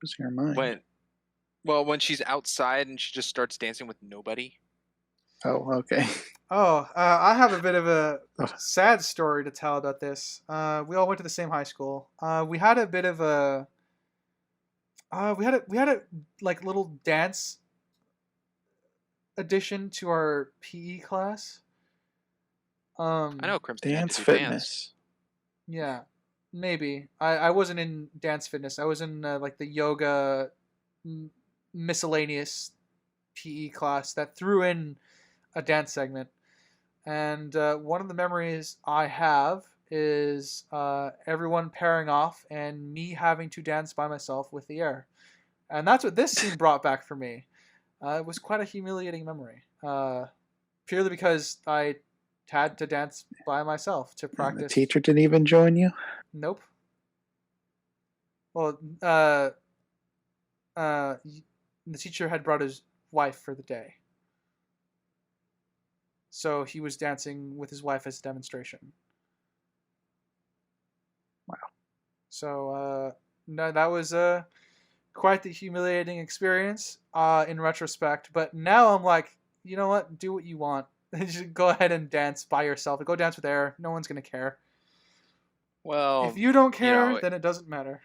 Losing her mind? When she's outside and she just starts dancing with nobody. Oh, okay. Oh, I have a bit of a sad story to tell about this. We all went to the same high school. We had a bit of a... we had a like little dance addition to our PE class. I know Crimson had to Dance do fitness. dance. Yeah, maybe. I wasn't in dance fitness. I was in like the yoga miscellaneous PE class that threw in a dance segment. And one of the memories I have is everyone pairing off and me having to dance by myself with the air. And that's what this scene brought back for me. It was quite a humiliating memory, purely because I had to dance by myself to And the practice. teacher didn't even join you? Nope. Well, the teacher had brought his wife for the day, so he was dancing with his wife as a demonstration. Wow. So no, that was quite the humiliating experience in retrospect. But now I'm like, you know what? Do what you want. Just go ahead and dance by yourself. Go dance with air. No one's gonna care. Well, If you don't you care, know, then it doesn't matter.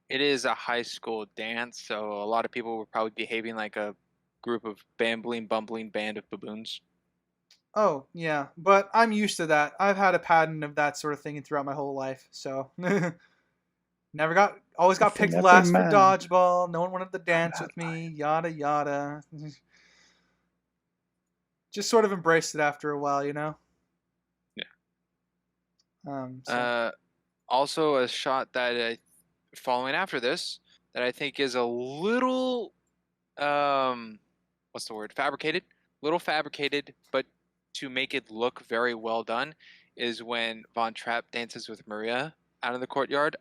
it is a high school dance, so a lot of people were probably behaving like a group of bambling, bumbling band of baboons. Oh, yeah, but I'm used to that. I've had a pattern of that sort of thing throughout my whole life, so always got picked Never last for mind. dodgeball. No one wanted to dance with me, yada yada. Just sort of embraced it after a while, you know. Yeah. So. Also, a shot that following after this that I think is a little what's the word? Fabricated. Little fabricated, but to make it look very well done is when Von Trapp dances with Maria out in the courtyard,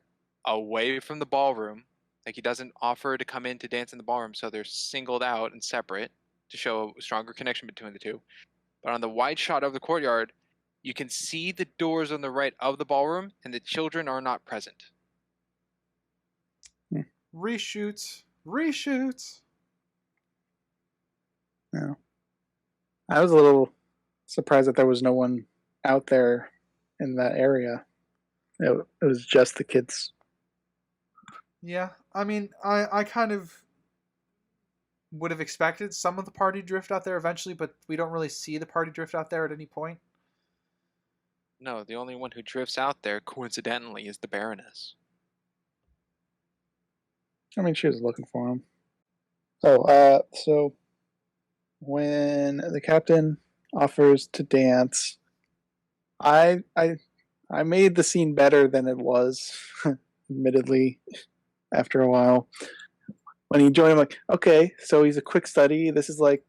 away from the ballroom. Like he doesn't offer to come in to dance in the ballroom, so they're singled out and separate to show a stronger connection between the two. But on the wide shot of the courtyard, you can see the doors on the right of the ballroom, and the children are not present. Reshoots. Yeah. I was a little surprised that there was no one out there in that area. It was just the kids. Yeah, I mean, I kind of would have expected some of the party drift out there eventually, but we don't really see the party drift out there at any point. No, the only one who drifts out there, coincidentally, is the Baroness. I mean, she was looking for him. So when the captain offers to dance, I made the scene better than it was, admittedly, after a while. When he joined, I'm like, okay, so he's a quick study. This is like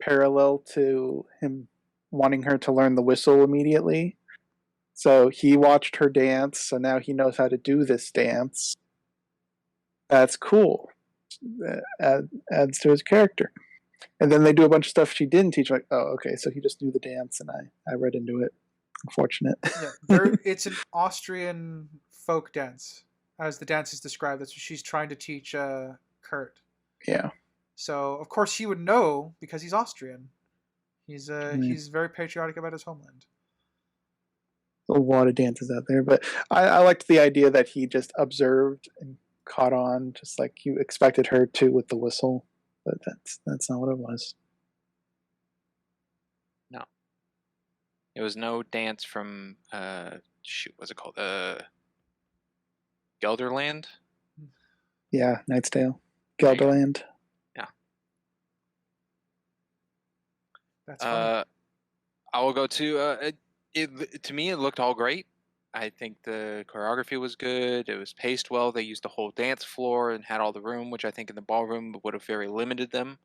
parallel to him wanting her to learn the whistle immediately. So he watched her dance, so now he knows how to do this dance. That's cool. Adds to his character. And then they do a bunch of stuff she didn't teach. Like, oh, okay, so he just knew the dance, and I read into it. Unfortunate. Yeah, it's an Austrian folk dance, as the dance is described. That's what she's trying to teach Kurt. Yeah. So of course he would know because he's Austrian. He's very patriotic about his homeland. A lot of dances out there, but I liked the idea that he just observed and caught on, just like you expected her to with the whistle. But that's not what it was. No. It was no dance from what's it called? Gelderland? Yeah, Knight's Tale. Gelderland. Yeah. That's funny. I will go to to me it looked all great. I think the choreography was good. It was paced well. They used the whole dance floor and had all the room, which I think in the ballroom would have very limited them.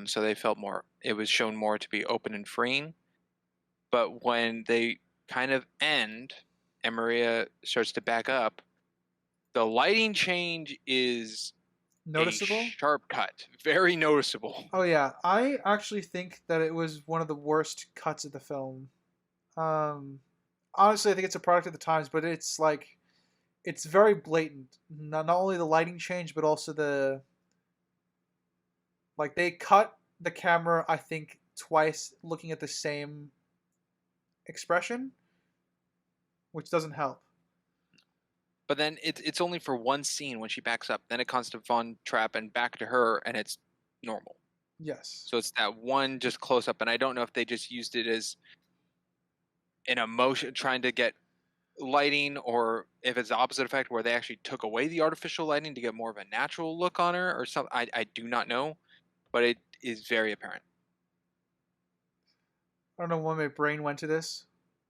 So they felt more. It was shown more to be open and freeing. But when they kind of end and Maria starts to back up, the lighting change is Noticeable? a sharp cut, very noticeable. Oh yeah, I actually think that it was one of the worst cuts of the film. Honestly, I think it's a product of the times, but it's like it's very blatant. Not only the lighting change, but also they cut the camera. I think twice, looking at the same expression, which doesn't help. But then it's only for one scene when she backs up. Then it comes to Von Trapp and back to her, and it's normal. Yes. So it's that one just close up, and I don't know if they just used it as an emotion, trying to get lighting, or if it's the opposite effect where they actually took away the artificial lighting to get more of a natural look on her or something. I do not know, but it is very apparent. I don't know why my brain went to this,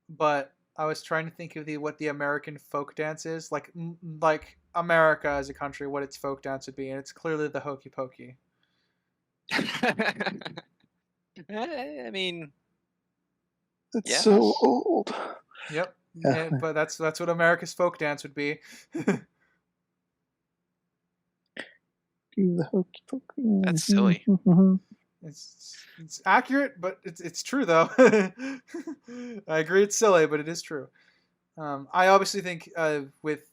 but I was trying to think of what the American folk dance is, like America as a country, what its folk dance would be, and it's clearly the hokey pokey. I mean, It's yes. so old. Yep. Yeah. But that's what America's folk dance would be. Do the hokey pokey. That's silly. It's accurate, but it's true though. I agree, it's silly, but it is true. I obviously think with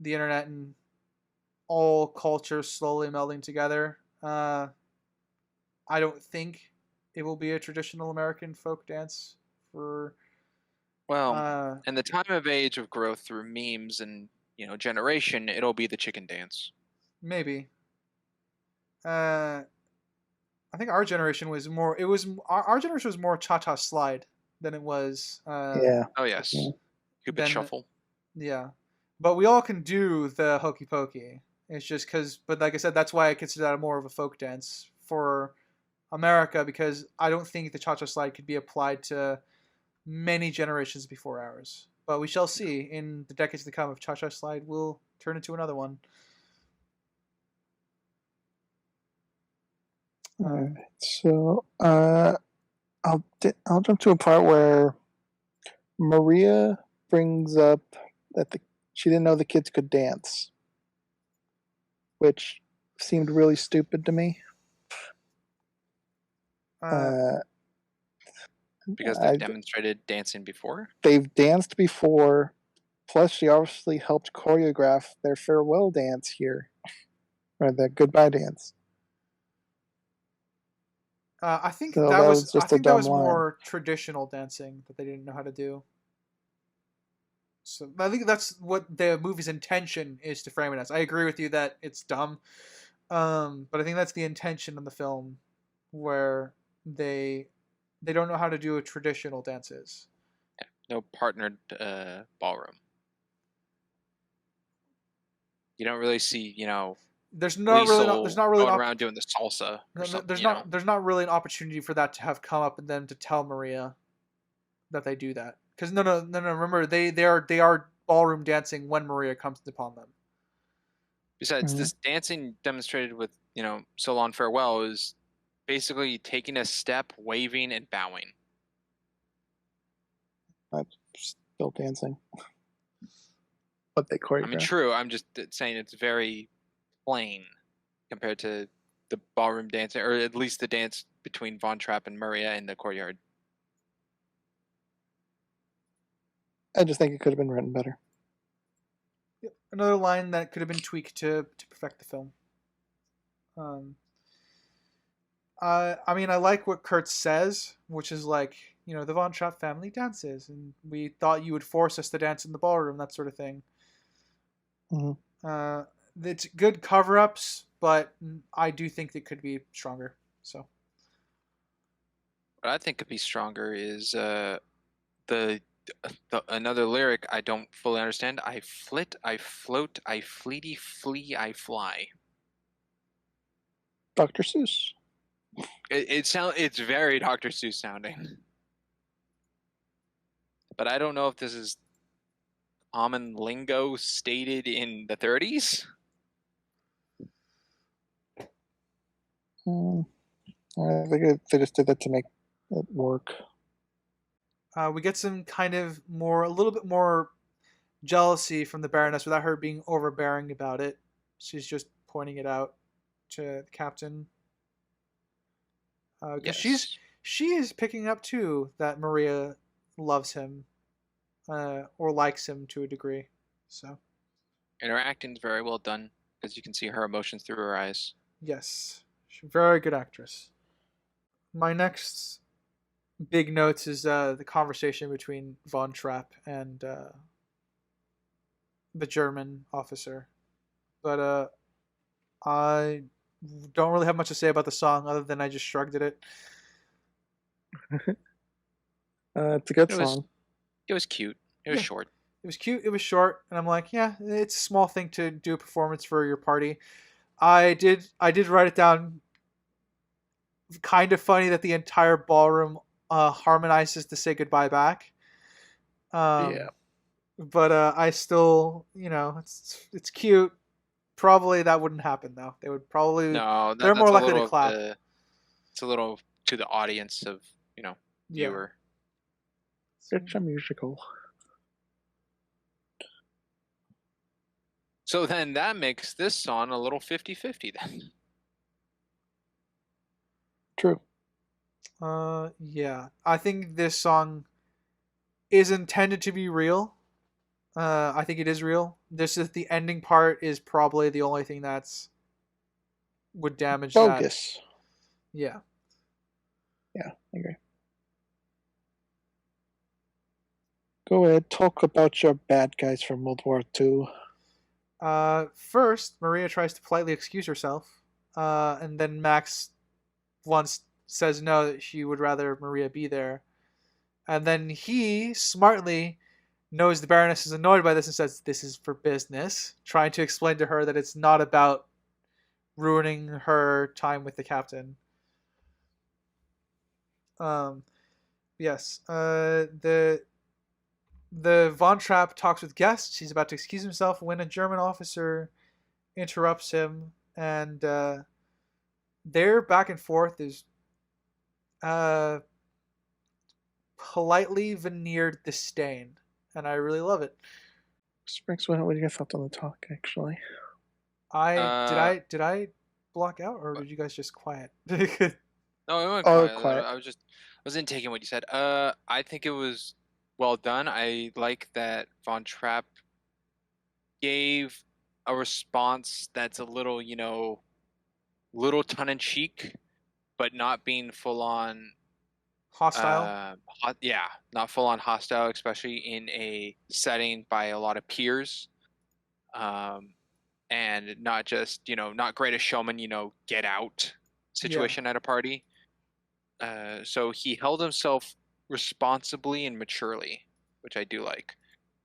the internet and all cultures slowly melding together, I don't think it will be a traditional American folk dance for. Well, in the time of age of growth through memes and generation, it'll be the chicken dance. Maybe. I think our generation was more. It was our generation was more cha cha slide than it was. Yeah. Oh yes, Yeah. Cupid shuffle. Yeah, but we all can do the hokey pokey. It's just because, but like I said, that's why I consider that more of a folk dance for America, because I don't think the cha cha slide could be applied to many generations before ours. But we shall see in the decades to come if cha cha slide will turn into another one. All right. So I'll jump to a part where Maria brings up that she didn't know the kids could dance, which seemed really stupid to me. Because they've demonstrated dancing before? They've danced before, plus she obviously helped choreograph their farewell dance here, or the goodbye dance. I think So that was just a dumb line. more traditional dancing that they didn't know how to do. So I think that's what the movie's intention is to frame it as. I agree with you that it's dumb, but I think that's the intention of the film, where they don't know how to do a traditional dances. Yeah, no partnered ballroom. You don't really see, There's not really going around doing the salsa or something. There's not really an opportunity for that to have come up and then to tell Maria that they do that. Because no. Remember, they are ballroom dancing when Maria comes upon them. Besides, this dancing demonstrated with Solon Farewell is basically taking a step, waving, and bowing. I'm still dancing, but they choreograph. I mean, true. I'm just saying it's very plain compared to the ballroom dancing, or at least the dance between Von Trapp and Maria in the courtyard. I just think it could have been written better. Another line that could have been tweaked to perfect the film. I mean, I like what Kurt says, which is like, the Von Trapp family dances, and we thought you would force us to dance in the ballroom, that sort of thing. Mm-hmm. It's good cover-ups, but I do think it could be stronger. So, what I think could be stronger is the another lyric I don't fully understand. I flit, I float, I fleety flee, I fly. Dr. Seuss. It's very Dr. Seuss sounding. But I don't know if this is common lingo stated in the 30s. I think they just did that to make it work. We get some kind of a little bit more jealousy from the Baroness without her being overbearing about it. She's just pointing it out to the captain. Because she is picking up too that Maria loves him, or likes him to a degree. So, and her acting's very well done because you can see her emotions through her eyes. Yes, she's a very good actress. My next big notes is the conversation between Von Trapp and the German officer. But don't really have much to say about the song other than I just shrugged at it. It's a good It was song. it was cute. It was Yeah. short. It was cute. It was short, and I'm like, yeah, it's a small thing to do a performance for your party. I did write it down. Kind of funny that the entire ballroom harmonizes to say goodbye back. Yeah. But I still, it's cute. Probably that wouldn't happen though. They would probably No, they're more that's a likely to little of clap. the it's a little to the audience of, Yeah. viewer. It's a musical. So then that makes this song a little 50-50 then. True. Yeah. I think this song is intended to be real. I think it is real. This is the ending part is probably the only thing that's would damage that. Bogus. Yeah. Yeah, I agree. Go ahead, talk about your bad guys from World War II. First, Maria tries to politely excuse herself, and then Max once says no, that she would rather Maria be there. And then he smartly knows the Baroness is annoyed by this and says, "This is for business," trying to explain to her that it's not about ruining her time with the captain. Um, yes. The Von Trapp talks with guests. He's about to excuse himself when a German officer interrupts him, and their back and forth is uh, politely veneered disdain, and I really love it. Springs, what are your thoughts on the talk, actually? Did I block out, or did you guys just quiet? No, it went Oh, quiet. quiet. I wasn't taking what you said. I think it was well done. I like that Von Trapp gave a response that's a little, little tongue in cheek, but not being full on Hostile. yeah, not full on hostile, especially in a setting by a lot of peers. And not just, not greatest showman, get out situation at a party. So he held himself responsibly and maturely, which I do like.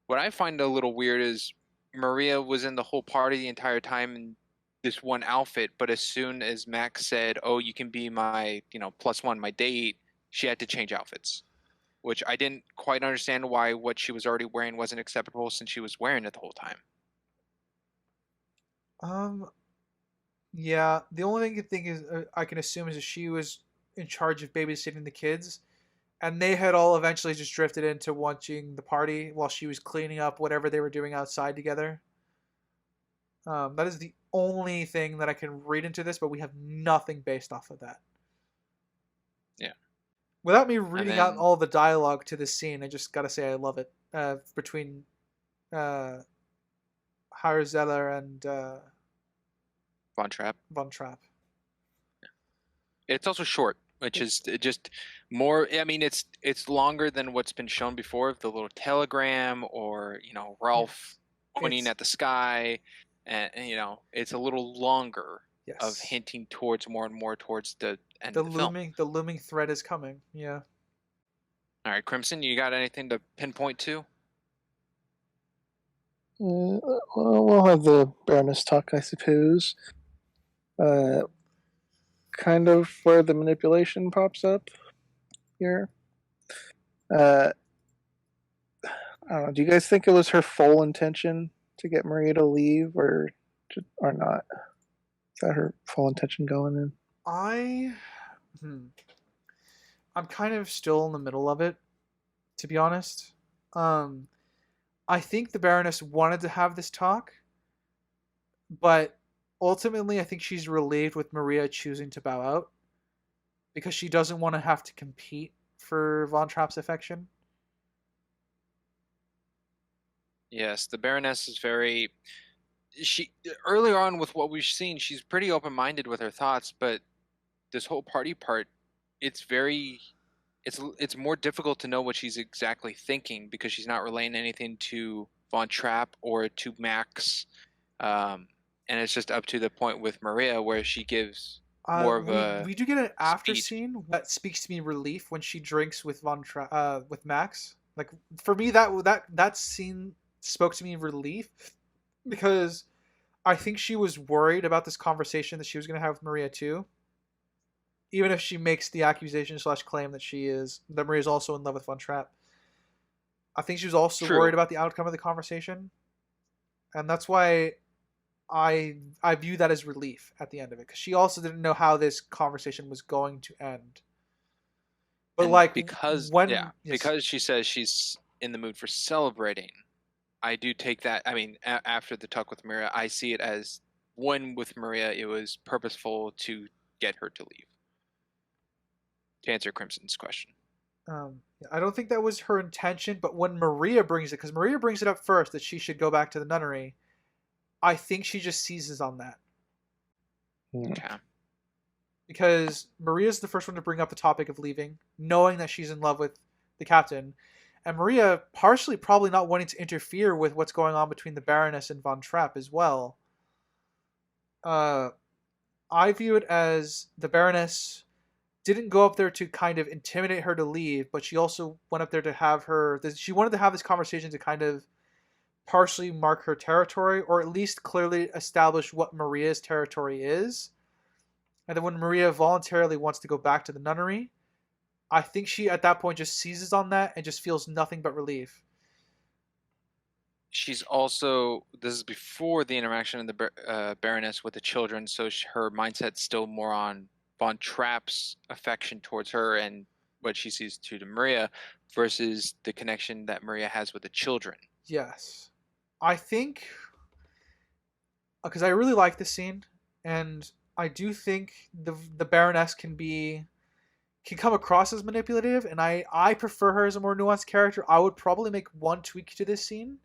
What I find a little weird is Maria was in the whole party the entire time in this one outfit, but as soon as Max said, "Oh, you can be my, +1, my date," she had to change outfits, which I didn't quite understand why what she was already wearing wasn't acceptable since she was wearing it the whole time. Um, yeah. The only thing is I can assume is that she was in charge of babysitting the kids, and they had all eventually just drifted into watching the party while she was cleaning up whatever they were doing outside together. That is the only thing that I can read into this, but we have nothing based off of that. Yeah. Without me And reading out then all the dialogue to this scene, I just gotta say I love it. Between Zeller and Von Trapp. Von Trapp. It's also short, which is just more. I mean, it's longer than what's been shown before of the little telegram or Ralph pointing at the sky, and it's a little longer of Yes. hinting towards more and more towards the end The of the film. looming threat is coming. Yeah. All right, Crimson, you got anything to pinpoint to? Well, we'll have the Baroness talk, I suppose. Kind of where the manipulation pops up here. I don't know. Do you guys think it was her full intention to get Maria to leave, or not? Is that her full intention going in? I'm kind of still in the middle of it, to be honest. I think the Baroness wanted to have this talk, but ultimately, I think she's relieved with Maria choosing to bow out because she doesn't want to have to compete for Von Trapp's affection. Yes, the Baroness is very. She earlier on with what we've seen, she's pretty open-minded with her thoughts, but this whole party part, it's very. It's more difficult to know what she's exactly thinking because she's not relaying anything to Von Trapp or to Max, and and it's just up to the point with Maria where she gives more of a we do get an after speech. scene that speaks to me relief when she drinks with with Max. Like for me, that scene spoke to me relief because I think she was worried about this conversation that she was going to have with Maria too. Even if she makes the accusation / claim that Maria is also in love with Von Trapp, I think she was also worried True. about the outcome of the conversation, and that's why I view that as relief at the end of it because she also didn't know how this conversation was going to end. But And like because yes. because she says she's in the mood for celebrating, I do take that. I mean, after the talk with Maria, I see it as when with Maria, it was purposeful to get her to leave. To answer Crimson's question. I don't think that was her intention, but when Maria brings it, because Maria brings it up first that she should go back to the nunnery, I think she just seizes on that. Okay. Because Maria's the first one to bring up the topic of leaving, knowing that she's in love with the captain, and Maria partially probably not wanting to interfere with what's going on between the Baroness and Von Trapp as well. I view it as the Baroness didn't go up there to kind of intimidate her to leave, but she also went up there to have she wanted to have this conversation to kind of partially mark her territory, or at least clearly establish what Maria's territory is. And then when Maria voluntarily wants to go back to the nunnery, I think she at that point just seizes on that and just feels nothing but relief. She's also, this is before the interaction of the Baroness with the children, so her mindset's still more on Von Trapp's affection towards her and what she sees to Maria versus the connection that Maria has with the children. Yes. I think, because I really like this scene, and I do think the Baroness can come across as manipulative, and I prefer her as a more nuanced character. I would probably make one tweak to this scene.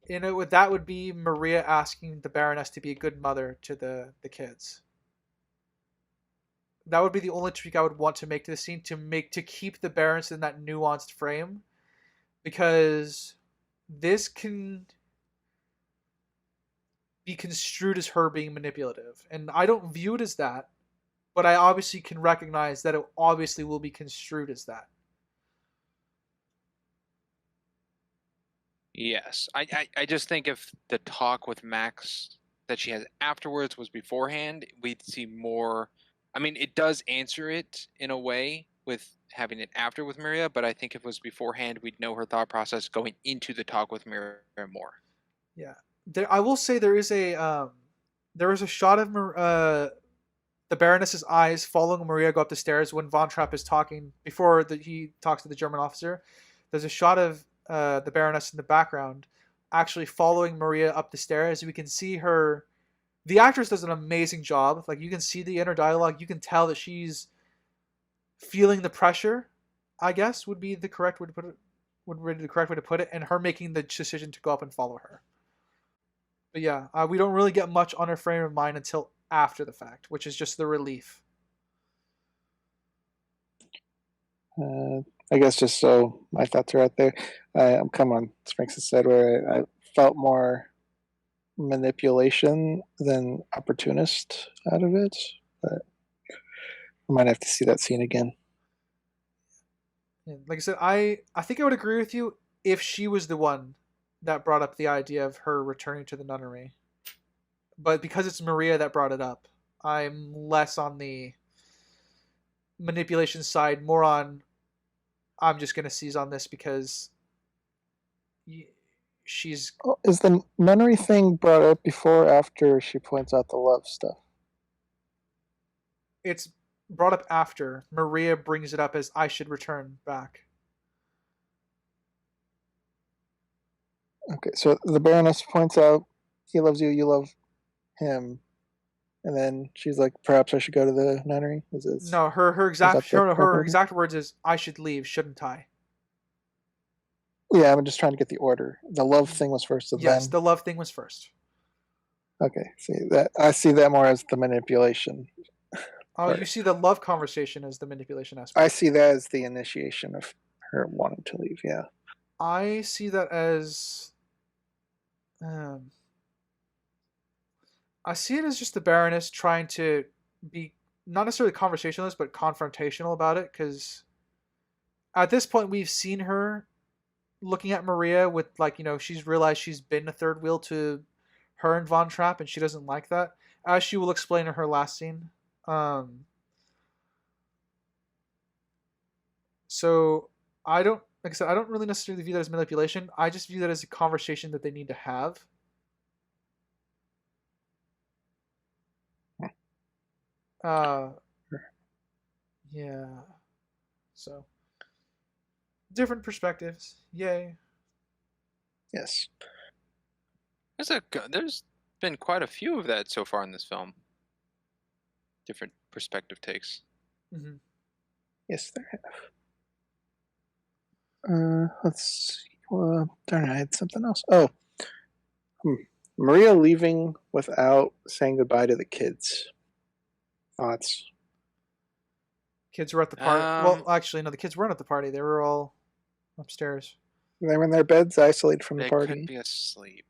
That would be Maria asking the Baroness to be a good mother to the kids. That would be the only tweak I would want to make to the scene to keep the Baroness in that nuanced frame, because this can be construed as her being manipulative, and I don't view it as that, but I obviously can recognize that it obviously will be construed as that. Yes. I just think if the talk with Max that she has afterwards was beforehand, we'd see more. I mean, it does answer it in a way with having it after with Maria, but I think if it was beforehand, we'd know her thought process going into the talk with Maria more. Yeah, I will say there is a shot of the Baroness's eyes following Maria go up the stairs when Von Trapp is talking before he talks to the German officer. There's a shot of the Baroness in the background actually following Maria up the stairs. We can see her. The actress does an amazing job. Like, you can see the inner dialogue. You can tell that she's feeling the pressure, I guess would be the correct way to put it. Would be the correct way to put it, and her making the decision to go up and follow her. But yeah, we don't really get much on her frame of mind until after the fact, which is just the relief. I guess just so my thoughts are out there, I'm come on Sprinks' side where I felt more manipulation than opportunist out of it, but I might have to see that scene again. Like I said, I think I would agree with you if she was the one that brought up the idea of her returning to the nunnery. But because it's Maria that brought it up, I'm less on the manipulation side, more on I'm just going to seize on this because she's... Is the nunnery thing brought up before or after she points out the love stuff? It's brought up after. Maria brings it up as I should return back. Okay, so the Baroness points out he loves you, you love him, and then she's like, perhaps I should go to the nunnery. No, her exact words is I should leave, shouldn't I? Yeah, I'm just trying to get the order. The love thing was first, and yes, then the love thing was first. Okay, I see that more as the manipulation. Oh, part. You see the love conversation as the manipulation aspect. I see that as the initiation of her wanting to leave. Yeah, I see that as I see it as just the Baroness trying to be not necessarily conversationalist, but confrontational about it, because at this point we've seen her looking at Maria with, like, she's realized she's been a third wheel to her and Von Trapp, and she doesn't like that, as she will explain in her last scene. Um, so I don't, like I said, I don't really necessarily view that as manipulation. I just view that as a conversation that they need to have. Uh, yeah. So different perspectives. Yay. Yes. There's been quite a few of that so far in this film. Different perspective takes. Mm-hmm. Yes, there have. Let's see. Darn, I had something else. Oh, Maria leaving without saying goodbye to the kids. Thoughts? Kids were at the party. Well, actually, no, the kids weren't at the party. They were all upstairs. They were in their beds, isolated from the They party. could be asleep.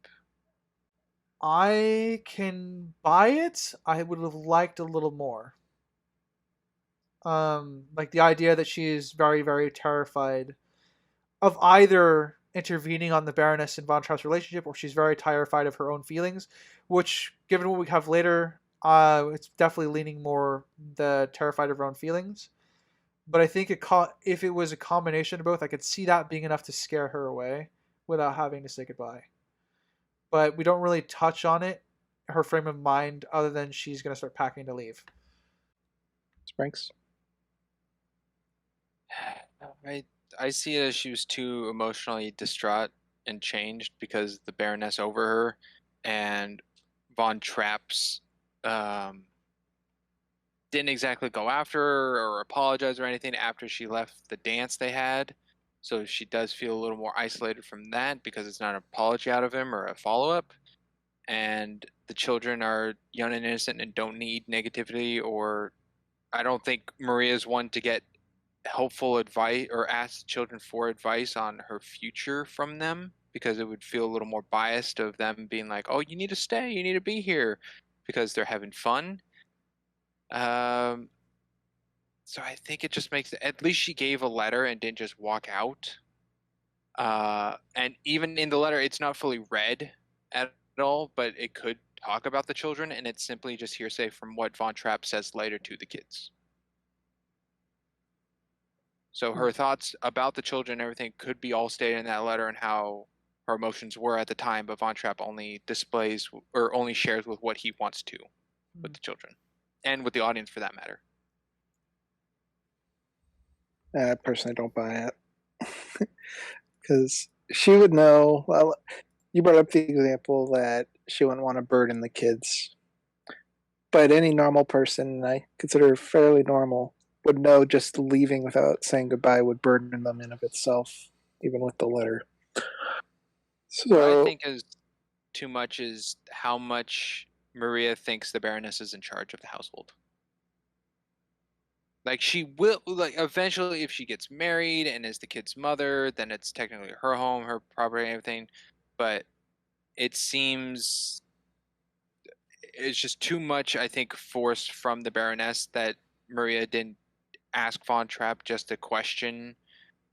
I can buy it. I would have liked a little more. Like the idea that she is very, very terrified of either intervening on the Baroness and Von Trapp's relationship, or she's very terrified of her own feelings. Which, given what we have later, it's definitely leaning more the terrified of her own feelings. But I think if it was a combination of both, I could see that being enough to scare her away without having to say goodbye. But we don't really touch on it, her frame of mind, other than she's going to start packing to leave. Sprinks? I see it as she was too emotionally distraught and changed because the Baroness over her and Von Trapp's didn't exactly go after her or apologize or anything after she left the dance they had. So she does feel a little more isolated from that because it's not an apology out of him or a follow-up. And the children are young and innocent and don't need negativity, or I don't think Maria's one to get helpful advice or ask children for advice on her future from them, because it would feel a little more biased of them being like, oh, you need to stay, you need to be here, because they're having fun. So I think it just makes, at least she gave a letter and didn't just walk out. And even in the letter, it's not fully read at all, but it could talk about the children, and it's simply just hearsay from what Von Trapp says later to the kids. So her thoughts about the children and everything could be all stated in that letter and how her emotions were at the time, but Von Trapp only displays or only shares with what he wants to with the children and with the audience for that matter. I personally don't buy it. Because she would know. Well, you brought up the example that she wouldn't want to burden the kids. But any normal person, I consider fairly normal, would know just leaving without saying goodbye would burden them in of itself, even with the letter. So what I think is too much is how much Maria thinks the Baroness is in charge of the household. Like, she will, like, eventually, if she gets married and is the kid's mother, then it's technically her home, her property, and everything. But it seems it's just too much, I think, forced from the Baroness that Maria didn't ask Von Trapp just a question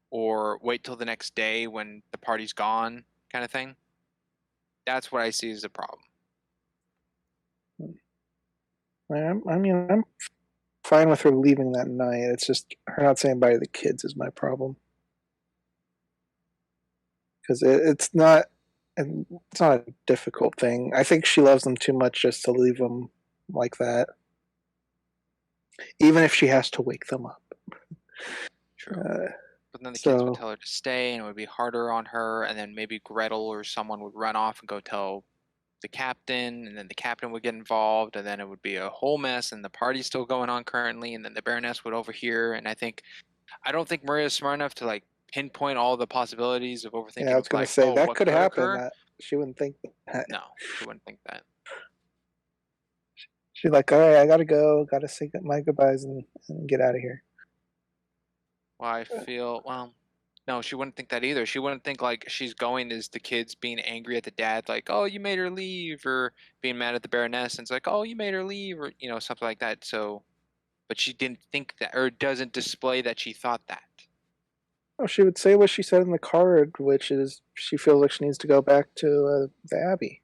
or wait till the next day when the party's gone, kind of thing. That's what I see as a problem. I'm fine with her leaving that night. It's just her not saying bye to the kids is my problem. Because it's not a difficult thing. I think she loves them too much just to leave them like that. Even if she has to wake them up. True. But then the kids would tell her to stay, and it would be harder on her, and then maybe Gretel or someone would run off and go tell the captain, and then the captain would get involved, and then it would be a whole mess, and the party's still going on currently, and then the Baroness would overhear, and I don't think Maria's smart enough to, like, pinpoint all the possibilities of overthinking. Yeah, I was going to say, that could happen. She wouldn't think that. No, she wouldn't think that. She's like, all right, I got to go. Got to say my goodbyes and get out of here. Well, I feel, No, she wouldn't think that either. She wouldn't think like she's going as the kids being angry at the dad, like, "Oh, you made her leave," or being mad at the Baroness, and it's like, "Oh, you made her leave," or something like that. So, but she didn't think that, or doesn't display that she thought that. Oh, she would say what she said in the card, which is she feels like she needs to go back to the Abbey.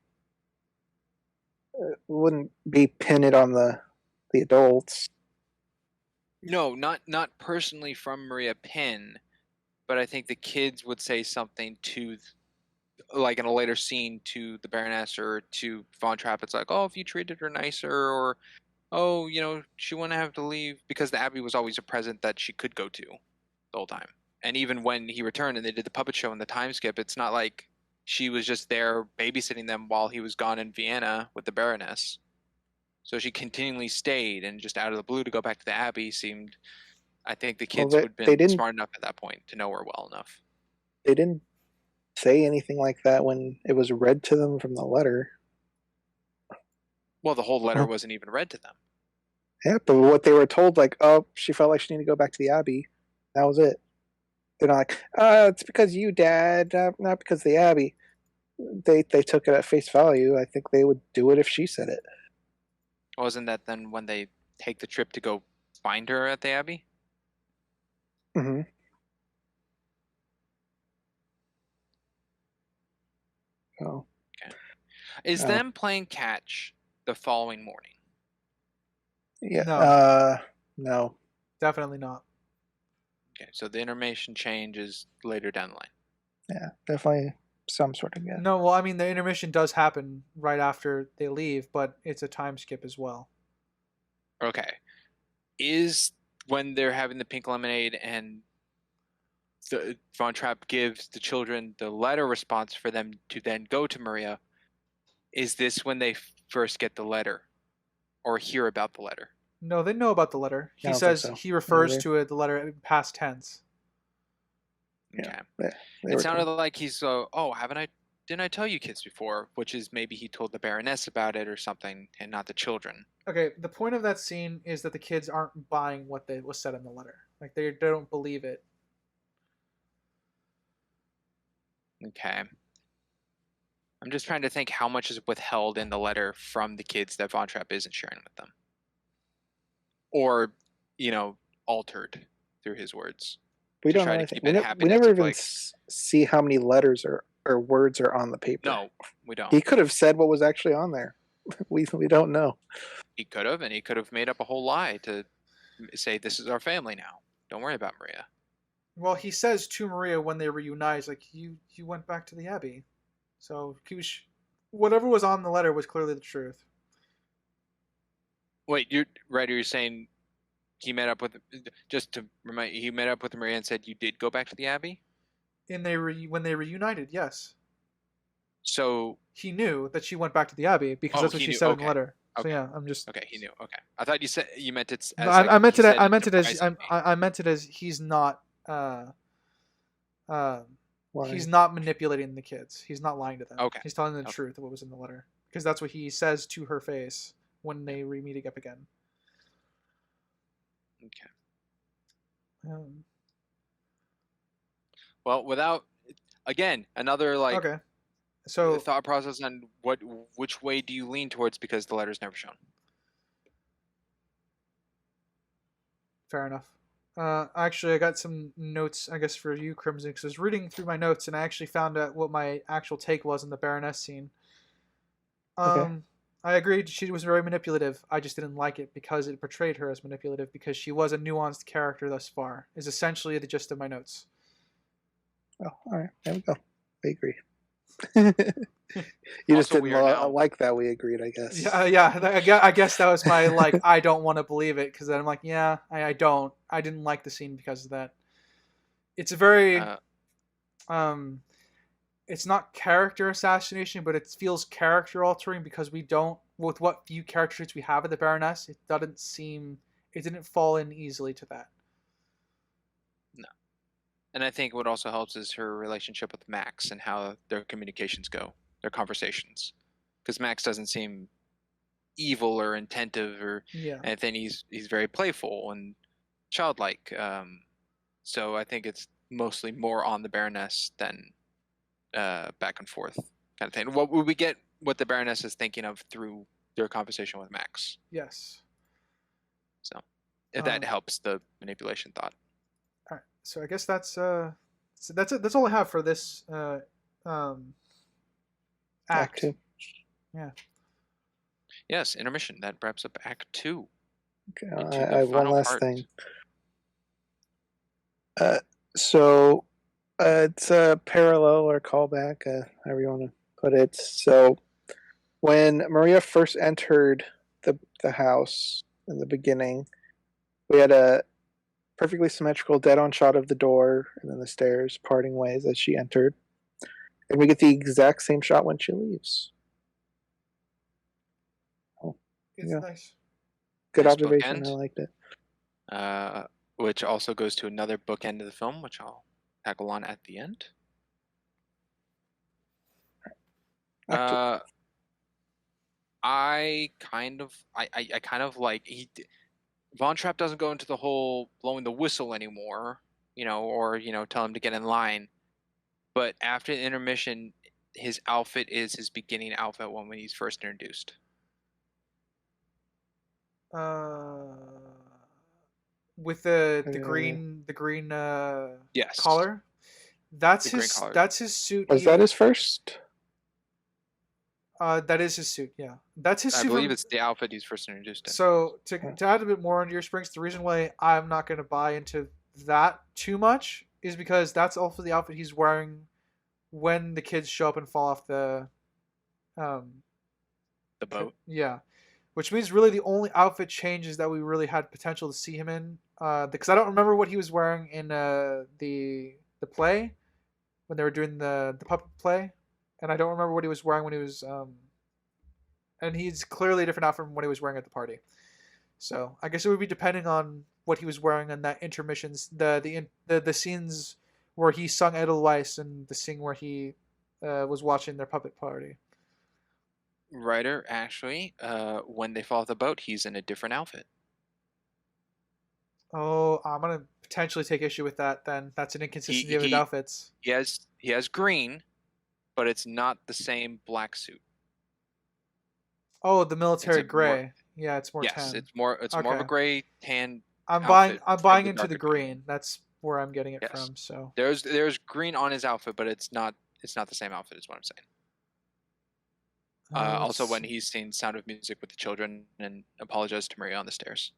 It wouldn't be pin it on the adults. No, not personally from Maria Pinn, but I think the kids would say something to, like in a later scene, to the Baroness or to Von Trapp. It's like, "Oh, if you treated her nicer," or, "Oh, she wouldn't have to leave," because the Abbey was always a present that she could go to the whole time. And even when he returned and they did the puppet show and the time skip, it's not like she was just there babysitting them while he was gone in Vienna with the Baroness. So she continually stayed, and just out of the blue to go back to the Abbey seemed. I think the kids would have been smart enough at that point to know her well enough. They didn't say anything like that when it was read to them from the letter. Well, the whole letter wasn't even read to them. Yeah, but what they were told, like, oh, she felt like she needed to go back to the Abbey. That was it. They're not like, it's because you, Dad, not because of the Abbey. They took it at face value. I think they would do it if she said it. Wasn't that then when they take the trip to go find her at the Abbey? Mm-hmm. Oh. Okay. Is them playing catch the following morning? Yeah. No. Definitely not. Okay, so the intermission change is later down the line. Yeah, definitely some sort of gap. No, well, I mean, the intermission does happen right after they leave, but it's a time skip as well. Okay. Is when they're having the pink lemonade and Von Trapp gives the children the letter response for them to then go to Maria, is this when they first get the letter or hear about the letter? No, they know about the letter. He says he refers to it, the letter in past tense. Okay. Yeah, it sounded like he's, didn't I tell you kids before? Which is maybe he told the Baroness about it or something and not the children. Okay, the point of that scene is that the kids aren't buying what was said in the letter. Like, they don't believe it. Okay. I'm just trying to think how much is withheld in the letter from the kids that Von Trapp isn't sharing with them. Or, altered through his words. We don't know anything. We never even see how many letters or words are on the paper. No, we don't. He could have said what was actually on there. We don't know. He could have, and he could have made up a whole lie to say, "This is our family now. Don't worry about Maria." Well, he says to Maria when they reunite, he's like, you went back to the Abbey. So whatever was on the letter was clearly the truth. Wait, you're saying he met up with, just to remind you, he met up with Maria and said you did go back to the Abbey? When they reunited, yes. So he knew that she went back to the Abbey because that's what she said in the letter. Okay. So yeah, I'm just okay. He knew. Okay, I thought you meant it as. No, I meant it as he's not. He's not manipulating the kids. He's not lying to them. Okay. He's telling them the truth of what was in the letter because that's what he says to her face when they meet up again. Okay. Well, without, again, another okay. So thought process on which way do you lean towards, because the letter's never shown. Fair enough. Actually, I got some notes, I guess, for you, Crimson, because I was reading through my notes and I actually found out what my actual take was in the Baroness scene. Okay. I agreed she was very manipulative. I just didn't like it because it portrayed her as manipulative because she was a nuanced character thus far, is essentially the gist of my notes. Oh, all right. There we go. I agree. You just didn't like that we agreed, I guess. Yeah. I guess that was my, I don't want to believe it, because then I'm like, yeah, I don't. I didn't like the scene because of that. It's a very... it's not character assassination, but it feels character altering because we don't, with what few character traits we have at the Baroness, it didn't fall in easily to that. No. And I think what also helps is her relationship with Max and how their communications go, their conversations. Because Max doesn't seem evil or intentive or anything. He's very playful and childlike. So I think it's mostly more on the Baroness than back and forth kind of thing. What we get what the Baroness is thinking of through their conversation with Max. Yes. So if that helps the manipulation thought. All right. So I guess that's it. That's all I have for this act. 2. Yeah. Yes, intermission. That wraps up Act 2. Okay, I have one last thing. So it's a parallel or callback, however you want to put it. So when Maria first entered the house in the beginning, we had a perfectly symmetrical dead-on shot of the door and then the stairs parting ways as she entered. And we get the exact same shot when she leaves. Oh, It's nice. Good nice observation. Bookend. I liked it. Which also goes to another bookend of the film, which I'll tackle on at the end. I kind of like Von Trapp doesn't go into the whole blowing the whistle anymore, or tell him to get in line. But after the intermission, his outfit is his beginning outfit when he's first introduced. With the green yes. collar. That's the his collar. That's his suit. Was that his first? That is his suit. Yeah, that's his suit. I believe it's the outfit he's first introduced in. So to add a bit more into your springs, the reason why I'm not going to buy into that too much is because that's also the outfit he's wearing when the kids show up and fall off the boat. Yeah, which means really the only outfit changes that we really had potential to see him in. Because I don't remember what he was wearing in the play when they were doing the puppet play, and I don't remember what he was wearing when he was and he's clearly a different outfit from what he was wearing at the party. So I guess it would be depending on what he was wearing in that intermissions, the scenes where he sung Edelweiss and the scene where he was watching their puppet party. Ryder, actually, when they fall off the boat, he's in a different outfit. Oh, I'm gonna potentially take issue with that. Then that's an inconsistency with outfits. He has green, but it's not the same black suit. Oh, the military gray. Yeah, it's more tan. Yes, it's more of a gray tan. I'm buying into the green. That's where I'm getting it from. So there's green on his outfit, but it's not the same outfit. Is what I'm saying. Also, when he's seen Sound of Music with the children and apologized to Maria on the stairs.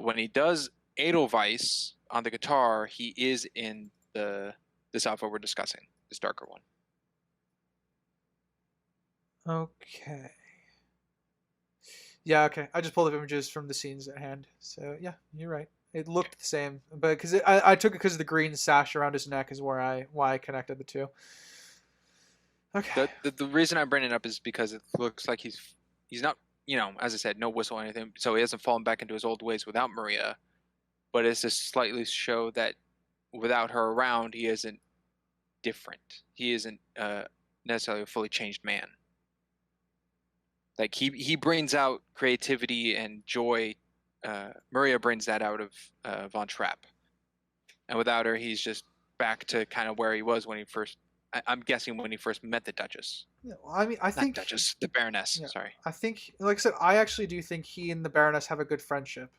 When he does Edelweiss on the guitar, he is in this outfit we're discussing, this darker one. Okay. Yeah, okay. I just pulled up images from the scenes at hand. So, yeah, you're right. It looked the same. But because I took it because the green sash around his neck is why I connected the two. Okay. The reason I bring it up is because it looks like he's not, as I said, no whistle or anything. So he hasn't fallen back into his old ways without Maria. But it's to slightly show that without her around, he isn't different. He isn't necessarily a fully changed man. Like he brings out creativity and joy. Maria brings that out of Von Trapp, and without her, he's just back to kind of where he was when he first. I'm guessing when he first met the Duchess. Yeah, well, I mean, I think Duchess, the Baroness. Yeah, sorry. I think, like I said, I actually do think he and the Baroness have a good friendship.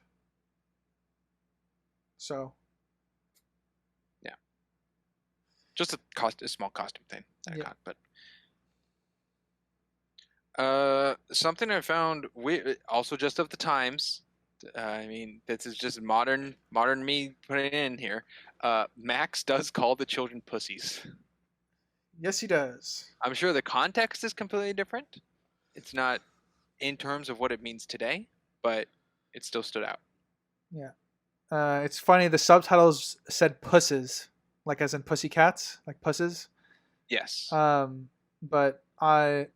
So. Yeah. Just a small costume thing. But something I found also just of the times. I mean, this is just modern me putting it in here. Max does call the children pussies. Yes, he does. I'm sure the context is completely different. It's not in terms of what it means today, but it still stood out. Yeah. It's funny, the subtitles said pusses, like as in pussycats, like pusses. Yes. But I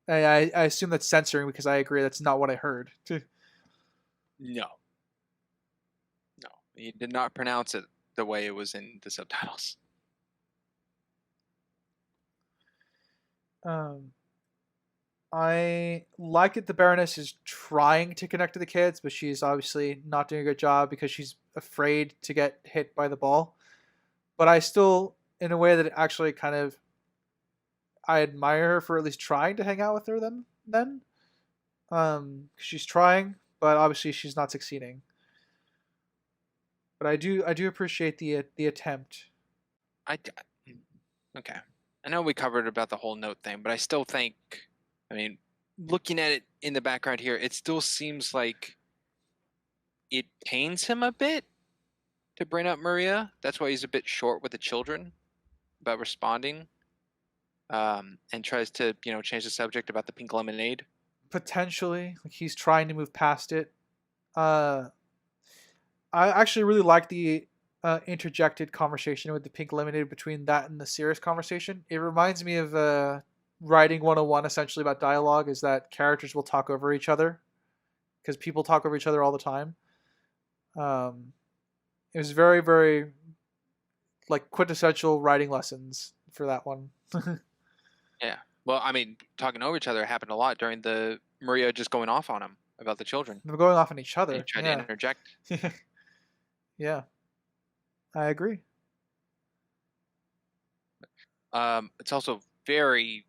assume that's censoring because I agree that's not what I heard. No, he did not pronounce it the way it was in the subtitles. I like that the Baroness is trying to connect to the kids, but she's obviously not doing a good job because she's afraid to get hit by the ball. but I still, in a way that actually kind of, I admire her for at least trying to hang out with her then. She's trying, but obviously she's not succeeding. But I do appreciate the attempt. Okay. I know we covered about the whole note thing, but I still think, I mean, looking at it in the background here, it still seems like it pains him a bit to bring up Maria. That's why he's a bit short with the children about responding, and tries to, change the subject about the pink lemonade. Potentially, like he's trying to move past it. I actually really like the interjected conversation with the pink lemonade between that and the serious conversation. It reminds me of writing 101, essentially, about dialogue, is that characters will talk over each other because people talk over each other all the time. It was very, very like quintessential writing lessons for that one. Yeah. Well, I mean, talking over each other happened a lot during the Maria just going off on him about the children. They're going off on each And he other. tried to interject. Yeah, I agree. It's also very,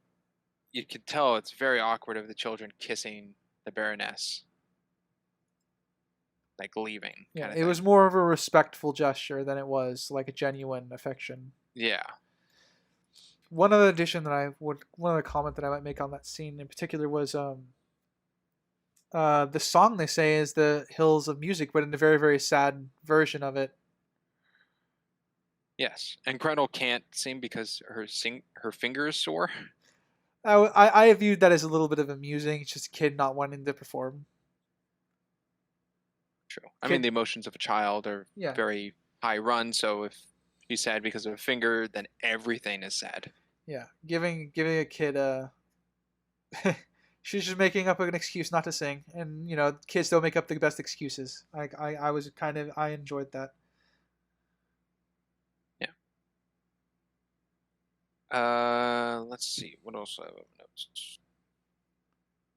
you can tell it's very awkward of the children kissing the Baroness, like leaving. Yeah, it was more of a respectful gesture than it was like a genuine affection. Yeah. One other comment that I might make on that scene in particular was the song they say is the Hills of Music, but in a very, very sad version of it. Yes, and Gretel can't sing because her finger is sore. I viewed that as a little bit of amusing. It's just a kid not wanting to perform. True. I mean, the emotions of a child are very high run, so if he's sad because of a finger, then everything is sad. Yeah, giving a kid a she's just making up an excuse not to sing, and kids don't make up the best excuses. I enjoyed that. Yeah. Let's see. What else I have notes?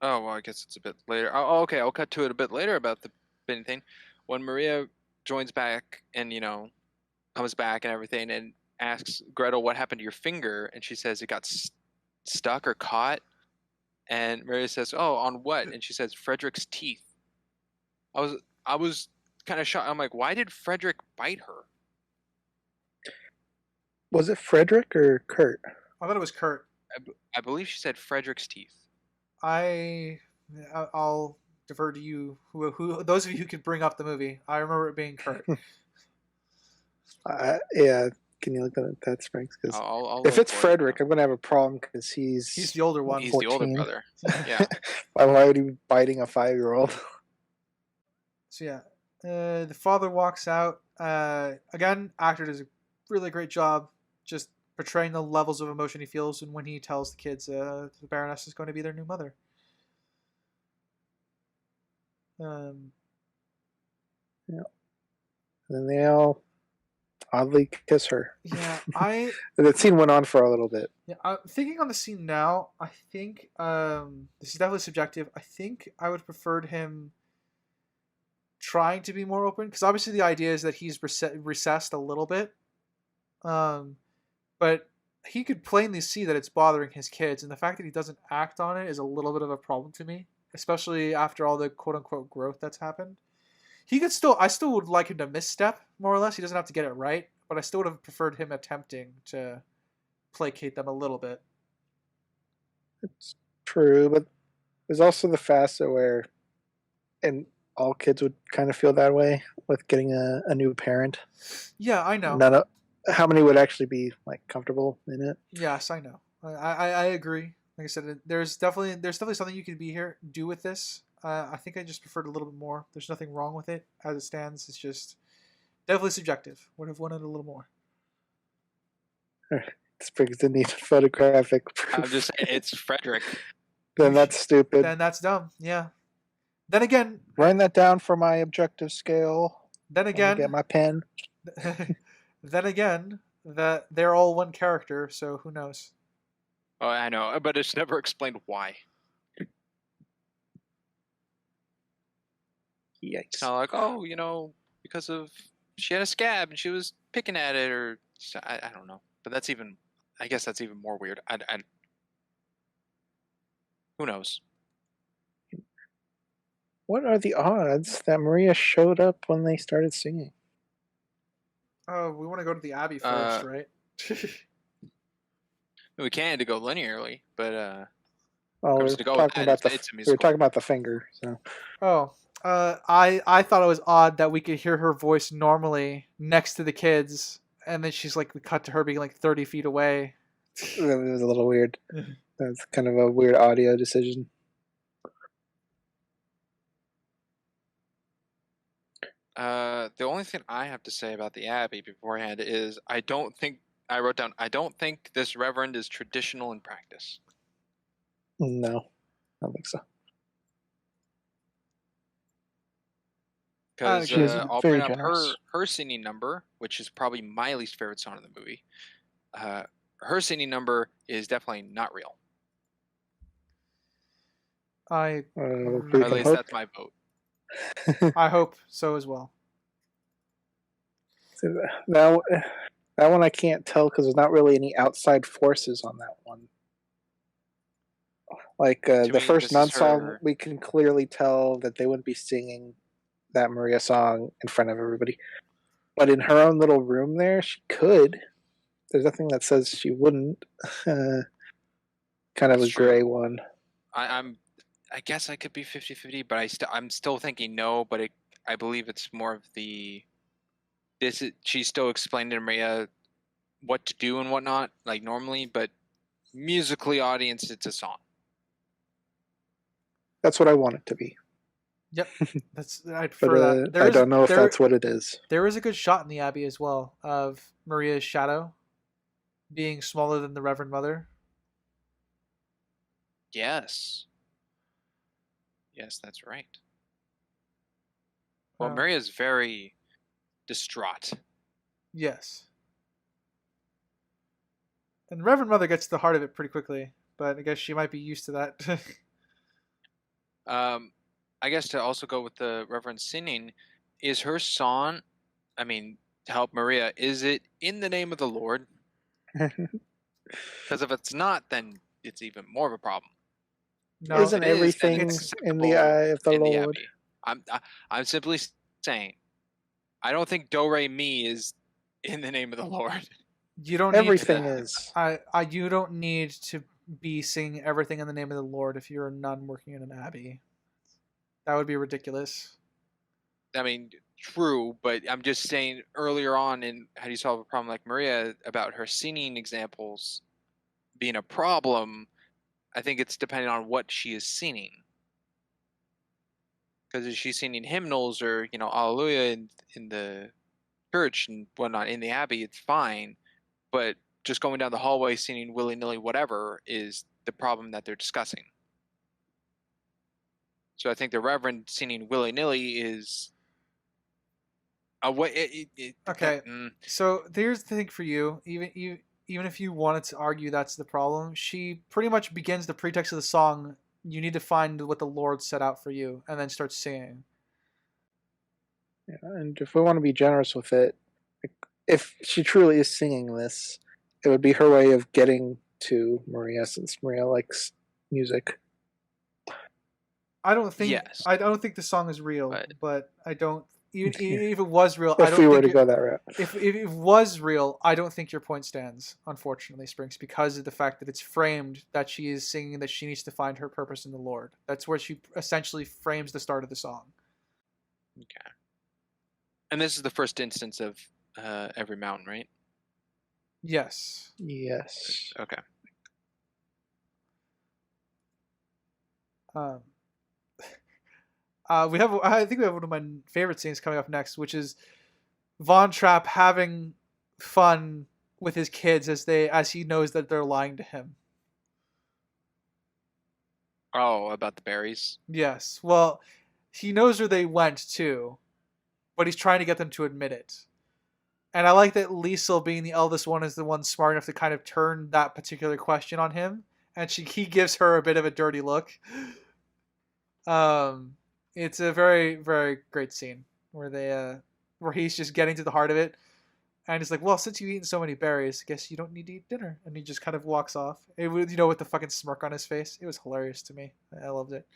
Oh, well, I guess it's a bit later. Oh, okay. I'll cut to it a bit later about the spinning thing. When Maria joins back and comes back and everything, and asks Gretel what happened to your finger, and she says it got stuck or caught. And Maria says, "Oh, on what?" And she says, "Frederick's teeth." I was kind of shocked. I'm like, why did Frederick bite her? Was it Frederick or Kurt? I thought it was Kurt. I believe she said Frederick's teeth. I'll defer to you. Who those of you who could bring up the movie? I remember it being Kurt. Yeah. Can you look at that, Springs? Because if it's Frederick, I'm going to have a problem because he's the older one. He's 14. the older brother. Yeah. Why would he be biting a 5-year-old? So yeah, the father walks out. Again, actor does a really great job just portraying the levels of emotion he feels, and when he tells the kids the Baroness is going to be their new mother. Yeah. And then they all oddly kiss her. Yeah, that scene went on for a little bit. Yeah, I'm thinking on the scene now. I think this is definitely subjective. I think I would have preferred him trying to be more open, because obviously the idea is that he's recessed a little bit, but he could plainly see that it's bothering his kids, and the fact that he doesn't act on it is a little bit of a problem to me, especially after all the quote-unquote growth that's happened. I still would like him to misstep, more or less. He doesn't have to get it right, but I still would have preferred him attempting to placate them a little bit. It's true, but there's also the facet where, and all kids would kind of feel that way with getting a new parent. Yeah, I know. How many would actually be comfortable in it? Yes, I know. I agree. Like I said, there's definitely something you could do with this. I think I just preferred a little bit more. There's nothing wrong with it as it stands. It's just definitely subjective. Would have wanted a little more. Springs didn't need photographic proof. I'm just saying, it's Frederick. Then that's stupid. Then that's dumb. Yeah. Then again, write that down for my objective scale. Then again, get my pen. Then again, that they're all one character, so who knows? Oh, I know, but it's never explained why. Yikes. It's not like, because of she had a scab and she was picking at it, or So I don't know, but that's even. I guess that's even more weird. Who knows? What are the odds that Maria showed up when they started singing? Oh, we want to go to the Abbey first, right? We can to go linearly, but Well, course, to go with that, it's a we were musical. talking about the finger. So. Oh, I thought it was odd that we could hear her voice normally next to the kids, and then she's like, we cut to her being like 30 feet away. It was a little weird. That's kind of a weird audio decision. The only thing I have to say about the Abbey beforehand is I don't think this reverend is traditional in practice. No, I don't think so. Because I'll very bring up generous. her singing number, which is probably my least favorite song in the movie. Her singing number is definitely not real. At least that's my vote. I hope so as well. So that one I can't tell because there's not really any outside forces on that one. Like the first Nun song, we can clearly tell that they wouldn't be singing that Maria song in front of everybody. But in her own little room there, she could. There's nothing that says she wouldn't. Kind of a gray one. I guess I could be 50-50, but I'm still thinking no, but I believe it's more of she's still explaining to Maria what to do and whatnot, like normally, but musically audience, it's a song. That's what I want it to be. Yep, I'd prefer that. I don't know if that's what it is. There is a good shot in the Abbey as well of Maria's shadow being smaller than the Reverend Mother. Yes, that's right. Well, Maria's very distraught. Yes. And Reverend Mother gets to the heart of it pretty quickly, but I guess she might be used to that. I guess to also go with the Reverend singing, is her song, to help Maria, is it in the name of the Lord? Because if it's not, then it's even more of a problem. No, isn't everything in the eye of the Lord? I'm simply saying, I don't think Do Re Mi is in the name of the Lord. You don't everything need to, is. You don't need to be singing everything in the name of the Lord if you're a nun working in an abbey. That would be ridiculous. True, but I'm just saying earlier on in How Do You Solve a Problem Like Maria about her singing examples being a problem, I think it's depending on what she is singing. Because if she's singing hymnals or, Alleluia in the church and whatnot in the abbey, it's fine. But just going down the hallway singing willy-nilly whatever is the problem that they're discussing. So I think the Reverend singing willy-nilly is a way. Okay. So here's the thing for you. Even if you wanted to argue that's the problem, she pretty much begins the pretext of the song. You need to find what the Lord set out for you, and then start singing. Yeah, and if we want to be generous with it, if she truly is singing this, it would be her way of getting to Maria, since Maria likes music. I don't think the song is real, but I don't. Even if it was real, if we were to go that route, if it was real, I don't think your point stands. Unfortunately, Sprinks, because of the fact that it's framed that she is singing that she needs to find her purpose in the Lord. That's where she essentially frames the start of the song. Okay. And this is the first instance of Every Mountain, right? Yes. Yes. Okay. I think we have one of my favorite scenes coming up next, which is Von Trapp having fun with his kids as he knows that they're lying to him. Oh, about the berries? Yes. Well, he knows where they went too, but he's trying to get them to admit it. And I like that Liesel, being the eldest one, is the one smart enough to kind of turn that particular question on him, and he gives her a bit of a dirty look. It's a very, very great scene where he's just getting to the heart of it. And he's like, well, since you've eaten so many berries, I guess you don't need to eat dinner. And he just kind of walks off. It was, with the fucking smirk on his face. It was hilarious to me. I loved it.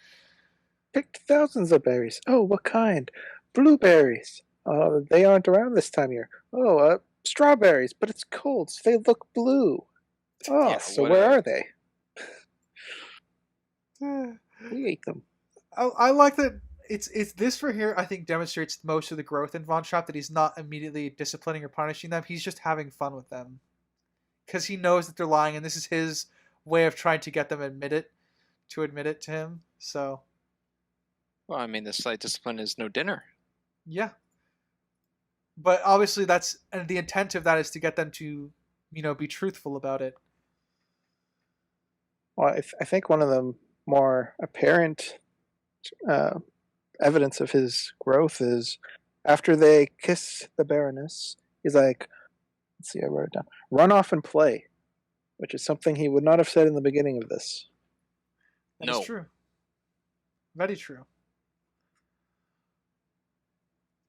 Picked thousands of berries. Oh, what kind? Blueberries. They aren't around this time of year. Oh, strawberries, but it's cold, so they look blue. Oh, Yeah, so what where a- are they? We ate them. I like that. It's this for here. I think demonstrates most of the growth in Von Trapp, that he's not immediately disciplining or punishing them. He's just having fun with them because he knows that they're lying, and this is his way of trying to get them admit it to him. So Well, I mean, the slight discipline is no dinner. yeah, but obviously and the intent of that is to get them to be truthful about it. Well, I think one of the more apparent evidence of his growth is after they kiss the Baroness, he's like, let's see, I wrote it down. Run off and play, which is something he would not have said in the beginning of this. That is true. Very true.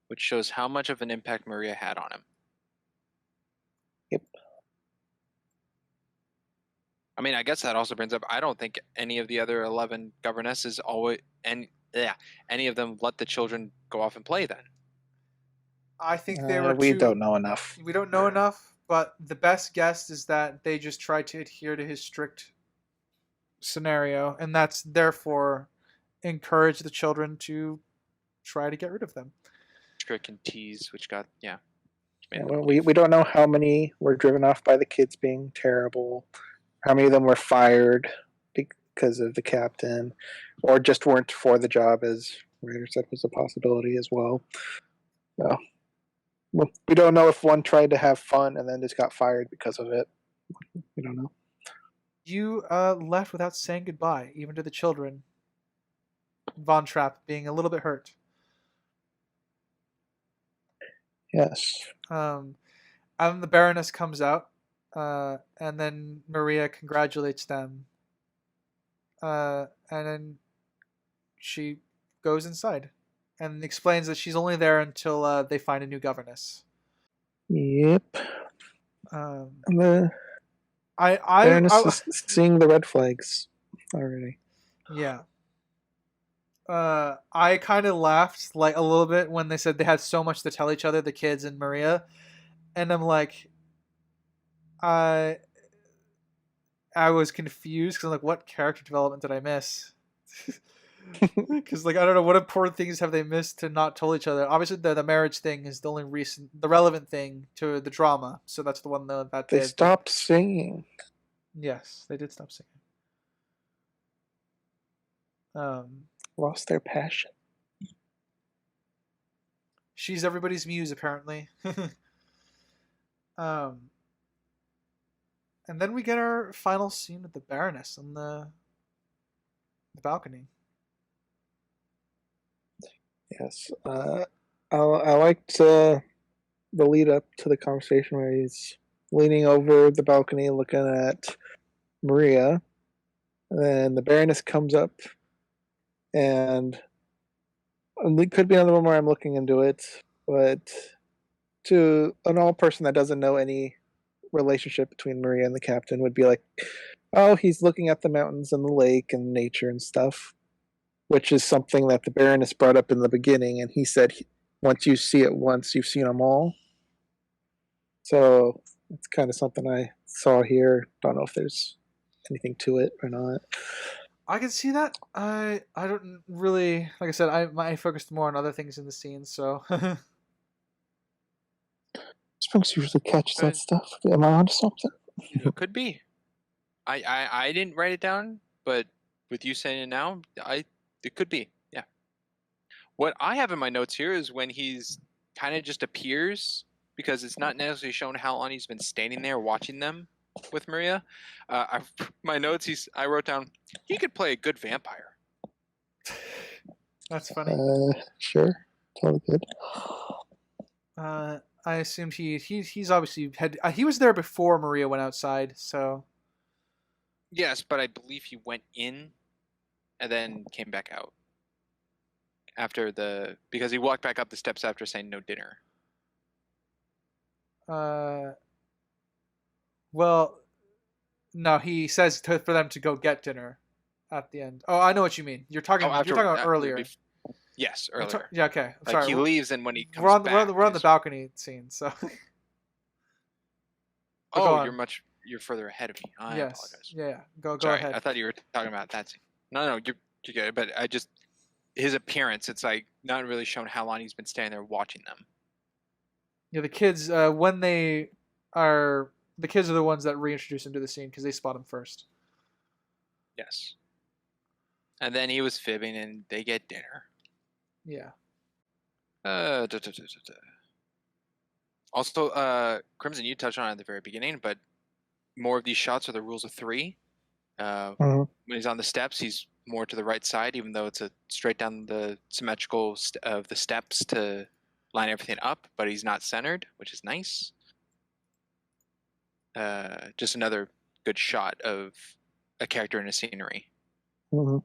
Which shows how much of an impact Maria had on him. Yep. I mean, I guess that also brings up, I don't think any of the other 11 governesses any of them let the children go off and play then. I think they were we don't know enough. We don't know enough, but the best guess is that they just tried to adhere to his strict scenario, and that's therefore encourage the children to try to get rid of them. Strict and tease, which got, Yeah, we don't know how many were driven off by the kids being terrible, how many of them were fired because of the captain, or just weren't for the job, as Raider said was a possibility as well. So, we don't know if one tried to have fun and then just got fired because of it. We don't know. You left without saying goodbye, even to the children. Von Trapp being a little bit hurt. Yes. And the Baroness comes out, and then Maria congratulates them. And then she goes inside and explains that she's only there until they find a new governess. Yep. And the Baroness is seeing the red flags already. Yeah. I kind of laughed like a little bit when they said they had so much to tell each other, the kids and Maria, and I'm like, I was confused because I'm like, what character development did I miss? Because like I don't know what important things have they missed to not tell each other. Obviously, the marriage thing is the only the relevant thing to the drama, so that's the one that they stopped singing. Yes, they did stop singing. Lost their passion. She's everybody's muse, apparently. And then we get our final scene with the Baroness on the balcony. Yes. I liked the lead up to the conversation where he's leaning over the balcony looking at Maria. And then the Baroness comes up, and it could be another one where I'm looking into it, but to an old person that doesn't know any relationship between Maria and the captain would be like, oh, he's looking at the mountains and the lake and nature and stuff, which is something that the Baroness brought up in the beginning, and he said, once you see it once, you've seen them all. So it's kind of something I saw here. Don't know if there's anything to it or not. I can see that. I don't really, like I said, I focused more on other things in the scene, so. Sphinx usually catches that stuff. Am I onto something? It could be. I didn't write it down, but with you saying it now, it could be. Yeah. What I have in my notes here is when he's kind of just appears, because it's not necessarily shown how long he's been standing there watching them with Maria. My notes, I wrote down, he could play a good vampire. That's funny. Sure. Totally good. I assumed he's obviously he was there before Maria went outside, so. Yes, but I believe he went in and then came back out because he walked back up the steps after saying no dinner. Uh, well, no, he says for them to go get dinner at the end. Oh, I know what you mean. You're talking. Oh, You're talking afterward. about earlier. Yes, earlier. Yeah. Okay. I'm Like sorry. he leaves, and when he comes back, we're on the balcony scene. So. But go oh, on. you're further ahead of me. I Yes. apologize. Yeah. Go Sorry, ahead. I thought you were talking about that scene. No, you're good. But I just his appearance. It's like not really shown how long he's been standing there watching them. Yeah, the kids when the kids are the ones that reintroduce him to the scene because they spot him first. Yes. And then he was fibbing, and they get dinner. Yeah. Also, Crimson, you touched on it at the very beginning, but more of these shots are the rules of three. When he's on the steps, he's more to the right side, even though it's a straight down the symmetrical of the steps to line everything up, but he's not centered, which is nice. Just another good shot of a character in a scenery. Mm-hmm.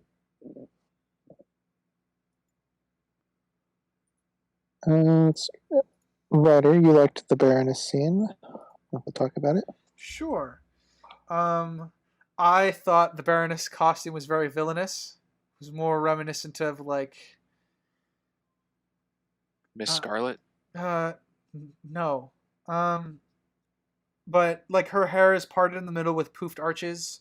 Ryder, you liked the Baroness scene. We'll talk about it. Sure. I thought the Baroness costume was very villainous. It was more reminiscent of like Miss Scarlet? No. But like her hair is parted in the middle with poofed arches,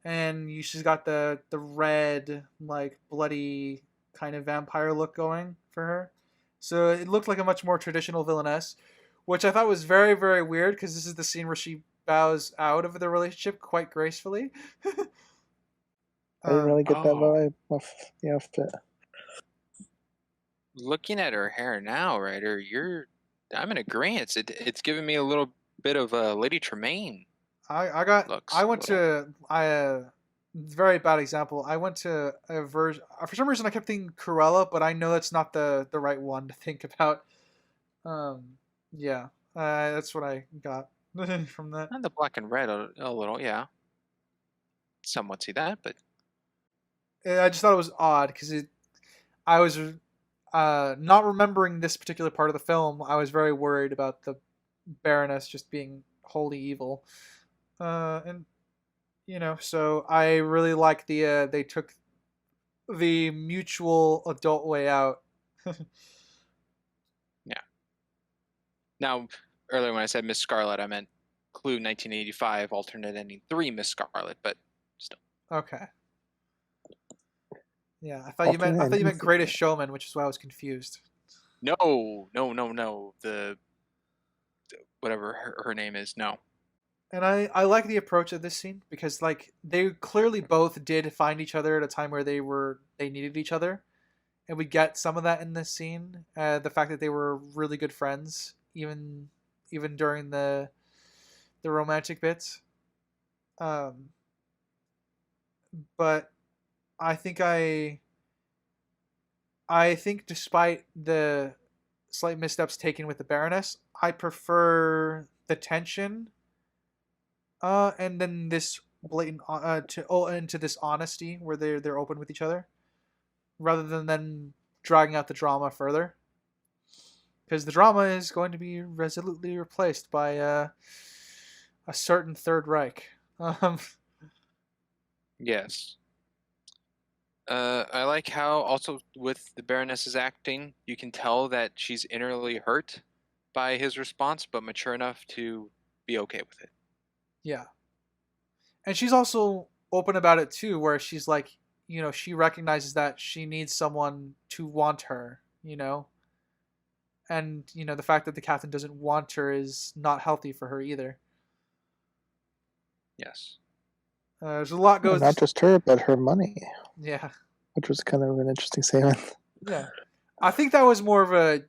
and she's got the red like bloody kind of vampire look going for her. So it looked like a much more traditional villainess, which I thought was very very weird because this is the scene where she bows out of the relationship quite gracefully. I didn't really get that vibe off the outfit. Looking at her hair now, Ryder, I'm in agreement. It's giving me a little bit of Lady Tremaine. Very bad example. I went to a version for some reason I kept thinking Cruella, but I know that's not the right one to think about. Yeah, that's what I got from that. And the black and red a little, yeah. Somewhat see that, but I just thought it was odd because I was not remembering this particular part of the film. I was very worried about the Baroness just being wholly evil, and so I really like they took the mutual adult way out. Yeah. Now, earlier when I said Miss Scarlet, I meant Clue 1985, alternate ending 3 Miss Scarlet, but still. Okay. Yeah, I thought you meant Greatest Showman, which is why I was confused. No. The whatever her name is, no. And I like the approach of this scene because like they clearly both did find each other at a time where they needed each other, and we get some of that in this scene. The fact that they were really good friends even during the romantic bits. But I think despite the slight missteps taken with the Baroness, I prefer the tension. And then this blatant into this honesty where they're open with each other, rather than then dragging out the drama further. Because the drama is going to be resolutely replaced by a certain Third Reich. Yes. I like how also with the Baroness's acting, you can tell that she's innerly hurt by his response, but mature enough to be okay with it. Yeah. And she's also open about it too, where she's like, she recognizes that she needs someone to want her, and the fact that the captain doesn't want her is not healthy for her either. Yes. There's a lot goes. Not just her, but her money. Yeah. Which was kind of an interesting statement. Yeah. I think that was more of a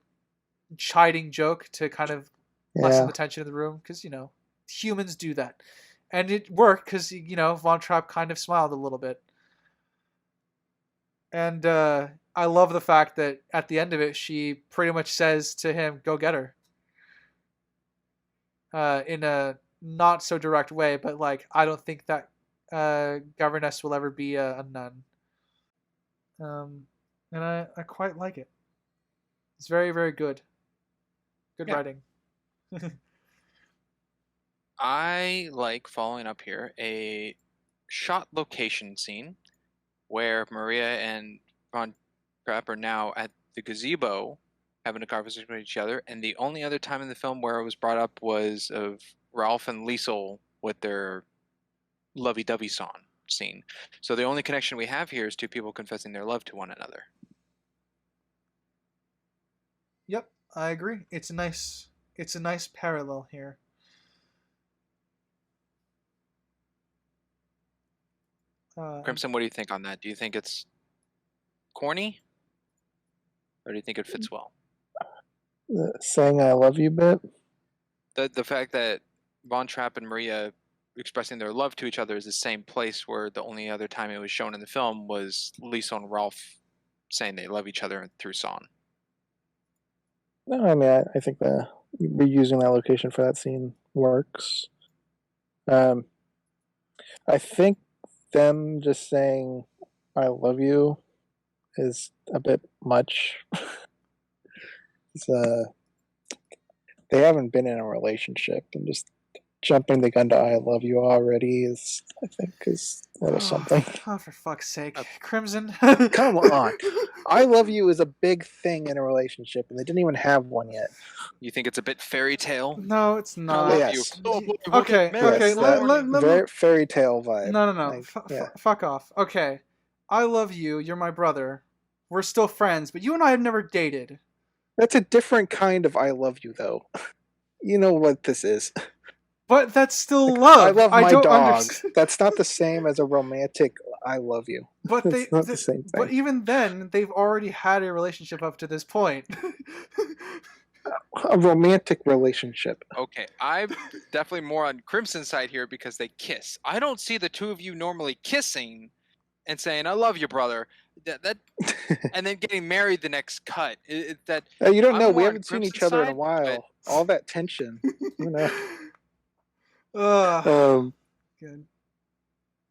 chiding joke to kind of lessen the tension in the room because, humans do that. And it worked because, Von Trapp kind of smiled a little bit. And I love the fact that at the end of it, she pretty much says to him, go get her. In a not so direct way, but like, I don't think that governess will ever be a nun. And I quite like it. It's very, very good. Good writing. I like following up here a shot location scene where Maria and Von Trapp are now at the gazebo having a conversation with each other, and the only other time in the film where it was brought up was of Ralph and Liesel with their lovey-dovey song scene. So the only connection we have here is two people confessing their love to one another. Yep, I agree. It's a nice parallel here. Crimson, what do you think on that? Do you think it's corny, or do you think it fits well? The saying "I love you" bit. The fact that Von Trapp and Maria expressing their love to each other is the same place where the only other time it was shown in the film was Lisa and Ralph saying they love each other through song. No, I mean, I think the reusing that location for that scene works. I think them just saying "I love you" is a bit much. They haven't been in a relationship, and just jumping the gun to "I love you" already is, I think, is a little something. Oh, for fuck's sake, Crimson! Come on, "I love you" is a big thing in a relationship, and they didn't even have one yet. You think it's a bit fairy tale? No, it's I not. love Yes. you. Okay, okay. Very fairy tale vibe. No. Like, Fuck off. Okay, I love you. You're my brother. We're still friends, but you and I have never dated. That's a different kind of "I love you," though. You know what this is. But that's still love. I love my don't dog. understand. That's not the same as a romantic "I love you." But It's not the same thing. But even then, they've already had a relationship up to this point. A romantic relationship. Okay, I'm definitely more on Crimson's side here because they kiss. I don't see the two of you normally kissing and saying "I love you, brother." That and then getting married the next cut. You don't know. We haven't seen each other in a while. All that tension. You know. Good.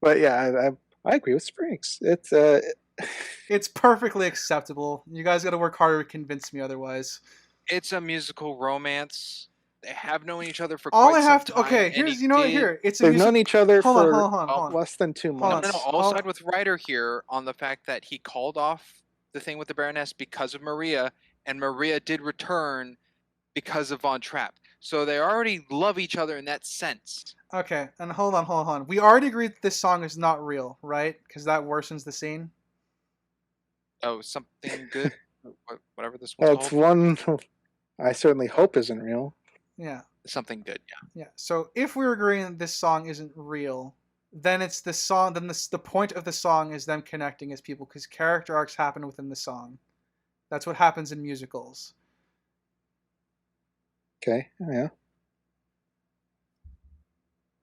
But yeah, I agree with Springs. It's perfectly acceptable. You guys got to work harder to convince me otherwise. It's a musical romance. They have known each other for all quite I have some to time. Okay, here's here. It's they've known each other for hold on. less than 2 months. No, I'll side with Ryder here on the fact that he called off the thing with the Baroness because of Maria, and Maria did return because of Von Trapp. So they already love each other in that sense. Okay, and hold on. We already agreed that this song is not real, right? Because that worsens the scene. Oh, something good? Whatever this one's That's called. one I certainly hope isn't real. Yeah. Something good, yeah. Yeah, so if we're agreeing that this song isn't real, then it's the song, then the point of the song is them connecting as people, because character arcs happen within the song. That's what happens in musicals. Okay, yeah.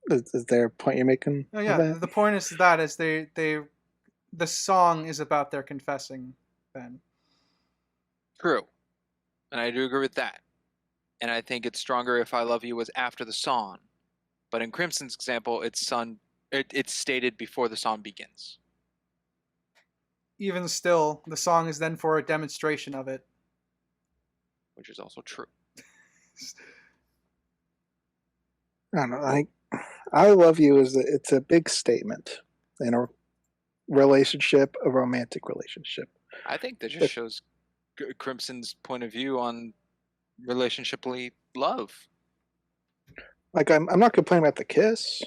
Is there a point you're making? Oh yeah, the point is the song is about their confessing then. True. And I do agree with that. And I think it's stronger if "I love you" was after the song. But in Crimson's example, it's stated before the song begins. Even still, the song is then for a demonstration of it. Which is also true. I don't know. "I love you" it's a big statement in a relationship, a romantic relationship. I think that just shows Crimson's point of view on relationshiply love. Like, I'm not complaining about the kiss.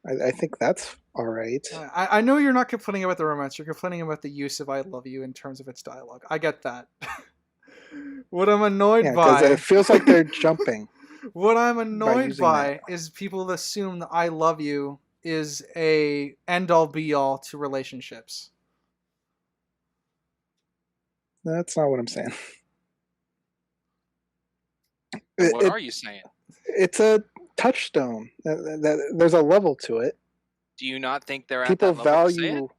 I think that's all right. I know you're not complaining about the romance. You're complaining about the use of "I love you" in terms of its dialogue. I get that. What I'm annoyed by... because it feels like they're jumping. What I'm annoyed by is people assume that "I love you" is a end-all be-all to relationships. That's not what I'm saying. What are you saying? It's a touchstone. There's a level to it. Do you not think they're at that level to say it?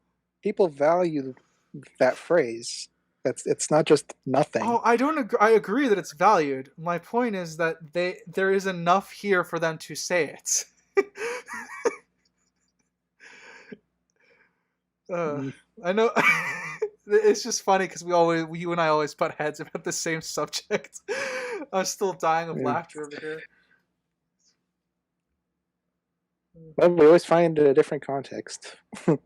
People value that phrase. It's not just nothing. Oh, I don't agree. I agree that it's valued. My point is that there is enough here for them to say it. I know. It's just funny because you and I always butt heads about the same subject. I'm still dying of laughter over here. Well, we always find a different context. You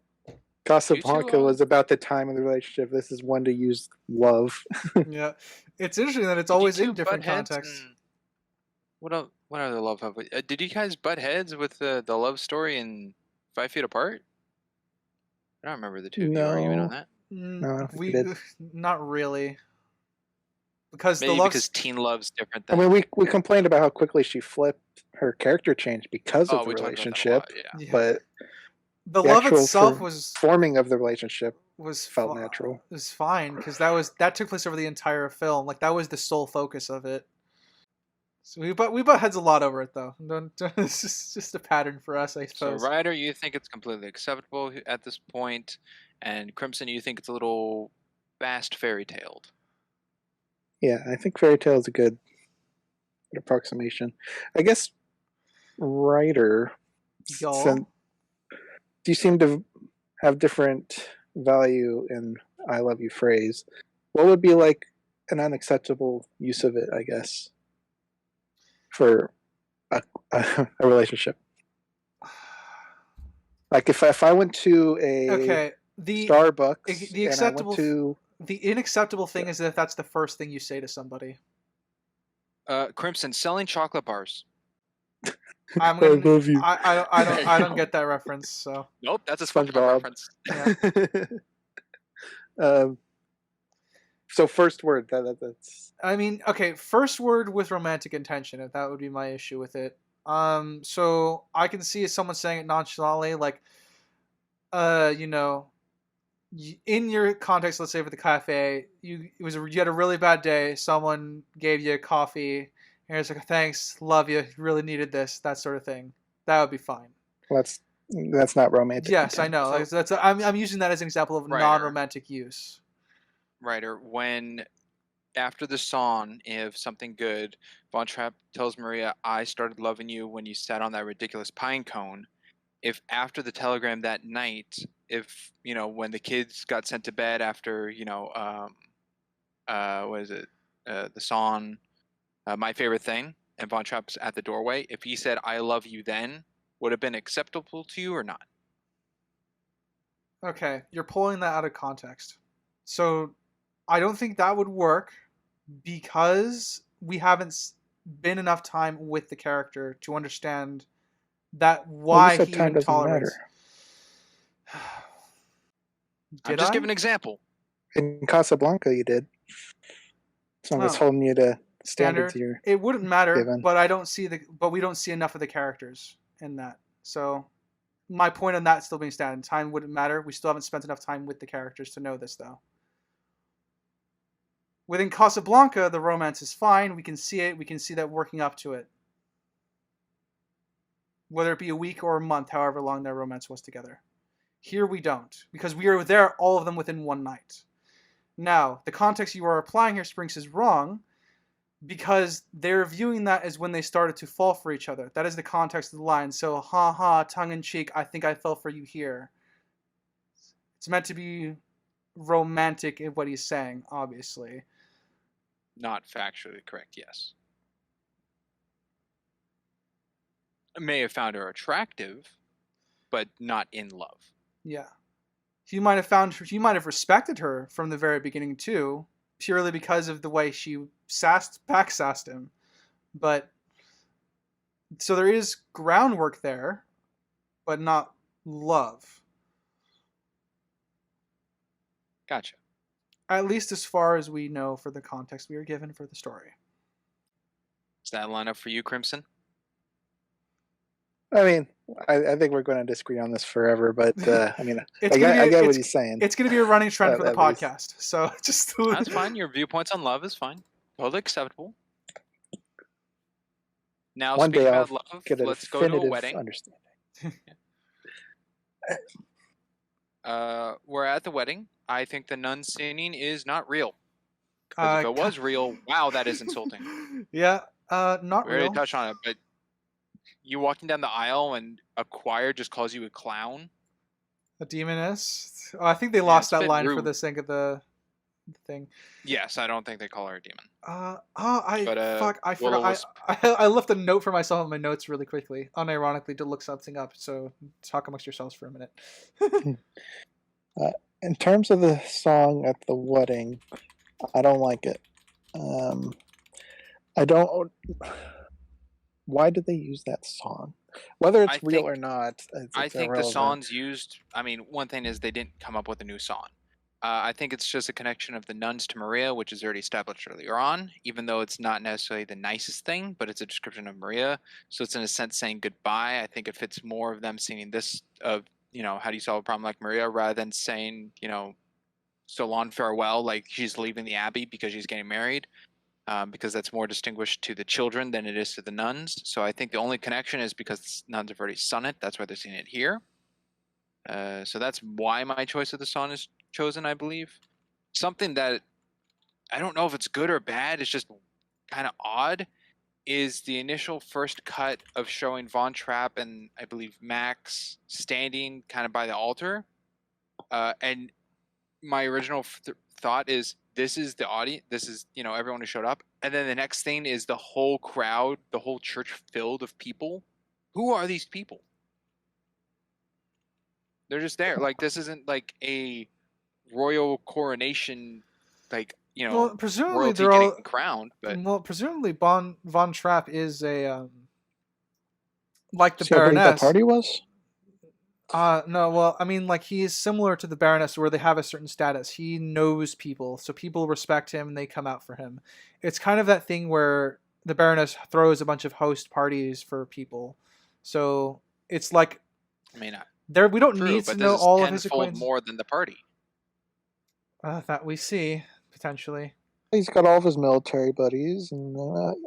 Casablanca two, was about the time of the relationship. This is one to use love. Yeah, it's interesting that it's did you always two in different butt heads? contexts. And what other love have we? Did you guys butt heads with the love story in 5 Feet Apart? I don't remember the two of you arguing on No, that. no, I don't think we We did. not really, because the Maybe love. because teen love's different I than. mean, we complained about how quickly she flipped her character change because of Oh, the we talked about that a relationship, lot. Yeah. Yeah, but the the love actual itself was forming of the relationship was felt fi- natural. was fine because that took place over the entire film. Like that was the sole focus of it. So we butt heads a lot over it though. It's just a pattern for us, I So suppose. Ryder, you think it's completely acceptable at this point, and Crimson, you think it's a little fast fairy taled. Yeah, I think fairy tale is a good approximation. I guess writer, Y'all, you seem to have different value in "I love you" phrase. What would be like an unacceptable use of it? I guess for a relationship. Like if I went to a okay. The Starbucks the and I went acceptable to the unacceptable thing is if that's the first thing you say to somebody. Crimson selling chocolate bars. I'm I gonna. love you, I don't get that reference. So Nope, that's a SpongeBob reference. yeah. So first word that's I mean, okay, first word with romantic intention, if that would be my issue with it. So I can see someone saying it nonchalantly, like, you know, in your context, let's say with the cafe, you had a really bad day. Someone gave you a coffee, and it's like, thanks, love you, really needed this, that sort of thing. That would be fine. that's not romantic Yes, I intent. know. So, I'm using that as an example of non-romantic use. Ryder, when after the song, if something good, Von Trapp tells Maria, "I started loving you when you sat on that ridiculous pine cone." If after the telegram that night, if when the kids got sent to bed after what is it, the song, "My Favorite Thing," and Von Trapp's at the doorway, if he said, "I love you," then would have been acceptable to you or not? Okay, you're pulling that out of context. So I don't think that would work because we haven't been enough time with the character to understand that Well, you why said he time even doesn't tolerates. matter. I'm Did just I? giving an example. In Casablanca, you did. So I'm just Oh, holding you to standards standard. you're It wouldn't matter, given. but I don't see but we don't see enough of the characters in that. So my point on that still being standard. Time wouldn't matter. We still haven't spent enough time with the characters to know this though. Within Casablanca, the romance is fine. We can see it. We can see that working up to it. Whether it be a week or a month, however long their romance was together. Here we don't, because we are there, all of them within one night. Now, the context you are applying here, Sprinks, is wrong, because they're viewing that as when they started to fall for each other. That is the context of the line. So, ha ha, tongue in cheek, I think I fell for you here. It's meant to be romantic in what he's saying, obviously. Not factually correct, yes. I may have found her attractive, but not in love. Yeah. He might have respected her from the very beginning too, purely because of the way she backsassed him. But so there is groundwork there, but not love. Gotcha. At least as far as we know for the context we are given for the story. Does that line up for you, Crimson? I mean, I think we're going to disagree on this forever, but I mean, It's I gonna be get what he's saying. it's gonna be a running trend for the At least. podcast. So just That's fine. Your viewpoints on love is fine. Totally acceptable. Now, One speaking day I'll about love, get a let's go to a definitive wedding. understanding. We're at the wedding. I think the nun singing is not real. Because if it was real, wow, that is insulting. Yeah, not We already real. touched on it, but you walking down the aisle and a choir just calls you a clown. A demoness. Oh, I think they lost it's that a bit line for rude. the sake of the thing. Yes, I don't think they call her a demon. I Will-O forgot. Wisp. I left a note for myself in my notes really quickly, unironically, to look something up. So talk amongst yourselves for a minute. In terms of the song at the wedding, I don't like it. I don't. Why did they use that song? Whether it's real or not, I it's think the irrelevant. songs used. I mean, one thing is they didn't come up with a new song. I think it's just a connection of the nuns to Maria, which is already established earlier on, even though it's not necessarily the nicest thing, but it's a description of Maria. So it's in a sense saying goodbye. I think it fits more of them singing this of, how do you solve a problem like Maria, rather than saying, so long, farewell, like she's leaving the abbey because she's getting married, because that's more distinguished to the children than it is to the nuns. So I think the only connection is because the nuns have already sung it. That's why they're singing it here. So that's why my choice of the song is chosen, I believe. Something that I don't know if it's good or bad, it's just kind of odd, is the initial first cut of showing Von Trapp and I believe Max standing kind of by the altar. And my original thought is this is the audience, this is, everyone who showed up. And then the next thing is the whole crowd, the whole church filled of people. Who are these people? They're just there. Like, this isn't like a royal coronation, like, Well, presumably royalty they're getting all. crowned, but Well, presumably Von Trapp is a like the See how big that Baroness. party was? No, well, I mean, like he is similar to the Baroness, where they have a certain status. He knows people, so people respect him and they come out for him. It's kind of that thing where the Baroness throws a bunch of host parties for people, so it's like I mean, there we don't true, need but to this know is all of his tenfold acquaintances. more than the party. That we see potentially. He's got all of his military buddies, and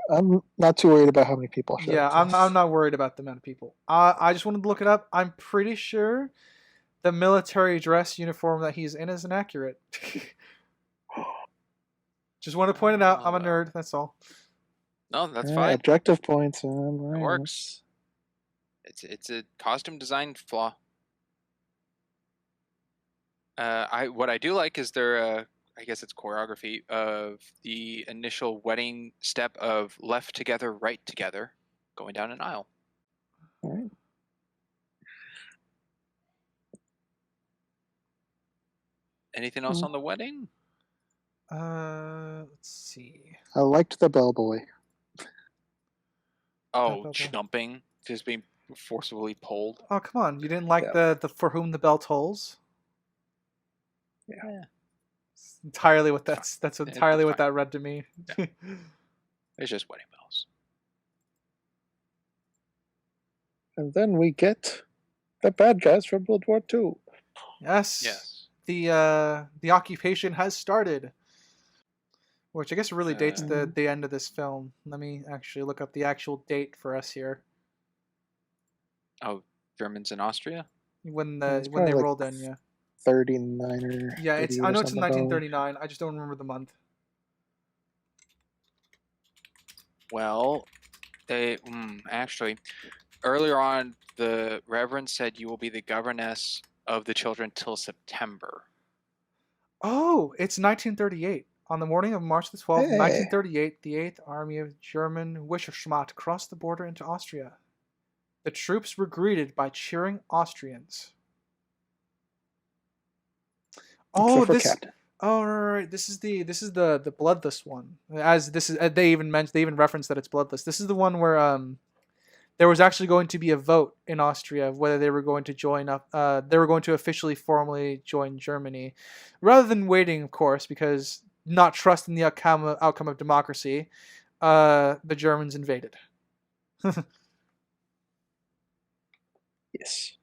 I'm not too worried about how many people show Yeah, up. I'm not worried about the amount of people. I just wanted to look it up. I'm pretty sure the military dress uniform that he's in is inaccurate. Just want to point it out. I'm a nerd. That's all. No, that's fine. Objective points. It works. It's a costume design flaw. What I do like is their I guess it's choreography of the initial wedding step of left together, right together, going down an aisle. All right. Anything else on the wedding? Let's see. I liked the bellboy. Oh, jumping, just being forcibly pulled. Oh, come on! You didn't like the for whom the bell tolls? Yeah. It's entirely what that's entirely what that read to me. Yeah. It's just wedding bells. And then we get the bad guys from World War II. Yes. Yes. The occupation has started. Which I guess really dates the end of this film. Let me actually look up the actual date for us here. Oh, Germans in Austria? When they rolled in, yeah. 39 or yeah, I know it's in 1939. I just don't remember the month. Well, they actually earlier on the Reverend said you will be the governess of the children till September. Oh, it's 1938. On the morning of March the 12th, 1938, the 8th Army of German Wehrmacht crossed the border into Austria. The troops were greeted by cheering Austrians. Oh, Captain. Oh, right. This is the bloodless one. As this is, they even referenced that it's bloodless. This is the one where there was actually going to be a vote in Austria of whether they were going to join up. They were going to officially, formally join Germany, rather than waiting, of course, because not trusting the outcome of democracy. The Germans invaded. Yes.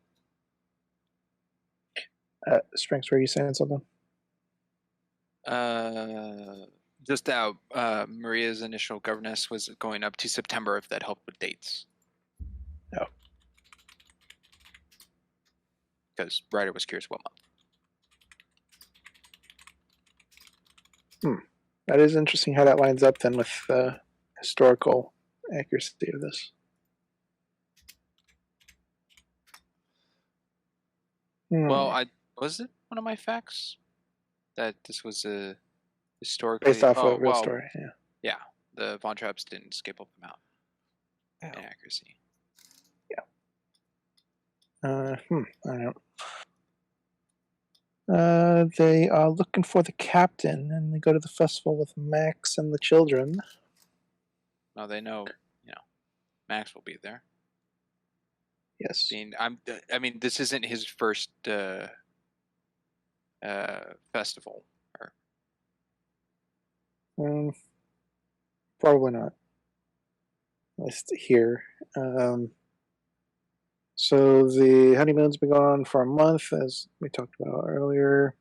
Strengths, were you saying something? Just how Maria's initial governess was going up to September, if that helped with dates. No. Because Ryder was curious what month. That is interesting how that lines up then with the historical accuracy of this. Well, was it one of my facts that this was a historically. Based off a real story. Yeah. Yeah, the Von Trapps didn't skip up the mountain Yeah. in accuracy. I don't know. They are looking for the captain, and they go to the festival with Max and the children. No, they know. Max will be there. Yes. I mean, this isn't his first festival. Probably not. At least here. So the honeymoon's been gone for a month, as we talked about earlier.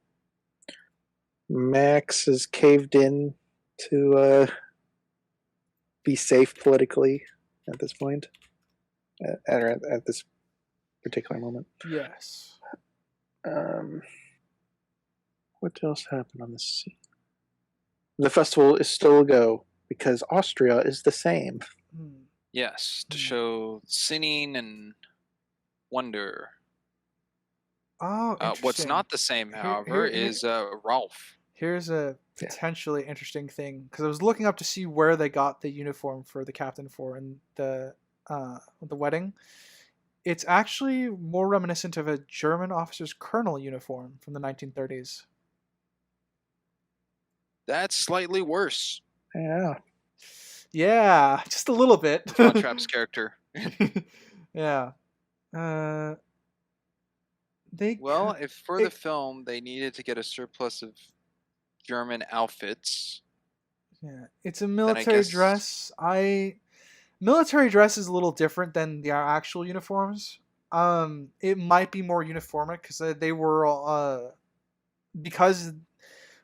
Max is caved in to be safe politically at this point, at this particular moment. Yes. What else happened on this scene? The festival is still a go because Austria is the same. Yes, to show sinning and wonder. Oh, interesting. What's not the same, however, is Rolf. Here's a potentially interesting thing, because I was looking up to see where they got the uniform for the captain for in the wedding. It's actually more reminiscent of a German officer's colonel uniform from the 1930s. That's slightly worse. Yeah. Yeah, just a little bit. Von Trapp's character. Yeah. If for the film they needed to get a surplus of German outfits. Yeah, it's a military dress. Military dress is a little different than the actual uniforms. It might be more uniformic because they were because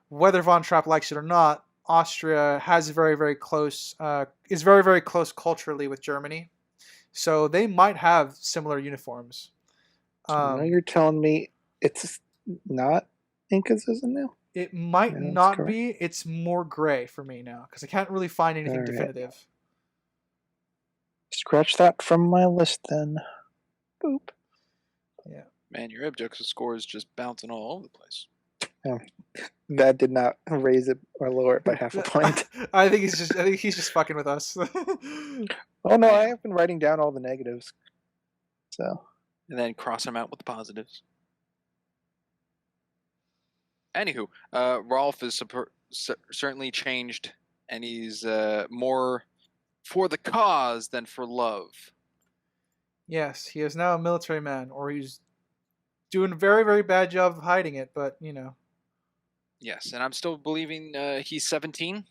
whether Von Trapp likes it or not, Austria has very, very close is very, very close culturally with Germany, so they might have similar uniforms. So now you're telling me it's not inconsistent now? It might not be. It's more gray for me now because I can't really find anything definitive. Scratch that from my list then. Boop. Yeah. Man, your objective score is just bouncing all over the place. That did not raise it or lower it by half a point. I think he's just fucking with us. Oh no, I have been writing down all the negatives. So. And then cross them out with the positives. Anywho, Rolf is certainly changed, and he's more for the cause than for love. Yes, he is now a military man, or he's doing a very, very bad job of hiding it, but, you know. Yes, and I'm still believing he's 17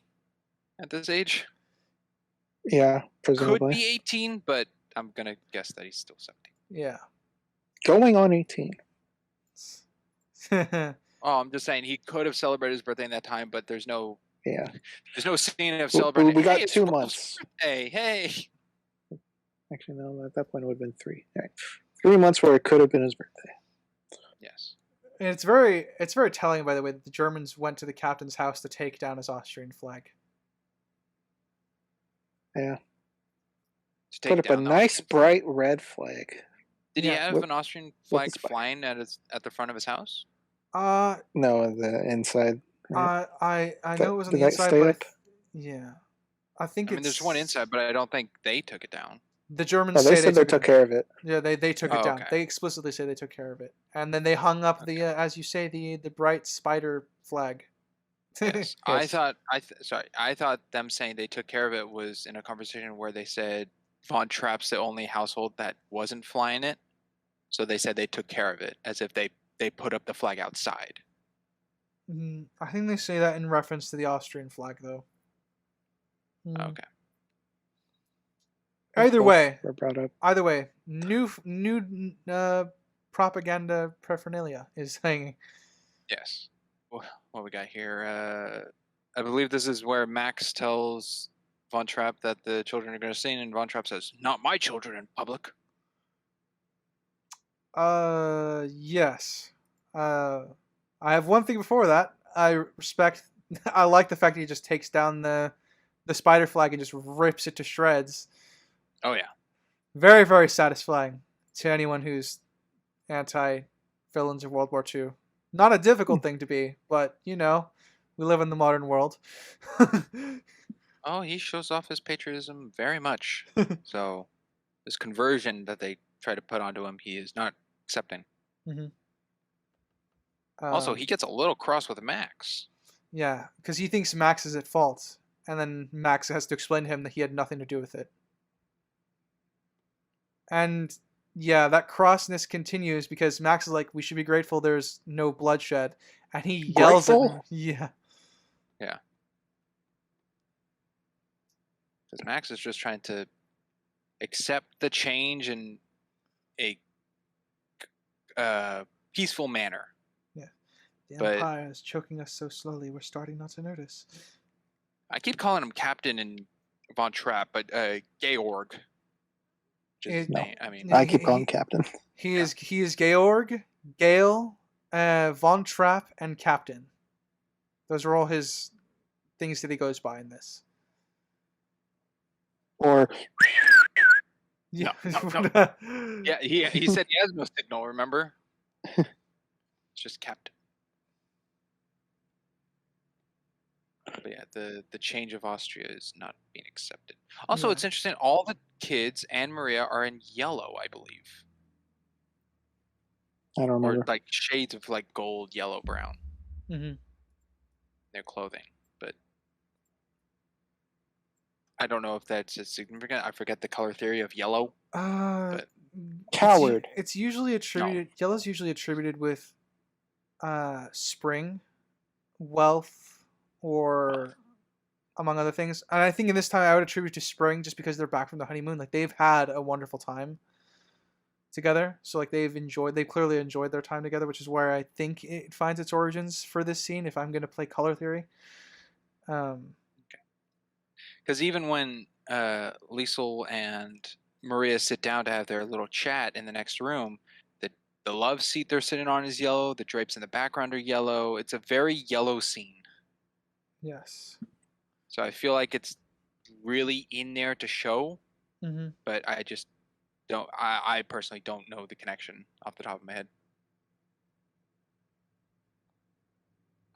at this age. Yeah, presumably. Could be 18, but I'm going to guess that he's still 17. Yeah. Going on 18. I'm just saying he could have celebrated his birthday in that time, but there's no scene of Well, celebrating. we got 2 months. Hey. Actually, no, at that point it would have been 3. Right. 3 months where it could have been his birthday. Yes. And it's very telling, by the way, that the Germans went to the captain's house to take down his Austrian flag. Yeah. Put up a nice bright red flag. Did he have an Austrian flag flying at the front of his house? No, the inside. Right? I know it was on the inside, but I think there's one inside, but I don't think they took it down. The Germans they said they took care of it. Yeah, they took it down. Okay. They explicitly say they took care of it, and then they hung up the, as you say, the bright spider flag. Yes. Yes. I thought them saying they took care of it was in a conversation where they said Von Trapp's the only household that wasn't flying it, so they said they took care of it as if they put up the flag outside. I think they say that in reference to the Austrian flag, though. Okay. Either way, new propaganda paraphernalia is hanging. Yes. What we got here? I believe this is where Max tells Von Trapp that the children are going to sing, and Von Trapp says, "Not my children in public." Yes. I have one thing before that. I like the fact that he just takes down the spider flag and just rips it to shreds. Oh yeah. Very, very satisfying to anyone who's anti-villains of World War II. Not a difficult thing to be, but, you know, We live in the modern world. Oh, he shows off his patriotism very much. So this conversion that they try to put onto him, he is not accepting. Mm-hmm. Also, he gets a little cross with Max. Yeah, because he thinks Max is at fault, and then Max has to explain to him that he had nothing to do with it. And yeah, that crossness continues because Max is like, "We should be grateful there's no bloodshed," and he yells at him. Yeah. Yeah. Because Max is just trying to accept the change in a peaceful manner. Yeah. The But Empire is choking us so slowly, we're starting not to notice. I keep calling him Captain and Von Trapp, but Georg. I keep calling him Captain. He is Georg, Gale, Von Trapp, and Captain. Those are all his things that he goes by in this. Or No. Yeah, he said he has no signal, remember? It's just Captain. But yeah, the change of Austria is not being accepted. Also, Yeah. it's interesting, all the kids and Maria are in yellow, I believe. I don't remember. Or like shades of like gold, yellow, brown. Mm-hmm. Their clothing. But I don't know if that's as significant. I forget the color theory of yellow. But Coward. It's usually attributed. No. Yellow's usually attributed with spring, wealth, or among other things. And I think in this time I would attribute to spring just because they're back from the honeymoon. Like they've had a wonderful time together. So like they've clearly enjoyed their time together, which is where I think it finds its origins for this scene. If I'm going to play color theory. Because even when Liesel and Maria sit down to have their little chat in the next room, the love seat they're sitting on is yellow. The drapes in the background are yellow. It's a very yellow scene. Yes. So I feel like it's really in there to show, but I just don't. I personally don't know the connection off the top of my head.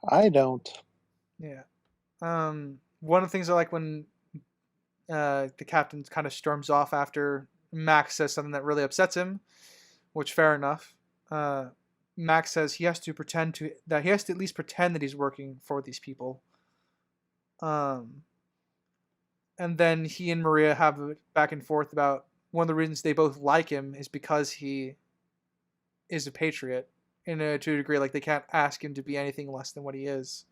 I don't. Yeah. One of the things I like when the captain kind of storms off after Max says something that really upsets him, which fair enough. Max says he has to at least pretend that he's working for these people. And then he and Maria have a back and forth about one of the reasons they both like him is because he is a patriot to a degree. Like they can't ask him to be anything less than what he is.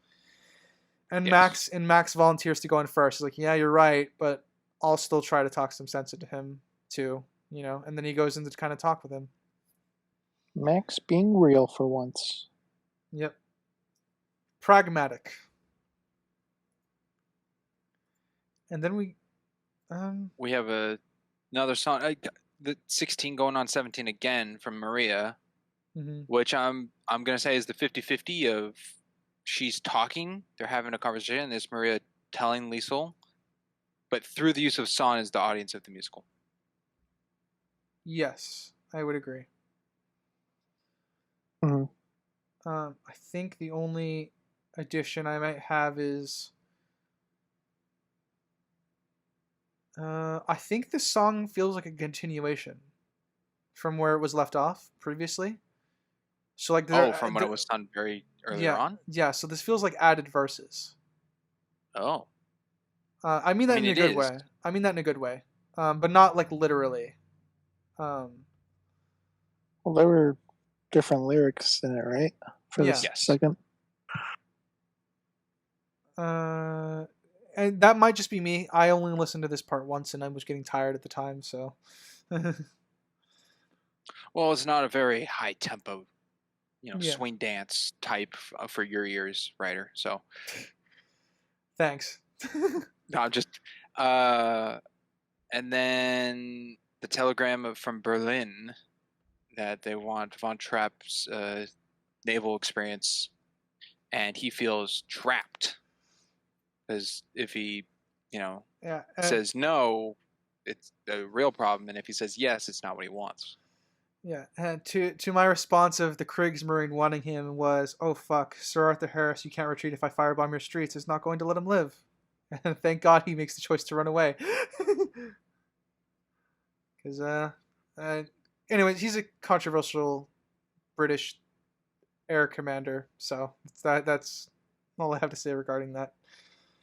And yes. Max volunteers to go in first. He's like, yeah, you're right, but I'll still try to talk some sense into him too, and then he goes in to kind of talk with him. Max being real for once. Yep. Pragmatic. And then we have another song, the 16 going on 17 again from Maria, which I'm gonna say is the 50-50 of she's talking, they're having a conversation, there's Maria telling Liesel, but through the use of song is the audience of the musical. Yes, I would agree. I think the only addition I might have is I think this song feels like a continuation from where it was left off previously. So like from when it was done very earlier on? Yeah, so this feels like added verses. Oh. I mean that in a good way. I mean that in a good way. But not like literally. Well, there were different lyrics in it, right? For the second. And that might just be me. I only listened to this part once and I was getting tired at the time, so. Well, it's not a very high tempo, swing dance type for your ears, writer. So. Thanks. No, I'm just. And then the telegram from Berlin that they want Von Trapp's naval experience, and he feels trapped. Because if he, says no, it's a real problem, and if he says yes, it's not what he wants. Yeah, and to my response of the Kriegsmarine wanting him was, "Oh fuck, Sir Arthur Harris, you can't retreat if I firebomb your streets. It's not going to let him live." And thank God he makes the choice to run away. Because uh, anyways, he's a controversial British air commander, so that's all I have to say regarding that.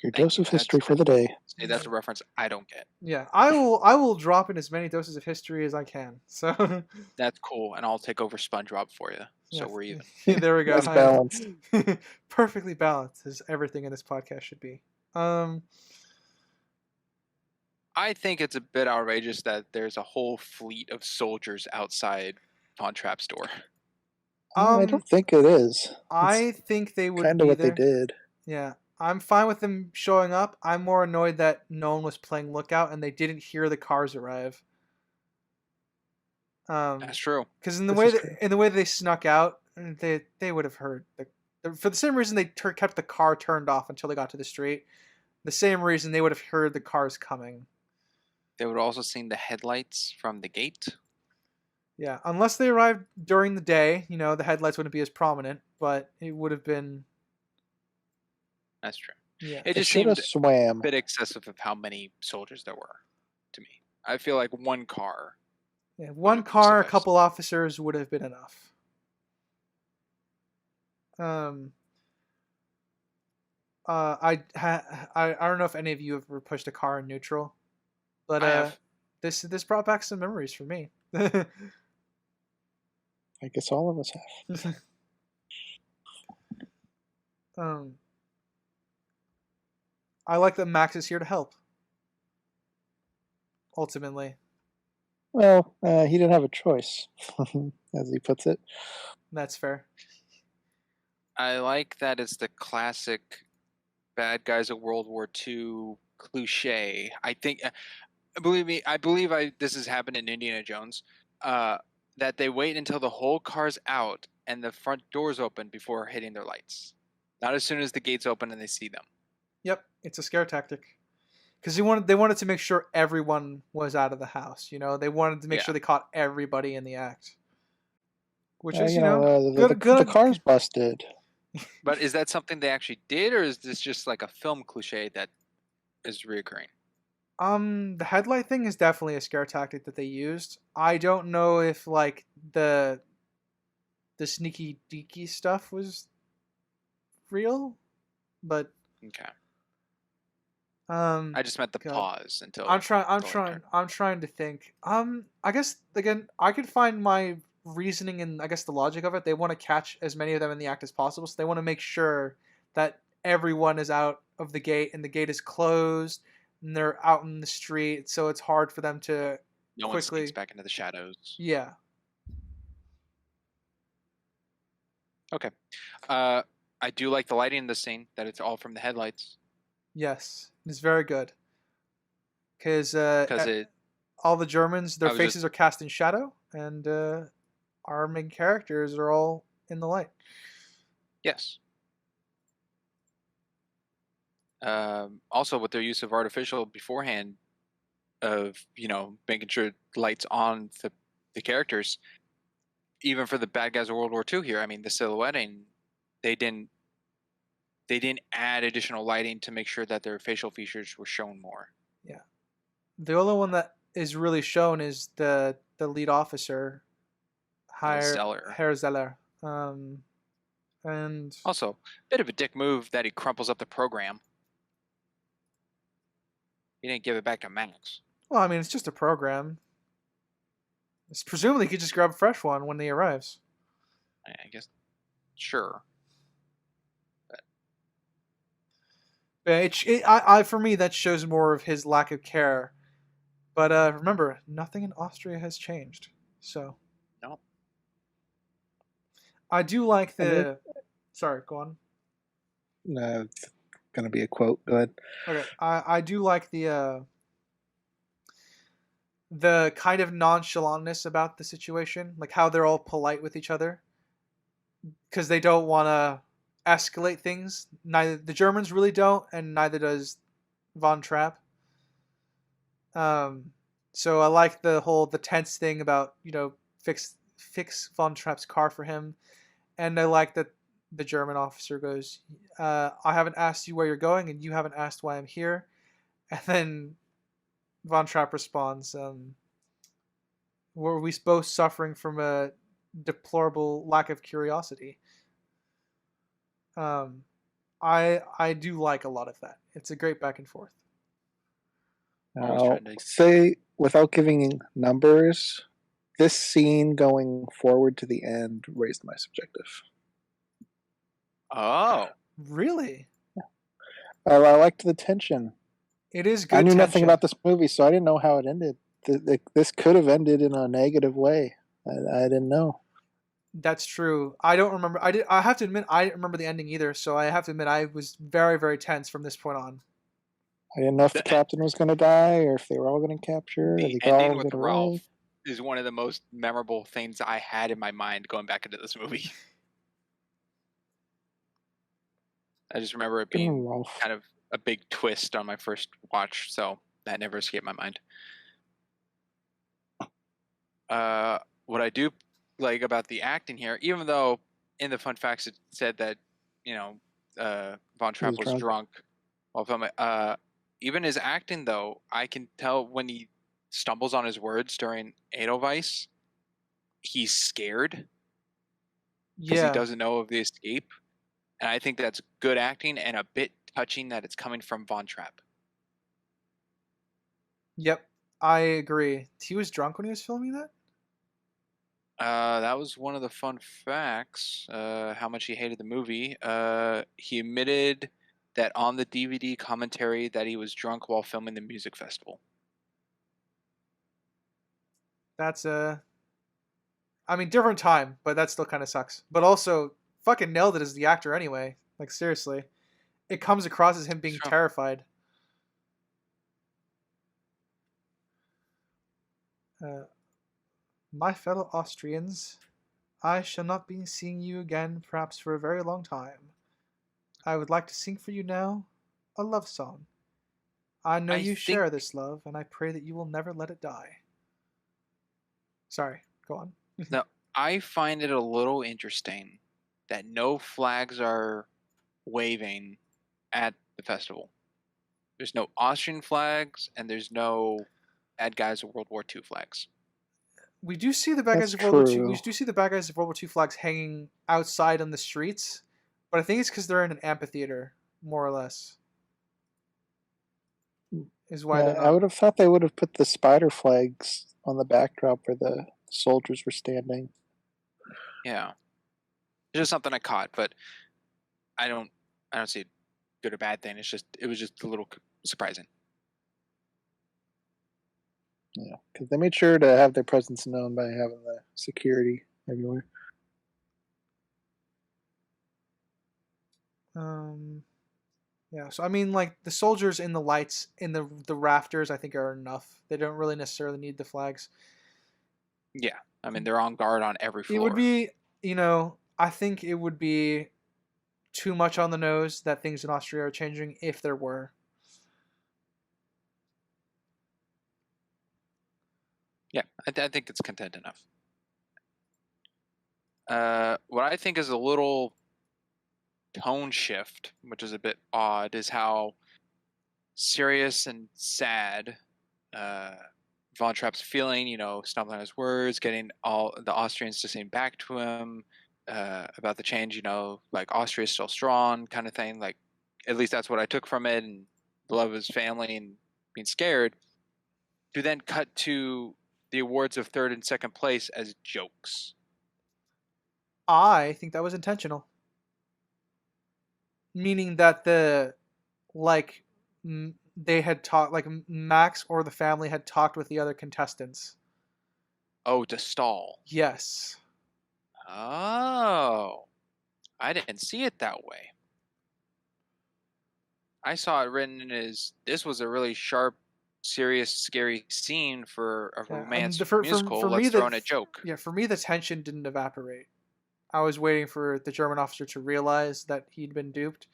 Your Thank dose you. of history for the day. That's a reference I don't get. Yeah, I will drop in as many doses of history as I can. So That's cool, and I'll take over SpongeBob for you, so yeah, we're even. there we go. That's balanced. Perfectly balanced as everything in this podcast should be. I think it's a bit outrageous that there's a whole fleet of soldiers outside Von Trapp's door. I don't think it is. I think they would Kind of be what they there. did. Yeah, I'm fine with them showing up. I'm more annoyed that no one was playing lookout and they didn't hear the cars arrive. That's true. Because in the This way is that, true. in the way they snuck out, they would have heard for the same reason they kept the car turned off until they got to the street. The same reason they would have heard the cars coming. They would also seen the headlights from the gate. Yeah, unless they arrived during the day, the headlights wouldn't be as prominent, but it would have been. That's true. Yeah, It They just should have seemed swam. a bit excessive of how many soldiers there were to me. I feel like one car. yeah. One car, a couple officers would have been enough. I don't know if any of you have ever pushed a car in neutral, but I have. this brought back some memories for me. I guess all of us have. I like that Max is here to help. Ultimately, Well, he didn't have a choice, as he puts it. that's fair. I like that it's the classic bad guys of World War II cliche. I think, believe me, this has happened in Indiana Jones, that they wait until the whole car's out and the front doors open before hitting their lights. Not as soon as the gates open and they see them. Yep, it's a scare tactic. Because they wanted to make sure everyone was out of the house. They wanted to make sure they caught everybody in the act. Which is, the car's busted. But is that something they actually did, or is this just like a film cliche that is reoccurring? The headlight thing is definitely a scare tactic that they used. I don't know if like the sneaky deaky stuff was real, but okay. I just meant the pause until I'm trying to think. I guess again I could find my reasoning and I guess the logic of it. They want to catch as many of them in the act as possible, so they want to make sure that everyone is out of the gate and the gate is closed and they're out in the street, so it's hard for them to no quickly one sneaks back into the shadows. Yeah. Okay. I do like the lighting in this scene, that it's all from the headlights. Yes, it's very good. Because it all the Germans, their faces are cast in shadow, and our main characters are all in the light. Yes. Also, with their use of artificial beforehand, of making sure lights on the characters, even for the bad guys of World War II here. I mean, the silhouetting, they didn't add additional lighting to make sure that their facial features were shown more. Yeah. The only one that is really shown is the lead officer, Herr Zeller. And also, bit of a dick move that he crumples up the program. He didn't give it back to Max. Well, I mean, it's just a program. Presumably, he could just grab a fresh one when he arrives. I guess, sure. For me, that shows more of his lack of care. But remember, nothing in Austria has changed. So. No. I do like the. Sorry, go on. No, it's gonna be a quote. Go ahead. Okay, I do like the kind of nonchalantness about the situation, like how they're all polite with each other, because they don't want to escalate things. Neither the Germans really don't, and neither does Von Trapp. So I like the tense thing about fix Von Trapp's car for him. And I like that the German officer goes, I haven't asked you where you're going, and you haven't asked why I'm here. And then Von Trapp responds, were we both suffering from a deplorable lack of curiosity? I do like a lot of that. It's a great back and forth. I'll say, without giving numbers, this scene going forward to the end raised my subjective. Oh, really? I liked the tension. It is good. I knew tension. nothing about this movie, so I didn't know how it ended. This could have ended in a negative way. I didn't know. That's true. I don't remember. I have to admit, I didn't remember the ending either. So I have to admit, I was very, very tense from this point on. I didn't know if the captain was going to die or if they were all going to capture. The ending with Ralph is one of the most memorable things I had in my mind going back into this movie. I just remember it being kind of a big twist on my first watch, so that never escaped my mind. What I do like about the acting here, even though in the fun facts it said that, Von Trapp was drunk while filming, even his acting, though, I can tell when he stumbles on his words during Edelweiss, he's scared because he doesn't know of the escape. And I think that's good acting and a bit touching that it's coming from Von Trapp. Yep, I agree. He was drunk when he was filming that? That was one of the fun facts, how much he hated the movie. He admitted that on the DVD commentary that he was drunk while filming the music festival. That's different time, but that still kind of sucks. But also, fucking nailed it as the actor anyway. Like, seriously. It comes across as him being terrified. My fellow Austrians, I shall not be seeing you again perhaps for a very long time. I would like to sing for you now a love song. I know you share this love, and I pray that you will never let it die. Sorry, go on. Now, I find it a little interesting that no flags are waving at the festival. There's no Austrian flags, and there's no bad guys of World War II flags. We do see the bad guys of World War II. We do see the bad guys of World War II flags hanging outside on the streets, but I think it's because they're in an amphitheater, more or less. Is why I would have thought they would have put the spider flags on the backdrop where the soldiers were standing. Yeah, it's just something I caught, but I don't see a good or bad thing. It was just a little surprising. Yeah, because they made sure to have their presence known by having the security everywhere. Yeah, so I mean, like, the soldiers in the lights in the rafters, I think, are enough. They don't really necessarily need the flags. Yeah, I mean, they're on guard on every floor. It would be, I think it would be too much on the nose that things in Austria are changing if there were. Yeah, I think it's content enough. What I think is a little tone shift, which is a bit odd, is how serious and sad Von Trapp's feeling, stumbling on his words, getting all the Austrians to sing back to him about the change, like Austria is still strong kind of thing. Like, at least that's what I took from it, and the love of his family and being scared. To then cut to the awards of third and second place as jokes. I think that was intentional. Meaning that they had talked, like Max or the family had talked with the other contestants. Oh, to stall. Yes. Oh, I didn't see it that way. I saw it written as this was a really sharp, serious, scary scene for a romance musical. Let's throw in a joke. Yeah, for me, the tension didn't evaporate. I was waiting for the German officer to realize that he'd been duped.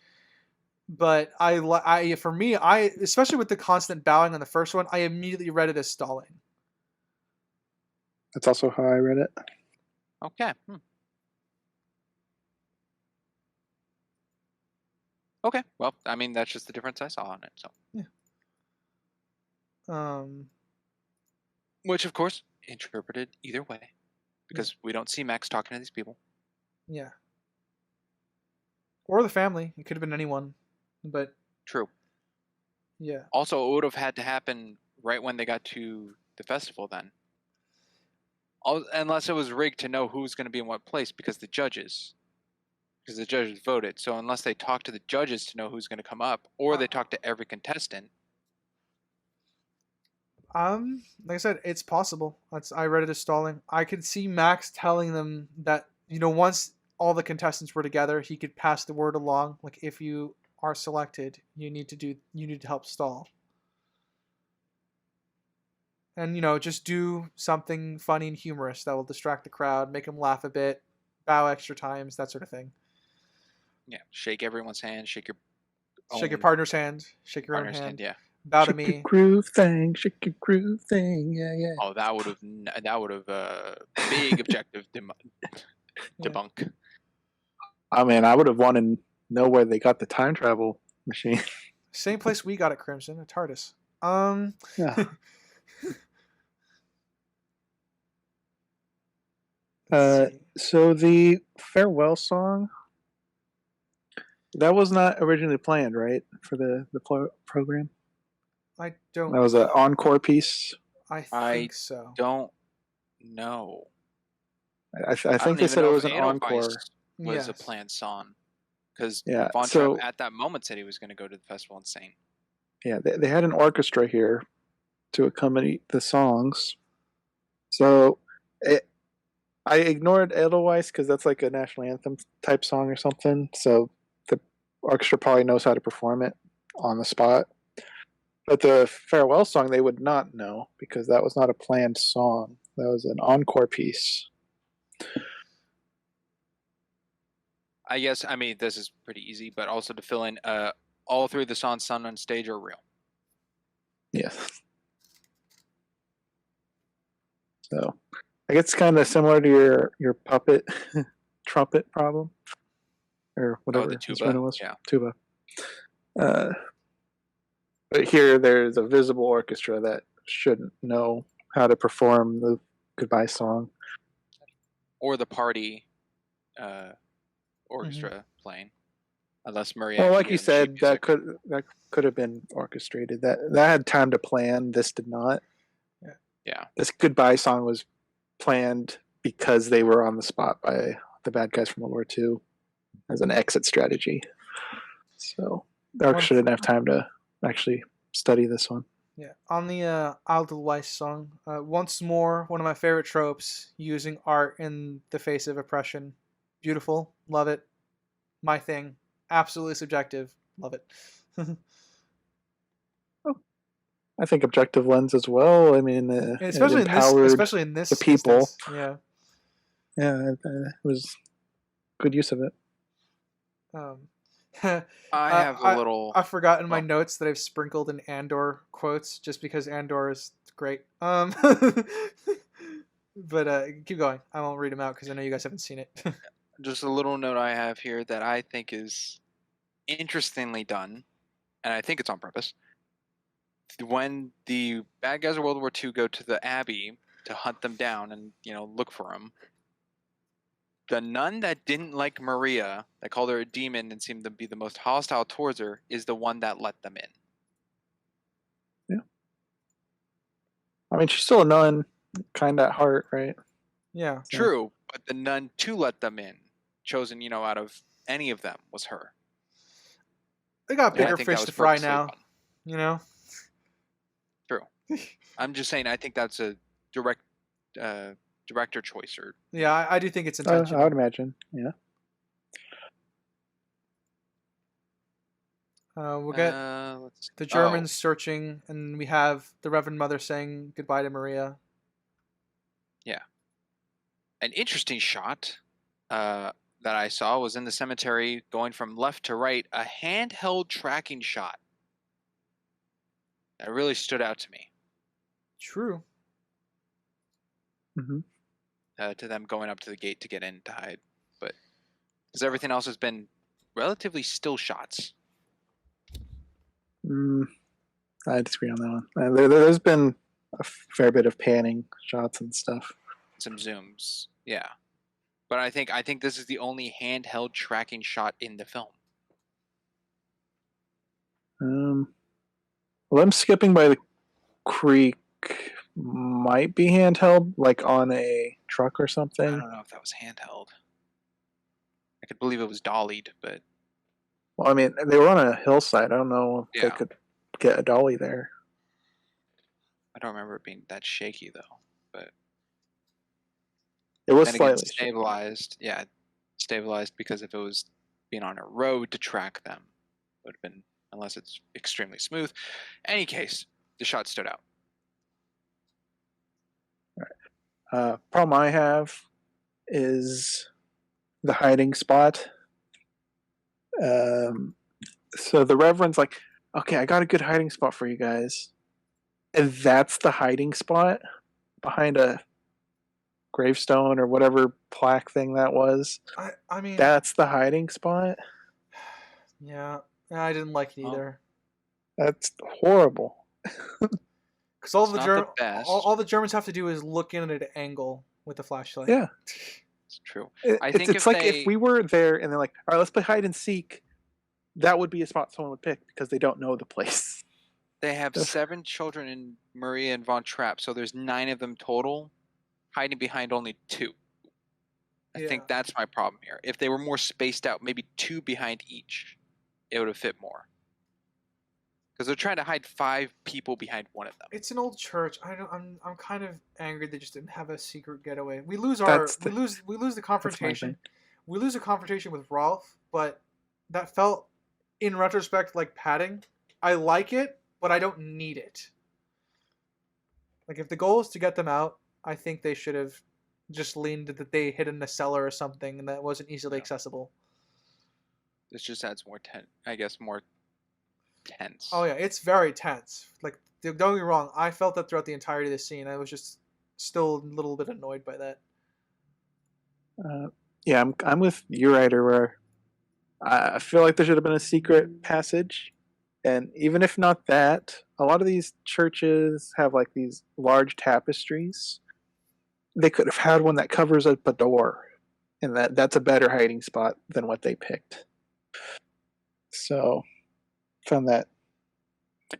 But for me, especially with the constant bowing on the first one, I immediately read it as stalling. That's also how I read it. Okay. Okay. Well, I mean, that's just the difference I saw on it. So, which of course interpreted either way, because we don't see Max talking to these people. Yeah. Or the family. It could have been anyone, but True. yeah. Also, it would have had to happen right when they got to the festival then. Unless it was rigged to know who's going to be in what place because the judges voted. So unless they talk to the judges to know who's going to come up, or they talk to every contestant. Like I said, it's possible. I read it as stalling. I could see Max telling them that, once all the contestants were together, he could pass the word along. Like, if you are selected, you need to help stall. And, just do something funny and humorous that will distract the crowd, make them laugh a bit, bow extra times, that sort of thing. Yeah, shake everyone's hand, shake your partner's hand, shake your own hand. Yeah. Bow to me. Shake your groove thing, shake your groove thing, yeah. Oh, that would have big objective debunk. I mean, I would have wanted to know where they got the time travel machine. Same place we got at Crimson, a TARDIS. Yeah. So the farewell song, that was not originally planned, right, for the program? I don't. That was an encore piece. I think so. Don't know. I think they said it was an encore. Was a planned song because yeah, Von Trapp at that moment said he was going to go to the festival and sing. Yeah, they had an orchestra here to accompany the songs. So I ignored Edelweiss because that's like a national anthem type song or something. So the orchestra probably knows how to perform it on the spot. But the farewell song they would not know because that was not a planned song. That was an encore piece. I guess, I mean, this is pretty easy, but also to fill in, all three of the songs sung on stage are real. Yes. So I guess it's kind of similar to your puppet trumpet problem or whatever the tuba. It was. Yeah. Tuba. But here there's a visible orchestra that shouldn't know how to perform the goodbye song. Or the party orchestra playing. Unless Maria. Well, like you said, that could have been orchestrated. That had time to plan. This did not. Yeah. This goodbye song was planned because they were on the spot by the bad guys from World War II as an exit strategy. So the orchestra didn't have time to actually study this one. Yeah. On the Edelweiss song, once more, one of my favorite tropes, using art in the face of oppression. Beautiful. Love it. My thing. Absolutely subjective. Love it. I think objective lens as well. I mean, especially in this the people. Instance. Yeah. Yeah, it was good use of it. I have a little. I forgot in my notes that I've sprinkled in Andor quotes just because Andor is great. But keep going. I won't read them out because I know you guys haven't seen it. Just a little note I have here that I think is interestingly done, and I think it's on purpose. When the bad guys of World War II go to the Abbey to hunt them down and look for them, the nun that didn't like Maria, that called her a demon and seemed to be the most hostile towards her, is the one that let them in. Yeah. I mean, she's still a nun, kind of at heart, right? Yeah. True, but the nun to let them in, chosen, out of any of them, was her. They got bigger fish to fry now, True. I'm just saying, I think that's a director choice. Yeah, I do think it's intentional. I would imagine, yeah. We'll get the Germans searching, and we have the Reverend Mother saying goodbye to Maria. Yeah. An interesting shot that I saw was in the cemetery, going from left to right, a handheld tracking shot. That really stood out to me. True. Mm-hmm. to them going up to the gate to get in to hide, but because everything else has been relatively still shots. I disagree on that one. There's been a fair bit of panning shots and stuff. Some zooms, yeah. But I think this is the only handheld tracking shot in the film. Well, I'm skipping by the creek. Might be handheld, like on a truck or something. I don't know if that was handheld. I could believe it was dollied, but well, I mean, they were on a hillside. I don't know if Yeah. they could get a dolly there. I don't remember it being that shaky though. But It was then again, slightly shaky. stabilized. Yeah, stabilized because if it was being on a road to track them, it would have been, unless it's extremely smooth. Any case, the shot stood out. Problem I have is the hiding spot. So the Reverend's like, okay, I got a good hiding spot for you guys. And that's the hiding spot behind a gravestone or whatever plaque thing that was. I mean, That's the hiding spot? yeah, I didn't like it either. That's horrible. Because all It's the not the best. all the Germans have to do is look in at an angle with the flashlight. Yeah. It's true. It's like if we were there and they're like, all right, let's play hide and seek, that would be a spot someone would pick because they don't know the place. They have 7 children in Maria and Von Trapp, so there's 9 of them total, hiding behind only 2. I think that's my problem here. If they were more spaced out, maybe 2 behind each, it would have fit more. Because they're trying to hide 5 people behind one of them. It's an old church. I'm kind of angry they just didn't have a secret getaway. We lose the confrontation. We lose a confrontation with Rolf, but that felt, in retrospect, like padding. I like it, but I don't need it. Like, if the goal is to get them out, I think they should have just leaned that they hid in a cellar or something and that wasn't easily accessible. This just adds more more tense. Oh yeah, it's very tense. Like, don't get me wrong, I felt that throughout the entirety of the scene. I was just still a little bit annoyed by that. Yeah, I'm with you, Ryder, where I feel like there should have been a secret passage. And even if not that, a lot of these churches have like these large tapestries. They could have had one that covers up a door. And that's a better hiding spot than what they picked. So, found that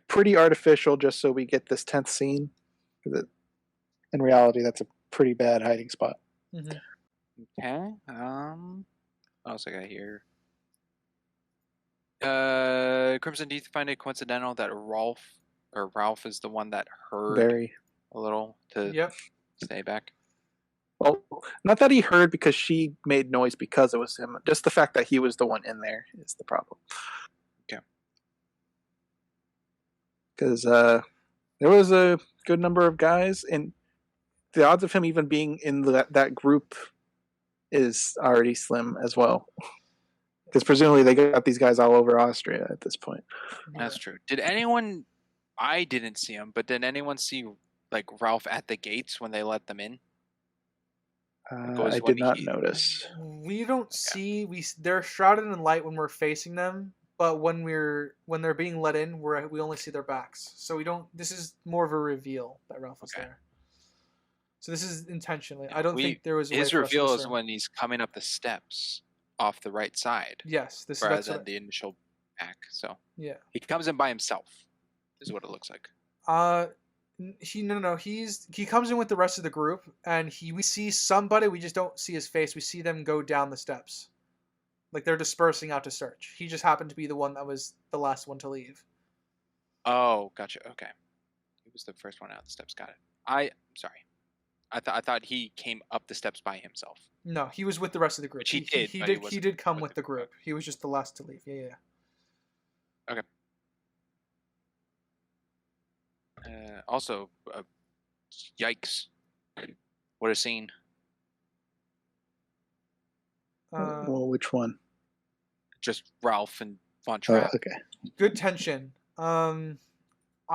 pretty artificial just so we get this tenth scene. In reality, that's a pretty bad hiding spot. Mm-hmm. Okay. What else I got here? Crimson, do you find it coincidental that Ralph is the one that heard a little to stay back? Well, not that he heard because she made noise because it was him. Just the fact that he was the one in there is the problem. Okay. Because there was a good number of guys, and the odds of him even being in that group is already slim as well. Because presumably they got these guys all over Austria at this point. That's true. Did anyone? I didn't see him, but did anyone see like Ralph at the gates when they let them in? I did not notice. We don't see they're shrouded in light when we're facing them, but when they're being let in, we only see their backs. So we don't. This is more of a reveal that Ralph is there. So this is intentionally. I don't think there was. His reveal is when he's coming up the steps off the right side. Yes, rather than the initial back. So yeah, he comes in by himself. Is what it looks like. He comes in with the rest of the group, and we see somebody. We just don't see his face. We see them go down the steps, like they're dispersing out to search. He just happened to be the one that was the last one to leave. Oh, gotcha. Okay, he was the first one out the steps. Got it. Sorry. I thought he came up the steps by himself. No, he was with the rest of the group. Which he did. He did come with the group. He was just the last to leave. Yeah. Okay. Also, yikes! What a scene. Well, which one? Just Ralph and Von Trapp. Okay. Good tension. I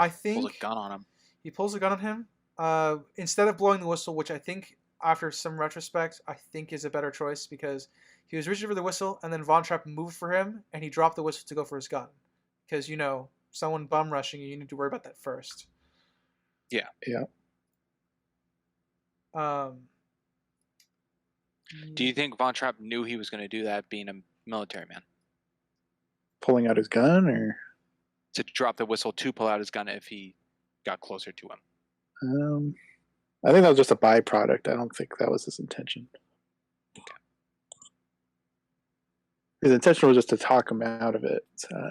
think pulls a gun on him. He pulls a gun on him. Instead of blowing the whistle, which I think after some retrospect, I think is a better choice because he was reaching for the whistle and then Von Trapp moved for him and he dropped the whistle to go for his gun. Because, someone bum rushing you need to worry about that first. Yeah. Yeah. Do you think Von Trapp knew he was going to do that, being a military man? Pulling out his gun, or to drop the whistle to pull out his gun if he got closer to him? I think that was just a byproduct. I don't think that was his intention. Okay. His intention was just to talk him out of it.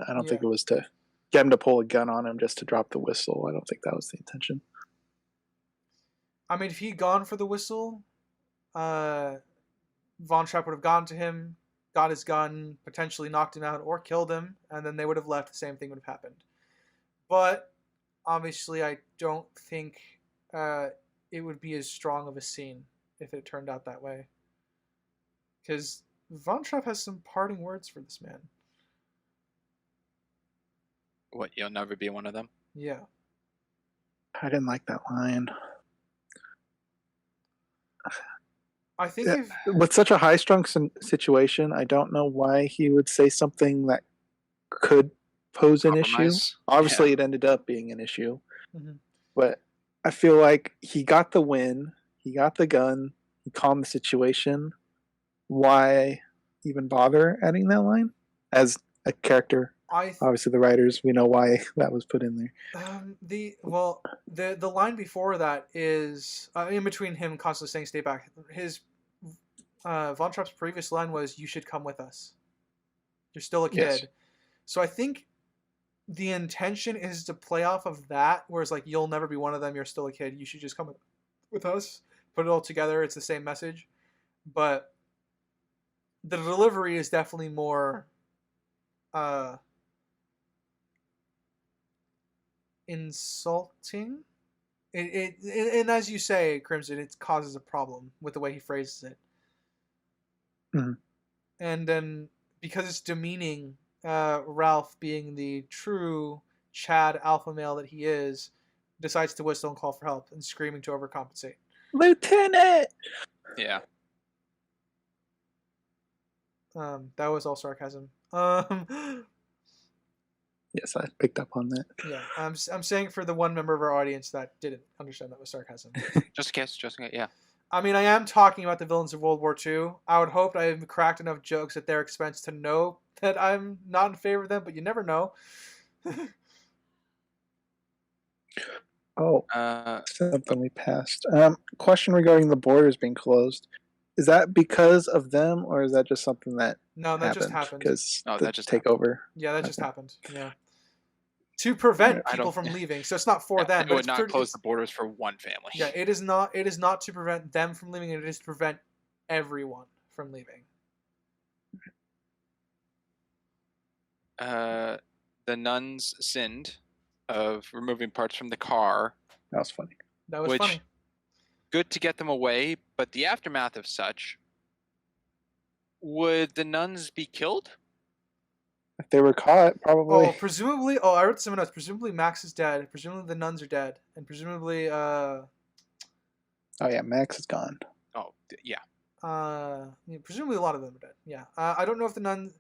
I don't think it was to get him to pull a gun on him just to drop the whistle. I don't think that was the intention. I mean, if he'd gone for the whistle, Von Trapp would have gone to him, got his gun, potentially knocked him out or killed him, and then they would have left. The same thing would have happened. But obviously, I don't think it would be as strong of a scene if it turned out that way. Because Von Trapp has some parting words for this man. What, you'll never be one of them? Yeah. I didn't like that line. I think with such a high-strung situation, I don't know why he would say something that could pose an issue. Obviously, it ended up being an issue. Mm-hmm. But I feel like he got the win. He got the gun. He calmed the situation. Why even bother adding that line as a character? Obviously, the writers, we know why that was put in there. The line before that is in between him constantly saying "stay back." His Von Trapp's previous line was, "You should come with us. You're still a kid." Yes. So I think the intention is to play off of that, where it's like, "You'll never be one of them. You're still a kid. You should just come with us." Put it all together. It's the same message, but the delivery is definitely more insulting. And as you say, Crimson, it causes a problem with the way he phrases it. Mm-hmm. And then because it's demeaning, Ralph, being the true Chad alpha male that he is, decides to whistle and call for help and screaming to overcompensate. Lieutenant! Yeah. That was all sarcasm. Yes, I picked up on that. Yeah, I'm saying for the one member of our audience that didn't understand that was sarcasm. Just in case, yeah. I mean, I am talking about the villains of World War II. I would hope I have cracked enough jokes at their expense to know that I'm not in favor of them, but you never know. Something we passed. Question regarding the borders being closed. Is that because of them, or is that just something that just happened? Because that just takeover. Yeah, that just happened. Yeah. To prevent people from leaving, so it's not for them. It would not close the borders for one family. Yeah, it is not. It is not to prevent them from leaving. It is to prevent everyone from leaving. The nuns sinned of removing parts from the car. That was funny. That was funny. Good to get them away, but the aftermath of such, would the nuns be killed? If they were caught, probably. Oh, presumably. Oh, I wrote some notes. Presumably Max is dead. Presumably the nuns are dead. And presumably... Oh, yeah, Max is gone. Oh, yeah. Presumably a lot of them are dead. Yeah. I don't know if the nuns...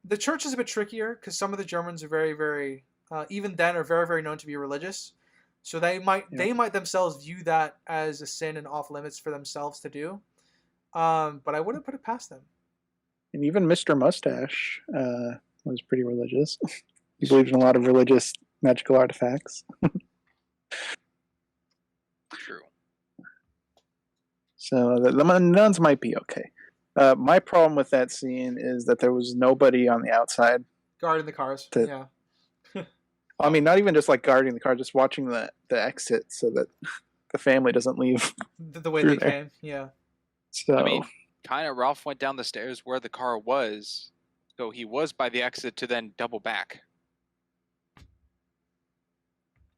The church is a bit trickier, because some of the Germans are very, very... even then, are very, very known to be religious. So they might themselves view that as a sin and off limits for themselves to do. But I wouldn't put it past them. And even Mr. Mustache was pretty religious. He believed in a lot of religious magical artifacts. True. So the nuns might be okay. My problem with that scene is that there was nobody on the outside guarding the cars. Yeah. I mean, not even just like guarding the car, just watching the exit so that the family doesn't leave the way they came. Yeah. So I mean, kind of Ralph went down the stairs where the car was, so he was by the exit to then double back.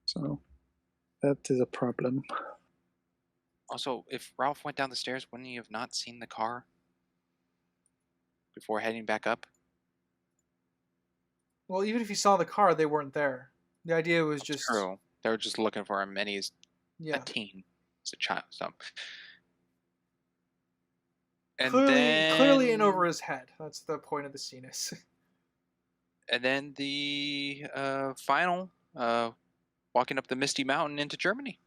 So that is a problem. Also, if Ralph went down the stairs, wouldn't he have not seen the car before heading back up? Well, even if he saw the car, they weren't there. The idea was just... True. They were just looking for him, and he's a teen. He's a child. So And clearly in then over his head. That's the point of the scene is. And then the final, walking up the misty mountain into Germany.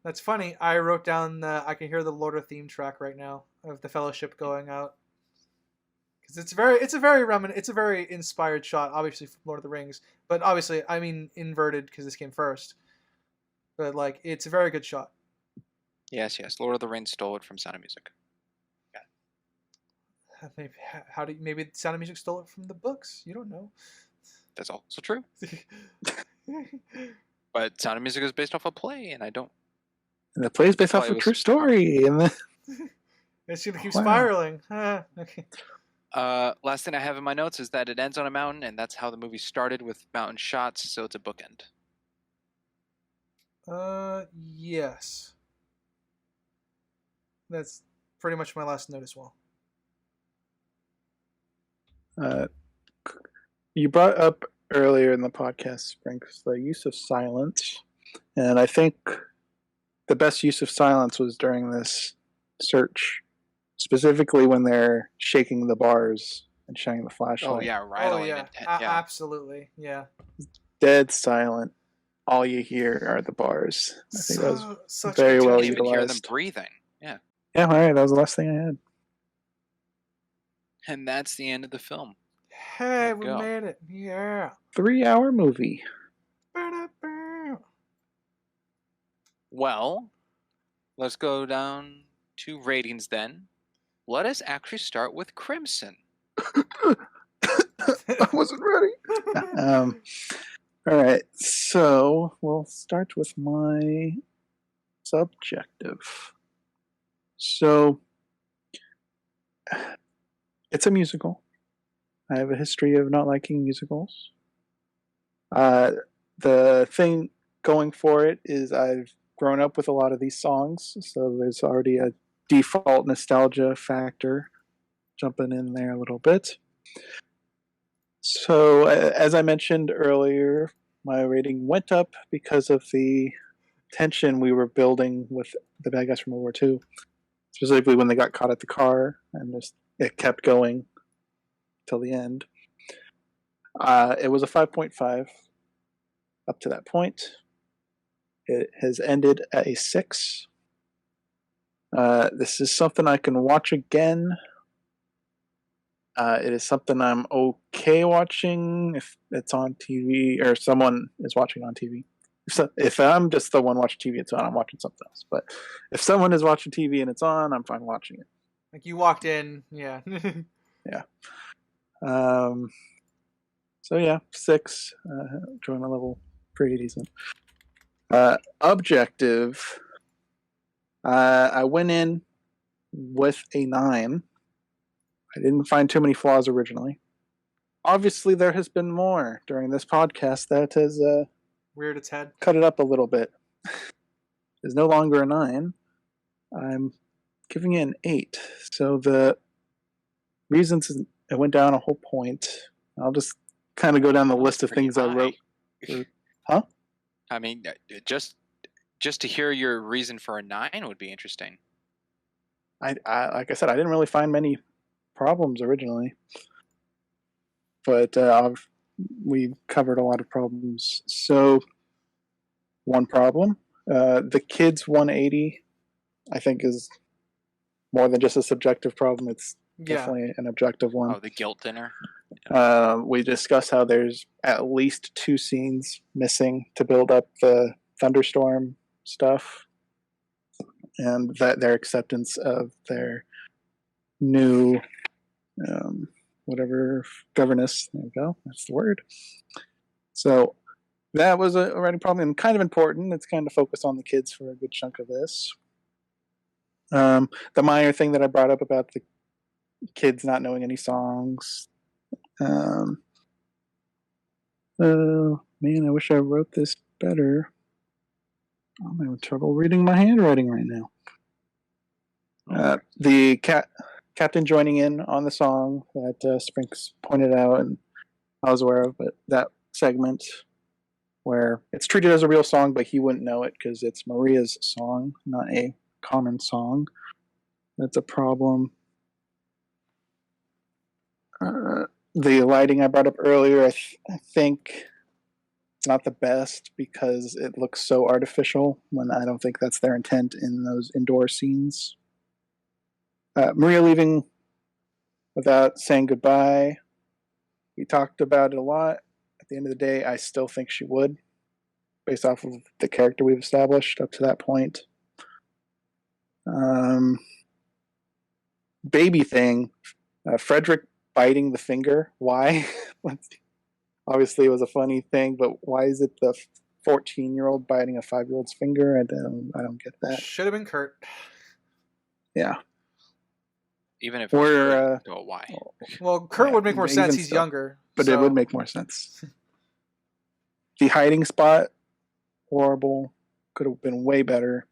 That's funny. I wrote down I can hear the Lord of theme track right now of the Fellowship going out. Because it's a very inspired shot, obviously from Lord of the Rings, but obviously I mean inverted because this came first. But like it's a very good shot. Yes. Lord of the Rings stole it from Sound of Music. Maybe maybe Sound of Music stole it from the books. You don't know. That's also true. But Sound of Music is based off a play, and I don't. And the play is based off a true story. And it's gonna keep spiraling. Okay. Last thing I have in my notes is that it ends on a mountain, and that's how the movie started, with mountain shots. So it's a bookend. Yes. That's pretty much my last note as well. You brought up earlier in the podcast, Sprinks, the use of silence. And I think the best use of silence was during this search, specifically when they're shaking the bars and shining the flashlight. Oh, yeah, rattling. Oh, yeah. Absolutely, yeah. Dead silent. All you hear are the bars. I think that was very well utilized. You can't even hear them breathing. Yeah. Yeah, all right. That was the last thing I had. And that's the end of the film. Hey, we made it. Yeah. 3-hour movie. Well, let's go down to ratings then. Let us actually start with Crimson. I wasn't ready. All right. So we'll start with my subjective. So it's a musical. I have a history of not liking musicals. The thing going for it is I've grown up with a lot of these songs, so there's already a default nostalgia factor jumping in there a little bit. So, as I mentioned earlier, my rating went up because of the tension we were building with the bad guys from World War II, specifically when they got caught at the car, and it kept going till the end. It was a 5.5 up to that point. It has ended at a 6. This is something I can watch again. It is something I'm okay watching if it's on TV or someone is watching on TV. If I'm just the one watching TV, it's on. I'm watching something else. But if someone is watching TV and it's on, I'm fine watching it. Like you walked in, yeah. Yeah. So yeah, 6. Enjoyment level pretty decent. Objective. I went in with a 9. I didn't find too many flaws originally. Obviously, there has been more during this podcast that has reared its head, cut it up a little bit. It's no longer a 9. I'm giving it an 8. So the reasons it went down a whole point. I'll just kind of go down the list of things I wrote. Huh? I mean, just to hear your reason for a 9 would be interesting. I like I said, I didn't really find many problems originally, but we covered a lot of problems. So one problem, the kids 180, I think is more than just a subjective problem. It's definitely an objective one. Oh, the guilt dinner. We discussed how there's at least 2 scenes missing to build up the thunderstorm stuff, and that their acceptance of their new whatever governess. There we go. That's the word. So that was a writing problem and kind of important. It's kind of focused on the kids for a good chunk of this. The minor thing that I brought up about the kids not knowing any songs. Oh man, I wish I wrote this better. I'm having trouble reading my handwriting right now. The captain joining in on the song that Sprinks pointed out and I was aware of, but that segment where it's treated as a real song, but he wouldn't know it because it's Maria's song, not a common song. That's a problem. The lighting I brought up earlier, I think it's not the best because it looks so artificial when I don't think that's their intent in those indoor scenes. Maria leaving without saying goodbye. We talked about it a lot. At the end of the day, I still think she would, based off of the character we've established up to that point. Baby thing, Frederick biting the finger. Why? Obviously, it was a funny thing, but why is it the 14-year-old biting a 5-year-old's finger? I don't get that. Should have been Kurt. Yeah. Even if we're why? Well, Kurt would make more sense. He's younger, but it would make more sense. The hiding spot, horrible. Could have been way better.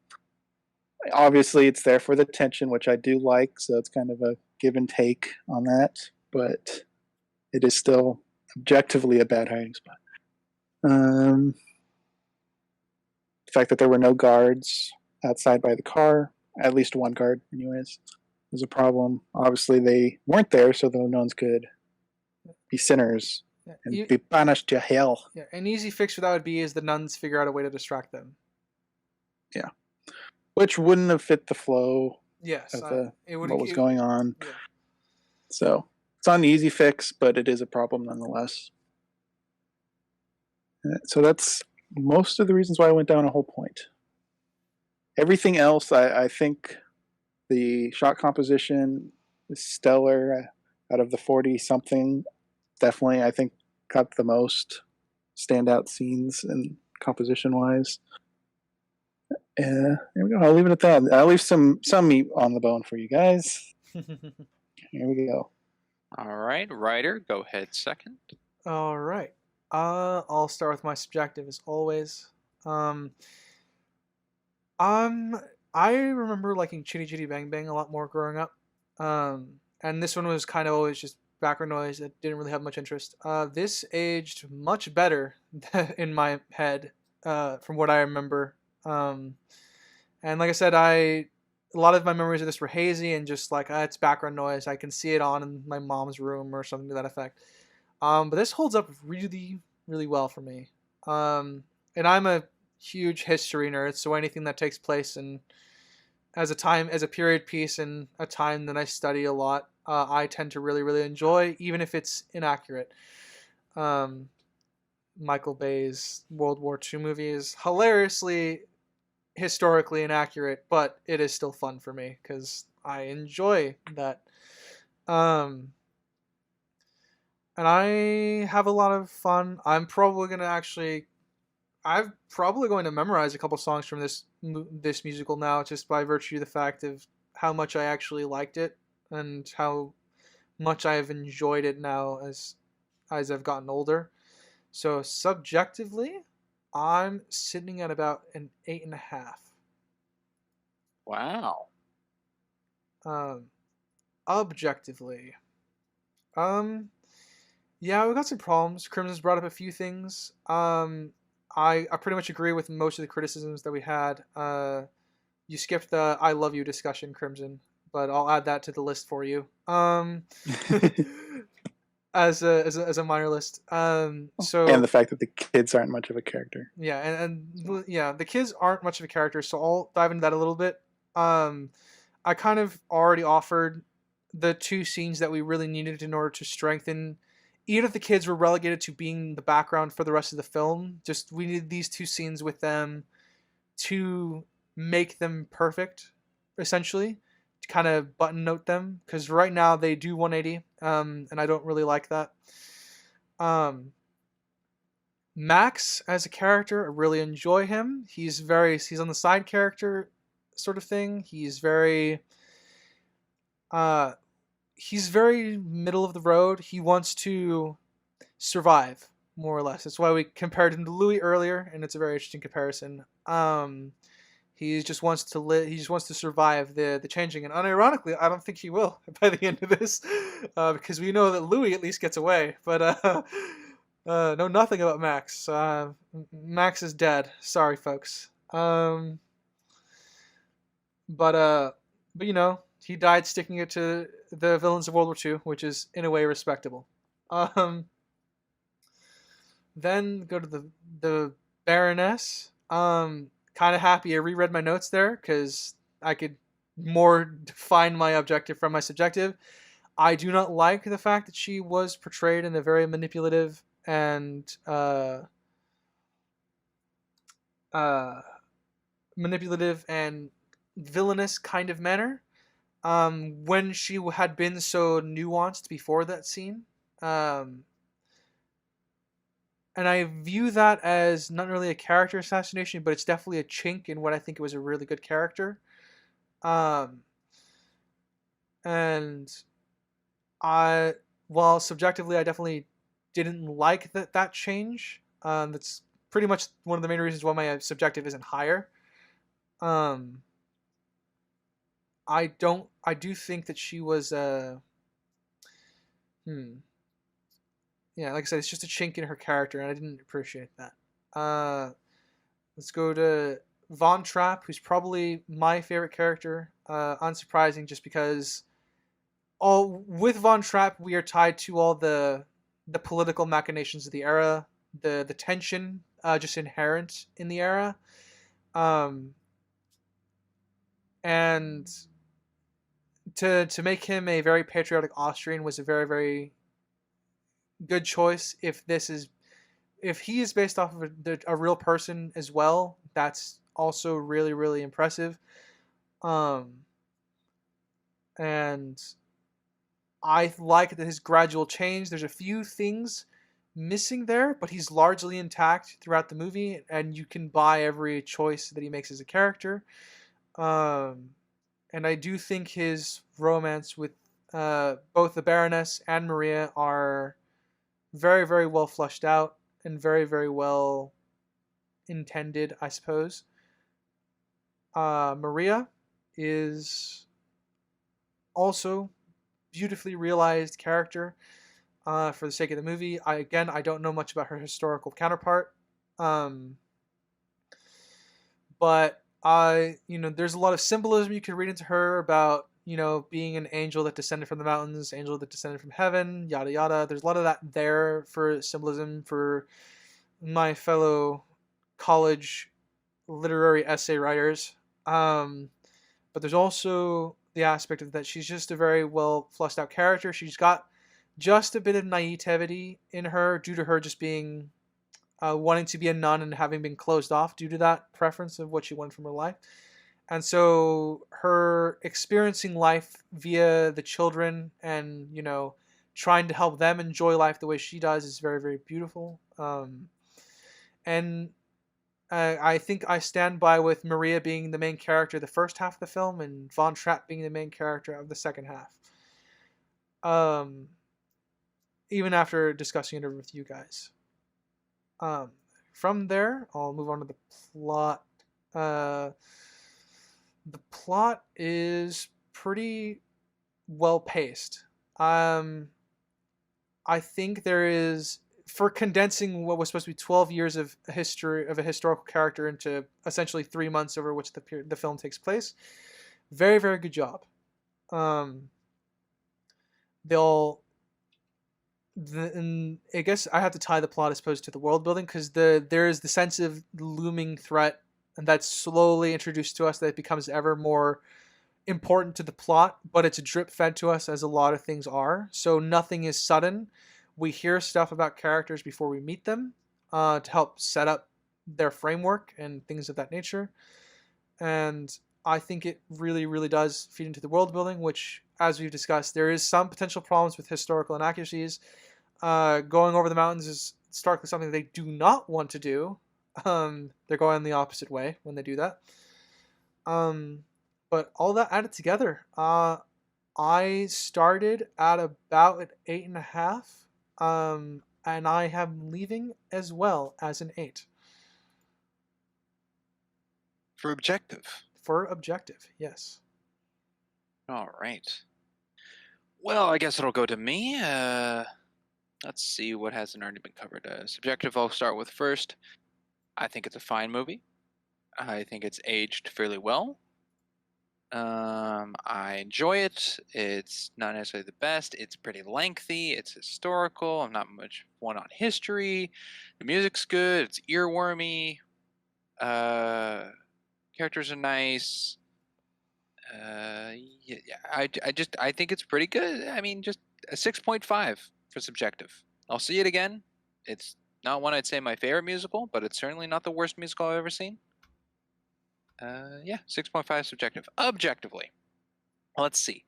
Obviously, it's there for the tension, which I do like, so it's kind of a give and take on that. But it is still objectively a bad hiding spot. The fact that there were no guards outside by the car, at least one guard, anyways, was a problem. Obviously, they weren't there, so the nuns could be sinners and be banished to hell. Yeah, an easy fix for that would be is the nuns figure out a way to distract them. Yeah, which wouldn't have fit the flow. Yes, of what was going on. Yeah. So it's not an easy fix, but it is a problem nonetheless. So that's most of the reasons why I went down a whole point. Everything else, I think the shot composition is stellar. Out of the 40-something, definitely I think got the most standout scenes and composition-wise. There we go. I'll leave it at that. I'll leave some meat on the bone for you guys. Here we go. All right, Ryder, go ahead second. All right. I'll start with my subjective as always. I remember liking Chitty Chitty Bang Bang a lot more growing up. And this one was kind of always just background noise that didn't really have much interest. This aged much better in my head, from what I remember. And like I said, a lot of my memories of this were hazy and just like, it's background noise. I can see it on in my mom's room or something to that effect. But this holds up really, really well for me. And I'm a huge history nerd, so anything that takes place as a period piece and a time that I study a lot, I tend to really, really enjoy, even if it's inaccurate. Michael Bay's World War II movie is hilariously historically inaccurate, but it is still fun for me because I enjoy that. And I have a lot of fun. I'm probably going to memorize a couple songs from this musical now, just by virtue of the fact of how much I actually liked it and how much I've enjoyed it now as I've gotten older. So subjectively, I'm sitting at about an 8.5. Wow. Objectively, yeah, we got some problems. Crimson's brought up a few things. I pretty much agree with most of the criticisms that we had. You skipped the "I love you" discussion, Crimson, but I'll add that to the list for you. As a minor list. So and the fact that the kids aren't much of a character. Yeah, and yeah, the kids aren't much of a character, so I'll dive into that a little bit. I kind of already offered the two scenes that we really needed in order to strengthen. Even if the kids were relegated to being the background for the rest of the film, just we needed these two scenes with them to make them perfect, essentially, to kind of button note them, because right now they do 180, and I don't really like that. Max as a character, I really enjoy him. He's on the side character sort of thing. He's very middle of the road. He wants to survive, more or less. That's why we compared him to Louis earlier, and it's a very interesting comparison. He just wants to live. He just wants to survive the changing. And unironically, I don't think he will by the end of this, because we know that Louis at least gets away. But know nothing about Max. Max is dead. Sorry, folks. But He died sticking it to the villains of World War II, which is in a way respectable. Um, then go to the Baroness. Kind of happy I reread my notes there because I could more define my objective from my subjective. I do not like the fact that she was portrayed in a very manipulative and uh, villainous kind of manner. When she had been so nuanced before that scene. Um, and I view that as not really a character assassination, but it's definitely a chink in what I think was a really good character. Um, and while subjectively, I definitely didn't like that change. That's pretty much one of the main reasons why my subjective isn't higher. Um, I do think that she was yeah, like I said, it's just a chink in her character, and I didn't appreciate that. Let's go to Von Trapp, who's probably my favorite character. Unsurprising, just because all with Von Trapp, we are tied to all the political machinations of the era, the tension just inherent in the era, and to make him a very patriotic Austrian was a very very good choice. If he is based off of a real person as well, that's also really really impressive. And I like that his gradual change. There's a few things missing there, but he's largely intact throughout the movie, and you can buy every choice that he makes as a character. And I do think his romance with both the Baroness and Maria are very, very well flushed out and very, very well intended, I suppose. Maria is also beautifully realized character for the sake of the movie. I don't know much about her historical counterpart, but there's a lot of symbolism you can read into her about being an angel that descended from the mountains, angel that descended from heaven, yada yada. There's a lot of that there for symbolism for my fellow college literary essay writers. But there's also the aspect of that she's just a very well fleshed out character. She's got just a bit of naivety in her due to her just being wanting to be a nun and having been closed off due to that preference of what she wanted from her life. And so her experiencing life via the children and, trying to help them enjoy life the way she does is very, very beautiful. And I think I stand by with Maria being the main character the first half of the film and Von Trapp being the main character of the second half. Even after discussing it over with you guys. From there, I'll move on to the plot. The plot is pretty well paced. I think there is, for condensing what was supposed to be 12 years of history of a historical character into essentially 3 months over which the film takes place. Very, very good job. I guess I have to tie the plot as opposed to the world building because there is the sense of looming threat and that's slowly introduced to us that it becomes ever more important to the plot, but it's drip fed to us as a lot of things are. So nothing is sudden. We hear stuff about characters before we meet them to help set up their framework and things of that nature. And I think it really, really does feed into the world building, which, as we've discussed, there is some potential problems with historical inaccuracies. Going over the mountains is starkly something they do not want to do. They're going the opposite way when they do that. But all that added together, I started at about an 8.5, and I am leaving as well as an 8. For objective. For objective, yes. All right. Well, I guess it'll go to me. Let's see what hasn't already been covered. Subjective, I'll start with first. I think it's a fine movie. I think it's aged fairly well. I enjoy it. It's not necessarily the best. It's pretty lengthy. It's historical. I'm not much one on history. The music's good. It's earwormy. Characters are nice. Yeah, I think it's pretty good. I mean, just a 6.5 for subjective. I'll see it again. It's not one I'd say my favorite musical, but it's certainly not the worst musical I've ever seen. Yeah, 6.5 subjective. Objectively, let's see.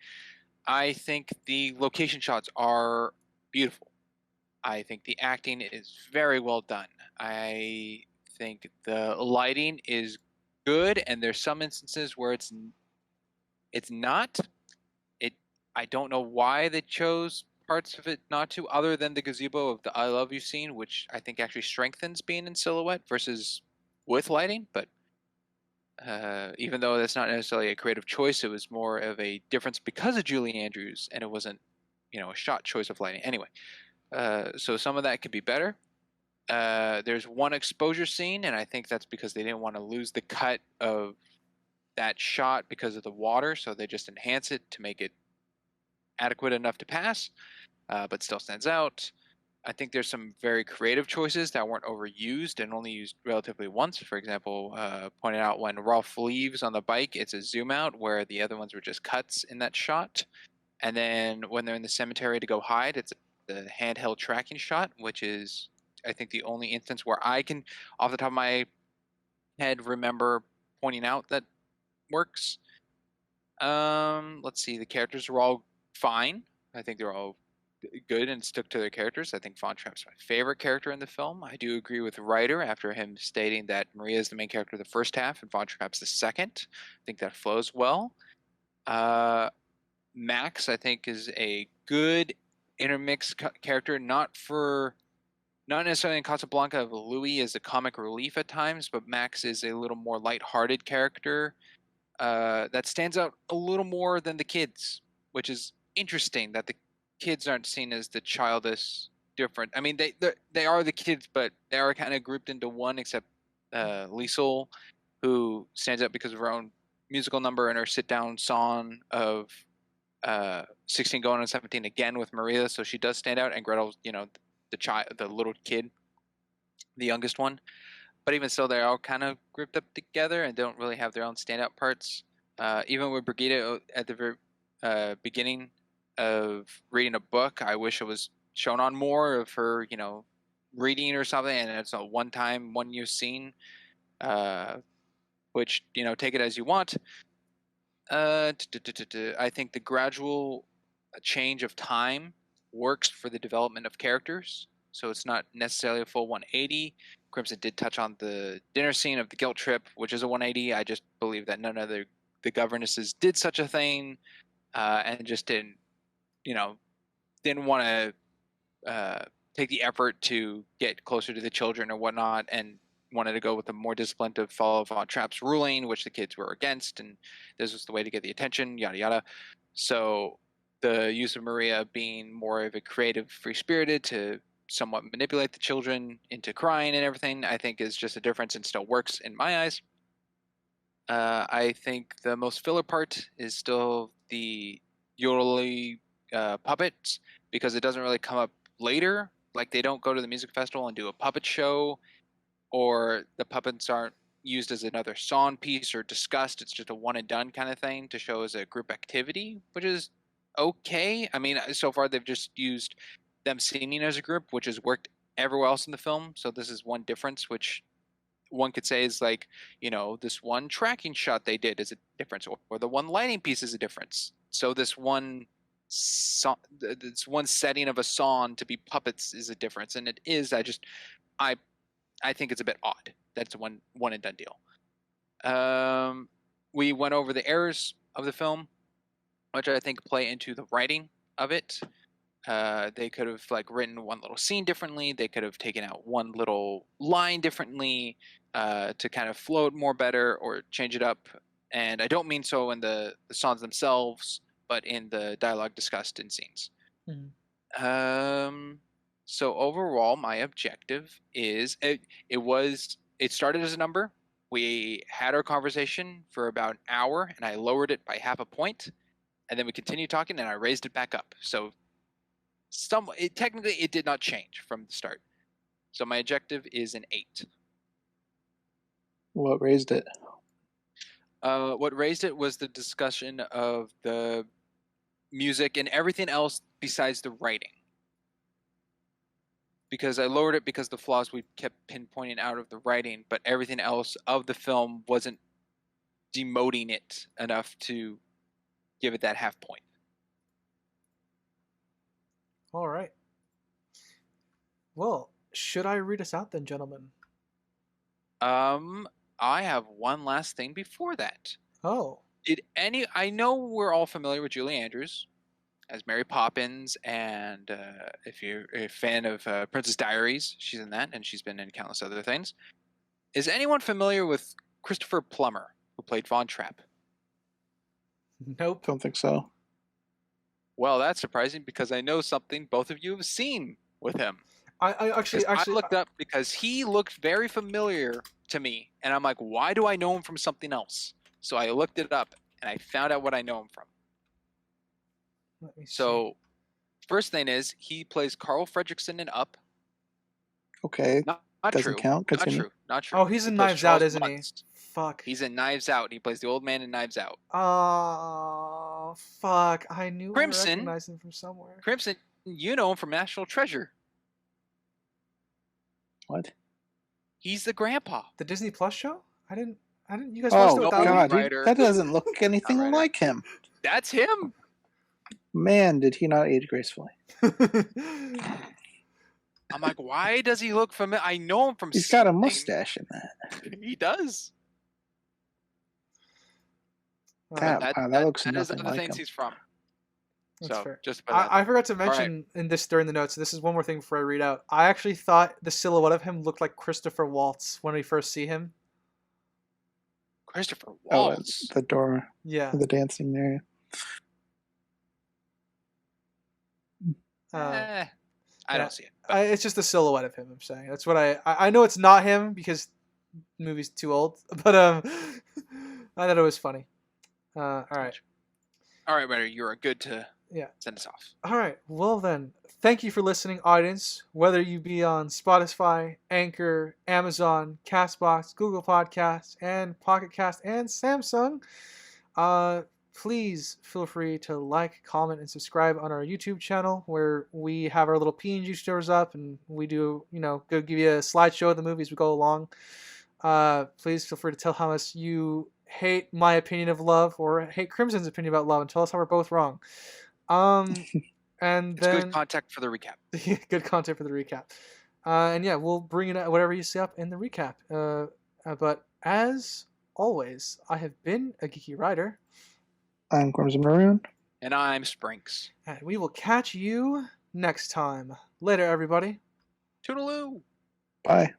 I think the location shots are beautiful. I think the acting is very well done. I think the lighting is good, and there's some instances where it's not. I don't know why they chose parts of it not to, other than the gazebo of the I Love You scene, which I think actually strengthens being in silhouette versus with lighting. But even though that's not necessarily a creative choice, it was more of a difference because of Julie Andrews, and it wasn't, a shot choice of lighting. Anyway, so some of that could be better. There's one exposure scene, and I think that's because they didn't want to lose the cut of that shot because of the water, so they just enhance it to make it adequate enough to pass, but still stands out. I think there's some very creative choices that weren't overused and only used relatively once. For example, pointed out when Rolf leaves on the bike, it's a zoom out, where the other ones were just cuts in that shot. And then when they're in the cemetery to go hide, it's the handheld tracking shot, which is, I think, the only instance where I can, off the top of my head, remember pointing out that works. Let's see. The characters are all fine. I think they're all good and stuck to their characters. I think Von Trapp's my favorite character in the film. I do agree with the writer after him stating that Maria is the main character of the first half and Von Trapp's the second. I think that flows well. Max, I think, is a good intermixed character, not necessarily in Casablanca of Louis as a comic relief at times, but Max is a little more lighthearted character that stands out a little more than the kids, which is interesting that the kids aren't seen as the childish different. I mean, they are the kids, but they are kind of grouped into one, except Liesel, who stands out because of her own musical number and her sit-down song of 16 going on 17 again with Maria, so she does stand out. And Gretel's, the little kid, the youngest one. But even still, they're all kind of grouped up together and don't really have their own standout parts. Even with Brigitte at the very beginning of reading a book, I wish it was shown on more of her, reading or something, and it's a one-time, one-use scene, which, take it as you want. I think the gradual change of time works for the development of characters, so it's not necessarily a full 180. Crimson did touch on the dinner scene of the guilt trip, which is a 180. I just believe that none of the governesses did such a thing, and just didn't want to take the effort to get closer to the children or whatnot, and wanted to go with a more discipline to follow Von Trapp's ruling, which the kids were against, and this was the way to get the attention, yada yada. So the use of Maria being more of a creative, free-spirited to somewhat manipulate the children into crying and everything, I think is just a difference and still works in my eyes. I think the most filler part is still the Yodely puppets, because it doesn't really come up later. Like, they don't go to the music festival and do a puppet show, or the puppets aren't used as another song piece or discussed. It's just a one and done kind of thing to show as a group activity, which is okay. I mean, so far they've just used them singing as a group, which has worked everywhere else in the film. So this is one difference, which one could say is like, this one tracking shot they did is a difference, or the one lighting piece is a difference. So this one setting of a song to be puppets is a difference, and it is. I think it's a bit odd. That's a one and done deal. We went over the errors of the film, which I think play into the writing of it. They could have written one little scene differently. They could have taken out one little line differently to kind of flow it more better or change it up. And I don't mean so in the songs themselves, but in the dialogue discussed in scenes. Mm-hmm. So overall, my objective is it started as a number. We had our conversation for about an hour, and I lowered it by 0.5 point, and then we continued talking, and I raised it back up. So technically, it did not change from the start. So my objective is an 8. What raised it? What raised it was the discussion of the music and everything else besides the writing. Because I lowered it because the flaws we kept pinpointing out of the writing, but everything else of the film wasn't demoting it enough to give it that 0.5 point. All right. Well, should I read us out then, gentlemen? I have one last thing before that. Oh. I know we're all familiar with Julie Andrews as Mary Poppins, and if you're a fan of Princess Diaries, she's in that, and she's been in countless other things. Is anyone familiar with Christopher Plummer, who played Von Trapp? Nope. Don't think so. Well, that's surprising because I know something both of you have seen with him. I actually looked up because he looked very familiar to me, and I'm like, why do I know him from something else? So I looked it up, and I found out what I know him from. Let me see. So, first thing is, he plays Carl Fredricksen in Up. Okay. Not Doesn't true. count. Not Continue. true. Not true. Oh, he's in He plays Knives Out, Charles isn't Muntz. he? Fuck. He's in Knives Out. He plays the old man in Knives Out. Oh, fuck. I knew Crimson. I recognized him from somewhere. Crimson, you know him from National Treasure. What? He's the grandpa. The Disney Plus show? I didn't. You guys watched it Oh without God, me? that doesn't look anything Writer. like him. That's him. Man, did he not age gracefully? I'm like, why does he look familiar? I know him from He's got a something. mustache in that. He does. That looks that is nothing other like things him. he's from. That's So fair. just put that I forgot to mention in this during the notes. This is one more thing before I read out. I actually thought the silhouette of him looked like Christopher Waltz when we first see him. Christopher Oh, Waltz. the door. Yeah. The dancing there. I don't see it. It's just the silhouette of him. I'm saying that's what I know it's not him because the movie's too old. But I thought it was funny. All right. All right, Ryder, you are good to Yeah. send us off. All right. Well then, thank you for listening, audience. Whether you be on Spotify, Anchor, Amazon, Castbox, Google Podcasts, and Pocket Cast, and Samsung, please feel free to like, comment, and subscribe on our YouTube channel where we have our little PNG stores up and we do, go give you a slideshow of the movies we go along. Please feel free to tell how much you hate my opinion of love or hate Crimson's opinion about love and tell us how we're both wrong. And it's then good content for the recap. good content for the recap. And yeah, we'll bring it whatever you see up in the recap. But as always, I have been a geeky writer. I'm Crimson Maroon. And I'm Sprinks. And we will catch you next time. Later, everybody. Toodaloo. Bye.